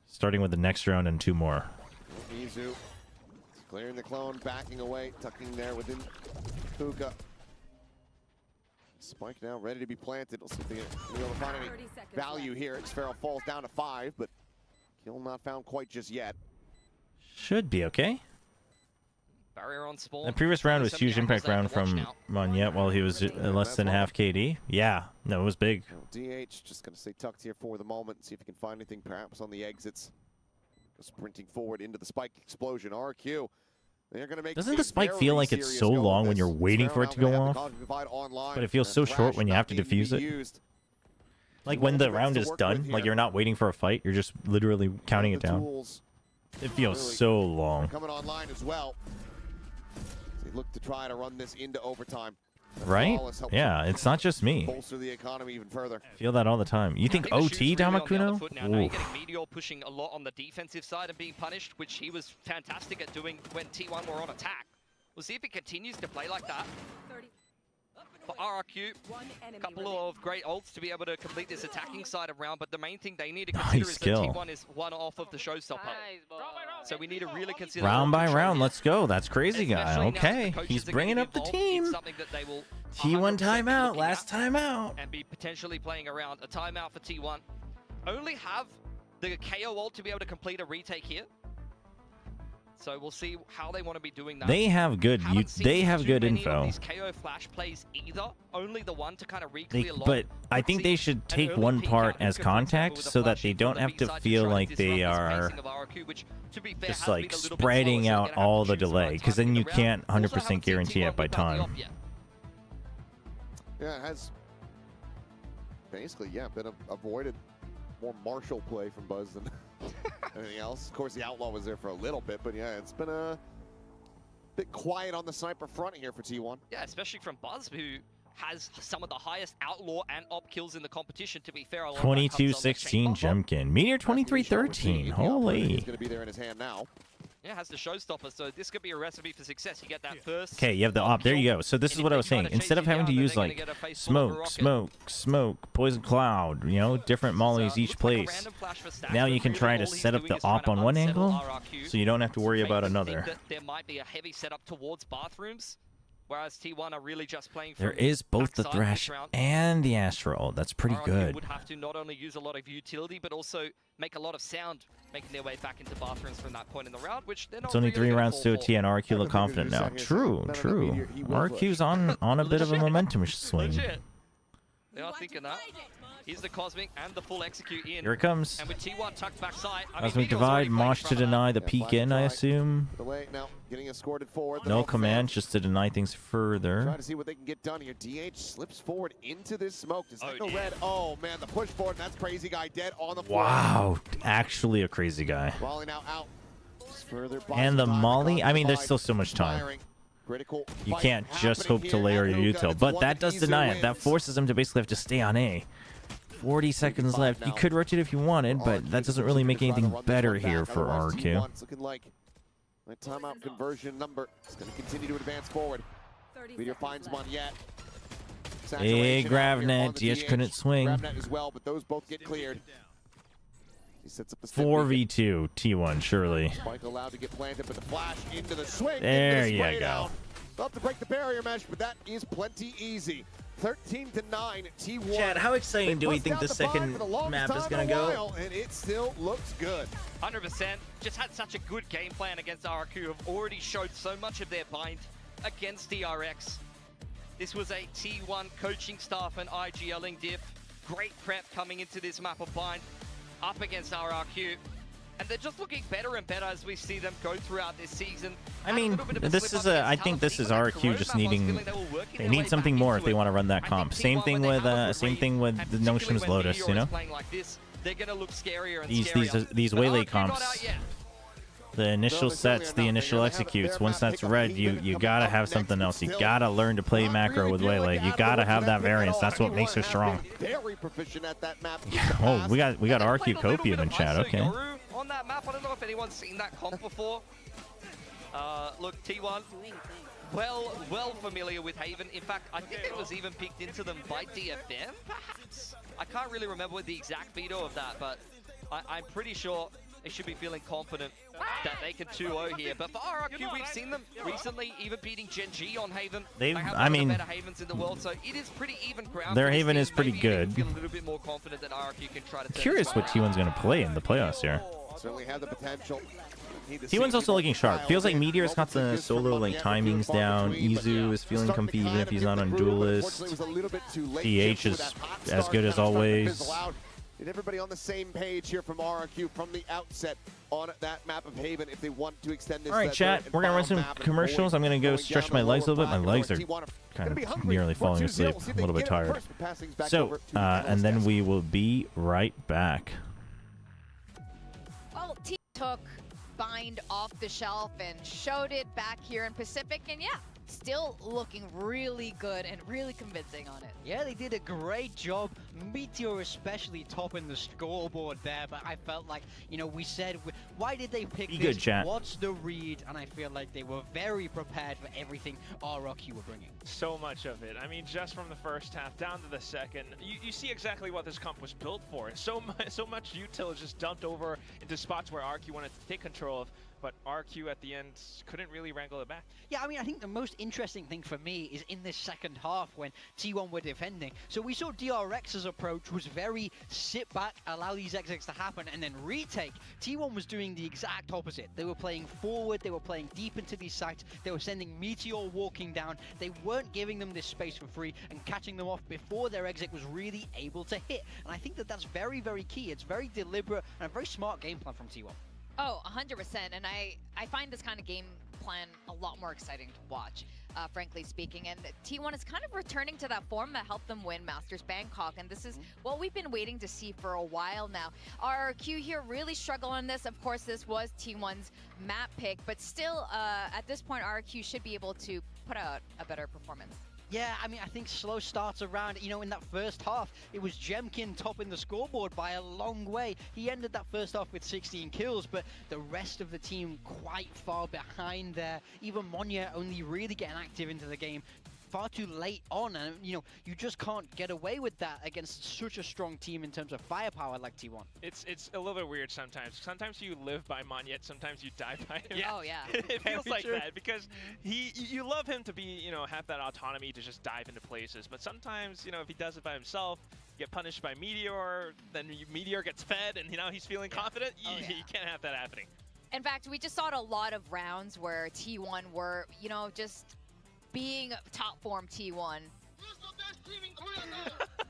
Starting with the next round and 2 more. Mizu clearing the clone, backing away, tucking there within Hookah. Spike now ready to be planted. We'll see if they're able to find any value here. Sphero falls down to 5, but kill not found quite just yet. Should be okay. Barrier on spawn. The previous round was huge impact round from Monyet while he was less than half KD. Yeah, no, it was big. DH just going to stay tucked here for the moment. See if he can find anything perhaps on the exits. Sprinting forward into the Spike explosion. RQ. They're going to make Doesn't the spike feel like it's so long when you're waiting for it to go off? But it feels so short when you have to defuse it. Like when the round is done, like you're not waiting for a fight, you're just literally counting it down. It feels so long. Coming online as well. They look to try to run this into overtime. Right? Flawless helps Yeah, it's not just me. bolster the economy even further. Feel that all the time. You think I think the OT shoot's really on the other Damakuno? foot now. Now you're Oof. getting Meteor pushing a lot on the defensive side and being punished, which he was fantastic at doing when T1 were on attack. We'll see if he continues to play like that. For RRQ, a couple of great ults to be able to complete this attacking side of round, but the main thing they need to consider Nice is skill. that T1 is one off of the showstopper. So we need to really consider Round by control round, here. let's go. That's crazy guy. Especially now that Okay, the coaches he's are bringing getting up the involved, team. it's something that they will T1 100% be timeout, looking last at timeout. and be potentially playing around. A timeout for T1. Only have the KO ult to be able to complete a retake here. So we'll see how they want to be doing that. They have good they have Too good many info. Of these KO flash plays either. Only the one to kind of They, re-clear long. but I think they should take one part as context so that they don't have to feel like they are just like spreading out all the delay, because then you can't 100% guarantee it by time. Yeah, it has basically, been avoided more martial play from Buzz than anything else. Of course, the Outlaw was there for a little bit, but yeah, it's been a bit quiet on the sniper front here for T1. Yeah, especially from Buzz, who has some of the highest Outlaw and Op kills in the competition, to be fair. 22-16 Jemkin. Meteor 23-13. Holy. He's going to be there in his hand now. Yeah, has the showstopper, so this could be a recipe for success. You get that first. Okay, you have the op. There you go. So this is what I was saying. Instead of having to use like smoke, poison cloud, you know, different mollies each place, now you can try to set up the op on one angle, so you don't have to worry about another. There might be a heavy setup towards bathrooms, whereas T1 are really just playing. There is both the Thresh and the Astral. That's pretty good. Would have to not only use a lot of utility, but also make a lot of sound, making their way back into bathrooms from that point in the round, which they're not. It's only really 3 rounds to a T, and RRQ look confident now. True. RRQ's on a bit of a momentum swing. Legit. They are thinking that. Here's the Cosmic and the full execute in. Here it comes. And with T1 tucked backside. Cosmic Divide, Mosh to deny the peek in, I assume. Now getting escorted forward. No commands, just to deny things further. Try to see what they can get done here. DH slips forward into this smoke. Does that go red? Oh man, the push forward. That's crazy guy dead on the floor. Wow, actually a crazy guy. Molly now out. Just further And the Molly, I mean, there's still so much time. You can't just hope to layer your util, but that does deny it. That forces them to basically have to stay on A. 40 seconds left. You could rotate if you wanted, but that doesn't really make anything better here for RRQ. It's looking like that timeout conversion number is going to continue to advance forward. Meteor finds one yet. Hey, Gravnet. DH couldn't swing. Gravnet as well, but those both get cleared. He sets up the 4v2 T1, surely. Spike allowed to get planted, but the flash into the swing. There you go. They'll have to break the barrier mesh, but that is plenty easy. 13-9 T1. Chad, how exciting do we think the second map is going to go? And it still looks good. 100%. Just had such a good game plan against RRQ, who have already showed so much of their bind against DRX. This was a T1 coaching staff and IGLing diff. Great prep coming into this map of bind up against RRQ. And they're just looking better and better as we see them go throughout this season. I mean, this is I think this is RRQ just needing, they need something more if they want to run that comp. Same thing with the NONGSHIM's Lotus, you know? They're gonna look scarier and These Waylay comps, the initial sets, the initial executes, once that's red, you gotta have something else. You gotta learn to play macro with Waylay. You gotta have that variance. That's what makes her strong. Very proficient at that map. Oh, we got RRQ Copium in chat, okay. On that map, I don't know if anyone's seen that comp before. Look, T1, well familiar with Haven. In fact, I think it was even picked into them by DFM, perhaps? I can't really remember the exact veto of that, but I'm pretty sure they should be feeling confident that they can 2-0 here. But for RRQ, we've seen them recently even beating Gen G on Haven. They've, they have I mean, one of the better Havens in the world, so it is pretty even ground. Their Haven is pretty good. Feel a little bit more confident that RRQ can try to Curious what T1's going to play in the playoffs here. Certainly have the potential. T1's also looking sharp. Feels like Meteor's got the solo like timings down. Izu is feeling comfy even if he's not on Duelist. DH is as good as always. And everybody on the same page here from RRQ from the outset on that map of Haven if they want to extend this. All right, chat. We're going to run some commercials. I'm going to go stretch my legs a little bit. My legs are kind of nearly falling asleep. I'm a little bit tired. So, and then we will be right back. Well, T took Bind off the shelf and showed it back here in Pacific, and yeah, still looking really good and really convincing on it. Yeah, they did a great job. Meteor especially topping the scoreboard there, but I felt like, you know, we said, why did they pick Be this? good, chat. What's the read? And I feel like they were very prepared for everything RRQ were bringing. So much of it. I mean, just from the first half down to the second, you see exactly what this comp was built for. So much util is just dumped over into spots where RRQ wanted to take control of, but RRQ at the end couldn't really wrangle it back. Yeah, I mean, I think the most interesting thing for me is in this second half when T1 were defending. So we saw DRX's approach was very sit back, allow these exits to happen, and then retake. T1 was doing the exact opposite. They were playing forward, they were playing deep into these sites, they were sending Meteor walking down. They weren't giving them this space for free and catching them off before their exit was really able to hit. And I think that that's very, very key. It's very deliberate and a very smart game plan from T1. Oh, 100%. And I find this kind of game plan a lot more exciting to watch, frankly speaking. And T1 is kind of returning to that form that helped them win Masters Bangkok. And this is what we've been waiting to see for a while now. RRQ here really struggle on this. Of course, this was T1's map pick, but still, at this point, RRQ should be able to put out a better performance. Yeah, I mean, I think slow starts around, you know, in that first half, it was Jemkin topping the scoreboard by a long way. He ended that first half with 16 kills, but the rest of the team quite far behind there. Even Monya only really getting active into the game far too late on, and you know, you just can't get away with that against such a strong team in terms of firepower like T1. It's a little bit weird sometimes. Sometimes you live by Monyet, sometimes you die by him. Yeah. Oh yeah. It feels like that because you love him to be, you know, have that autonomy to just dive into places, but sometimes, you know, if he does it by himself, get punished by Meteor, then Meteor gets fed and, you know, he's feeling confident. You can't have that happening. In fact, we just saw a lot of rounds where T1 were, you know, just being top form T1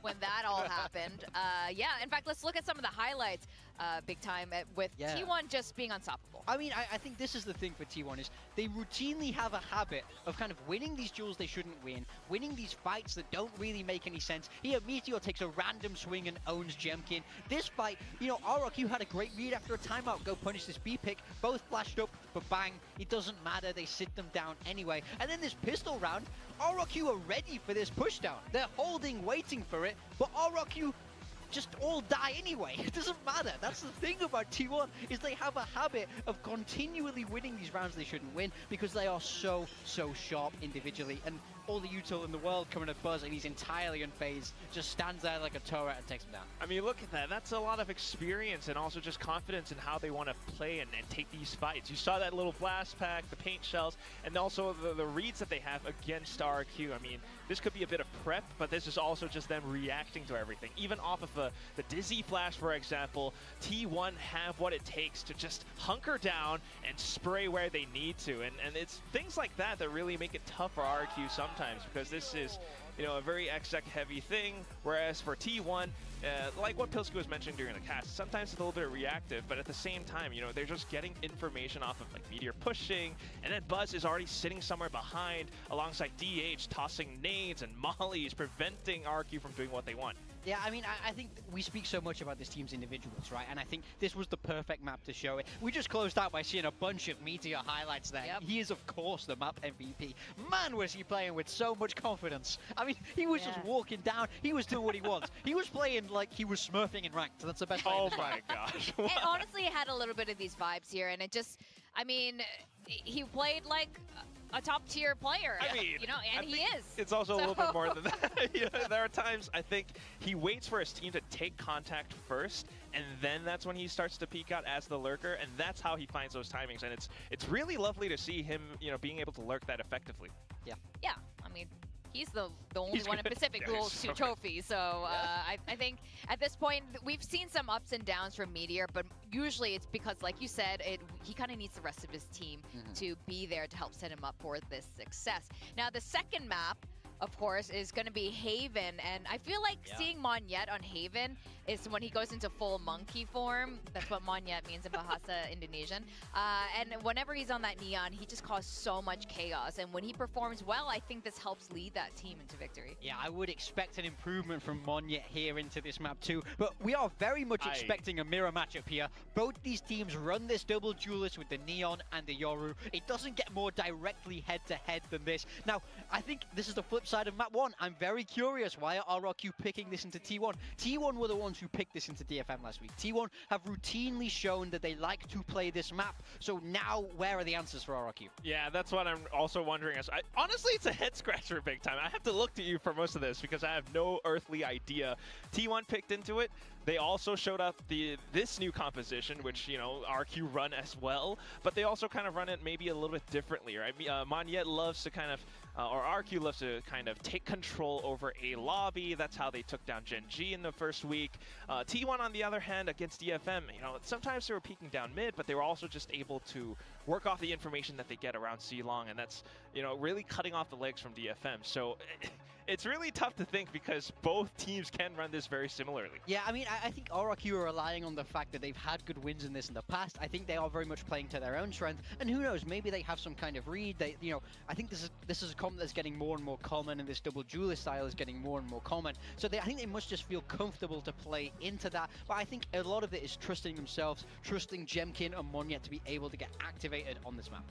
when that all happened. Yeah, in fact, let's look at some of the highlights big time with T1 just being unstoppable. I mean, I think this is the thing for T1 is they routinely have a habit of kind of winning these duels they shouldn't win, winning these fights that don't really make any sense. Here, Meteor takes a random swing and owns Jemkin. This fight, you know, RRQ had a great read after a timeout, go punish this B pick, both flashed up, but bang, it doesn't matter, they sit them down anyway. And then this pistol round, RRQ are ready for this pushdown. They're holding, waiting for it, but RRQ just all die anyway. It doesn't matter. That's the thing about T1 is they have a habit of continually winning these rounds they shouldn't win because they are so sharp individually. And all the util in the world coming at Buzz and he's entirely unfazed, just stands there like a turret and takes him down. I mean, look at that. That's a lot of experience and also just confidence in how they want to play and take these fights. You saw that little blast pack, the paint shells, and also the reads that they have against RRQ. I mean, this could be a bit of prep, but this is also just them reacting to everything. Even off of the Dizzy Flash, for example, T1 have what it takes to just hunker down and spray where they need to. And it's things like that that really make it tough for RRQ sometimes, because this is, you know, a very exec heavy thing, whereas for T1, like what Pilsky was mentioning during the cast, sometimes it's a little bit reactive, but at the same time, you know, they're just getting information off of like Meteor pushing, and then Buzz is already sitting somewhere behind alongside DH, tossing nades and mollies, preventing RRQ from doing what they want. Yeah, I mean, I think we speak so much about this team's individuals, right? And I think this was the perfect map to show it. We just closed out by seeing a bunch of Meteor highlights there. Yep. He is, of course, the map MVP. Man, was he playing with so much confidence. I mean, he was just walking down. He was doing what he wants. He was playing like he was smurfing in ranked. So that's the best way. Oh my gosh. It honestly had a little bit of these vibes here, and it just, I mean, he played like a top-tier player, I mean, you know, and he is. It's also a little bit more than that. You know, there are times I think he waits for his team to take contact first, and then that's when he starts to peek out as the lurker, and that's how he finds those timings. And it's really lovely to see him, you know, being able to lurk that effectively. Yeah. Yeah, I mean, he's the only one in Pacific who holds 2 trophies. So I think at this point, we've seen some ups and downs from Meteor, but usually it's because, like you said, he kind of needs the rest of his team to be there to help set him up for this success. Now, the second map, of course, is going to be Haven. And I feel like seeing Monyet on Haven is when he goes into full monkey form. That's what Monyet means in Bahasa Indonesian. And whenever he's on that Neon, he just causes so much chaos. And when he performs well, I think this helps lead that team into victory. Yeah, I would expect an improvement from Monyet here into this map too. But we are very much expecting a mirror matchup here. Both these teams run this double duelist with the Neon and the Yoru. It doesn't get more directly head-to-head than this. Now, I think this is the flip side of map 1. I'm very curious, why are RRQ picking this into T1? T1 were the ones who picked this into DFM last week. T1 have routinely shown that they like to play this map. So now, where are the answers for RRQ? Yeah, that's what I'm also wondering. Honestly, it's a head scratcher big time. I have to look to you for most of this because I have no earthly idea. T1 picked into it. They also showed up this new composition, which, you know, RQ run as well, but they also kind of run it maybe a little bit differently, right? Monyet loves to kind of, or RQ loves to kind of take control over a lobby. That's how they took down Gen G in the first week. T1, on the other hand, against DFM, you know, sometimes they were peeking down mid, but they were also just able to work off the information that they get around C-Long, and that's, you know, really cutting off the legs from DFM. So it's really tough to think because both teams can run this very similarly. Yeah, I mean, I think RRQ are relying on the fact that they've had good wins in this in the past. I think they are very much playing to their own strength, and who knows, maybe they have some kind of read. They, you know, I think this is a comp that's getting more and more common, and this double duelist style is getting more and more common. So I think they must just feel comfortable to play into that. But I think a lot of it is trusting themselves, trusting Jemkin and Monyet to be able to get activated on this map.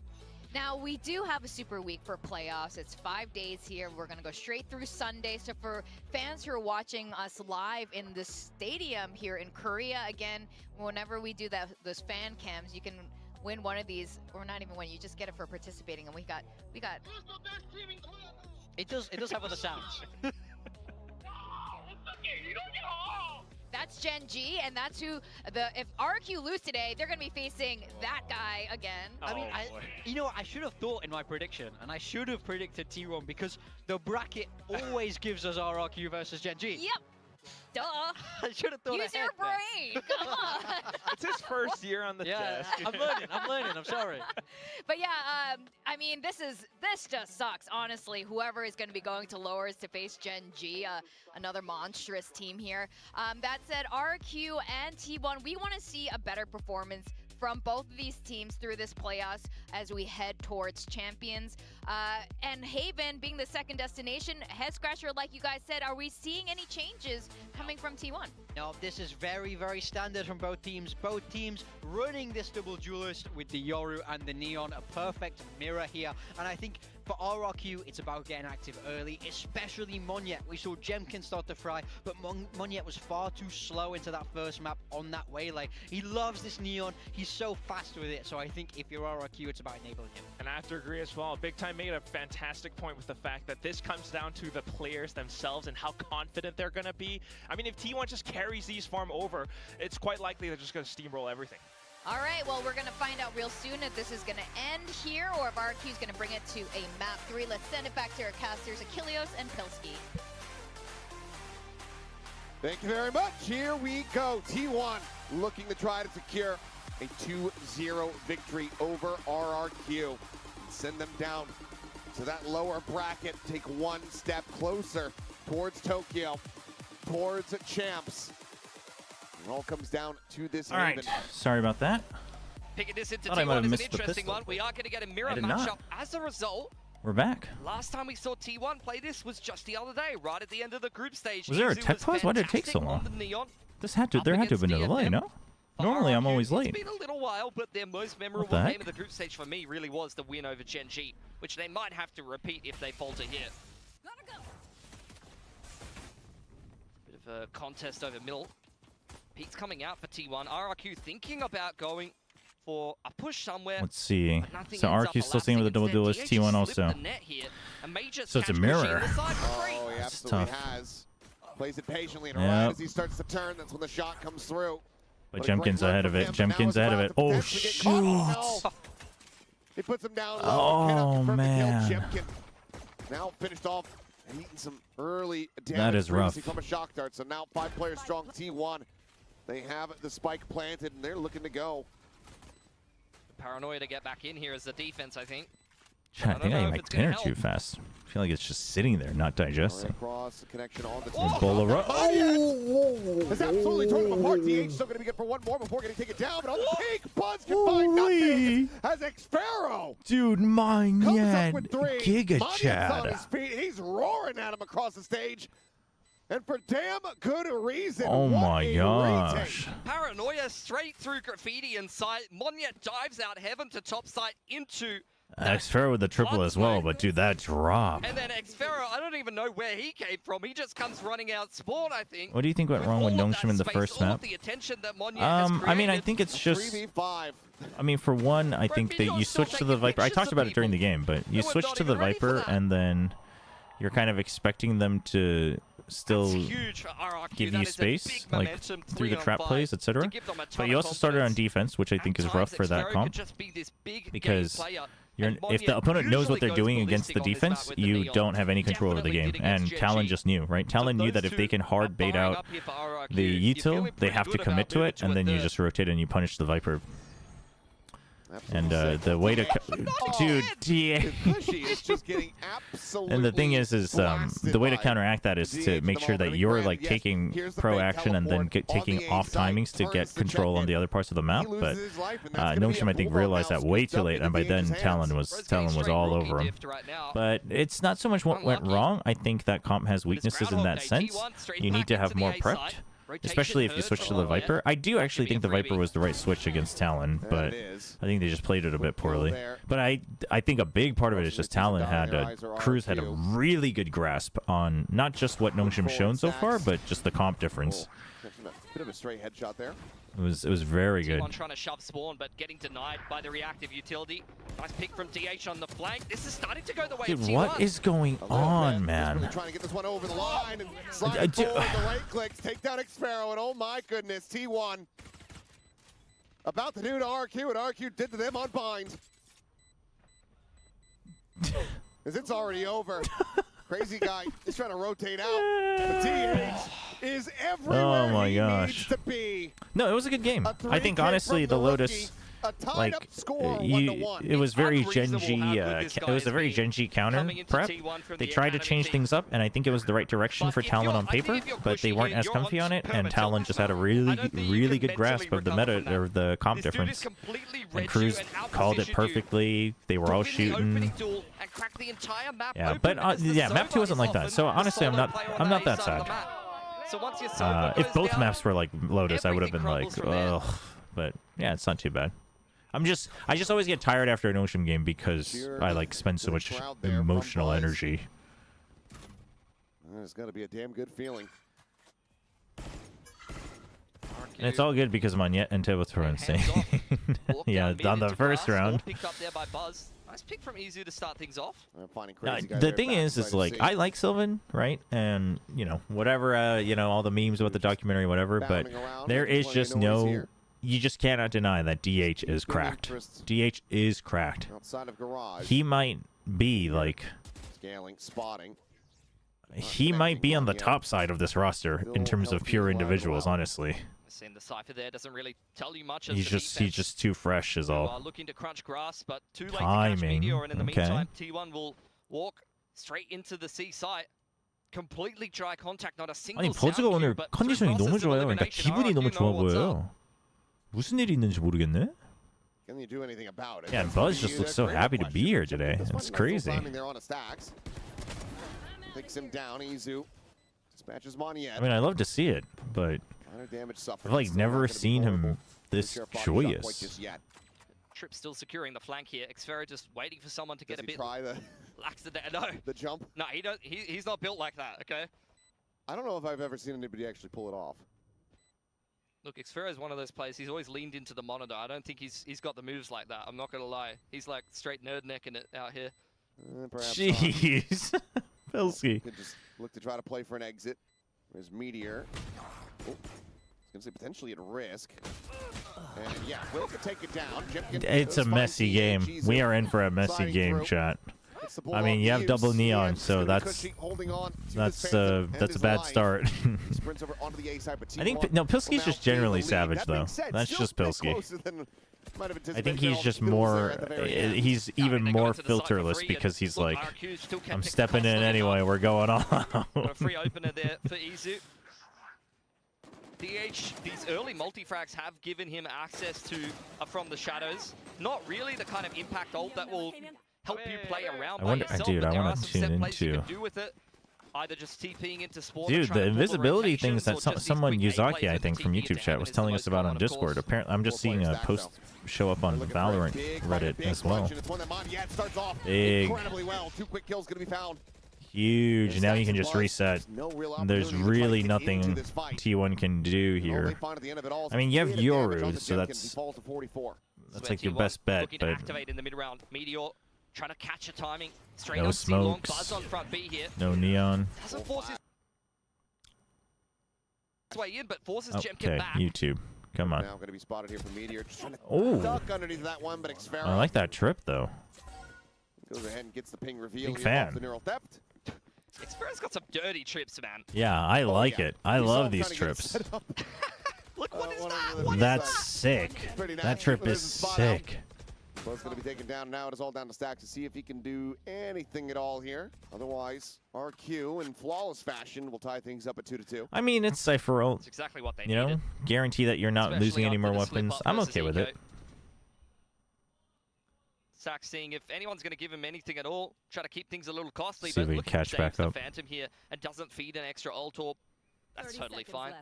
Now, we do have a super week for playoffs. It's 5 days here. We're going to go straight through Sunday. So for fans who are watching us live in the stadium here in Korea, again, whenever we do those fan cams, you can win one of these, or not even win, you just get it for participating. And we got It does have other sounds. That's Gen G, and that's who if RQ lose today, they're going to be facing that guy again. I mean, you know, I should have thought in my prediction, and I should have predicted T1 because the bracket always gives us RRQ versus Gen G. Yep. Duh. I should have thought Use your brain. Come on. It's his first year on the desk. I'm learning. I'm sorry. But yeah, I mean, this just sucks, honestly. Whoever is going to be going to lowers to face Gen G, another monstrous team here. That said, RQ and T1, we want to see a better performance from both of these teams through this playoffs as we head towards champions. And Haven being the second destination, head scratcher, like you guys said, are we seeing any changes coming from T1? No, this is very, very standard from both teams. Both teams running this double duelist with the Yoru and the Neon, a perfect mirror here. And I think for RRQ, it's about getting active early, especially Monyet. We saw Jemkin start to fry, but Monyet was far too slow into that first map on that waylay. He loves this Neon. He's so fast with it. So I think if you're RRQ, it's about enabling him. And I have to agree as well. Big Time made a fantastic point with the fact that this comes down to the players themselves and how confident they're going to be. I mean, if T1 just carries these farm over, it's quite likely they're just going to steamroll everything. All right, well, we're going to find out real soon if this is going to end here or if RQ is going to bring it to a map 3. Let's send it back to our casters, Achilleos and Pilski. Thank you very much. Here we go. T1 looking to try to secure a 2-0 victory over RRQ. Send them down to that lower bracket. Take one step closer towards Tokyo, towards champs. It all comes down to this All right, sorry about that. Picking this into Thought I might have T1 is an missed the interesting pistol. one. We are going to get a mirror I did matchup not. as a result. We're back. Last time we saw T1 play this was just the other day, right at the end of the group stage. Was there a Izu tech pause? Why did it take so fantastic long? on the Neon. There had to have been a delay, no? Normally I'm always late. It's been a little while, but their most memorable the heck? game of the group stage for me really was the win over Gen G, which they might have to repeat if they falter here. Bit of a contest over middle. Pete's coming out for T1. RRQ thinking about going for a push somewhere. Let's see. but nothing So ends up RQ still staying with the double elapsing. duelist, Instead, T1 DH also. slipped the net here, and may just So it's a catch mirror. Machine inside for free. Oh, he That's absolutely tough. has. Plays it patiently, and Yep. right as he starts to turn, that's when the shot comes through. But a great Jemkin's run ahead of from it. him, but now Jemkin's he's ahead of allowed it. to Oh, potentially get shoot. caught. No. He puts him down low. Cannot Oh, confirm the kill. man. Jemkin now finished off and eating some early damage. That is rough. previously from a shock dart. So now 5 players strong T1. They have the spike planted, and they're looking to go. Paranoia to get back in here as the defense, I think. I think I know ate if my it's gonna dinner help. too fast. feel like it's just sitting there, not digesting. Across the connection on the Oh! It's absolutely torn them apart. DH still going to be good for one more before getting taken down, but on the peak, Buzz can find nothing as Xpharaoh Dude, mine comes yeah, up with 3. Giga Mania's on his Chad. feet. He's roaring at him across the stage. And for damn good reason. Oh What my a gosh. retake. Paranoia straight through Graffiti inside. Monya dives out heaven to top side into... Xpharaoh with the triple as well, but dude, that drop. And then Xpharaoh, I don't even know where he came from. He just comes running out spawn, I think. What do you think went wrong with NONGSHIM in the first map? The attention that Monya has I mean, I created. think it's just... 3v5. I mean, for one, I think that you switch to the Viper. I talked about it during the game, but you switch to the Viper, and then you're kind of expecting them to still give you space, like through the trap plays, etc. But you also started on defense, which I think is rough for that comp, because if the opponent knows what they're doing against the defense, you don't have any control over the game. And Talon just knew, right? Talon knew that if they can hard bait out the util, they have to commit to it, and then you just rotate and you punish the Viper. And the way to, dude, and the thing is the way to counteract that is to make sure that you're like taking pro action and then taking off timings to get control on the other parts of the map. But NONGSHIM, I think, realized that way too late, and by then Talon was all over him. But it's not so much what went wrong. I think that comp has weaknesses in that sense. You need to have more prepped. Especially if you switch to the Viper. I do actually think the Viper was the right switch against Talon, but I think they just played it a bit poorly. But I think a big part of it is just Talon Cruz had a really good grasp on not just what NONGSHIM's shown so far, but just the comp difference. Bit of a straight headshot there. It was very good. T1 trying to shove spawn, but getting denied by the reactive utility. Nice pick from DH on the flank. This is starting to go the way of T1. Dude, what is going on, man? Really trying to get this one over the line and slide forward the right clicks, take down Xpharaoh, and oh my goodness, T1 about to do to RRQ, and RRQ did to them on bind. As it's already over. Crazy guy is trying to rotate out. But DH is everywhere he needs to be. No, it was a good game. I think honestly the Lotus, like it was very Genji. It was a very Genji counter prep. They tried to change things up, and I think it was the right direction for Talon on paper, but they weren't as comfy on it. And Talon just had a really good grasp of the meta or the comp difference. And Cruz called it perfectly. They were all shooting. Yeah, but yeah, map 2 wasn't like that. So honestly, I'm not that sad. If both maps were like Lotus, I would have been like, ugh. But yeah, it's not too bad. I just always get tired after an NONGSHIM game because I like spend so much emotional energy. It's got to be a damn good feeling. And it's all good because Monette and Tibbles were insane. Yeah, on the first round. Picked up there by Buzz. Nice pick from Izu to start things off. The thing is like I like Sylvan, right? And you know whatever, you know all the memes about the documentary, whatever. But there is just no. You just cannot deny that DH is cracked. DH is cracked. Outside of garage. He might be like. Scaling, spotting. He might be on the top side of this roster in terms of pure individuals, honestly. Seeing the Cypher there doesn't really tell you much. He's just too fresh, is all. Looking to crunch grass, but too late to catch Meteor, and in the meantime, T1 will walk straight into the C site. Completely dry contact, not a single 아니 버즈가 오늘 컨디션이 너무 좋아요. 그러니까 기분이 너무 좋아 보여요. 무슨 일이 있는지 모르겠네. Yeah, and Buzz just looks so happy to be here today. It's crazy. Takes him down, Izu. Dispatches Moniette. I mean, I love to see it, but I've like never seen him this joyous. Trip still securing the flank here. Xpharaoh just waiting for someone to get a bit lax there. No, the jump. No, he's not built like that. Okay. I don't know if I've ever seen anybody actually pull it off. Look, Xpharaoh is one of those players. He's always leaned into the monitor. I don't think he's got the moves like that. I'm not gonna lie. He's like straight nerd necking it out here. Jeez. Pilsky. Could just look to try to play for an exit. There's Meteor. Oh, I was gonna say potentially at risk. And yeah, Will could take it down. It's a messy game. We are in for a messy game, chat. I mean, you have double neon, so that's a bad start. I think no, Pilsky's just generally savage though. That's just Pilsky. Might have I think anticipated he's all just the skills there more. at the very end. He's even more filterless because he's like, I'm stepping in anyway. We're going on. A free opener there for Izu. DH, these early multi-frags have given him access to from the shadows. Not really the kind of impact ult that will help you play around by yourself, dude, but I there are want some to tune set plays you into. can do with it. Either just TPing into spawn. Dude, the invisibility things that someone Yuzaki, I think, from YouTube chat was telling us about on Discord. Apparently, I'm just seeing a post show up on Valorant Reddit as well. Big. Huge. Now you can just reset. There's really nothing T1 can do here. I mean, you have Yoru, so that's like your best bet, but activate in the mid-round. Meteor trying to catch a timing. Straight no on C-long, smokes, Buzz on front B here. no neon. Doesn't force his way in, but forces Okay, Jemkin back. YouTube. Come on. Now going to be spotted here from Meteor. Just trying to Oh. duck underneath that one, but Xfero I like that trip though. goes ahead and gets the ping reveal. Big fan. The neural theft. Xfero's got some dirty trips, man. Yeah, I like it. I love these trips. Look, what is that? That's sick. That trip is sick. Well, it's going to be taken down now. It is all down to Stacks to see if he can do anything at all here. Otherwise, RQ in flawless fashion will tie things up at 2-2. I mean, it's Cypher ult. That's exactly what they You know, guarantee that you're not Especially losing any after more the slip weapons. up I'm versus okay with Eco. it. Sack seeing if anyone's going to give him anything at all, try to keep things a little costly. See if but we look can at catch back the up. Phantom here and doesn't feed an extra ult orb. That's totally fine.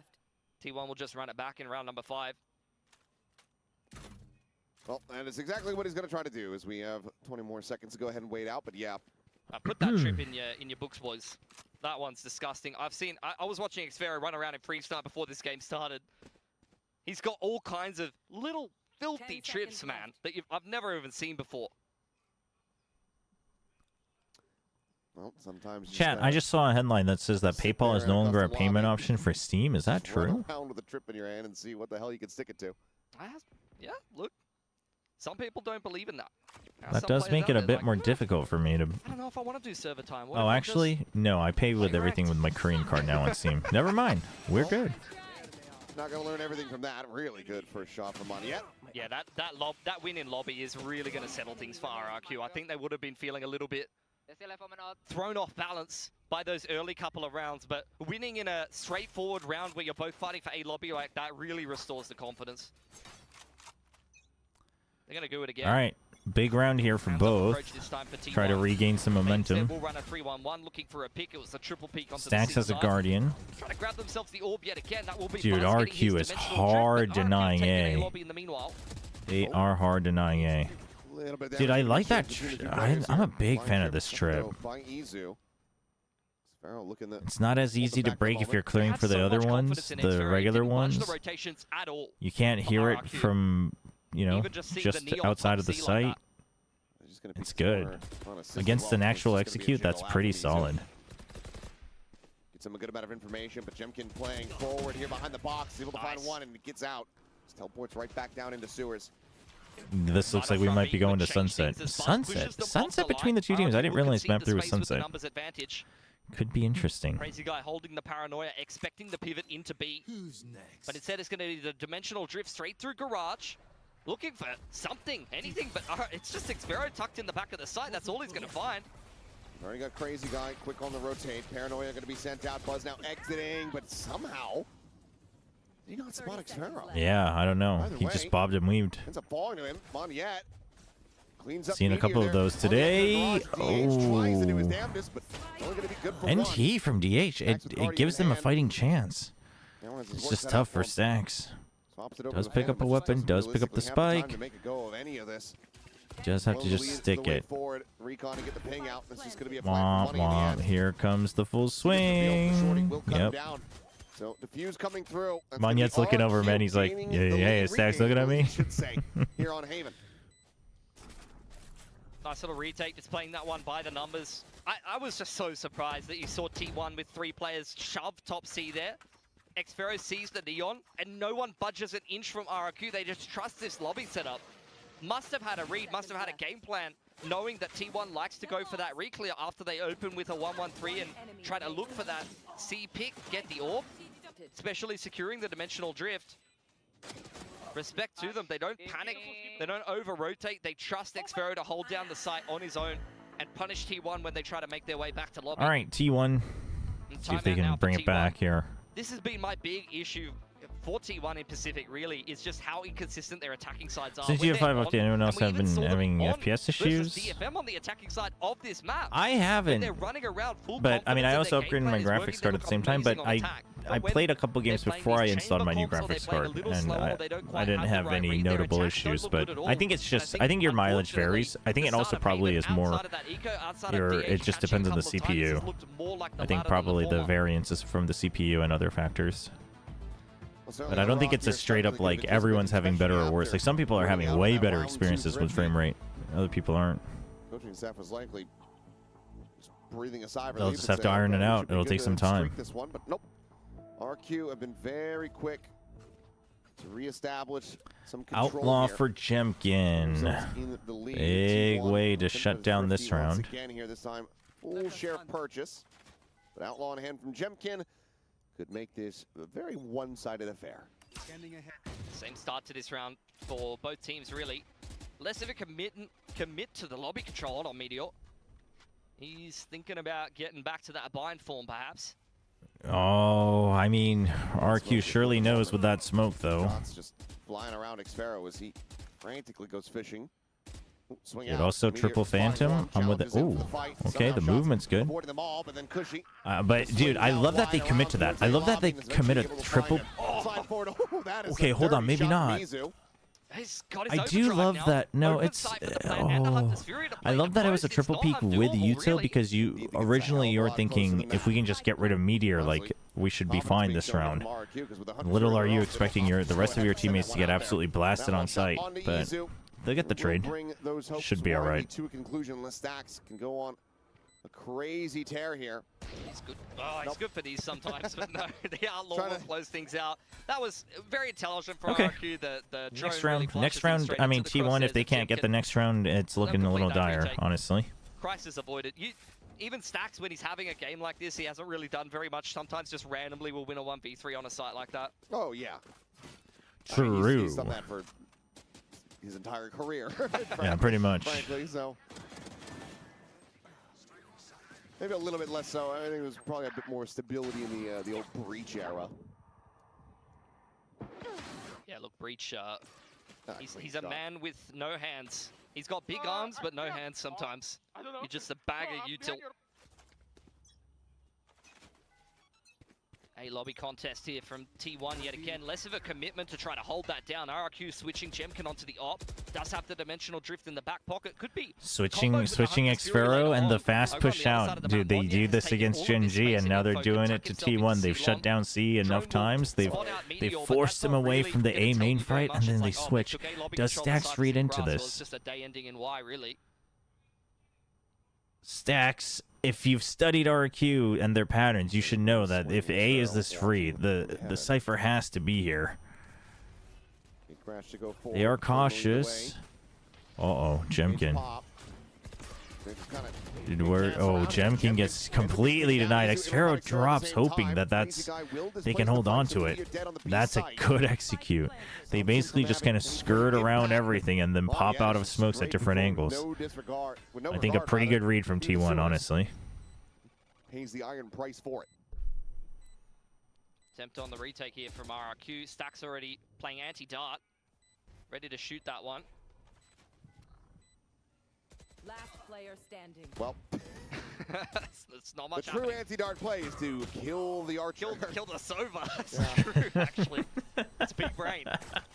T1 will just run it back in round number 5. Well, and it's exactly what he's going to try to do, as we have 20 more seconds to go ahead and wait out. But yeah, Put that trip in your books, boys. That one's disgusting. I was watching Xfero run around in freestyle before this game started. He's got all kinds of little filthy trips, man, that I've never even seen before. well, sometimes you Chat, I just saw a headline that says that PayPal is no longer a payment option for Steam. Is that run true? around with a trip in your hand and see what the hell you can stick it to. Yeah, look. Some people don't believe in that. That does make it a bit more difficult for me to... I don't know if I want to do server time. What if Oh, I actually, no. I pay with everything with my Korean card now on Steam. Never mind. We're good. Not going to learn everything from that. Really good first shot from Moniette. Yeah, that win in lobby is really going to settle things for RRQ. I think they would have been feeling a little bit thrown off balance by those early couple of rounds, but winning in a straightforward round where you're both fighting for A lobby like that really restores the confidence. They're going to do it again. All right. Big round here for both. Try to regain some momentum. We'll run a 3-1-1 looking for a pick. It was a triple peek onto Stacks the has a side. Guardian. Trying to grab themselves the orb yet again. That will be Dude, Buzz getting his RQ is dimensional hard drift, but RRQ denying taking A. lobby in the meanwhile. They are hard denying A. Dude, I like that. I'm a big fan of this trip. It's not as easy to break if you're clearing for the other ones, the regular ones. You can't hear it from, you know, just outside of the site. It's good. Against an actual execute, that's pretty solid. Gets him a good amount of information, but Jemkin playing forward here behind the box, able to find one, and he gets out. Just teleports right back down into sewers. This looks like we might be going to Sunset. Sunset between the two teams. I didn't realize map 3 was Sunset. Could be interesting. Crazy guy holding the paranoia, expecting the pivot into B. Who's next? But instead it's going to be the dimensional drift straight through garage. Looking for something, anything, but it's just Xfero tucked in the back of the site. That's all he's going to find. Already got Crazy Guy, quick on the rotate. Paranoia going to be sent out. Buzz now exiting, but somehow... Did he not spot Xfero? Yeah, I don't know. He just bobbed and weaved. Ends up falling to him. Moniette cleans up. Seen a couple of those today. Oh. NT from DH. It gives them a fighting chance. It's just tough for Stacks. Does pick up a weapon, does pick up the spike. Just have to just stick it. Womp womp. Here comes the full swing. Yep. So diffuse coming through. Moniette's looking over, man. He's like, yeah, Stacks looking at me. Here on Haven. Nice little retake, just playing that one by the numbers. I was just so surprised that you saw T1 with 3 players shove top C there. Xfero sees the neon, and no one budges an inch from RRQ. They just trust this lobby setup. Must have had a read, must have had a game plan, knowing that T1 likes to go for that reclear after they open with a 1-1-3 and try to look for that C pick, get the orb, especially securing the dimensional drift. respect to them. They don't panic. They don't over-rotate. They trust Xfero to hold down the site on his own and punish T1 when they try to make their way back to lobby. All right, T1. See if they can bring it back here. This has been my big issue for T1 in Pacific, really, is just how inconsistent their attacking sides are. Since When you have they're 5 on, up, anyone else and we have even been saw them having on FPS versus issues? DFM on the attacking side of this map. I When haven't. they're running around full But I mean, I confidence also in their upgraded my game plan is graphics working, card they at the look same time, but amazing on attack. I But played a couple when games they're playing before I these installed my new chamber comps, or they graphics play a card, little and slower, or they don't I quite didn't have have the right any read, their notable attacks don't issues. look But good at I think all. it's And just, I think your mileage unfortunately, varies. I think the it also start of probably Maven is more, outside of that eco, outside of DH it just catching depends a on the couple of times has CPU. looked more like the I think latter than probably the former. variance is from the CPU and other factors. But I don't think it's a straight up like everyone's having better or worse. Like some people are having way better experiences with frame rate. Other people aren't. Coaching staff was likely just breathing a sigh of They'll relief just and have to saying, iron "Okay, it we out. should be It'll good take to some time." streak This one, but nope. RRQ have been very quick to reestablish some control Outlaw here. for Jemkin. In the lead. Big T1 way to finishes shut down thrifty this once round. Again here this time, full share of purchase. But Outlaw in hand from Jemkin could make this a very one-sided affair. Same start to this round for both teams, really. Less of a commit to the lobby control on Meteor. He's thinking about getting back to that bind form, perhaps. Oh, I mean, RQ surely knows with that smoke, though. Shots just flying around Xfero as he frantically goes fishing. Swing It out. also Meteor triple flying phantom. forward, I'm with it. challenges him Ooh, for the fight. okay, Somehow the shots movement's good. avoiding them all, but then Cushy. But dude, I love that they commit to that. I love that they commit a triple. Slide forward. Oh, that is Okay, a hold on, dirty maybe shot not. from Mizu. He's got his I do overdrive love now. that. No, Open it's. sight for the plan and the Hunter's Fury to I play love the that it was a post. triple It's peak not with undoable, Yuto really. because you originally you were thinking if we can just get rid of Meteor, like we should be fine this round. Little are you expecting the rest of your teammates to get absolutely blasted on sight, but they'll get the trade. Should be all right. To a conclusion, unless Stacks can go on a crazy tear here. He's good. Oh, he's good for these sometimes, but no, the Outlaw will close things out. That was very intelligent for RRQ. The drone Next really round, flushes him straight I mean into the T1, if crosshairs they of can't get the Jemkin. next round, it's looking a little complete that dire, retake. honestly. Crisis avoided. Even Stacks, when he's having a game like this, he hasn't really done very much. Sometimes just randomly will win a 1v3 on a site like that. Oh, yeah. True. I mean, he's done that for his entire career. Yeah, pretty much. Frankly, so maybe a little bit less so. I think it was probably a bit more stability in the old Breach era. Yeah, look, Breach, he's a man with no hands. He's got big arms, but no hands sometimes. You're just a bag of util. A lobby contest here from T1 yet again. Less of a commitment to try to hold that down. RRQ switching Jemkin onto the op. Does have the dimensional drift in the back pocket. Could be Switching Xfero and the fast push out. Dude, they do this against Gen G, and now they're doing it to T1. They've shut down C enough times. They've forced him away from the A main fight, and then they switch. Does Stacks read into It's this? just a day ending in Y, really. Stacks, if you've studied RQ and their patterns, you should know that if A is this free, the Cypher has to be here. They are cautious. Uh-oh, Jemkin. Dude, Jemkin gets completely denied. Xfero drops, hoping that they can hold on to it. That's a good execute. They basically just kind of skirt around everything and then pop out of smokes at different angles. I think a pretty good read from T1, honestly. Pays the iron price for it. Attempt on the retake here from RRQ. Stacks already playing anti-dart. Ready to shoot that one. Last player standing. Well, it's not much the true happening. anti-dart play is to kill the archer. Kill the Sova. That's true, actually. That's big brain.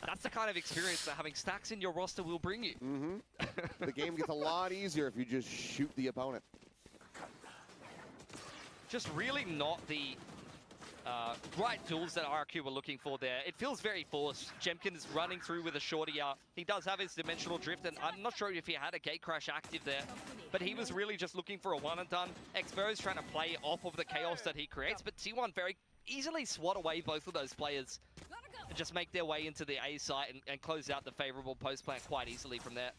That's the kind of experience that having Stacks in your roster will bring you. Mm-hmm. The game gets a lot easier if you just shoot the opponent. Just really not the right tools that RRQ were looking for there. It feels very forced. Jemkin is running through with a shorty out. He does have his dimensional drift, and I'm not sure if he had a gate crash active there, but he was really just looking for a one and done. Xfero's trying to play off of the chaos that he creates, but T1 very easily swat away both of those players and just make their way into the A site and close out the favorable post plant quite easily from there.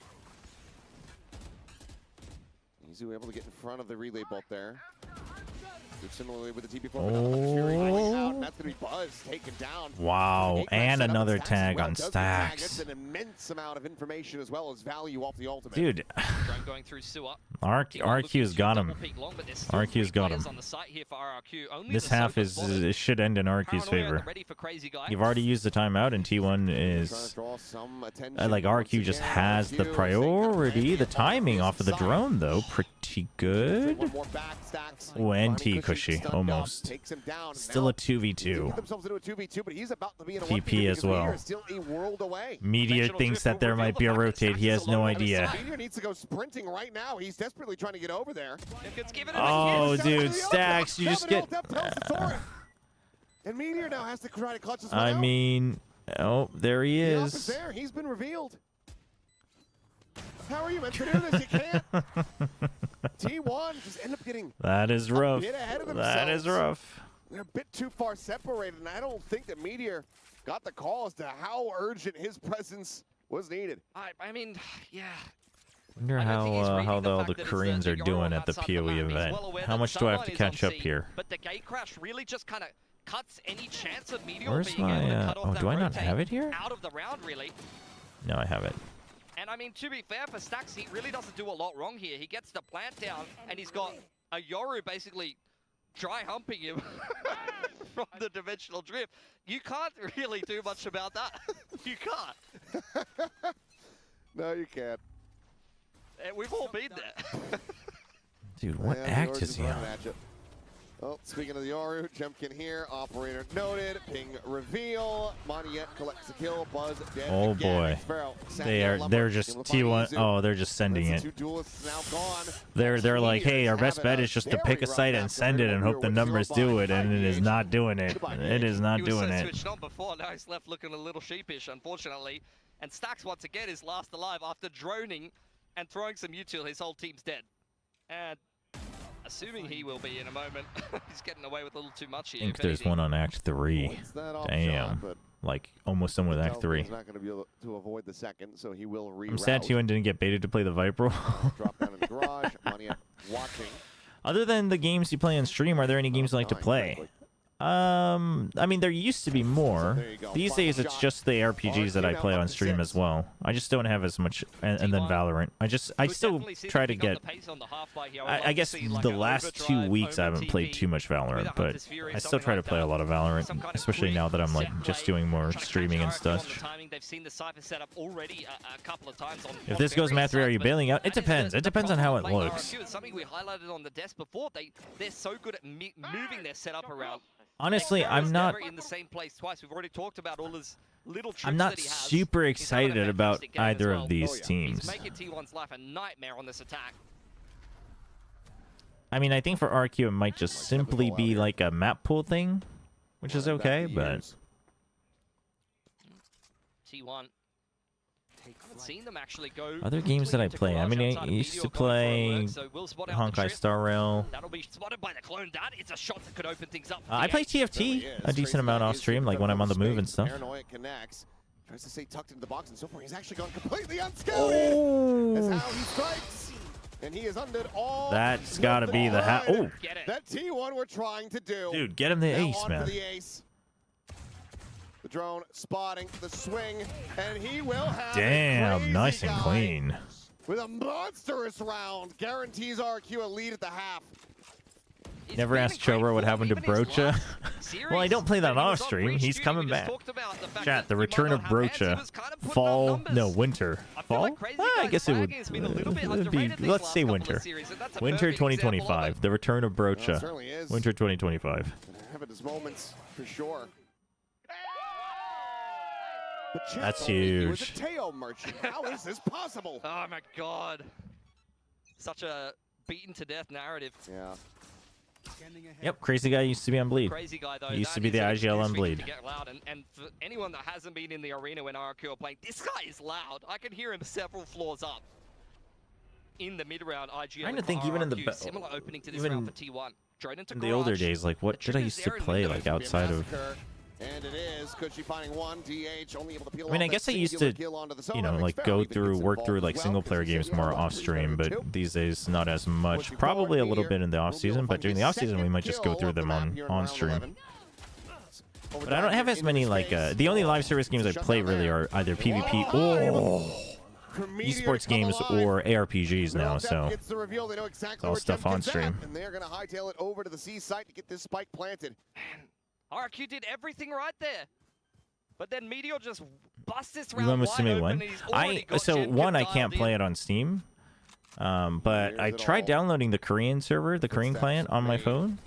Mizu able to get in front of the relay bolt there. Similarly with the TP4, that's gonna be Buzz taken down. Wow, and another tag on Stacks. Gets an immense amount of information as well as value off the ultimate. Dude, going through sewer. RQ's got him. RQ's got him. This half is it should end in RQ's favor. You've already used the timeout, and T1 is like RQ just has the priority. The timing off of the drone though, pretty good. Oh, and T cushy almost. Still a 2v2. TP as well. Meteor thinks that there might be a rotate. He has no idea. Meteor needs to go sprinting right now. He's desperately trying to get over there. Oh, dude, Stacks, you just get. And Meteor now has to try to clutch his way I out. mean, oh, there he is. There, he's been revealed. How are you meant to do this? You can't. T1 just end up getting That is rough. a bit ahead of That is themselves. rough. They're a bit too far separated, and I don't think that Meteor got the call as to how urgent his presence was needed. I mean, yeah. Wonder how all the Koreans are doing at the PoE event. How much do I have to catch up here? But the gate crash really just kind of cuts any chance of Meteor Where's being able to my? cut off Oh, that do I not rotate have it here? out of the round, really. No, I have it. And I mean, to be fair for Stacks, he really doesn't do a lot wrong here. He gets the plant down, and he's got a Yoru basically dry humping him from the dimensional drift. You can't really do much about that. You can't. No, you can't. And we've all been there. Dude, what act is he on? Oh, speaking of the Yoru, Jempkin here, operator noted, ping reveal, Moniette collects the kill, Buzz dead Oh again. boy, they're just T1. Oh, they're just sending it. They're like, hey, our best bet is just to pick a site and send it and hope the numbers do it, and it is not doing it. It is not doing it. Switched on before, now he's left looking a little sheepish, unfortunately. And Stacks once again is last alive after droning and throwing some util. His whole team's dead. And assuming he will be in a moment. He's getting away with a little too much here. I think there's one on Act 3. Damn. Like, almost done with Act 3. He's not going to be able to avoid the second, so he will reroute. I'm sad T1 didn't get baited to play the Viper. Drop down in the garage, Moniette watching. Other than the games you play on stream, are there any games you like to play? I mean, there used to be more. These days, it's just the RPGs that I play on stream as well. I just don't have as much, and then Valorant. I still try to get. I guess the last 2 weeks I haven't played too much Valorant, but I still try to play a lot of Valorant, especially now that I'm like just doing more streaming and stuff. If this goes Math 3, are you bailing out? It depends. It depends on how it looks. Something we highlighted on the desk before. They're so good at moving their setup around. Honestly, I'm not. In the same place twice. We've already talked about all his little tricks I'm not that he has. super excited about either of these teams. He's making T1's life a nightmare on this attack. I mean, I think for RQ it might just simply be like a map pool thing, which is okay, but T1. Haven't seen them actually go. Other games that I play, I mean, I used to play Honkai Star Rail. That'll be spotted by the clone. That is a shot that could open things up. I play TFT a decent amount off stream, like when I'm on the move and stuff. Paranoia connects. Tries to stay tucked into the box, and so far he's actually gone completely unscouted. Oh. That's how he strikes. And he is undid all. That's got to be the hat. Oh, that T1 we're trying to do. Dude, get him the now ace, man. The ace. The drone spotting the swing, and he will have. Damn, nice and clean. With a monstrous round, guarantees RQ a lead at the half. Never asked Chobra what happened to Brocha. Well, I don't play that off stream. He's coming back. Chat, the return of Brocha. Fall, no, winter. Fall? I guess it would be, let's say winter. Winter 2025. The return of Brocha. Winter 2025. Having his moments for sure. That's huge. Teo merchant. How is this possible? Oh my god. Such a beaten to death narrative. Yeah. Yep, Crazy Guy used to be on Bleed. Crazy Guy, though, He used to be the IGL on Bleed. And for anyone that hasn't been in the arena when RRQ are playing, this guy is loud. I can hear him several floors up. In the mid-round IGL. Trying to think, even in the similar opening to this round for T1. In the older days, like what did I used to play like outside of And it is. Cushy finding one. DH only able to peel I mean, off I guess that I used to, singular kill onto the zone. you know, Having like Sparrow go even through, gets work through involved like as single well, player 'cause games he's more got off stream, but two. these days not as much. Probably a little bit in the off season, but during the off season we might just go through them on stream. But I don't have as many like the only live service games I play really are either PvP esports games or ARPGs now, so It's the reveal. They know exactly it's all where stuff Jem on gets stream. at, and they're going to hightail it over to the C site to get this spike planted. RRQ did everything right there. But then Meteor just busts this You round went with wide Simi open, one. and he's already got So Jem one, I dialed can't play in. it on Steam, but I tried downloading the Korean server, the Korean client on my phone.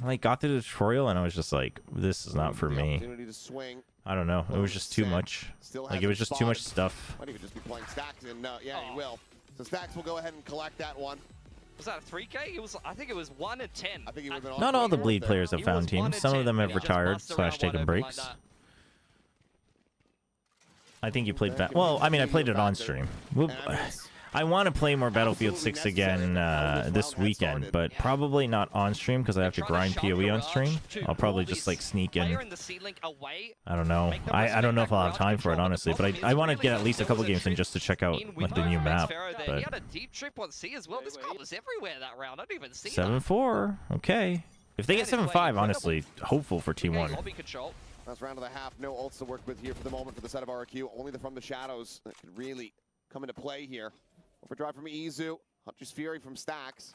I like got through the tutorial and I was just like, this is not for me. I don't know. It was just too much. Like it was just too much stuff. Might even just be playing Stacks, and yeah, he will. So Stacks will go ahead and collect that one. Was that a 3K? It was. I think it was 1 and 10. I think he would have been Not all the on Bleed there. players have It found was 1 teams. and Some of 10, them have and he just retired busts around / taken wide open breaks. like that. I think you played that. Well, I mean, I played it on stream. I want to play more Battlefield 6 again this weekend, but probably not on stream because I have to grind PoE on stream. I'll probably just like sneak in. I don't know. I don't know if I'll have time for it, honestly, but I want to get at least a couple games in just to check out like the new map. He But had a deep trip on C as well. This guy was everywhere that round. I didn't even see 7-4, okay. If they get 7-5, honestly, hopeful for T1. lobby control. Last round of the half. No ults to work with here for the moment for the set of RRQ. Only the From the Shadows that could really come into play here. Overdrive from Izu. Hunter's Fury from Stacks.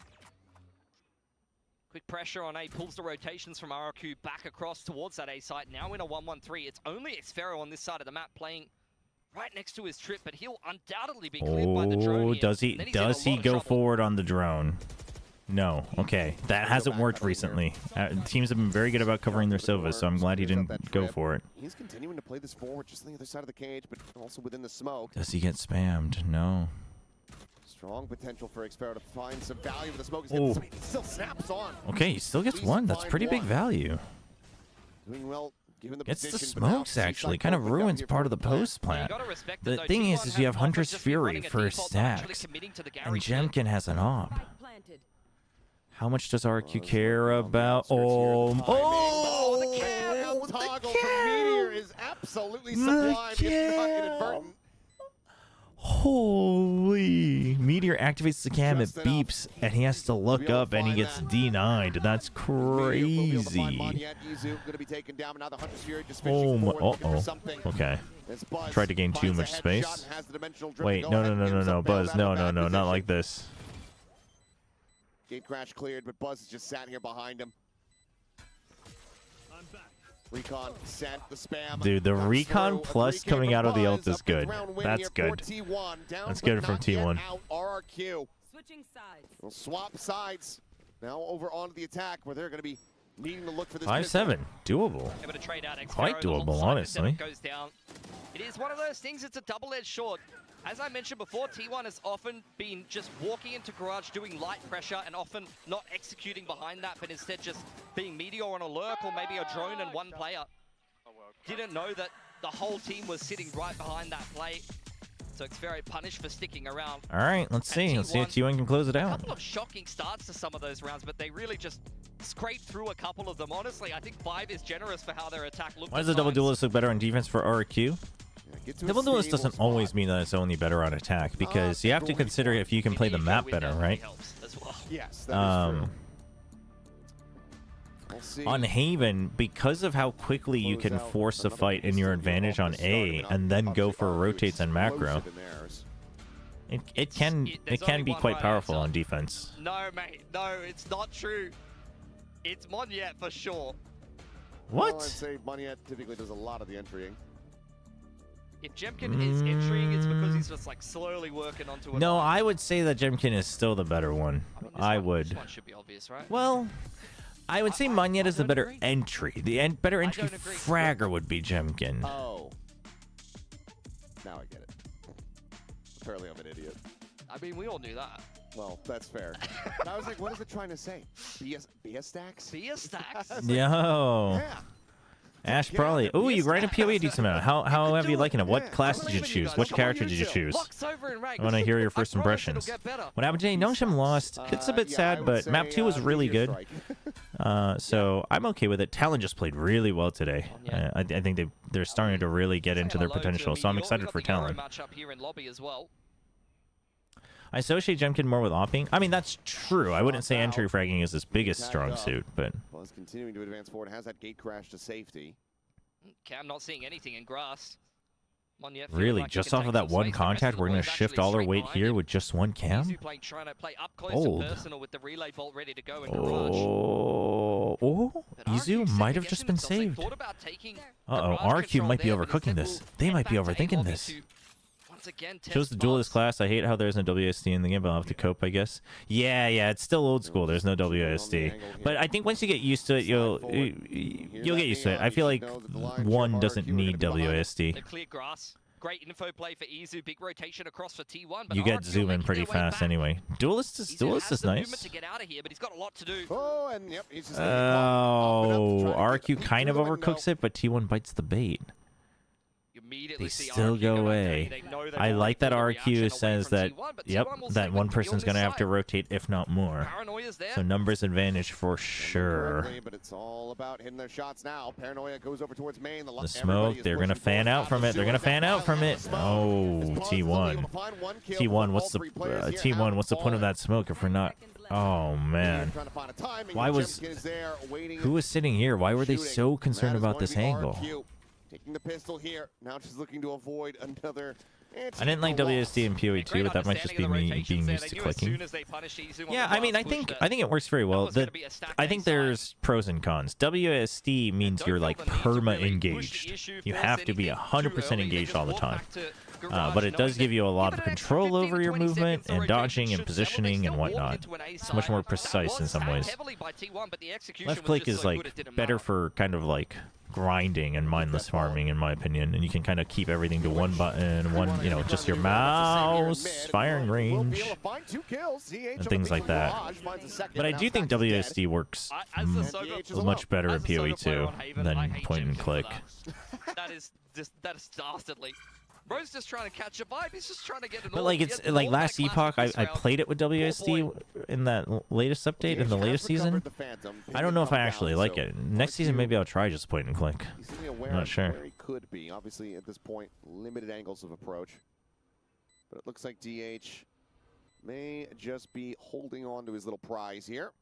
Quick pressure on A, pulls the rotations from RRQ back across towards that A site. Now in a 1-1-3. It's only Xfero on this side of the map playing right next to his trip, but he'll undoubtedly be cleared by the drone here. Does he? And then he's in a Does he lot of go trouble. forward on the drone? No. Okay, that hasn't worked recently. Teams have been very good about covering their Sovas, so I'm glad he didn't go for it. He's continuing to play this forward, just on the other side of the cage, but also within the smoke. Does he get spammed? No. Strong potential for Xfero to find some value with the smoke. Oh. He still snaps on. Okay, he still gets one. That's pretty big value. Doing well, given the Gets the position, but now smokes, actually. C-side Kind of both look out ruins here part for of the the plan. post plant. gotta respect The that, thing though. is T1 you have has Hunter's just been Fury running a for default, not actually stacks. committing to the And Gary shit. Jemkin has an op. Planted. How much does RQ care about? Oh, Oh, the cam toggle from Meteor is absolutely sublime. If not inadvertent. Holy! Meteor activates the cam, it Just beeps, and he has to look We'll up, and he find gets that. denied. That's Meteor will be able to find crazy. Monyet. Izu gonna be taken down, but now the Hunter's Fury just Oh finishing my! forward, looking for something. Okay. As Buzz Tried to gain too finds a much headshot space. and has the dimensional drift to Wait, go no, ahead no, and no, no, get no, himself Buzz, bailed no, out of no, that no, not position. like this. Gate crash cleared, but Buzz is just sat here behind him. Recon sent the spam. Dude, the comes Recon through. A plus 3K coming for out of the Buzz, ult is a fifth good. round win That's here good. for T1. Down, That's but good from not yet T1. out. RRQ Switching sides. will swap sides. Now over onto the attack where they're going to be needing to look for this. 5-7, doable. Able to trade out Xfero, Quite the whole doable, side honestly. setup goes down. It is one of those things, it's a double-edged sword. As I mentioned before, T1 has often been just walking into Garage, doing light pressure, and often not executing behind that, but instead just being Meteor on a lurk or maybe a drone and one player. Didn't know that the whole team was sitting right behind that play. So Xfero punished for sticking around. All right, let's see. Let's see if T1 can close it A out. couple of shocking starts to some of those rounds, but they really just scraped through a couple of them. Honestly, I think 5 is generous for how their attack looked. Why does the double duelist look better on defense for RQ? Get to a Double duelist stable doesn't spot. always mean that it's only better on attack, because you have to consider if you can play the map better, right? Yes, that is true. We'll see. On Haven, because of how quickly you can force a fight in your advantage on A and then go for rotates and macro, it can be quite powerful on defense. No, mate. No, it's not true. It's Monyet for sure. Well, I'd say Monyet typically does a lot of the entrying. If Jemkin is entering, it's because he's just like slowly working onto it. No, I would say that Jemkin is still the better one. I would. This one should be obvious, right? Well, I would say Monyet is the better entry. The better entry fragger would be Jemkin. Oh. Now I get it. Apparently I'm an idiot. I mean, we all knew that. Well, that's fair. But I was like, what is it trying to say? BS stacks? BS stacks? Yo. Yeah. Ash probably. Oh, you grind a PoE a decent amount. How have you liking it? What class did you choose? Which character did you choose? I want to hear your first impressions. What happened today? NONGSHIM lost. It's a bit sad, but map 2 was really good. So I'm okay with it. Talon just played really well today. I think they're starting to really get into their potential, so I'm excited for Talon. Matchup here in lobby as well. I associate Jemkin more with opping. I mean, that's true. I wouldn't say entry fragging is his biggest strong suit, but... Buzz continuing to advance forward. Has that gate crash to safety. Cam not seeing anything in grass. Really, just off of that one contact, we're going to shift all our weight here with just one cam? Oh. Oh, Izu might have just been saved. Uh-oh, RRQ might be overcooking this. They might be overthinking this. Shows the duelist class. I hate how there's no WSD in the game, but I'll have to cope, I guess. Yeah, it's still old school. There's no WSD. But I think once you get used to it, you'll get used to it. I feel like one doesn't need WSD. Great info play for Izu. Big rotation across for T1. You get zoom in pretty fast anyway. Duelist is nice. To get out of here, but he's got a lot to do. Oh, and yep, he's just RRQ kind of overcooks it, but T1 bites the bait. They still go away. I like that RRQ says that, yep, that one person's going to have to rotate, if not more. So numbers advantage for sure. But it's all about hitting their shots now. Paranoia goes over towards main. The smoke, they're going to fan out from it. They're going to fan out from it. Oh, T1. T1, what's the point of that smoke if we're not... Oh, man. Who was sitting here? Why were they so concerned about this angle? Taking the pistol here. Now she's looking to avoid another. I didn't like WSD in PoE 2, but that might just be me being used to clicking. Yeah, I mean, I think it works very well. I think there's pros and cons. WSD means you're like perma-engaged. You have to be 100% engaged all the time. But it does give you a lot of control over your movement and dodging and positioning and whatnot. It's much more precise in some ways. Left click is like better for kind of like grinding and mindless farming, in my opinion, and you can kind of keep everything to one button, just your mouse, firing range, and things like that. But I do think WSD works much better in PoE 2 than point and click. That is dastardly. Bro's just trying to catch a vibe. He's just trying to get an. But like it's like last Epoch, I played it with WSD in that latest update in the latest season. I don't know if I actually like it. Next season maybe I'll try just point and click. I'm not sure. Where he could be. Obviously at this point, limited angles of approach. But it looks like DH may just be holding on to his little prize here.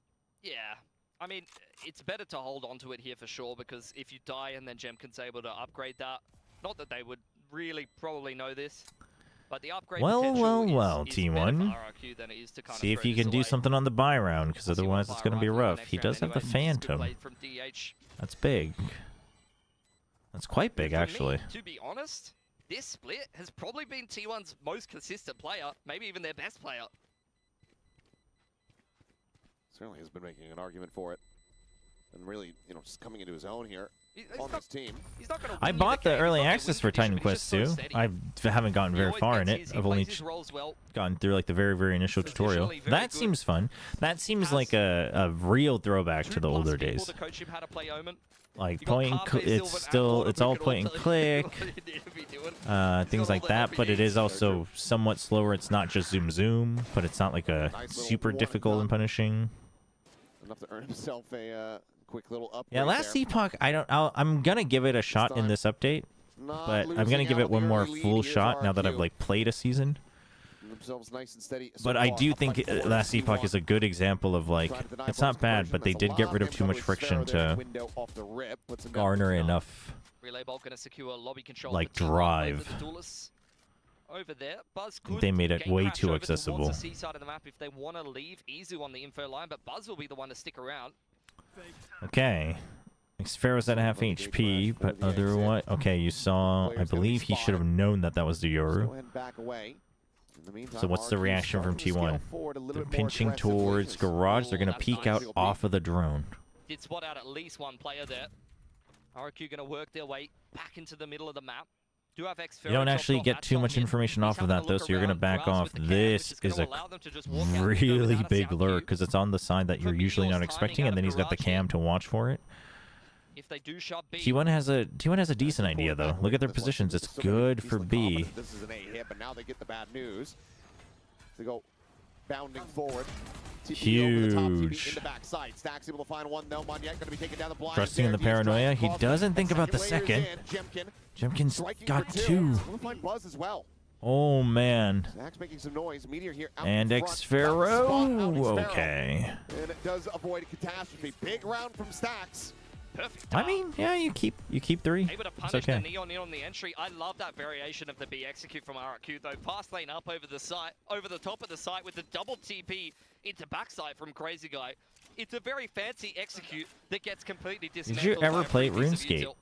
Yeah. I mean, it's better to hold on to it here for sure, because if you die and then Jemkin's able to upgrade that, not that they would really probably know this, but the upgrade well, is T1. than it is to kind See if you can do something on the buy round, because otherwise it's going to be rough. He does have the Phantom. That's big. That's quite big, actually. To be honest, this split has probably been T1's most consistent player, maybe even their best player. Certainly has been making an argument for it. And really, just coming into his own here on this team. I bought the early access for Titan Quest 2. I haven't gotten very far in it. I've only gotten through like the very, very initial tutorial. That seems fun. That seems like a real throwback to the older days. Like it's all point and click, things like that, but it is also somewhat slower. It's not just zoom, but it's not like a super difficult and punishing. Enough to earn himself a quick little upgrade. Yeah, last Epoch, I'm gonna give it a shot in this update, but I'm gonna give it one more full shot now that I've like played a season. Nice and steady. But I do think last Epoch is a good example of like, it's not bad, but they did get rid of too much friction to garner enough like drive. Over there, Buzz They made it way too accessible. The seaside of the map if they want to leave. Izu on the info line, but Buzz will be the one to stick around. Okay. Xfero's at half HP, but otherwise... Okay, you saw... I believe he should have known that that was the Yoru. So what's the reaction from T1? They're pinching towards Garage. They're going to peek out off of the drone. Did spot out at least one player there. RRQ going to work their way back into the middle of the map. You don't actually get too much information off of that, though, so you're going to back off. This is a really big lurk, because it's on the side that you're usually not expecting, and then he's got the cam to watch for it. T1 has a decent idea, though. Look at their positions. It's good for B. This is an A hit, but now they get the bad news. They go bounding forward. Huge. Trusting in the paranoia. He doesn't think about the second. Jemkin's got 2. Buzz as well. Oh, man. Zach's making some noise. Meteor here out And in front. Xfero. Okay. And it does avoid a catastrophe. Big round from Stacks. Perfect. I mean, yeah, you keep 3. Able to It's punish okay. the Neon in on the entry. I love that variation of the B execute from RRQ though. Fast lane up over the site, over the top of the site with the double TP into backside from Crazy Guy. It's a very fancy execute that gets completely dismantled. Did you ever by a play free piece of RuneScape?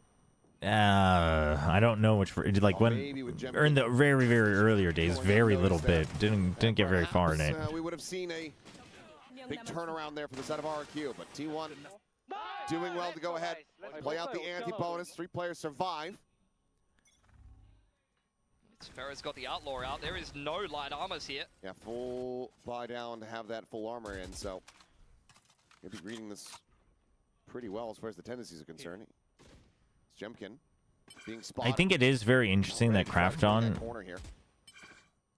util. I don't know which like when or in the very earlier days, very little bit. Didn't get very far in it. We would have seen a big turnaround there for the side of RRQ, but T1 doing well to go ahead, play out the anti-bonus. 3 players survive. Ferro's got the Outlaw out. There is no light armors here. Yeah, full buy down to have that full armor in, so you'll be reading this pretty well as far as the tendencies are concerned. It's Jemkin being spotted. I think it is very interesting that Krafton corner here.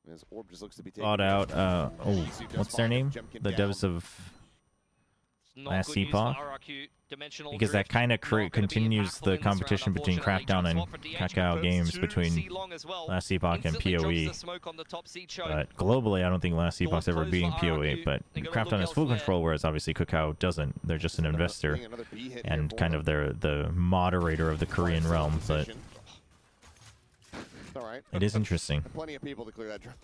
His orb just looks to be bought out. What's their name? The devs of last Epoch. Because that kind of continues the competition between Crackdown and Kakao Games between Last Epoch and PoE. But globally, I don't think Last Epoch's ever beating PoE. But Crackdown has full control, whereas obviously Kakao doesn't. They're just an investor and kind of they're the moderator of the Korean realm. But it is interesting. Plenty of people to clear that drone.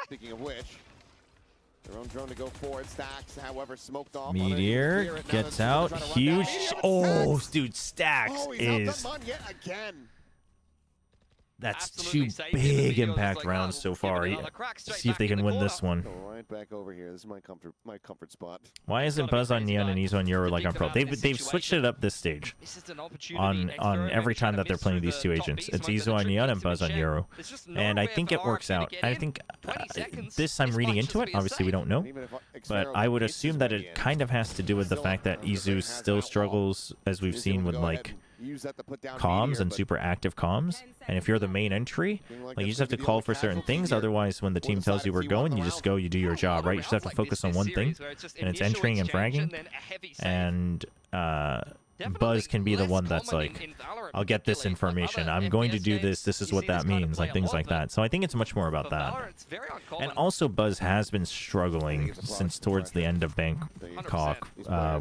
Speaking of which. Their own drone to go forward. Stacks, however, smoked off. Meteor gets out. Huge. Oh, dude, Stacks is. That's 2 big impact rounds so far. See if they can win this one. Go right back over here. This is my comfort spot. Why isn't Buzz on Neon and Ezo on Euro like on Pro? They've switched it up this stage. On every time that they're playing these 2 agents, it's Ezo on Neon and Buzz on Euro, and I think it works out. I think this I'm reading into it. Obviously, we don't know, but I would assume that it kind of has to do with the fact that Ezo still struggles, as we've seen with like comms and super active comms, and if you're the main entry, like you just have to call for certain things. Otherwise, when the team tells you we're going, you just go, you do your job, right? You just have to focus on one thing, and it's entering and fragging. And Buzz can be the one that's like, I'll get this information, I'm going to do this, this is what that means, like things like that. So I think it's much more about that. And also Buzz has been struggling since towards the end of Bangkok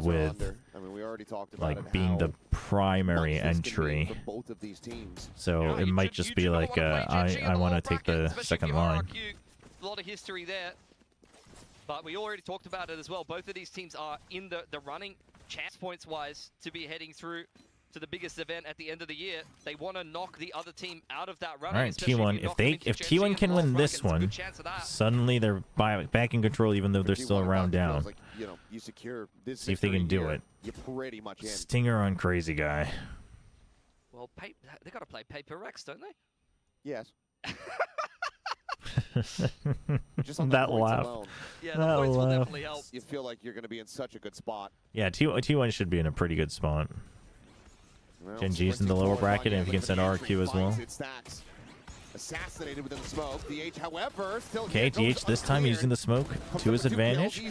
with like being the primary entry. So it might just be like I want to take the second line. A lot of history there, but we already talked about it as well. Both of these teams are in the running chance points wise to be heading through to the biggest event at the end of the year. They want to knock the other team out of that run. All right, T1. If T1 can win this one, suddenly they're back in control, even though they're still a round down. See if they can do it. Stinger on Crazy Guy. Well, they got to play Paper Rex, don't they? Yes. That laugh. Yeah, the points will definitely help. You feel like you're going to be in such a good spot. Yeah, T1 should be in a pretty good spot. Genji's in the lower bracket, and if you can send RRQ as well. Assassinated within the smoke. DH, however, still okay, DH this time using the smoke to his advantage.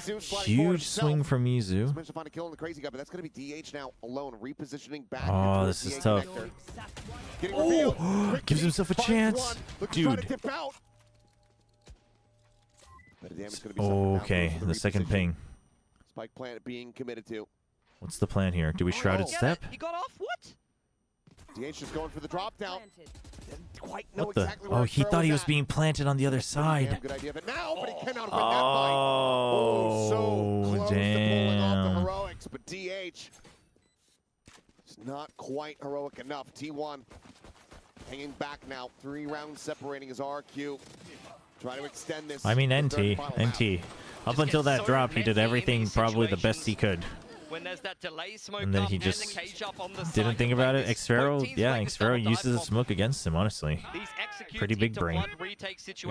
Huge swing from Mizu. Managed to find a kill on the Crazy Guy, but that's going to be DH now alone, repositioning back. Oh, this is tough. Oh, gives himself a chance, dude. Okay, the second ping. Spike plant being committed to. What's the plan here? Do we shrouded step? He got off. What? DH just going for the drop down. Quite know What the? exactly Oh, he thought he was being planted on the other side. Good idea, but now, but he cannot win that fight. Oh, so close to pulling off the heroics, but DH is not quite heroic enough. T1 hanging back now. 3 rounds separating his RQ. Trying to extend this. I mean, NT. Up until that drop, he did everything probably the best he could. When there's that delay smoke and then he just didn't think about it. Xfero, yeah, Xfero uses the smoke against him, honestly. Pretty big brain.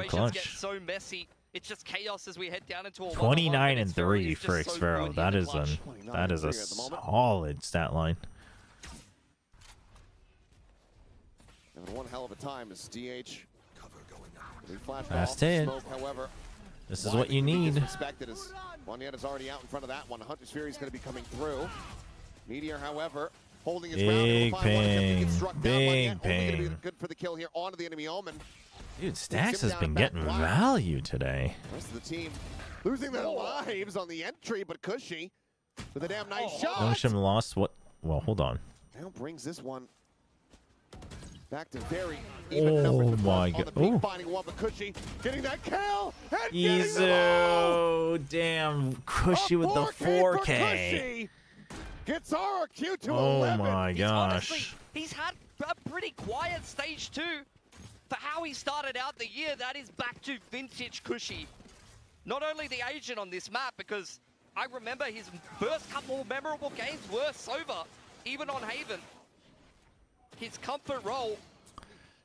Clutch. Get so messy. It's just chaos as we head down into a 29 and 3 for Xfero. That is a solid stat line. And one hell of a time is DH. Fast hit. However, This is what you need. Expected as Juanyet is already out in front of that one. Hunter's Fury is going to be coming through. Meteor, however, holding his ground. Big pain. Big pain. Only pain. good for the kill here onto the enemy Omen. Dude, Stacks has been getting value today. The rest of the team losing their lives on the entry, but Cushy with a damn nice shot. NONGSHIM lost what? Well, hold on. Now brings this one back to very even numbers. My God. Oh. Finding one, but Cushy getting that kill. And Easy. Damn. Cushy with the 4K. Gets RRQ to 11. Oh my gosh. Honestly, he's had a pretty quiet stage 2. For how he started out the year, that is back to vintage Cushy. Not only the agent on this map, because I remember his first couple memorable games were Sova, even on Haven. His comfort role,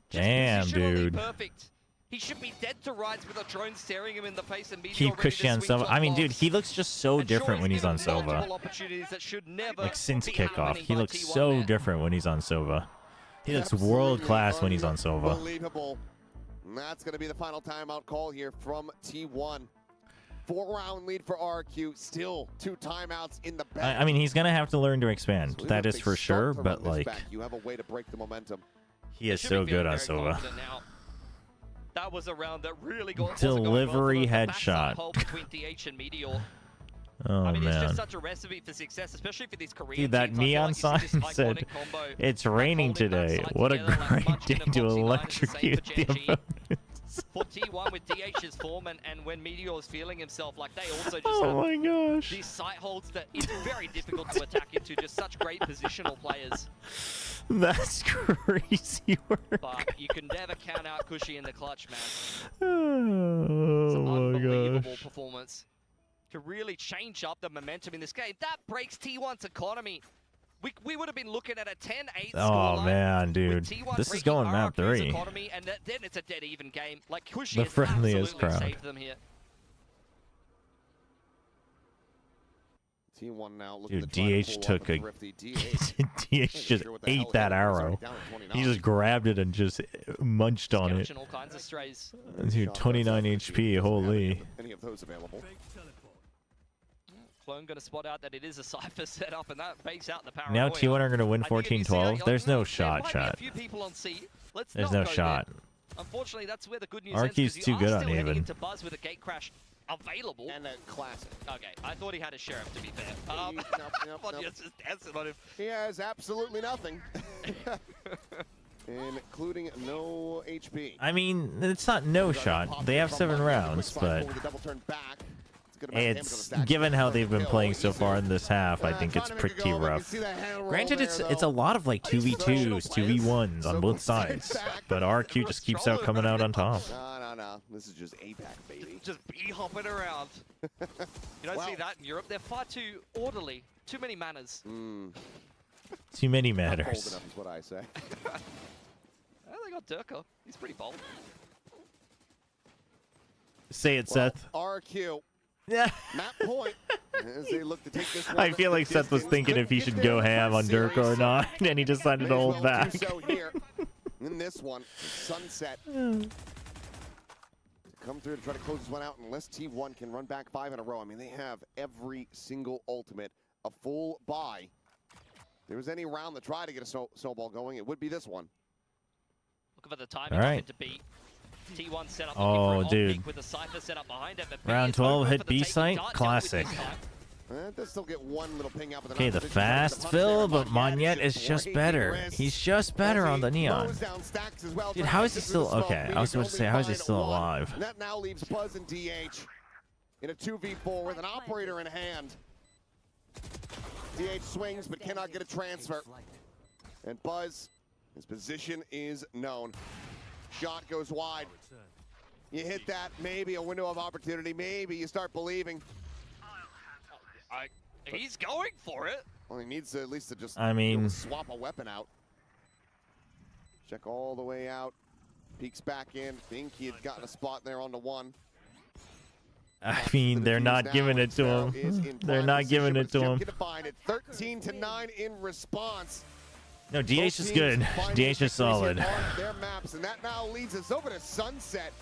damn, dude. Perfect. He should be dead to rights with a drone staring him in the face and keep Cushy on Sova. I mean, dude, he looks just so different when he's on Sova. Like since kickoff, he looks so different when he's on Sova. He looks world class when he's on Sova. Unbelievable. And that's going to be the final timeout call here from T1. 4-round lead for RRQ. Still 2 timeouts in the back. I mean, he's going to have to learn to expand. That is for sure. But like, you have a way to break the momentum. He is so good on Sova. That was a round that really got delivery headshot. Between DH and Meteor. Oh, I mean, man. It's just such a recipe for success, especially for these Korean Dude, that teams. neon sign said, "It's raining today. What a great day to electrocute the opponents." For T1 with DH's form and when Meteor is feeling himself, like they also just oh my gosh. These site holds that it's very difficult to attack into, just such great positional players. That's crazy work. But you can never count out Cushy in the clutch, man. Oh It's an my unbelievable gosh. performance to really change up the momentum in this game. That breaks T1's economy. We would have been looking at a 10-8 Oh man, dude, this is going map 3. Economy, and then it's a dead even game. Like Cushy The has friendliest absolutely crowd. saved them here. T1 now looking Dude, to try to DH pull took off a thrifty. DH DH just ate that arrow. He just grabbed it and just munched on it. All kinds of strays. Dude, 29 HP, holy. Any of those available? Clone going to spot out that it is a Cypher setup, and that bakes out the power. Now T1 are going to win 14-12. There's no shot, chat. There's no shot. Unfortunately, that's where the good news RQ's too good on Haven. Into Buzz with a gate crash available. And a classic. Okay, I thought he had a sheriff, to be fair. Nope. Just dancing on him. He has absolutely nothing. Including no HP. I mean, it's not no shot. They have 7 rounds, but it's given how they've been playing so far in this half, I think it's pretty rough. Granted, it's a lot of like 2v2s, 2v1s on both sides, but RQ just keeps out coming out on top. No. This is just APAC, baby. Just hopping around. You don't see that in Europe. They're far too orderly. Too many manners. Too many Bold matters. enough is what I say. Oh, they got Durka. He's pretty bold. Say it, Seth. RQ. Yeah. Map point. As they look to take this one I feel like Seth was thinking if he should go ham on Dirk or not, and he decided to hold back. So here in this one, Sunset come through to try to close this one out unless T1 can run back 5 in a row. I mean, they have every single ultimate, a full buy. If there was any round to try to get a snowball going, it would be this one. Looking for the timing All right. to beat. T1 set up Oh, dude. with a Cypher set up behind it, but Round 12 hit B site, classic. Does still get one little ping out, but Okay, the fast fill, but Juanyet is just better. He's just better on the neon. Dude, how is he still okay? I was supposed to say, how is he still alive? And that now leaves Buzz and DH in a 2v4 with an operator in hand. DH swings but cannot get a transfer. And Buzz, his position is known. Shot goes wide. You hit that, maybe a window of opportunity, maybe you start believing. He's going for it. Well, he needs to at least to just swap a weapon out. Check all the way out. Peeks back in. Think he had gotten a spot there on the 1. I mean, they're not giving it to him. They're not giving it to him. 13-9 in response. No, DH is good. DH is solid. Their maps, and that now leads us over to Sunset.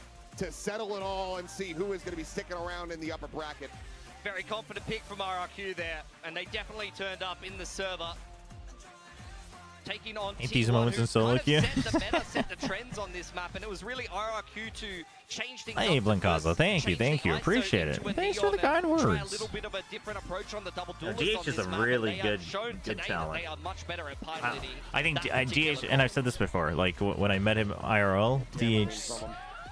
to settle it all and see who is going to be sticking around in the upper bracket. Very confident pick from RRQ there, and they definitely turned up in the server. Taking on Ain't T1, these moments in solo queue? set the trends on this map, and it was really RRQ to change things Hey, up. Blancazo, thank you, appreciate it. Thanks for the kind Try a words. little bit of a different approach on the double Yeah, duelist GH on is this a map, really and they good have shown good today that talent. They are much better at piloting. I think that particular DH, and I've said this before, like when I met him IRL,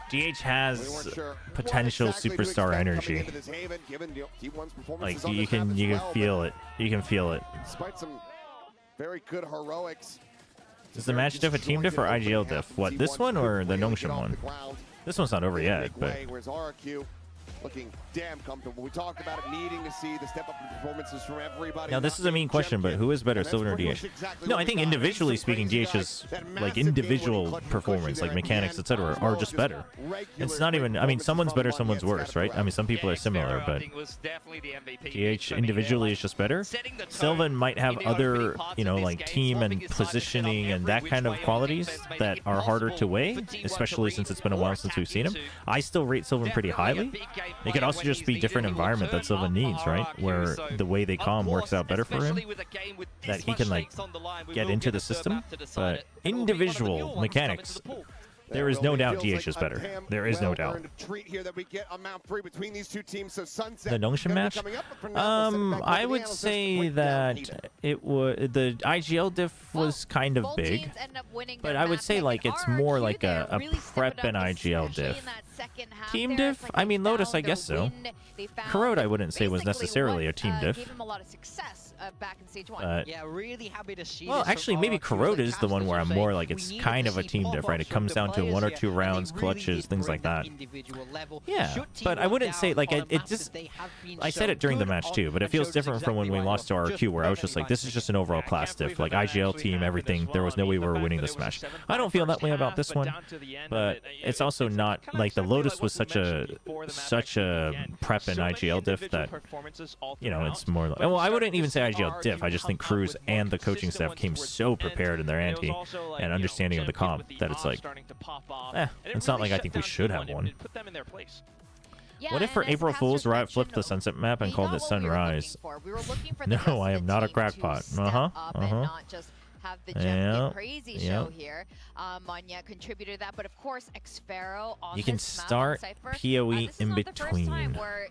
DH has potential superstar energy. Like you can feel it. You can feel it. Despite some very good heroics. Is the match diff a team diff or IGL diff? What, this one or the NONGSHIM one? This one's not over yet, but Whereas RRQ looking damn comfortable. We talked about it needing to see the step up in performances from everybody. now this is a mean question, but who is better, Silver or DH? No, I think individually speaking, DH's like individual performance, like mechanics, etc., are just better. It's not even. I mean, someone's better, someone's worse, right? I mean, some people are similar, but DH individually is just better. Sylvan might have other, you know, like team and positioning and that kind of qualities that are harder to weigh, especially since it's been a while since we've seen him. I still rate Sylvan pretty highly. It could also just be different environment that Sylvan needs, right? Where the way they calm works out better for him, that he can like get into the system. But individual mechanics, there is no doubt DH is better. There is no doubt. The NONGSHIM match? I would say that it would. The IGL diff was kind of big, but I would say like it's more like a prep and IGL diff. Team diff? I mean, Lotus, I guess so. Corrode, I wouldn't say was necessarily a team diff. Gave him a lot of success back in stage 1. Yeah, really happy to see. Well, actually, maybe Corrode is the one where I'm more like it's kind of a team diff, right? It comes down to 1 or 2 rounds, clutches, things like that. Yeah, but I wouldn't say like it just. I said it during the match too, but it feels different from when we lost to RRQ, where I was just like, this is just an overall class diff, like IGL team, everything. There was no way we were winning this match. I don't feel that way about this one, but it's also not like the Lotus was such a prep and IGL diff that, you know, it's more like, well, I wouldn't even say IGL diff. I just think Cruz and the coaching staff came so prepared in their ante and understanding of the comp that it's like, it's not like I think we should have one. What if for April Fool's Riot flipped the sunset map and called it Sunrise? No, I am not a crackpot. Have the Jump crazy show here. Manya contributed to that, but of course, Xfero on you can this start map, PoE in between. Where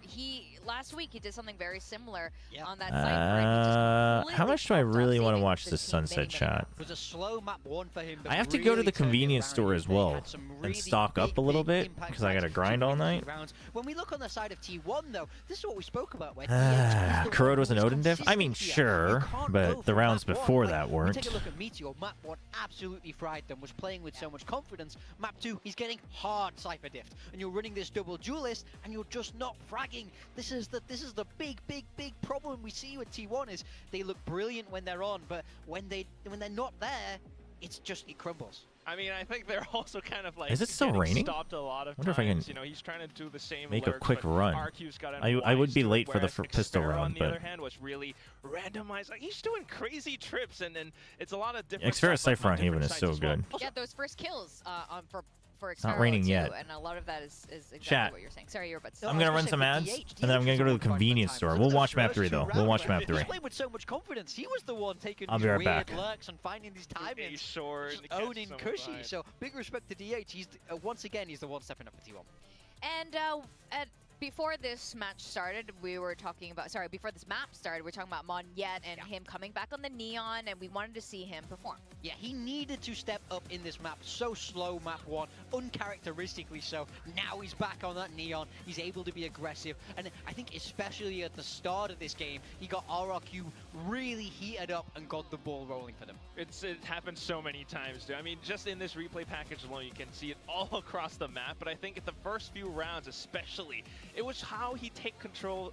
last week he did something very similar on that site. How much do I really want to watch this sunset shot? It was a slow map 1 for him, but I have to go to the really turned it convenience around. store as They well had some and really stock up a little bit because I got to grind all night. When we look on the side of T1, though, this is what we spoke about. Where Corrode was an Odin diff? I mean, sure, but the rounds before that weren't. Take a look at Meteor. Map 1 absolutely fried them, was playing with so much confidence. Map 2, he's getting hard Cypher diffed, and you're running this double duelist, and you're just not fragging. This is the big problem we see with T1 is they look brilliant when they're on, but when they're not there, it crumbles. I mean, I think they're also kind of like. Is it still raining? Stopped a lot of I wonder if I can. You know, he's trying to do the same make a lurks, quick but run. RQ's got I would be late for the pistol Xfero, round, on the but other hand, was really randomized. Like he's doing crazy trips, and it's a lot of different. Xfero stuff, Cypher on Haven is sites so as well. good. Yeah, those first kills for It's not Xfero raining too, yet. and a lot of that is exactly Chat. what you're saying. Sorry, you're about to say. I'm gonna run some ads, and then I'm gonna go to the convenience store. We'll watch map 3 though. We'll watch map 3. He played with so much confidence. He was the one taking I'll these be right weird back. lurks and finding these timings, just owning Cushy. So big respect to DH. He's once again he's the one stepping up for T1. And before this match started, we were talking about, before this map started, we were talking about Monyet and him coming back on the Neon, and we wanted to see him perform. Yeah, he needed to step up in this map. So slow, map 1, uncharacteristically so. Now he's back on that Neon. He's able to be aggressive, and I think especially at the start of this game, he got RRQ really heated up and got the ball rolling for them. It happened so many times, dude. I mean, just in this replay package alone, you can see it all across the map. But I think at the first few rounds, especially, it was how he takes control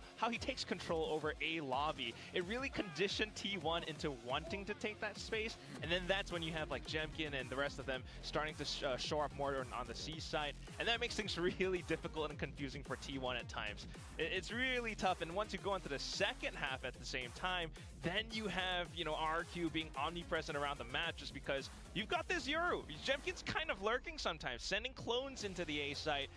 over a lobby. It really conditioned T1 into wanting to take that space, and then that's when you have like Jemkin and the rest of them starting to show up more on the C side, and that makes things really difficult and confusing for T1 at times. It's really tough, and once you go into the second half at the same time, then you have, you know, RRQ being omnipresent around the map just because you've got this Yoru. Jemkin's kind of lurking sometimes, sending clones into the A site,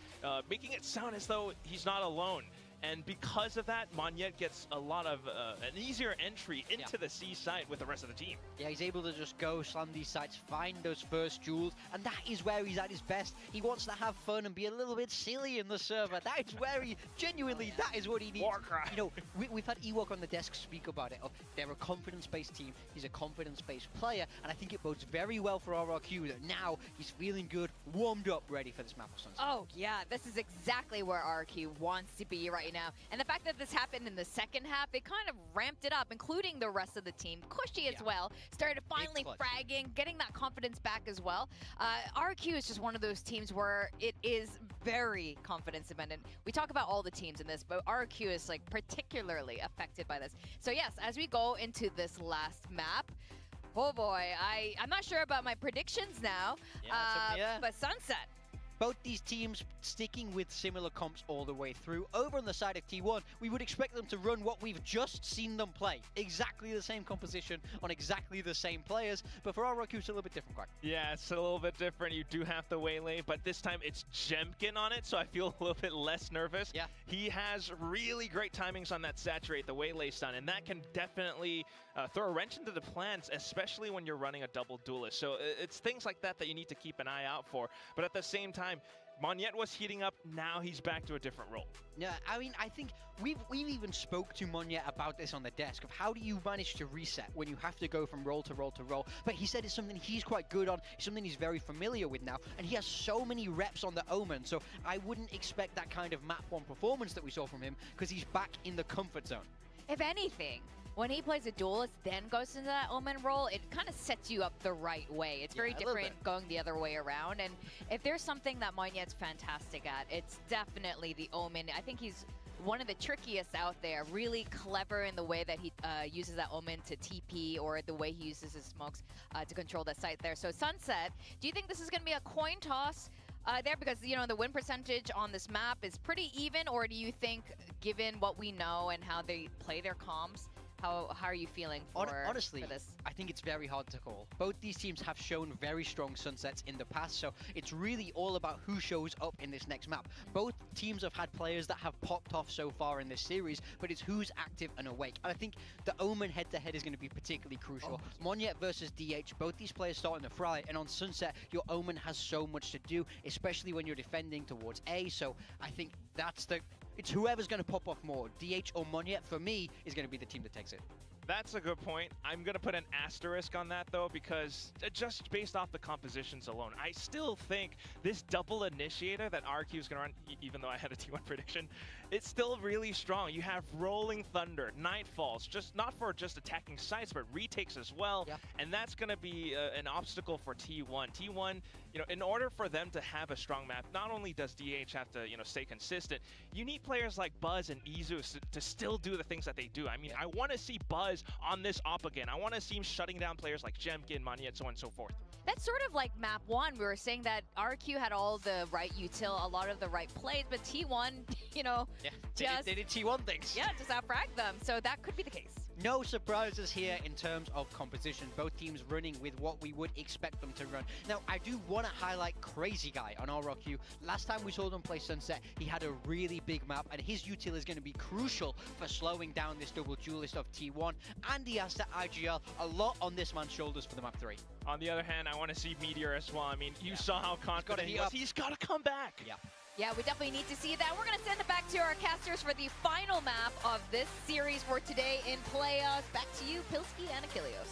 making it sound as though he's not alone. And because of that, Monyet gets a lot of an easier entry into the C site with the rest of the team. Yeah, he's able to just go, slam these sites, find those first jewels, and that is where he's at his best. He wants to have fun and be a little bit silly in the server. That is where he, genuinely, that is what he needs. Warcry. You know, we've had Ewok on the desk speak about it. They're a confidence-based team. He's a confidence-based player, and I think it bodes very well for RRQ that now he's feeling good, warmed up, ready for this map of Sunset. Oh, yeah, this is exactly where RRQ wants to be right now. And the fact that this happened in the second half, they kind of ramped it up, including the rest of the team. Cushy as well, started finally fragging, getting that confidence back as well. RRQ is just one of those teams where it is very confidence dependent. We talk about all the teams in this, but RRQ is like particularly affected by this. So yes, as we go into this last map, oh boy, I'm not sure about my predictions now, but Sunset. Both these teams sticking with similar comps all the way through. Over on the side of T1, we would expect them to run what we've just seen them play. Exactly the same composition on exactly the same players, but for RRQ, it's a little bit different, Quack. Yeah, it's a little bit different. You do have the Waylay, but this time it's Jemkin on it, so I feel a little bit less nervous. Yeah. He has really great timings on that Saturate, the Waylay stun, and that can definitely throw a wrench into the plans, especially when you're running a double duelist. So it's things like that that you need to keep an eye out for. But at the same time, Monyet was heating up, now he's back to a different role. Yeah, I mean, I think we've even spoke to Monyet about this on the desk, of how do you manage to reset when you have to go from role to role to role. But he said it's something he's quite good on, something he's very familiar with now, and he has so many reps on the Omen, so I wouldn't expect that kind of map 1 performance that we saw from him, because he's back in the comfort zone. If anything, when he plays a duelist, then goes into that Omen role, it kind of sets you up the right way. It's very different going the other way around. And if there's something that Monyet's fantastic at, it's definitely the Omen. I think he's one of the trickiest out there, really clever in the way that he uses that Omen to TP, or the way he uses his smokes to control the site there. So Sunset, do you think this is going to be a coin toss there? Because, you know, the win percentage on this map is pretty even, or do you think, given what we know and how they play their comps, how are you feeling Honestly, for this? I think it's very hard to call. Both these teams have shown very strong Sunsets in the past, so it's really all about who shows up in this next map. Both teams have had players that have popped off so far in this series, but it's who's active and awake. And I think the Omen head-to-head is going to be particularly crucial. Monyet versus DH, both these players starting to fry, and on Sunset, your Omen has so much to do, especially when you're defending towards A, so I think it's whoever's going to pop off more. DH or Monyet, for me, is going to be the team that takes it. That's a good point. I'm going to put an asterisk on that, though, because just based off the compositions alone, I still think this double initiator that RRQ is going to run, even though I had a T1 prediction, it's still really strong. You have Rolling Thunder, Nightfalls, just not for just attacking sites, but retakes as well. Yep. And that's going to be an obstacle for T1. T1, you know, in order for them to have a strong map, not only does DH have to, you know, stay consistent, you need players like Buzz and Izus to still do the things that they do. I mean, I want to see Buzz on this op again. I want to see him shutting down players like Jemkin, Monyet, so on and so forth. That's sort of like map 1. We were saying that RQ had all the right util, a lot of the right plays, but T1, you know, they did T1 things. Yeah, just outfrag them. So that could be the case. No surprises here in terms of composition. Both teams running with what we would expect them to run. Now, I do want to highlight Crazy Guy on RRQ. Last time we saw them play Sunset, he had a really big map, and his util is going to be crucial for slowing down this double duelist of T1. And he has to IGL a lot on this man's shoulders for the map 3. On the other hand, I want to see Meteor as well. I mean, you saw how confident he was. He's got to come back. Yeah, we definitely need to see that. We're going to send it back to our casters for the final map of this series for today in playoffs. Back to you, Pilsky and Achilleos.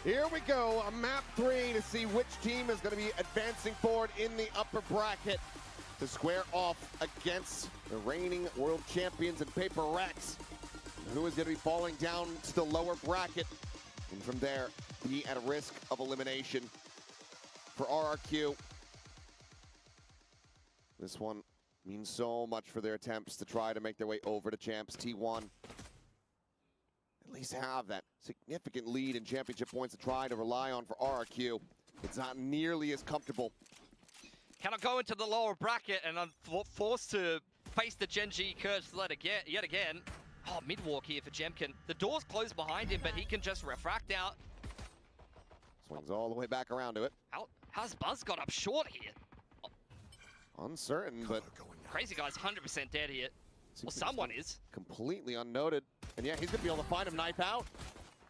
Here we go, a map 3 to see which team is going to be advancing forward in the upper bracket to square off against the reigning world champions in Paper Rex. Who is going to be falling down to the lower bracket, and from there be at a risk of elimination. For RRQ, this one means so much for their attempts to try to make their way over to champs. T1 at least have that significant lead in championship points to try to rely on for RRQ. It's not nearly as comfortable. Cannot go into the lower bracket, and I'm forced to face the Gen G curse yet again. Oh, mid-walk here for Jemkin. The door's closed behind him, but he can just refract out. Swings all the way back around to it. How's Buzz got up short here? Uncertain, but... Crazy guy's 100% dead here. Well, someone is. Completely unnoted. And yeah, he's going to be able to find him, knife out.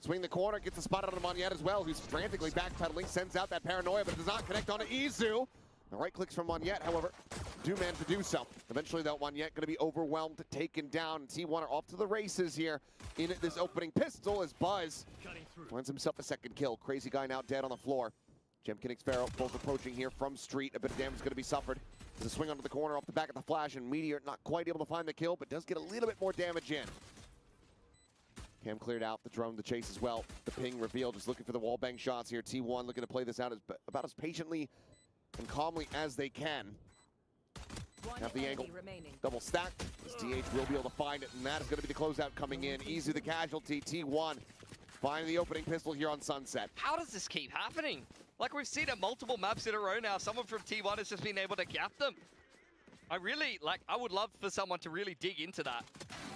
Swing the corner, gets a spot out of Monyet as well, who's frantically backpedaling, sends out that paranoia, but it does not connect onto Izu. The right clicks from Monyet, however, do manage to do so. Eventually, though, Monyet going to be overwhelmed, taken down, and T1 are off to the races here in this opening pistol as Buzz finds himself a second kill. Crazy guy now dead on the floor. Jemkin and Xfero both approaching here from street. A bit of damage going to be suffered. There's a swing onto the corner off the back of the flash, and Meteor not quite able to find the kill, but does get a little bit more damage in. Cam cleared out the drone, the chase as well. The ping revealed, just looking for the wallbang shots here. T1 looking to play this out about as patiently and calmly as they can. Have the angle double stacked. This DH will be able to find it, and that is going to be the closeout coming in. Easy the casualty. T1 finding the opening pistol here on Sunset. How does this keep happening? Like, we've seen it multiple maps in a row now. Someone from T1 has just been able to gap them. I would love for someone to really dig into that.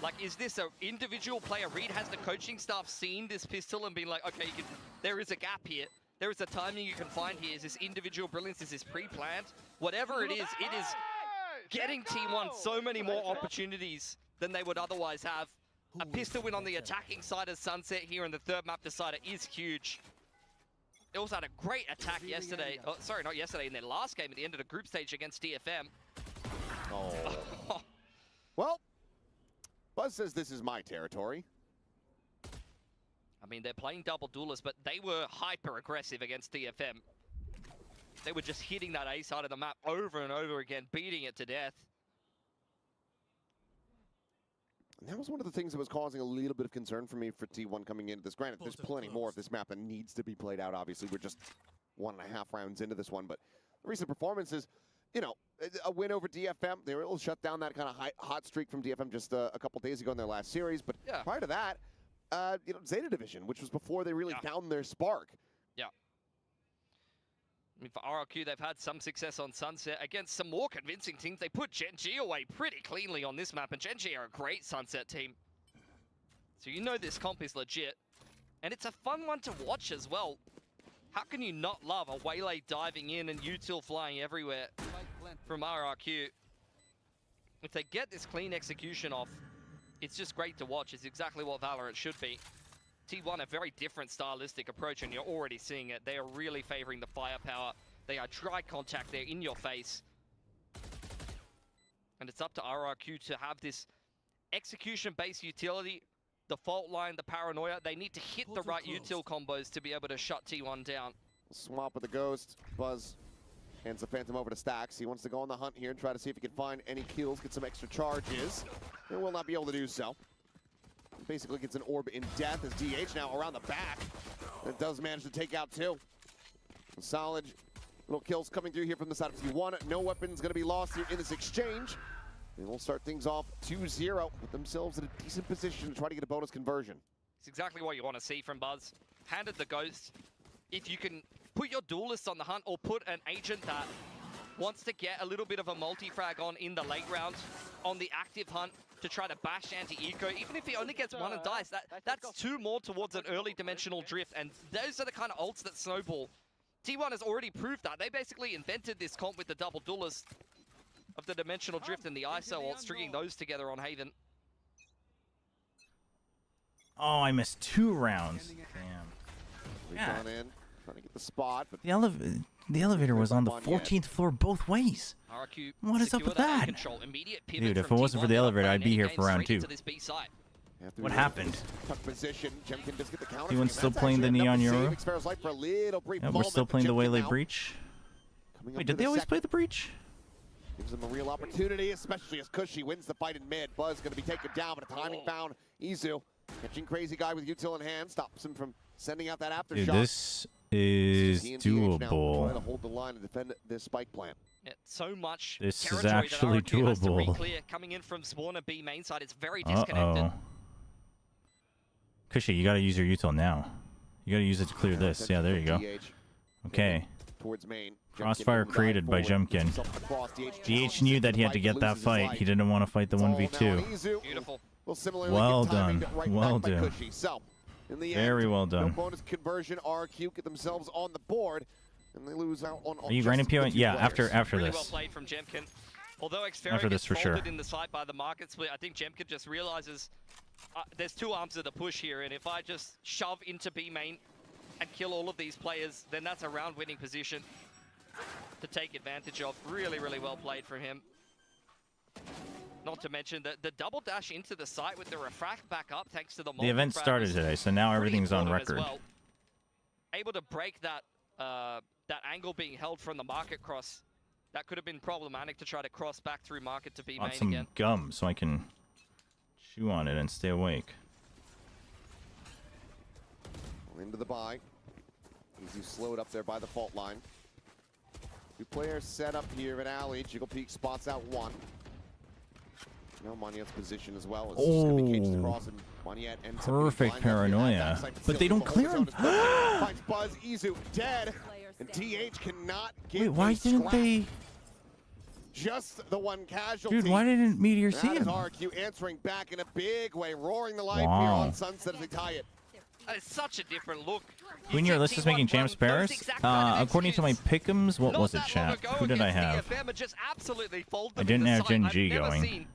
Like, is this an individual player read? Has the coaching staff seen this pistol and been like, okay, there is a gap here. There is a timing you can find here. Is this individual brilliance? Is this pre-planned? Whatever it is getting T1 so many more opportunities than they would otherwise have. A pistol win on the attacking side of Sunset here in the third map decider is huge. They also had a great attack yesterday. Oh, sorry, not yesterday, in their last game at the end of the group stage against DFM. Oh. Well, Buzz says this is my territory. I mean, they're playing double duelists, but they were hyper aggressive against DFM. They were just hitting that A side of the map over and over again, beating it to death. And that was one of the things that was causing a little bit of concern for me for T1 coming into this. Granted, there's plenty more of this map that needs to be played out, obviously. We're just 1.5 rounds into this one, but the recent performances, you know, a win over DFM. They were able to shut down that kind of hot streak from DFM just a couple days ago in their last series. But prior to that, you know, Zeta Division, which was before they really found their spark. Yeah. I mean, for RRQ, they've had some success on Sunset against some more convincing teams. They put Gen G away pretty cleanly on this map, and Gen G are a great Sunset team. So you know this comp is legit. And it's a fun one to watch as well. How can you not love a Waylay diving in and util flying everywhere from RRQ? If they get this clean execution off, it's just great to watch. It's exactly what Valorant should be. T1, a very different stylistic approach, and you're already seeing it. They are really favoring the firepower. They are dry contact. They're in your face. And it's up to RRQ to have this execution-based utility, the fault line, the paranoia. They need to hit the right util combos to be able to shut T1 down. Swap with the Ghost. Buzz hands the Phantom over to Stacks. He wants to go on the hunt here and try to see if he can find any kills, get some extra charges. He will not be able to do so. Basically gets an orb in death as DH now around the back. It does manage to take out two. Solid little kills coming through here from the side of T1. No weapons going to be lost here in this exchange. And we'll start things off 2-0, put themselves in a decent position to try to get a bonus conversion. It's exactly what you want to see from Buzz. Handed the Ghost. If you can put your duelist on the hunt or put an agent that wants to get a little bit of a multi-frag on in the late rounds on the active hunt to try to bash anti-eco, even if he only gets one and dies, that's two more towards an early dimensional drift, and those are the kind of ults that snowball. T1 has already proved that. They basically invented this comp with the double duelist of the dimensional drift and the ISO ult, stringing those together on Haven. Oh, I missed 2 rounds. Damn. We've gone in, trying to get the spot, but the elevator was on the 14th floor both ways. RRQ What is up with that? Control. Dude, if it wasn't for the elevator, I'd be here for round 2. What happened? Position. Jemkin does get the counter. T1's still playing the Neon Euro? Yeah, we're still playing the Waylay Breach. Wait, did they always play the Breach? Gives him a real opportunity, especially as Cushy wins the fight in mid. Buzz going to be taken down, but a timing found. Izu catching Crazy Guy with util in hand, stops him from sending out that aftershock. Dude, this is doable. Trying to hold the line and defend this spike plant. Yeah, so much. This is actually doable. Coming in from spawner B main side, it's very disconnected. Cushy, you gotta use your util now. You gotta use it to clear this. Yeah, there you go. Okay. Towards main. Crossfire created by Jemkin. DH knew that he had to get that fight. He didn't want to fight the 1v2. Beautiful. Well, similarly, Well get timed done. right Well back by done. Cushy. So, in the Very end, well no done. bonus conversion. RRQ get themselves on the board, and they lose out on. Are you grinding PO? Yeah, after Really well this. played from Jemkin. Although After Xferro this gets for sure. folded in the side by the market split, I think Jemkin just realizes there's two arms of the push here, and if I just shove into B main and kill all of these players, then that's a round-winning position to take advantage of. Really, really well played from him. Not to mention the double dash into the site with the refract back up thanks to the The event started today, so now everything's on record. well. Able to break that that angle being held from the market cross. That could have been problematic to try to cross back through market to B Want main some again. gum so I can chew on it and stay awake. Into the buy. Easy slowed up there by the fault line. Two players set up here at alley. Jiggle Peak spots out one. Now Moniette's position as well. It's just gonna be caged across, and Moniette ends up being Perfect blind paranoia. But they don't clear him. Finds Buzz, Izu dead, and TH cannot get Wait, why a didn't scrap. they? Just the one casualty. Dude, why didn't Meteor see That is him? RRQ answering back in a big way, roaring the life here Wow. on Sunset as they tie it. It's such a different look. Who in your list is making champs pairs? According to my pick'ems, what was it, chat? Who did I have? Just absolutely fold I them didn't in the have site. Gen I've G never going. seen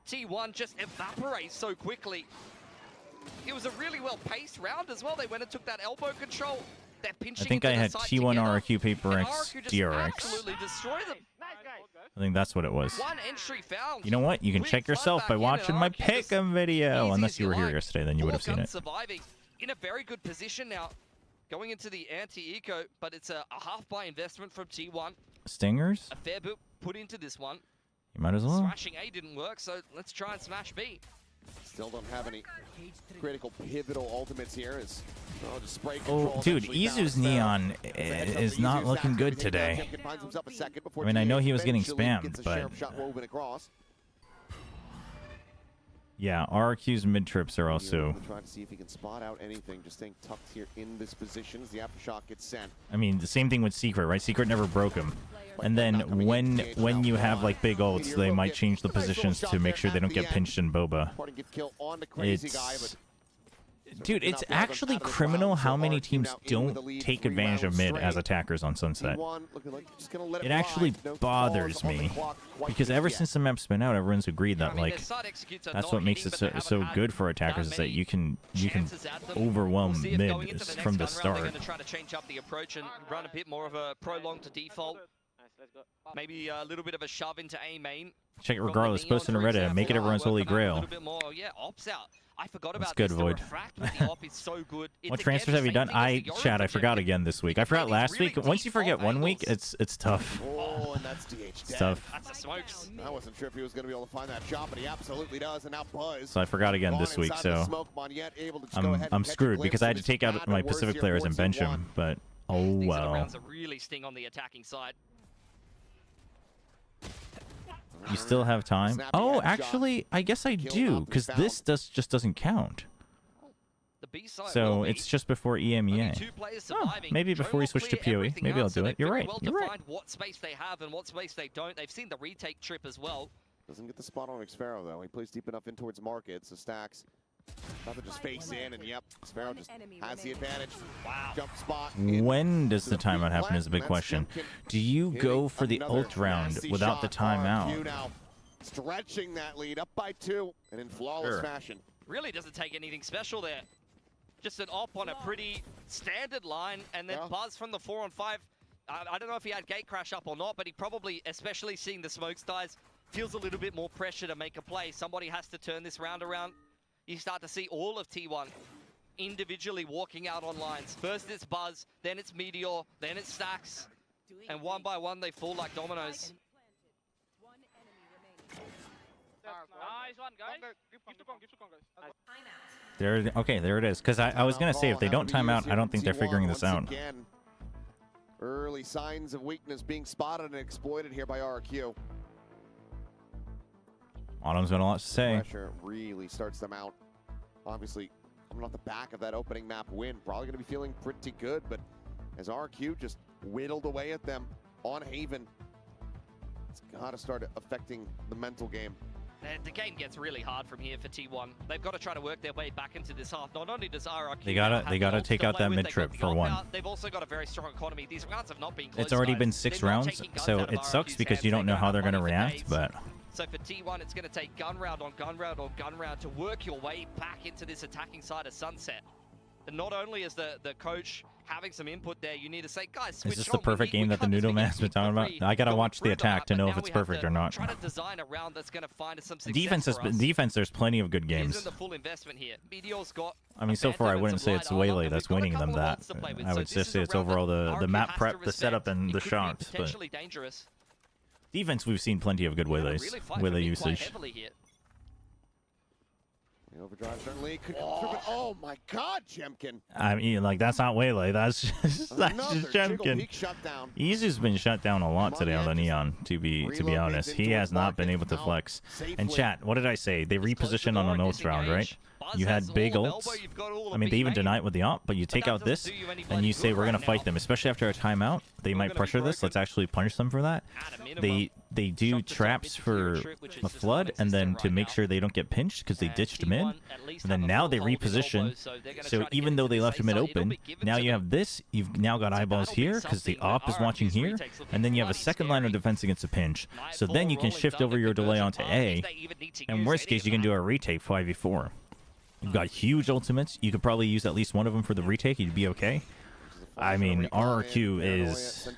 T1 just evaporate so quickly. It was a really well-paced round as well. They went and took that elbow control. They're pinching I think into I the had site T1 together, RRQ Paper and X RRQ just DRX. absolutely destroy them. I think that's what it was. One entry found. You know what? You can check yourself by watching my pick'em video. Unless you were here yesterday, then you would have seen it. Surviving in a very good position now, going into the anti-eco, but it's a half-buy investment from T1. Stingers? A fair bit put into this one. You might as well. Smashing A didn't work, so let's try and smash B. Still don't have any critical pivotal ultimates here. As just spray Oh, control dude, eventually Izu's balanced out. neon As is Izu's not looking back, good everything down. today. Jemkin finds himself a second before I mean, I know he was getting eventually spammed, gets a but sheriff shot woven across. yeah, RRQ's mid trips are also. Trying to see if he can spot out anything. Just staying tucked here in this position as the aftershock gets sent. I mean, the same thing with Secret, right? Secret never broke him. And then when you have like big ults, they might change the positions to make sure they don't get pinched in boba. Dude, it's actually criminal how many teams don't take advantage of mid as attackers on Sunset. It actually bothers me because ever since the map's been out, everyone's agreed that like that's what makes it so good for attackers is that you can overwhelm mid from the start. Going to try to change up the approach and run a bit more of a prolong to default. Maybe a little bit of a shove into A main. Check it regardless. Post in a Reddit. Make it everyone's holy grail. A little bit more. Yeah, ops out. I forgot about good, this. Void. The refract with the op is so good. What transfers have you done? Chad, I forgot again this week. I forgot last week. Once you forget one week, it's tough. Oh, and that's DH It's dead. tough. That's the smokes. I wasn't sure if he was going to be able to find that shot, but he absolutely does. And now Buzz. So I forgot again this week. So I'm screwed because I had to take out my Pacific players and bench them. But oh These are the well. rounds that really sting on the attacking side. You still have time? Oh, actually, I guess I do because this just doesn't count. The B side So it's just before EMEA. Oh, maybe before we switch to PoE. Maybe I'll do it. You're right. You're right. What space they have and what space they don't. They've seen the retake trip as well. Doesn't get the spot on Xferro though. He plays deep enough in towards market, so Stacks about to just face in, and yep, Xferro just has the advantage. Wow. Jump spot. When does the timeout happen is a big question. Do you go for the ult round without the timeout? Now stretching that lead up by 2 and in flawless fashion. Really doesn't take anything special there. Just an op on a pretty standard line, and then Buzz from the 4-on-5. I don't know if he had gate crash up or not, but he probably, especially seeing the smokes dies, feels a little bit more pressure to make a play. Somebody has to turn this round around. You start to see all of T1 individually walking out on lines. First it's Buzz, then it's Meteor, then it's Stacks. And one by one they fall like dominoes. Nice one, guys. Give to con, guys. There, okay, there it is. Because I was gonna say if they don't time out, I don't think they're figuring this out. Again, early signs of weakness being spotted and exploited here by RRQ. Autumn's got a lot to say. Pressure really starts them out. Obviously, coming off the back of that opening map win, probably going to be feeling pretty good. But as RRQ just whittled away at them on Haven, it's got to start affecting the mental game. The game gets really hard from here for T1. They've got to try to work their way back into this half. Not only does RRQ They gotta take out that mid trip for one. They've also got a very strong economy. These rounds have not been close. It's already guys. been 6 They're not rounds, taking guns so out of it sucks RRQ's because you hands. don't know They how they're have gonna money for react. nades. But So for T1, it's going to take gun round on gun round on gun round to work your way back into this attacking side of Sunset. And not only is the coach having some input there, you need to say, guys, switch is this on. the perfect game that the Noodle Man's been talking about? I gotta watch the attack to know if it's perfect or not. Try to design a round that's going to find us some success Defense, there's plenty of good games. Isn't the full investment here. Meteor's got I mean, so far I wouldn't say it's Waylay that's winning them that. I would just say it's overall the map prep, the setup, and the shots. But dangerous. defense, we've seen plenty of good Waylays. Waylay usage. Overdrive certainly could come through, but oh my God, Jemkin! I mean, like that's not Waylay. That's just Jemkin. Izu's been shut down a lot today on the Neon. To be honest, he has not been able to flex. And chat, what did I say? They reposition on an ult round, right? You had big ults. I mean, they even deny it with the op, but you take out this, and you say, we're going to fight them, especially after a timeout. They might pressure this. Let's actually punish them for that. They do traps for the flood, and then to make sure they don't get pinched, because they ditched mid. And then now they reposition. So even though they left mid open, now you have this. You've now got eyeballs here, because the op is watching here. And then you have a second line of defense against a pinch. So then you can shift over your delay onto A. And worst case, you can do a retake 5v4. You've got huge ultimates. You could probably use at least one of them for the retake. You'd be okay. I mean, RRQ is...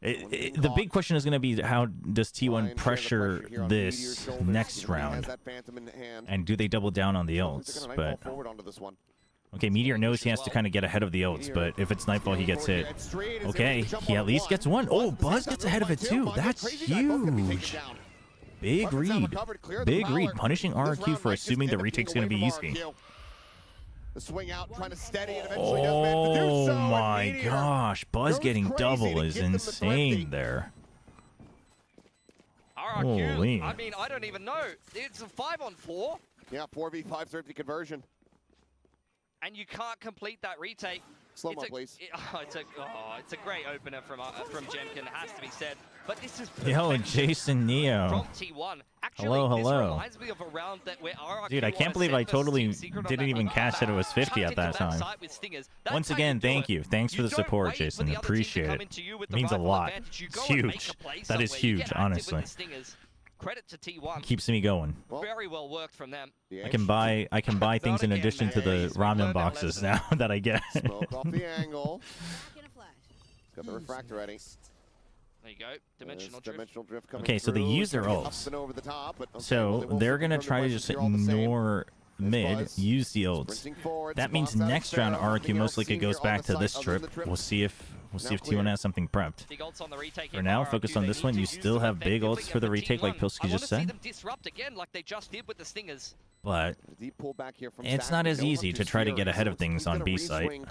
the big question is going to be, how does T1 pressure this next round? And do they double down on the ults? But okay, Meteor knows he has to kind of get ahead of the ults, but if it's Nightfall, he gets hit. Okay, he at least gets one. Oh, Buzz gets ahead of it too. That's huge. Big read. Big read. Punishing RRQ for assuming the retake's going to be easy. Oh my gosh. Buzz getting double is insane there. RRQ, holy. I mean, I don't even know. It's a 5-on-4. Yeah, 4v5 certainty conversion. And you can't complete that retake. Slow-mo, please. It's a great opener from Jemkin, it has to be said. But this is Yo, Jason Neo. from T1. Actually, hello. This reminds me of a round that where RRQ Dude, I can't believe I totally didn't even catch that it was 50 at that time. Once again, thank you. Thanks for the support, Jason. Appreciate it. It means a lot. It's huge. That is huge, honestly. Credit to T1. Keeps me going. Very well worked from them. I can buy things in addition to the ramen boxes now that I get. Smoke off the angle. Got the refractor ready. There you go. Dimensional drift. Coming okay, so they use their ults. So they're going to try to just ignore mid, use the ults. That means next round RRQ most likely goes back to this trip. We'll see if T1 has something prepped. For now, focus on this one. You still have big ults for the retake, like Pilsky just said. But it's not as easy to try to get ahead of things on B site.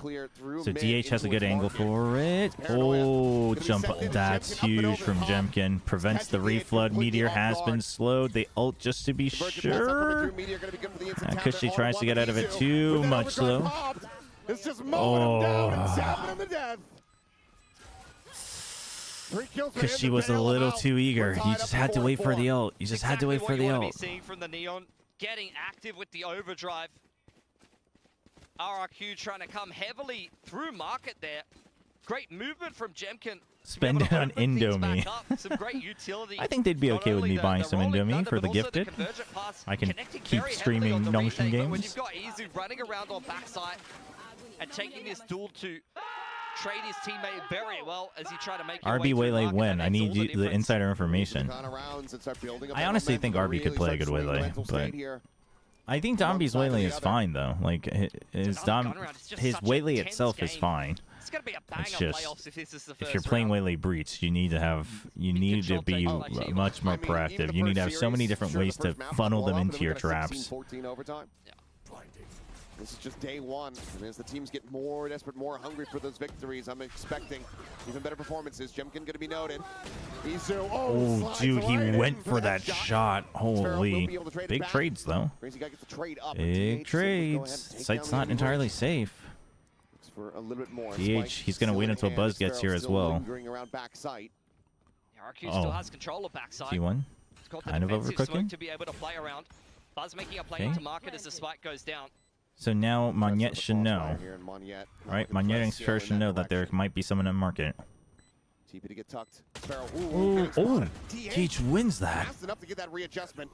So DH has a good angle for it. Oh, jump. That's huge from Jemkin. Prevents the reflood. Meteor has been slowed. They ult just to be sure. Because she tries to get out of it too much, though. Oh. Because she was a little too eager. You just had to wait for the ult. You just had to wait for the ult. Seeing from the Neon, getting active with the overdrive. RRQ trying to come heavily through market there. Great movement from Jemkin. Spend it on Indomie. Some great utility. I think they'd be okay with me buying some Indomie for the gifted. I can keep streaming NONGSHIM games. You've got Izu running around on backside and taking this duel to trade his teammate very well as he tried to make RB Waylay when? I need the insider information. I honestly think RB could play a good Waylay, but I think Domby's Waylay is fine though. Like his Waylay itself is fine. It's just if you're playing Waylay Breach, you need to be much more proactive. You need to have so many different ways to funnel them into your traps. This is just day one, and as the teams get more desperate, more hungry for those victories, I'm expecting even better performances. Jemkin going to be noted. Izu, oh, dude, he went for that shot. Holy. Big trades, though. Big trades. Site's not entirely safe. For a little bit more. DH, he's going to wait until Buzz gets here as well. RRQ still has control of backside. T1. kind of overcooking. To be able to play around. Buzz making a play Okay. into market as the spike goes down. So now Monette should know. Right, Monette and Sparrow should know that there might be someone in market. TP to get tucked. Sparrow. Ooh, oh, Gage wins that. Fast enough to get that readjustment.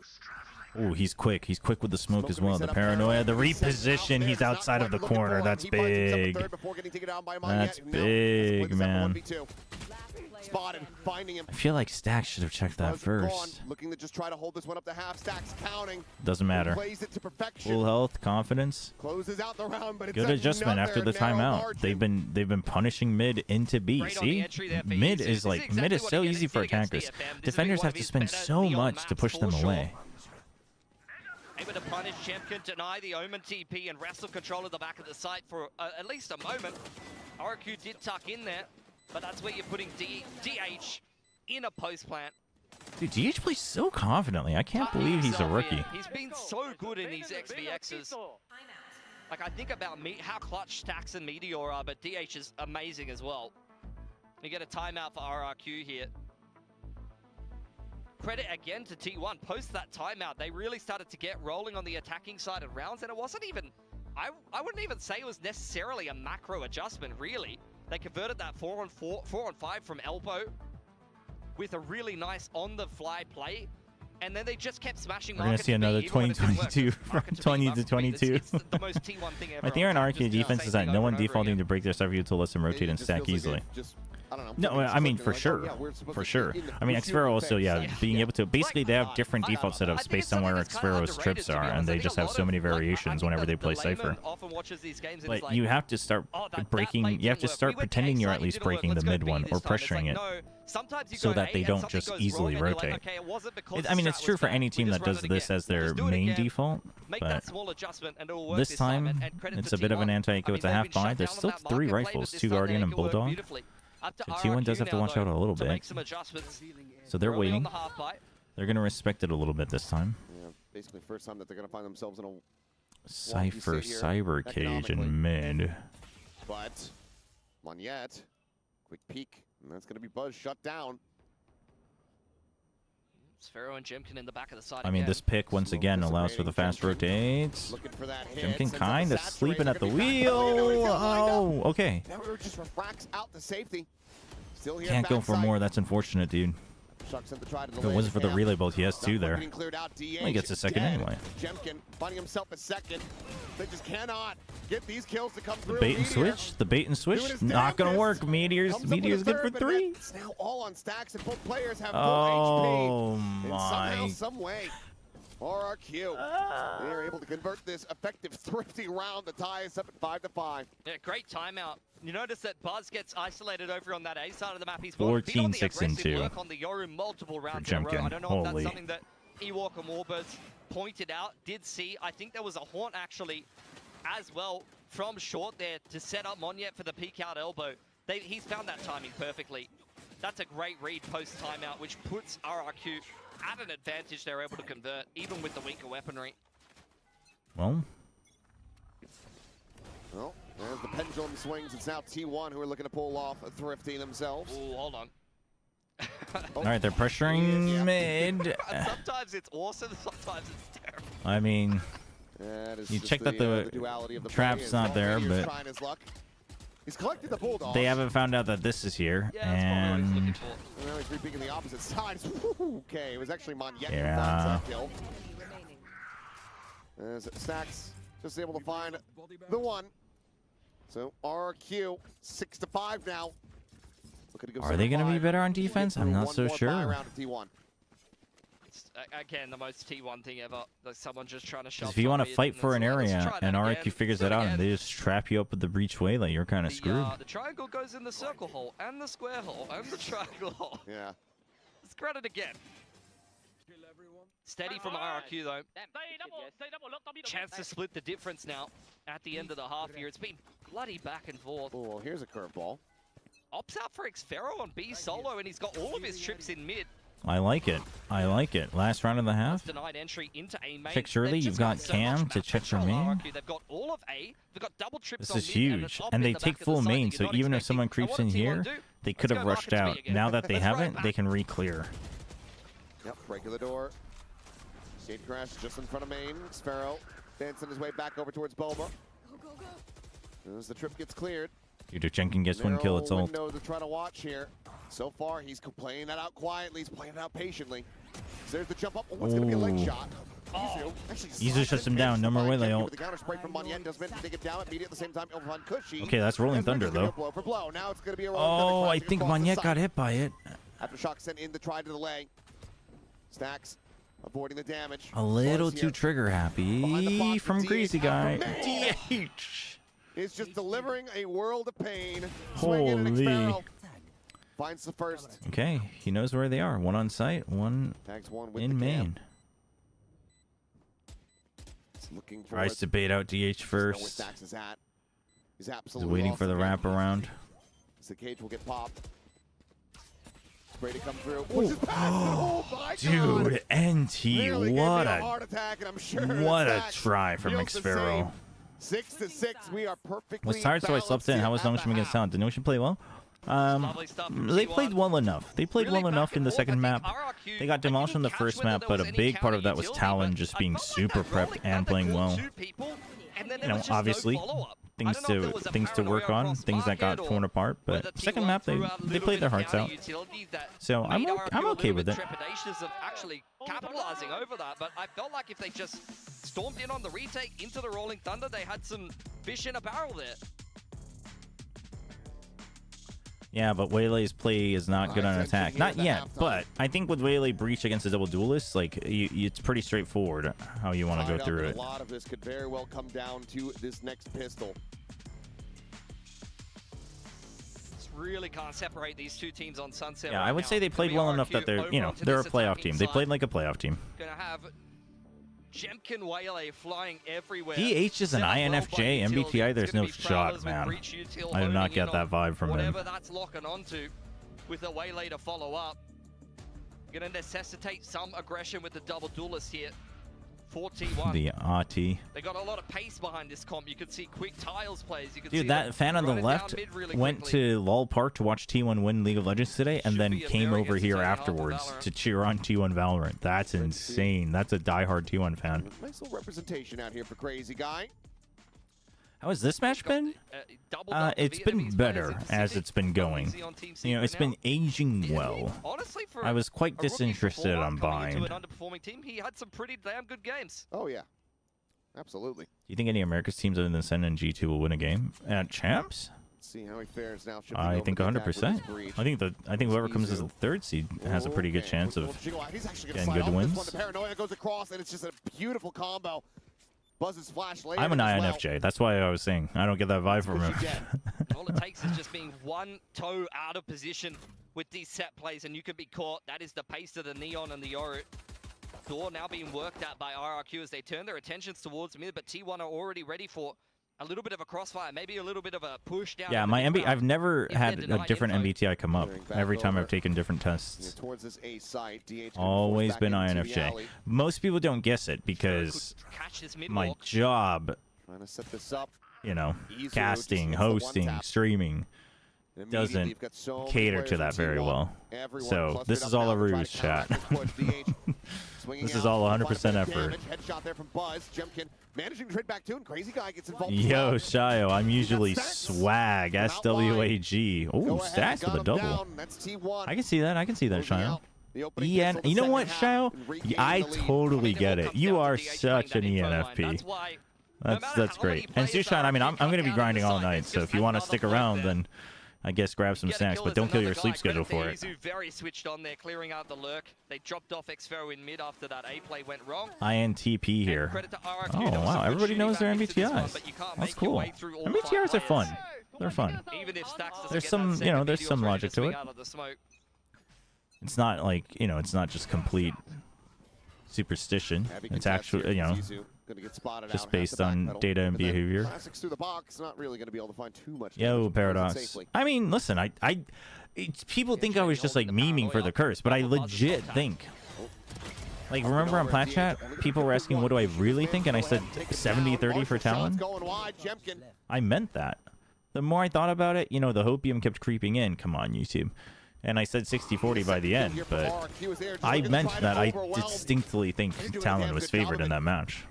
Oh, he's quick. He's quick with the smoke as well. The paranoia, the reposition. He's outside of the corner. That's big. That's big, man. Spotted, finding him. I feel like Stax should have checked that first. Looking to just try to hold this one up to half. Stacks counting. Doesn't matter. Plays it to perfection. Full health, confidence. Closes out the round, but it's Good adjustment after the timeout. margin. They've been punishing mid into B. See, mid is so easy for attackers. Defenders have to spend so much to push them away. Able to punish Champion, deny the Omen TP, and wrestle control of the back of the site for at least a moment. RRQ did tuck in there, but that's where you're putting DH in a post plant. Dude, DH plays so confidently. I can't believe he's a rookie. He's been so good in these XVXs. Like, I think about how clutch Stacks and Meteor are, but DH is amazing as well. You get a timeout for RRQ here. Credit again to T1. Post that timeout, they really started to get rolling on the attacking side of rounds, and it wasn't even, I wouldn't even say it was necessarily a macro adjustment, really. They converted that 4-on-5 from elbow with a really nice on-the-fly play, and then they just kept smashing. We're gonna see another 2022 from 20 to 22. It's the most T1 thing ever. My theory on RRQ defense is that no one defaulting to break their side view to let them rotate and stack easily. No, I mean, for sure. For sure. I mean, Xfero also, being able to... Basically, they have different default setups based on where Xfero's trips are, and they just have so many variations whenever they play Cypher. But you have to start breaking... You have to start pretending you're at least breaking the mid one, or pressuring it, so that they don't just easily rotate. I mean, it's true for any team that does this as their main default, but this time, it's a bit of an anti-echo. It's a half buy. There's still 3 rifles, 2 Guardian and Bulldog. So T1 does have to watch out a little bit. So they're waiting. They're going to respect it a little bit this time. Yeah, basically first time that they're going to find themselves in a Cypher Cyber Cage in mid. But Monette, quick peek, and that's going to be Buzz shut down. Sphero and Jimkin in the back of the side. I mean, this pick once again allows for the fast rotates. Jimkin kind of sleeping at the wheel. Oh, okay. Just refracts out the safety. Still here. Can't go for more. That's unfortunate, dude. If it wasn't for the relay bolt, he has 2 there. Well, he gets a second anyway. Jemkin finding himself a second. They just cannot get these kills to come through. The bait and switch. The bait and switch. Not gonna work. Meteor's good for 3. It's now all on Stacks, and both players have full Oh HP. my. And somehow, some way, RRQ, they are able to convert this effective, thrifty round. The tie is up at 5-5. Yeah, great timeout. You notice that Buzz gets isolated over on that A side of the map. He's 14, 6, and 2 work on the Yoru multiple rounds in a row. I don't know if that's something that Ewok and Warbirds pointed out, did see. I think there was a haunt actually as well from short there to set up Monette for the peek out elbow. He's found that timing perfectly. That's a great read post timeout, which puts RRQ at an advantage. They're able to convert, even with the weaker weaponry. Well, as the pendulum swings, it's now T1 who are looking to pull off a thrifty themselves. Oh, hold on. all right, they're pressuring mid. Sometimes it's awesome, sometimes it's terrible. I mean, you check that the trap's not there, but he's collected the Bulldog. They haven't found out that this is here, and now he's re-peeking the opposite side. Okay, it was actually Monette who yeah. finds that kill. As Stacks just able to find the one. So RRQ 6-5 now. Are they going to be better on defense? I'm not so sure. It's, again, the most T1 thing ever. Like someone just trying to shove. If you want to fight for an area and RRQ figures that out and they just trap you up with the breach waylay, you're kind of screwed. The triangle goes in the circle hole and the square hole and the triangle hole. Yeah. Let's grab it again. Steady from RRQ though. Chance to split the difference now at the end of the half here. It's been bloody back and forth. Oh, well, here's a curveball. Opts out for Xfero on B solo, and he's got all of his trips in mid. I like it. I like it. Last round of the half. Denied entry into A main. Checks early. You've got Cam to check your main. They've got all of A. They've got double trips This is huge. And they take full main, so even if someone creeps in here, they could have rushed out. Now that they haven't, they can re-clear. Yep, regular door. Gate crash just in front of main. Sparrow dancing his way back over towards Boma. Go, go, go. As the trip gets cleared. Dude, if Jenkins gets one kill, it's Narrow ult. window to try to watch here. So far, he's playing that out quietly. He's playing it out patiently. So there's the jump up. Oh, it's going to be a leg shot. Izu shuts him down. No more Waylay ult. The counter spray from Monette does meant to take it down immediately at the same time. Over on Cushy. Okay, that's Rolling Thunder, though. Blow for blow. Now it's going to be a Oh, I think Monette got hit by it. Aftershock sent in the try to the leg. Stacks avoiding the damage. A little too trigger happy from Greasy Guy. DH is just delivering a world of pain. Holy. Finds the first. Okay, he knows where they are. One on site, one in main. Looking for Tries to bait out DH first. He's He's absolutely waiting for the wraparound. The cage will get popped. Spray to come through. Oh my dude, NT, really what a heart attack, and I'm sure what a try from McSparrow. 6-6, we are perfectly Was tired, so I slept in. How was NONGSHIM against Talent? Did NONGSHIM play well? They played well enough. They played well enough in the second map. They got demolished on the first map, but a big part of that was Talon just being super prepped and playing well. You know, obviously, things to work on, things that got torn apart. But second map, they played their hearts out. So I'm okay with it. Trepidations of actually capitalizing over that, but I felt like if they just stormed in on the retake into the Rolling Thunder, they had some fish in a barrel there. Yeah, but Waylay's play is not good on attack. Not yet, but I think with Waylay breach against the double duelist, like it's pretty straightforward how you want to go through it. A lot of this could very well come down to this next pistol. Really can't separate these two teams on Sunset. Yeah, I would say they played well enough that they're, you know, they're a playoff team. They played like a playoff team. Gonna have Jemkin Waylay flying everywhere. DH is an INFJ, MBTI, there's no shot, man. I do not get that vibe from him. Whatever that's locking onto with a Waylay to follow up. Gonna necessitate some aggression with the double duelist here. 4T1. The RT. They got a lot of pace behind this comp. You could see quick tiles plays. You could Dude, see that fan on the left went to LOL Park to watch T1 win League of Legends today and then came over here afterwards to cheer on T1 Valorant. That's insane. That's a diehard T1 fan. Nice little representation out here for Crazy Guy. How has this match been? It's been better as it's been going. You know, it's been aging well. I was quite disinterested on buying. Do underperforming team, he had some pretty damn good games. Oh yeah, absolutely. Do you think any America's teams other than Sen and G2 will win a game at Champs? Let's see how he fares now. I think 100%. I think whoever comes as the third seed has a pretty good chance of getting good wins. Paranoia goes across, and it's just a beautiful combo. Buzz's flash later. I'm an INFJ. That's why I was saying I don't get that vibe from him. All it takes is just being one toe out of position with these set plays, and you can be caught. That is the pace of the Neon and the Yoru. Door now being worked at by RRQ as they turn their attentions towards mid, but T1 are already ready for a little bit of a crossfire, maybe a little bit of a push down. Yeah, my I've never had a different MBTI come up every time I've taken different tests. Always been INFJ. Most people don't guess it because my job, you know, casting, hosting, streaming, doesn't cater to that very well. So this is all a ruse, chat. This is all 100% effort. Headshot there from Buzz. Jemkin managing to trade back to, and Crazy Guy gets involved. Yo, Shio, I'm usually swag. SWAG. Oh, stacks with a double. I can see that. I can see that, Shio. EN. You know what, Shio? I totally get it. You are such an ENFP. That's great. And Sushan, I mean, I'm going to be grinding all night, so if you want to stick around, then I guess grab some snacks, but don't kill your sleep schedule for it. Very switched on there, clearing out the lurk. They dropped off Xfero in mid after that A play went wrong. INTP here. Oh wow, everybody knows their MBTIs. That's cool. MBTIs are fun. They're fun. There's some, you know, there's some logic to it. It's not like, you know, it's not just complete superstition. It's actually, you know, just based on data and behavior. Yo, Paradox. I mean, listen, people think I was just like memeing for the curse, but I legit think. Like, remember on Plat Chat, people were asking, what do I really think? And I said 70-30 for Talon. I meant that. The more I thought about it, you know, the hopium kept creeping in. Come on, YouTube. And I said 60-40 by the end, but I meant that I distinctly think Talon was favored in that match.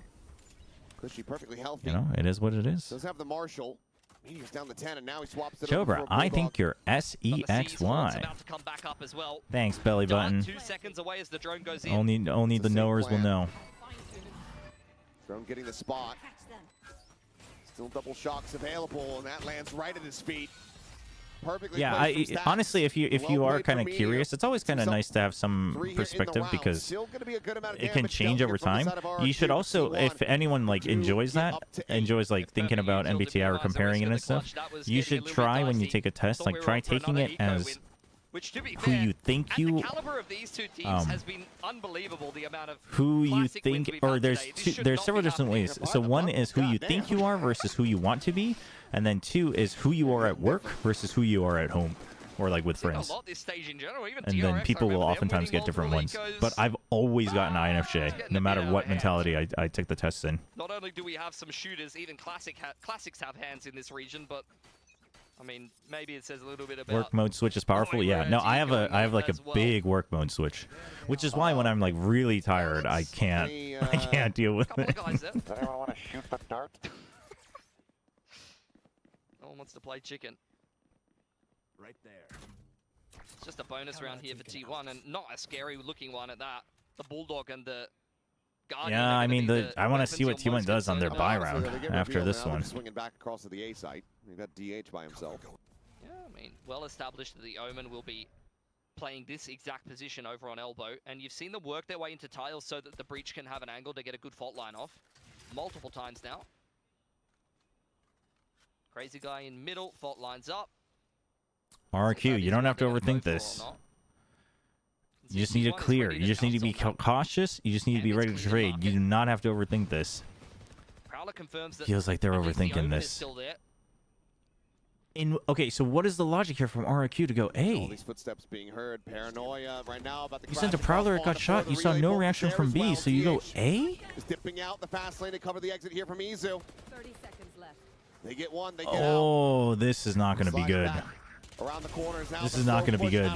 Perfectly healthy. You know, it is what it is. Does have the Marshall. He's down the 10, and now he swaps it Chobra, I think you're SEXY. Thanks, belly button. 2 seconds away as the drone goes in. Only the knowers will know. Drone getting the spot. Still double shocks available, and that lands right at his feet. Perfectly. Yeah, honestly, if you are kind of curious, it's always kind of nice to have some perspective because it can change over time. You should also, if anyone like enjoys like thinking about MBTI or comparing it and stuff, you should try when you take a test, like try taking it as who you think you or there's several different ways. So one is who you think you are versus who you want to be, and then two is who you are at work versus who you are at home or like with friends. And then people will oftentimes get different ones. But I've always gotten INFJ, no matter what mentality I took the tests in. Not only do we have some shooters, even classics have hands in this region, but I mean, maybe it says a little bit about work mode switch is powerful. Yeah, no, I have like a big work mode switch, which is why when I'm like really tired, I can't deal with it. Does anyone want to shoot the dart? No one wants to play chicken. Right there. It's just a bonus round here for T1, and not a scary looking one at that. The Bulldog and the Guardian. Yeah, I mean, I want to see what T1 does on their buy round after this one. Swinging back across to the A site. We've got DH by himself. Yeah, I mean, well established that the Omen will be playing this exact position over on elbow, and you've seen them work their way into tiles so that the breach can have an angle to get a good fault line off multiple times now. Crazy guy in middle, fault lines up. RRQ, you don't have to overthink this. You just need to clear. You just need to be cautious. You just need to be ready to trade. You do not have to overthink this. Feels like they're overthinking this. Okay, so what is the logic here from RRQ to go A? All these footsteps being heard. Paranoia right now about the You sent a Prowler, it got shot. You saw no reaction from B, so you go A? Is dipping out the fast lane to cover the exit here from Izu. 30 seconds left. They get one, they get out. Oh, this is not going to be good. Around the corners now. This is not going to be good.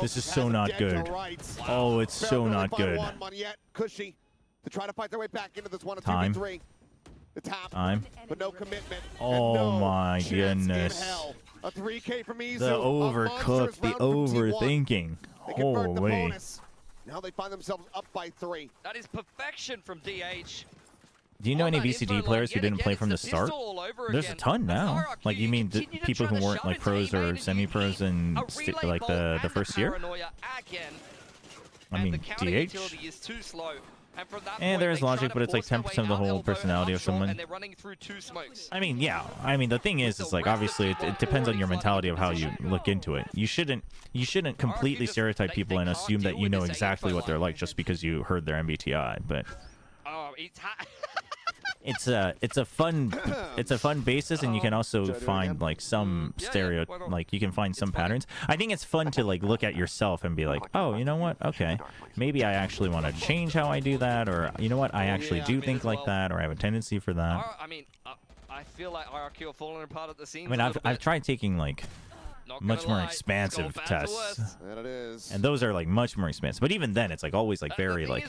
This is so not good. Oh, it's so not good. Cushy to try to fight their way back into this one of Time. 2v3. The tap, Time. but no commitment. Oh my goodness. A 3K from Izu. The overcooked, the overthinking. Holy. Now they find themselves up by 3. That is perfection from DH. Do you know any VCT players who didn't play from the start? There's a ton now. Like, you mean the people who weren't like pros or semi-pros in like the first year? I mean, DH? And there's logic, but it's like 10% of the whole personality of someone. I mean, yeah. I mean, the thing is like obviously it depends on your mentality of how you look into it. You shouldn't completely stereotype people and assume that you know exactly what they're like just because you heard their MBTI. But it's a fun basis, and you can also find like some you can find some patterns. I think it's fun to like look at yourself and be like, oh, you know what? Okay, maybe I actually want to change how I do that, or you know what? I actually do think like that, or I have a tendency for that. I mean, I feel like RRQ are falling apart at the seams. I mean, I've tried taking like much more expansive tests, and those are like much more expansive. But even then, it's like always like very like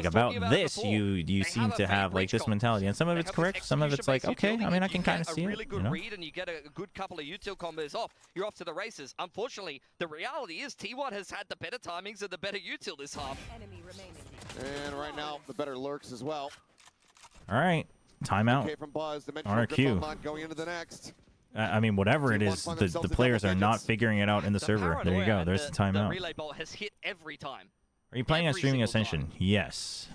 about this. You seem to have like this mentality, and some of it's correct, some of it's like okay. I mean, I can kind of see it. You know? Read and you get a good couple of util combos off. You're off to the races. Unfortunately, the reality is T1 has had the better timings and the better util this half. And right now, the better lurks as well. All right, timeout. RRQ. Going into the next. I mean, whatever it is, the players are not figuring it out in the server. There you go. There's the timeout. The relay ball has hit every time. Are you playing on Streaming Ascension? Yes.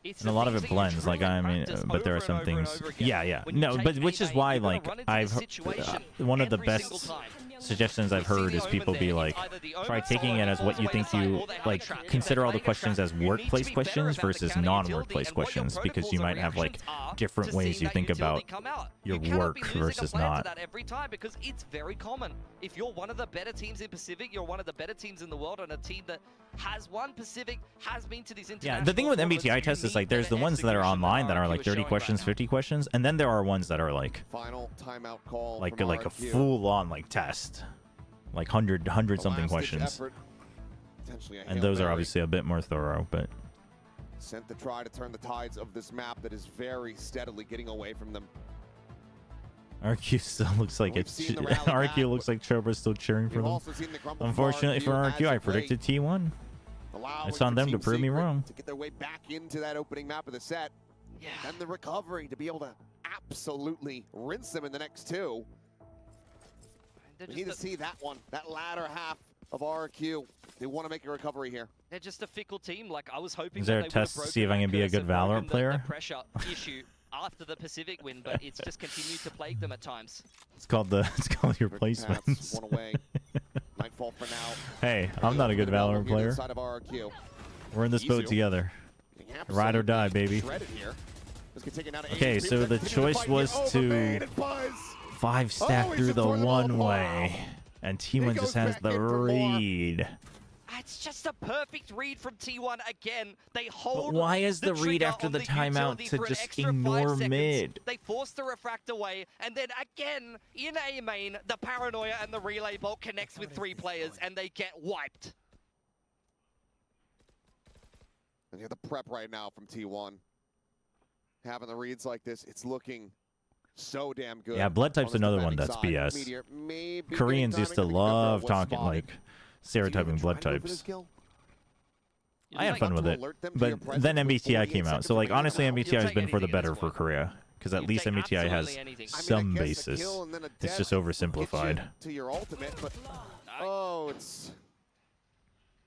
And a lot of it blends, like I mean, but there are some things. Yeah. No, but which is why, like, one of the best suggestions I've heard is people be like, try taking it as what you think you like. Consider all the questions as workplace questions versus non-workplace questions, because you might have like different ways you think about your work versus not. Every time, because it's very common. If you're one of the better teams in Pacific, you're one of the better teams in the world, and a team that has won Pacific, has been to these international. Yeah, the thing with MBTI tests is like there's the ones that are online that are like 30 questions, 50 questions, and then there are ones that are like final timeout call, like a full-on like test, like 100 something questions. Effort. Potentially a And Hail those are Mary. obviously a bit more thorough, but Sent to try to turn the tides of this map that is very steadily getting away from them. RQ still looks like We've it's seen the rally back, RQ looks like Chobra's still cheering for We've them. also seen the grumble from Unfortunately for RQ, I as of late. predicted T1. Allowing It's on for them to Team prove me Secret wrong. To get their way back into that opening map of the set. Yeah. And the recovery to be able to absolutely rinse them in the next two. We need to see that one, that latter half of RRQ. They want to make a recovery here. They're just a fickle team. Like, I was hoping Is there that a they would've test to see if I broken can be a that good curse and Valorant broken player? The pressure issue after the Pacific win, but it's just continued to plague them at times. It's called your Pass, placements. one away. Nightfall for now. Hey, I'm not a good Valorant player. Inside of RRQ. We're in this boat Izu together. Ride or die, baby. Shredded here. Let's get taken out of Okay, AHP. so the Continue to choice fight was here. to Overmade and Buzz. 5 stack he's through the destroying them all. one way, and T1 goes just has back the in for more. read. It's just a perfect read from T1 again. They But hold. why is the read trigger after on the timeout utility to for an just extra 5 ignore seconds. mid? They force the refract away, and then again in A main, the paranoia and the relay bolt connects with 3 players, and they get wiped. And you have the prep right now from T1. Having the reads like this, it's looking so damn good. Yeah, blood type's on this another one defending that's side. BS. Meteor maybe Koreans getting used to timing, but the love was talking spotted. like stereotyping blood Trying to go for this types. kill? I had fun Not with to it, alert them to but your presence then with MBTI 48 came out. seconds So like remaining. honestly, You'll MBTI has take been for the anything in better this for one. Korea, because at You least take MBTI has absolutely anything. I mean, some I guess a basis. kill and then a It's death just will get you oversimplified. to your ultimate, but oh, it's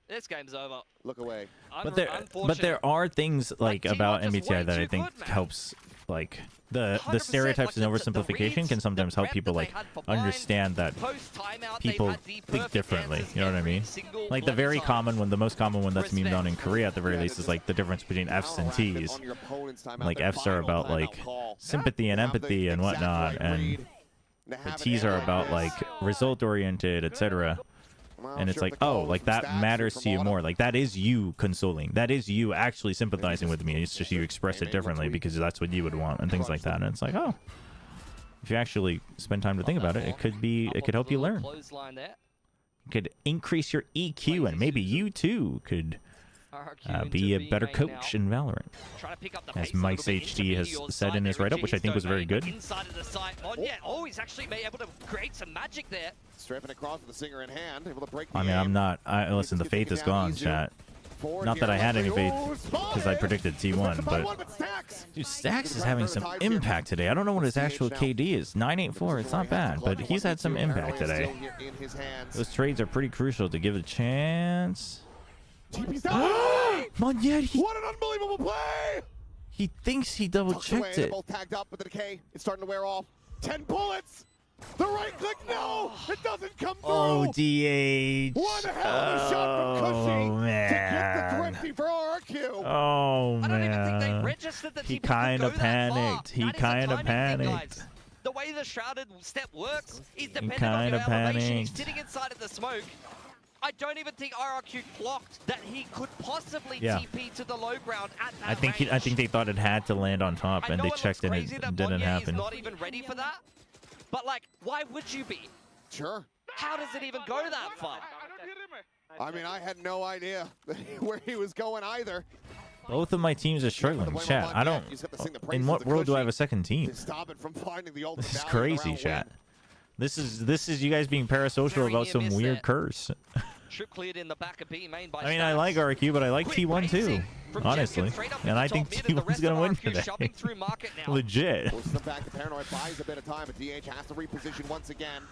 This game's over. look away. But there are things like T1 about just MBTI way that I too think good, man. helps, like the 100%, stereotypes and like the oversimplification reads, can sometimes the help prep people that they like had for blind, understand that post-timeout, people they've had the think perfect differently. answers You know what I every mean? single Like the bloody very time. common one, the most common one that's memed on in Respect. Korea at the very Yeah, least this is like the difference between Fs and Counteract it Ts. on your opponent's timeout, Like their Fs are final about timeout like call. sympathy and Have the empathy and exact whatnot, right and read. To the have it Ts end are like about this. like result oriented, etc. Well, And it's sure, like, the oh, call like from that Stacks or matters from to you Autumn. more. Like that is you consoling. That is you actually sympathizing with me. It's just you express it Maybe differently tweet. because that's what you would want and things like that. And it's like, oh, if you actually spend time to think about it, it could help you learn. Clothesline there. It could increase your EQ, and maybe you too could be a better coach in Valorant. Trying to pick up the As pace a Mike's little bit into HD has Meteor's said side in his there, write-up, which I think was very domain, good. Inside of the site, he's actually been able to create some magic there. Strafing across with the singer in hand, able to break the I mean, I'm aim. not. Listen, the faith is gone, chat. Forward Not that here, I had any faith Ooh, because I predicted T1, but Stacks. dude, Stacks is having some impact today. I don't know what his actual KD is. 984. It's not bad, but he's had some impact today. Those trades are pretty crucial to give a chance. TP's down. Monyet, What an unbelievable play! he thinks he double Tucked away, checked they're it. both tagged up, but the decay it's starting to wear off. 10 bullets. The right click, no, it doesn't come through. Oh, DH. What a hell of a shot from Cushy Oh, to get the man. 20 for RRQ. Oh, I don't even think they man. registered that He TP could kind go of that far. panicked. He That is a kind of timing thing, panicked. guys. The way the shrouded step works is dependent on kinda your elevation. He's panicked. sitting inside of the smoke. I don't even think RRQ clocked that he could possibly Yeah. TP to the low ground at that I think they thought it had to land on top, I and know they it looks checked and crazy it that didn't Monyet happen. is not even ready for that, but like, why would you be? Sure. How does it even go that far? I mean, I had no idea where he was going either. Both of my teams are struggling. Chat, I don't. In what world do I have a second team? To stop it from finding the ultimate This is value in the crazy, round chat. win. This is you guys being parasocial Very about near some miss weird there. curse. Trip cleared in the back of B main by I mean, I Stacks. like RQ, but I like Quick T1 too, racing from honestly. Jenkins straight up And into I top think mid, and the T1's rest gonna of win RRQ shoving today. through market now. Legit. Forces them back to Paranoid, buys a bit of time, but DH has to reposition once again.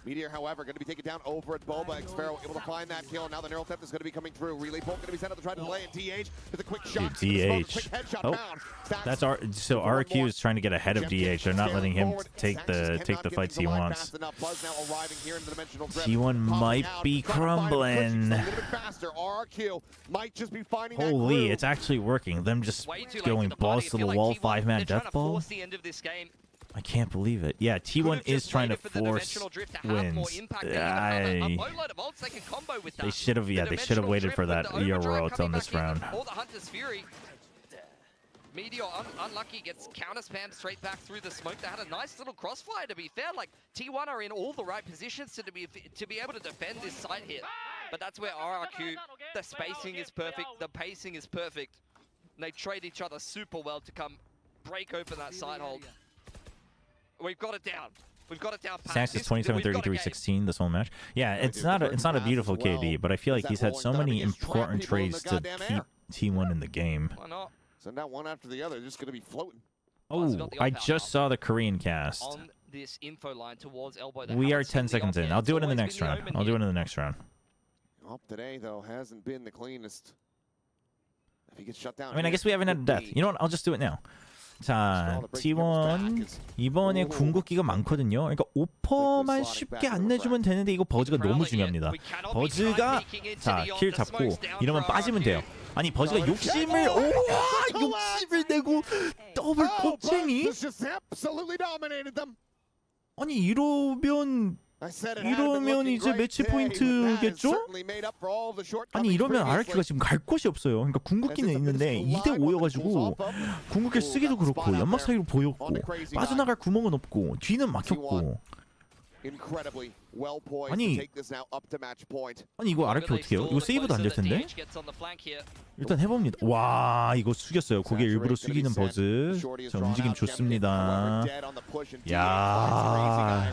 Meteor, however, going to be taken down over at Boba. Xfero able to find that kill. Now the neural theft is going to be coming through. Relay bolt going to be sent up to try to delay, and DH with a quick shot. Dude, Quick DH. headshot Oh, down. Stacks that's so RQ is trying to get ahead of DH. They're not letting him take the fights he wants. Buzz now arriving here in the dimensional drift. T1 might Popping out, be trying to find a push. crumbling. It's a little bit faster. RRQ might just be finding that Holy, groove. it's actually working. Them just Way too late going to the balls party. to I the feel like wall, T1, 5-man they're trying death to ball. force the end of this game. I can't believe it. Yeah, T1 is trying to force wins. They should have, yeah, they should have waited for that ER royalty on this round. Or the Hunter's Fury. Meteor unlucky, gets counter spam straight back through the smoke. They had a nice little crossfire, to be fair. Like, T1 are in all the right positions to be able to defend this site here. But that's where RRQ, the spacing is perfect, the pacing is perfect. And they trade each other super well to come break open that side hold. We've got it down. We've got it down. Stacks is 27, 33, 16 this whole match. Yeah, it's not a beautiful KD, but I feel like he's had so many important trades to keep T1 in the game. Why not? Send out one after the other. They're just going to be floating. Oh, I just saw the Korean cast. On this info line towards elbow. We are 10 seconds in. I'll do it in the next round. I'll do it in the next round. Up today, though, hasn't been the cleanest. If he gets shut down. I mean, I guess we haven't had a death. You know what? I'll just do it now. 자, T1 이번에 궁극기가 많거든요. 그러니까 오퍼만 쉽게 안 내주면 되는데 이거 버즈가 너무 중요합니다. 버즈가 자, 킬 잡고 이러면 빠지면 돼요. 아니 버즈가 욕심을 욕심을 내고 더블 폭쟁이? 아니 이러면 이제 매치 포인트겠죠? 아니 이러면 RRQ가 지금 갈 곳이 없어요. 그러니까 궁극기는 있는데 2대5여가지고 궁극기 쓰기도 그렇고 연막 사이로 보였고 빠져나갈 구멍은 없고 뒤는 막혔고 아니 이거 RRQ 어떻게 해요? 이거 세이브도 안 될 텐데? 일단 해봅니다. 와 이거 숙였어요. 고개 일부러 숙이는 버즈. 자 움직임 좋습니다. 야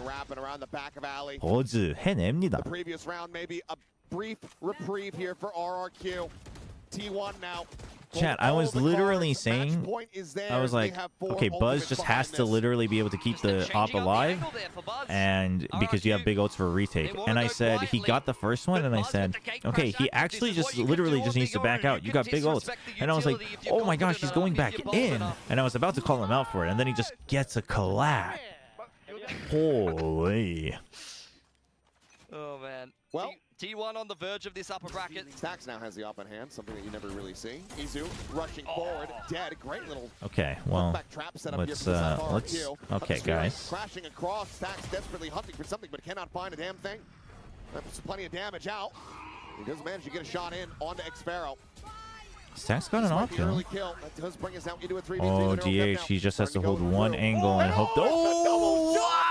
버즈 해냅니다. Chat, I was literally saying, I was like, okay, Buzz just has to literally be able to keep the op alive, and because you have big ults for a retake. And I said, he got the first one, and I said, okay, he actually just literally just needs to back out. You got big ults. And I was like, oh my gosh, he's going back in. And I was about to call him out for it, and then he just gets a collab. Holy. Oh, man. Well, T1 on the verge of this upper bracket. Stacks now has the upper hand, something that you never really see. Izu rushing forward, dead. Great little okay, well, let's okay, guys. Crashing across, Stacks desperately hunting for something, but cannot find a damn thing. There's plenty of damage out. He does manage to get a shot in onto Xpharaoh. Stacks got an off kill. Oh, DH, he just has to hold one angle and hope. Oh,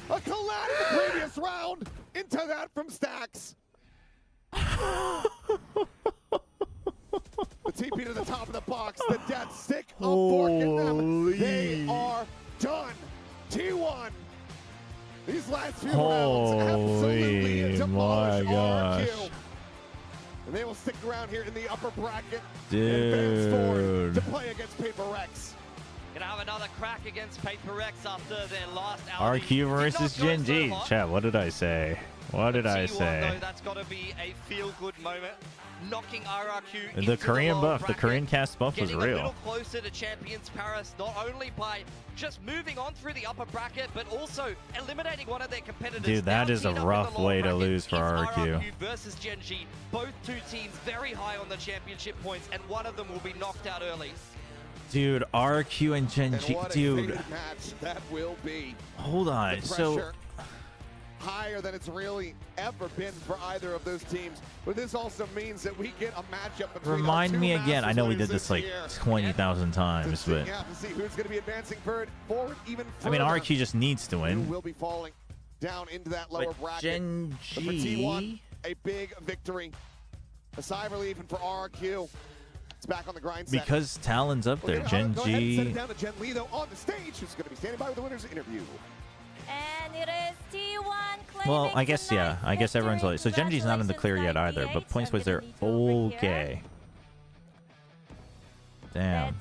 a collide in the previous round into that from Stacks. The TP to the top of the box, the death stick of forking them. They are done. T1. These last few rounds absolutely demolished RRQ. And they will stick around here in the upper bracket and advance forward to play against Paper Rex. Gonna have another crack against Paper Rex after their last RQ versus Gen G. Chat, what did I say? What did I say? Though, that's got to be a feel-good moment. Knocking RRQ the into Korean the buff, bracket, the Korean cast buff was getting real. a little closer to Champions Paris, not only by just moving on through the upper bracket, but also eliminating one of their competitors. Dude, that now is a teed up in rough the lower way to bracket. lose for It's RRQ. versus Gen G. Both two teams very high on the championship points, and one of them will be knocked out early. Dude, RQ and Gen G, dude. Match that will be. Hold on, so higher than it's really ever been for either of those teams. But this also means that we get a matchup between remind me again. I know we did this like 20,000 times, but yeah, to see who's going to be advancing forward even further. I mean, RQ just needs to win. Who will be falling down into that lower bracket. Gen G, for T1, a big victory. A sigh of relief, and for RRQ, it's back on the grind set. Because Talon's up there. Gen G. Send it down to Jen Lee, though, on the stage, who's going to be standing by with the winner's interview. And it is T1 Well, I guess, yeah. I guess everyone's like, so Gen G's not in the clear yet either, but points wise they're okay. Damn.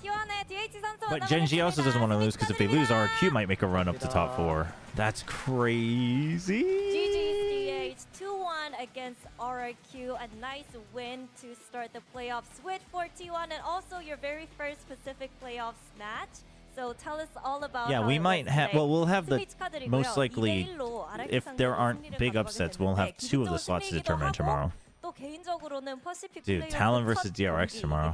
But Gen G also doesn't want to lose because if they lose, RQ might make a run up to top 4. That's crazy. GG's DH 2-1 against RRQ. A nice win to start the playoffs with for T1 and also your very first Pacific playoffs match. So tell us all about Yeah, we might have, well, we'll have the, most likely, if there aren't big upsets, we'll have 2 of the slots to determine tomorrow. Dude, Talon versus DRX tomorrow.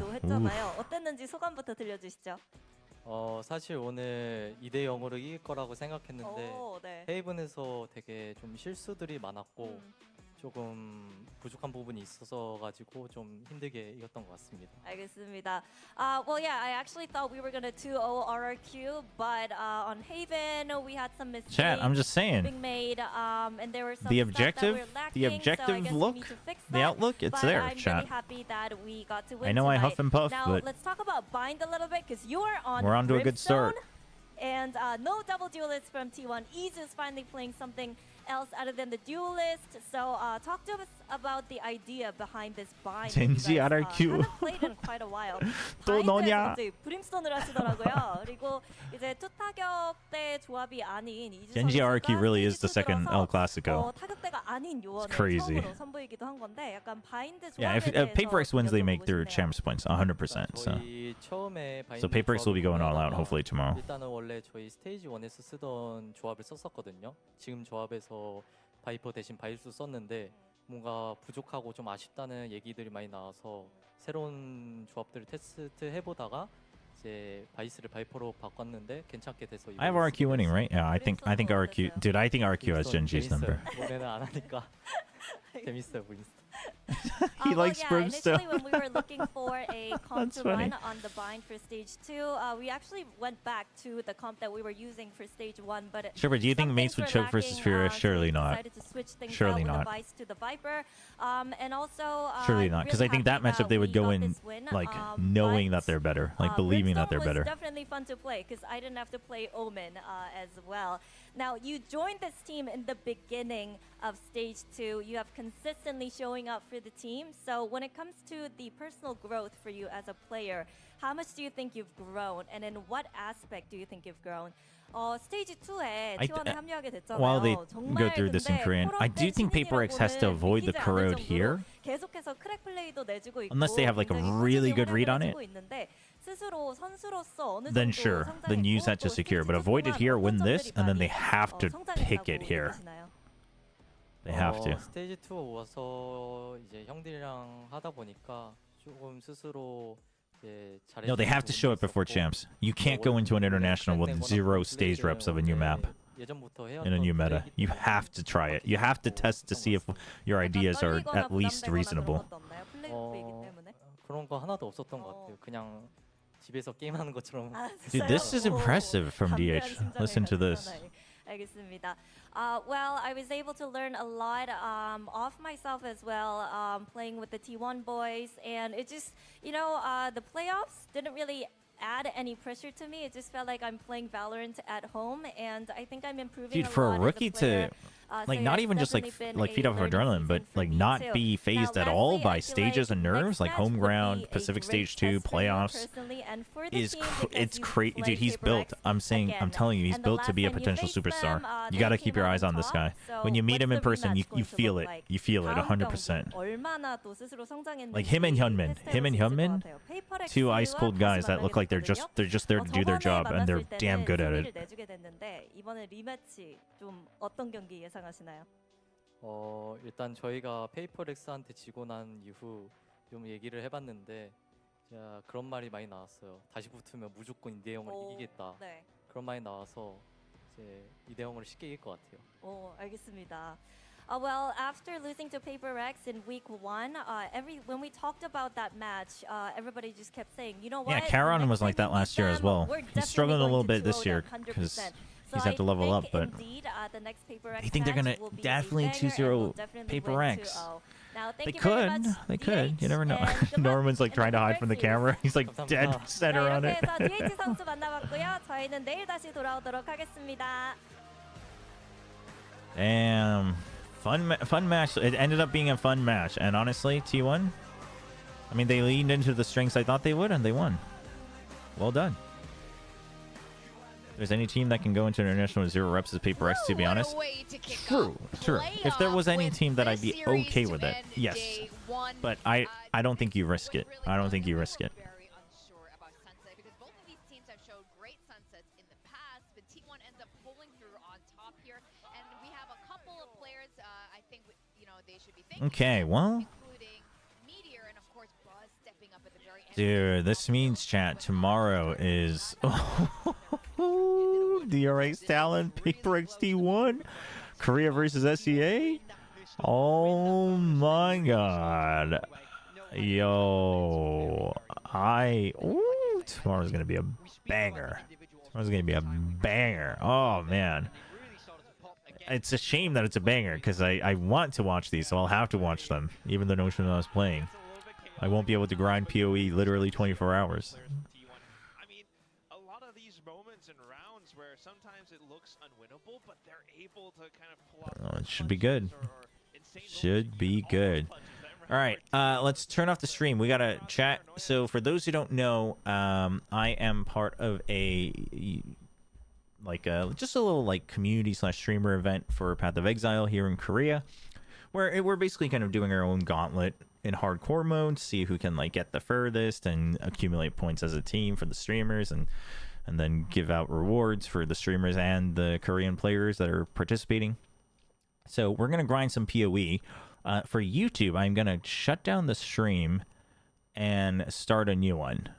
어땠는지 소감부터 들려주시죠. 사실 오늘 2대 0으로 이길 거라고 생각했는데 헤이븐에서 되게 좀 실수들이 많았고 조금 부족한 부분이 있어서 가지고 좀 힘들게 이겼던 것 같습니다. 알겠습니다. Well, yeah, I actually thought we were gonna 2-0 RRQ, but on Haven we had some mistakes. Chat, I'm just saying. Being made, and there were some The stuff that objective, were lacking, the so I objective guess we look, need to fix the that. outlook, it's But there, I'm chat. really happy that we got to win I know I tonight. huff and puff, now, but let's talk about Bind a little bit, because you are on we're on to a good start. And no double duelists from T1. Ease is finally playing something else other than the duelist. So talk to us about the idea behind this bind. 젠지 RRQ. haven't played in quite a while. 또 너냐? 바인드에서 브림스톤을 하시더라고요. 그리고 이제 투타격 때 조합이 아닌 이즈 Genji 선수가 RRQ really is the 스테이지 second 들어서 El Clasico. 타격대가 아닌 요원을 crazy. 처음으로 선보이기도 한 건데 약간 바인드 Yeah, 조합에 if 대해서 Paper X wins, they make their 여쭤보고 싶네요. champs points 100%. So, 저희 처음에 so Paper X will be going all out 조합을 hopefully tomorrow. 일단은 원래 저희 스테이지 1에서 쓰던 조합을 썼었거든요. 지금 조합에서 바이퍼 대신 바이스 썼는데 뭔가 부족하고 좀 아쉽다는 얘기들이 많이 나와서 새로운 조합들을 테스트 해보다가 이제 바이스를 바이퍼로 바꿨는데 괜찮게 돼서 I have RRQ winning, right? Yeah, I think RRQ. Dude, I think RRQ has Genji's number. 오늘은 안 하니까 재밌어요, 브림스톤. He likes yeah, Brimstone. Initially, when we were looking for a comp That's to run funny. on the bind for stage 2, we actually went back to the comp that we were using for stage 1. But Chobra, do you think some mates things would were choke versus lacking, Furia? so Surely we not. decided to switch things Surely out with not. the Vice to the Viper. And also, Surely not, because I think that matchup they would go in like knowing that they're better, like believing that they're better. Brimstone was definitely fun to play because I didn't have to play Omen as well. Now, you joined this team in the beginning of stage 2. You have consistently showing up for the team. So when it comes to the personal growth for you as a player, how much do you think you've grown? And in what aspect do you think you've grown? 스테이지 2에 T1에 합류하게 됐잖아요. While they 정말 go through this in 근데 Korean, I do think Paper X has to avoid the corrode here. 계속해서 크랙 플레이도 내주고 있고 Unless they have like a really good read on it. 스스로 선수로서 어느 Then 정도 sure, then use that to secure. But avoid it here, win this, and then they have to pick it here. They have to. 스테이지 2 와서 이제 형들이랑 하다 보니까 조금 스스로 이제 잘해. No, they have to show it before champs. You can't go into an international with 0 stage reps of a new map in a new meta. You have to try it. You have to test to see if your ideas are at least reasonable. 그런 거 하나도 없었던 것 같아요. 그냥 집에서 게임하는 것처럼. Dude, this is impressive from DH. Listen to this. 알겠습니다. Well, I was able to learn a lot off myself as well, playing with the T1 boys, and it just, you know, the playoffs didn't really add any pressure to me. It just felt like I'm playing Valorant at home, and I think I'm improving. Dude, a for lot a as rookie player. to So like yeah, not it's even just definitely been like feed a off learning adrenaline, but season for like me not too. be phased Now, at all lastly, by I feel stages like and nerves, next like match home would ground, be a Pacific great Stage 2, test for me playoffs personally and for the is team because it's you crazy. play Dude, he's Paper built. X I'm saying, I'm again. telling you, he's And the built to last be a time you potential faced superstar. them, You they got to came keep your out eyes on on this top. guy. So When you meet him in what's the person, rematch you going to feel look it. like? You feel it 다음 100%. 경기 얼마나 또 스스로 성장했는지 Like him and Hyunmin, 테스트해볼 수 있을 것 같아요. 페이퍼 two ice 엑스와 cold guys that 다시 look like they're just there to do their 저번에 job and they're 만났을 damn 때는 good at 승리를 it. 내주게 됐는데 이번에 리매치 좀 어떤 경기 예상하시나요? 일단 저희가 페이퍼렉스한테 지고 난 이후 좀 얘기를 해봤는데 자, 그런 말이 많이 나왔어요. 다시 붙으면 무조건 2대0으로 이기겠다. 네. 그런 말이 나와서 이제 2대0으로 쉽게 이길 것 같아요. 알겠습니다. Well, after losing to Paper X in week 1, when we talked about that match, everybody just kept saying, you know what? Yeah, Karon was like that last year as well. He's struggling a little bit this year because he's had to level up, but I think they're gonna definitely 2-0 Paper X. They could. You never know. Norman's like trying to hide from the camera. He's like dead center on it. DH 선수 만나봤고요. 저희는 내일 다시 돌아오도록 하겠습니다. Damn. Fun match. It ended up being a fun match. And honestly, T1, I mean, they leaned into the strengths I thought they would, and they won. Well done. If there's any team that can go into international with 0 reps as Paper X, to be honest. True. If there was any team that I'd be okay with it, yes. But I don't think you risk it. I don't think you risk it. Okay, well, dude, this means chat tomorrow is DRX Talon Paper XT1 Korea versus SEA. Oh my god. Yo. Ooh, tomorrow's gonna be a banger. Tomorrow's gonna be a banger. Oh man. It's a shame that it's a banger because I want to watch these, so I'll have to watch them, even though NONGSHIM is playing. I won't be able to grind PoE literally 24 hours. I mean, a lot of these moments and rounds where sometimes it looks unwinnable, but they're able to kind of pull out. Oh, it should be good. Should be good. All right, let's turn off the stream. We got to chat. So for those who don't know, I am part of just a little like community/streamer event for Path of Exile here in Korea, where we're basically kind of doing our own gauntlet in hardcore mode, see who can like get the furthest and accumulate points as a team for the streamers, and then give out rewards for the streamers and the Korean players that are participating. So we're gonna grind some PoE. For YouTube, I'm gonna shut down the stream and start a new one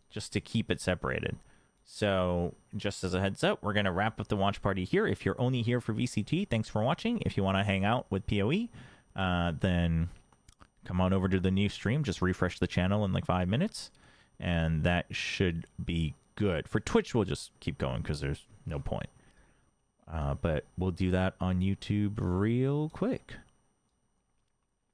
just to keep it separated. So just as a heads up, we're gonna wrap up the watch party here. If you're only here for VCT, thanks for watching. If you want to hang out with PoE, then come on over to the new stream. Just refresh the channel in like 5 minutes, and that should be good. For Twitch, we'll just keep going because there's no point. But we'll do that on YouTube real quick.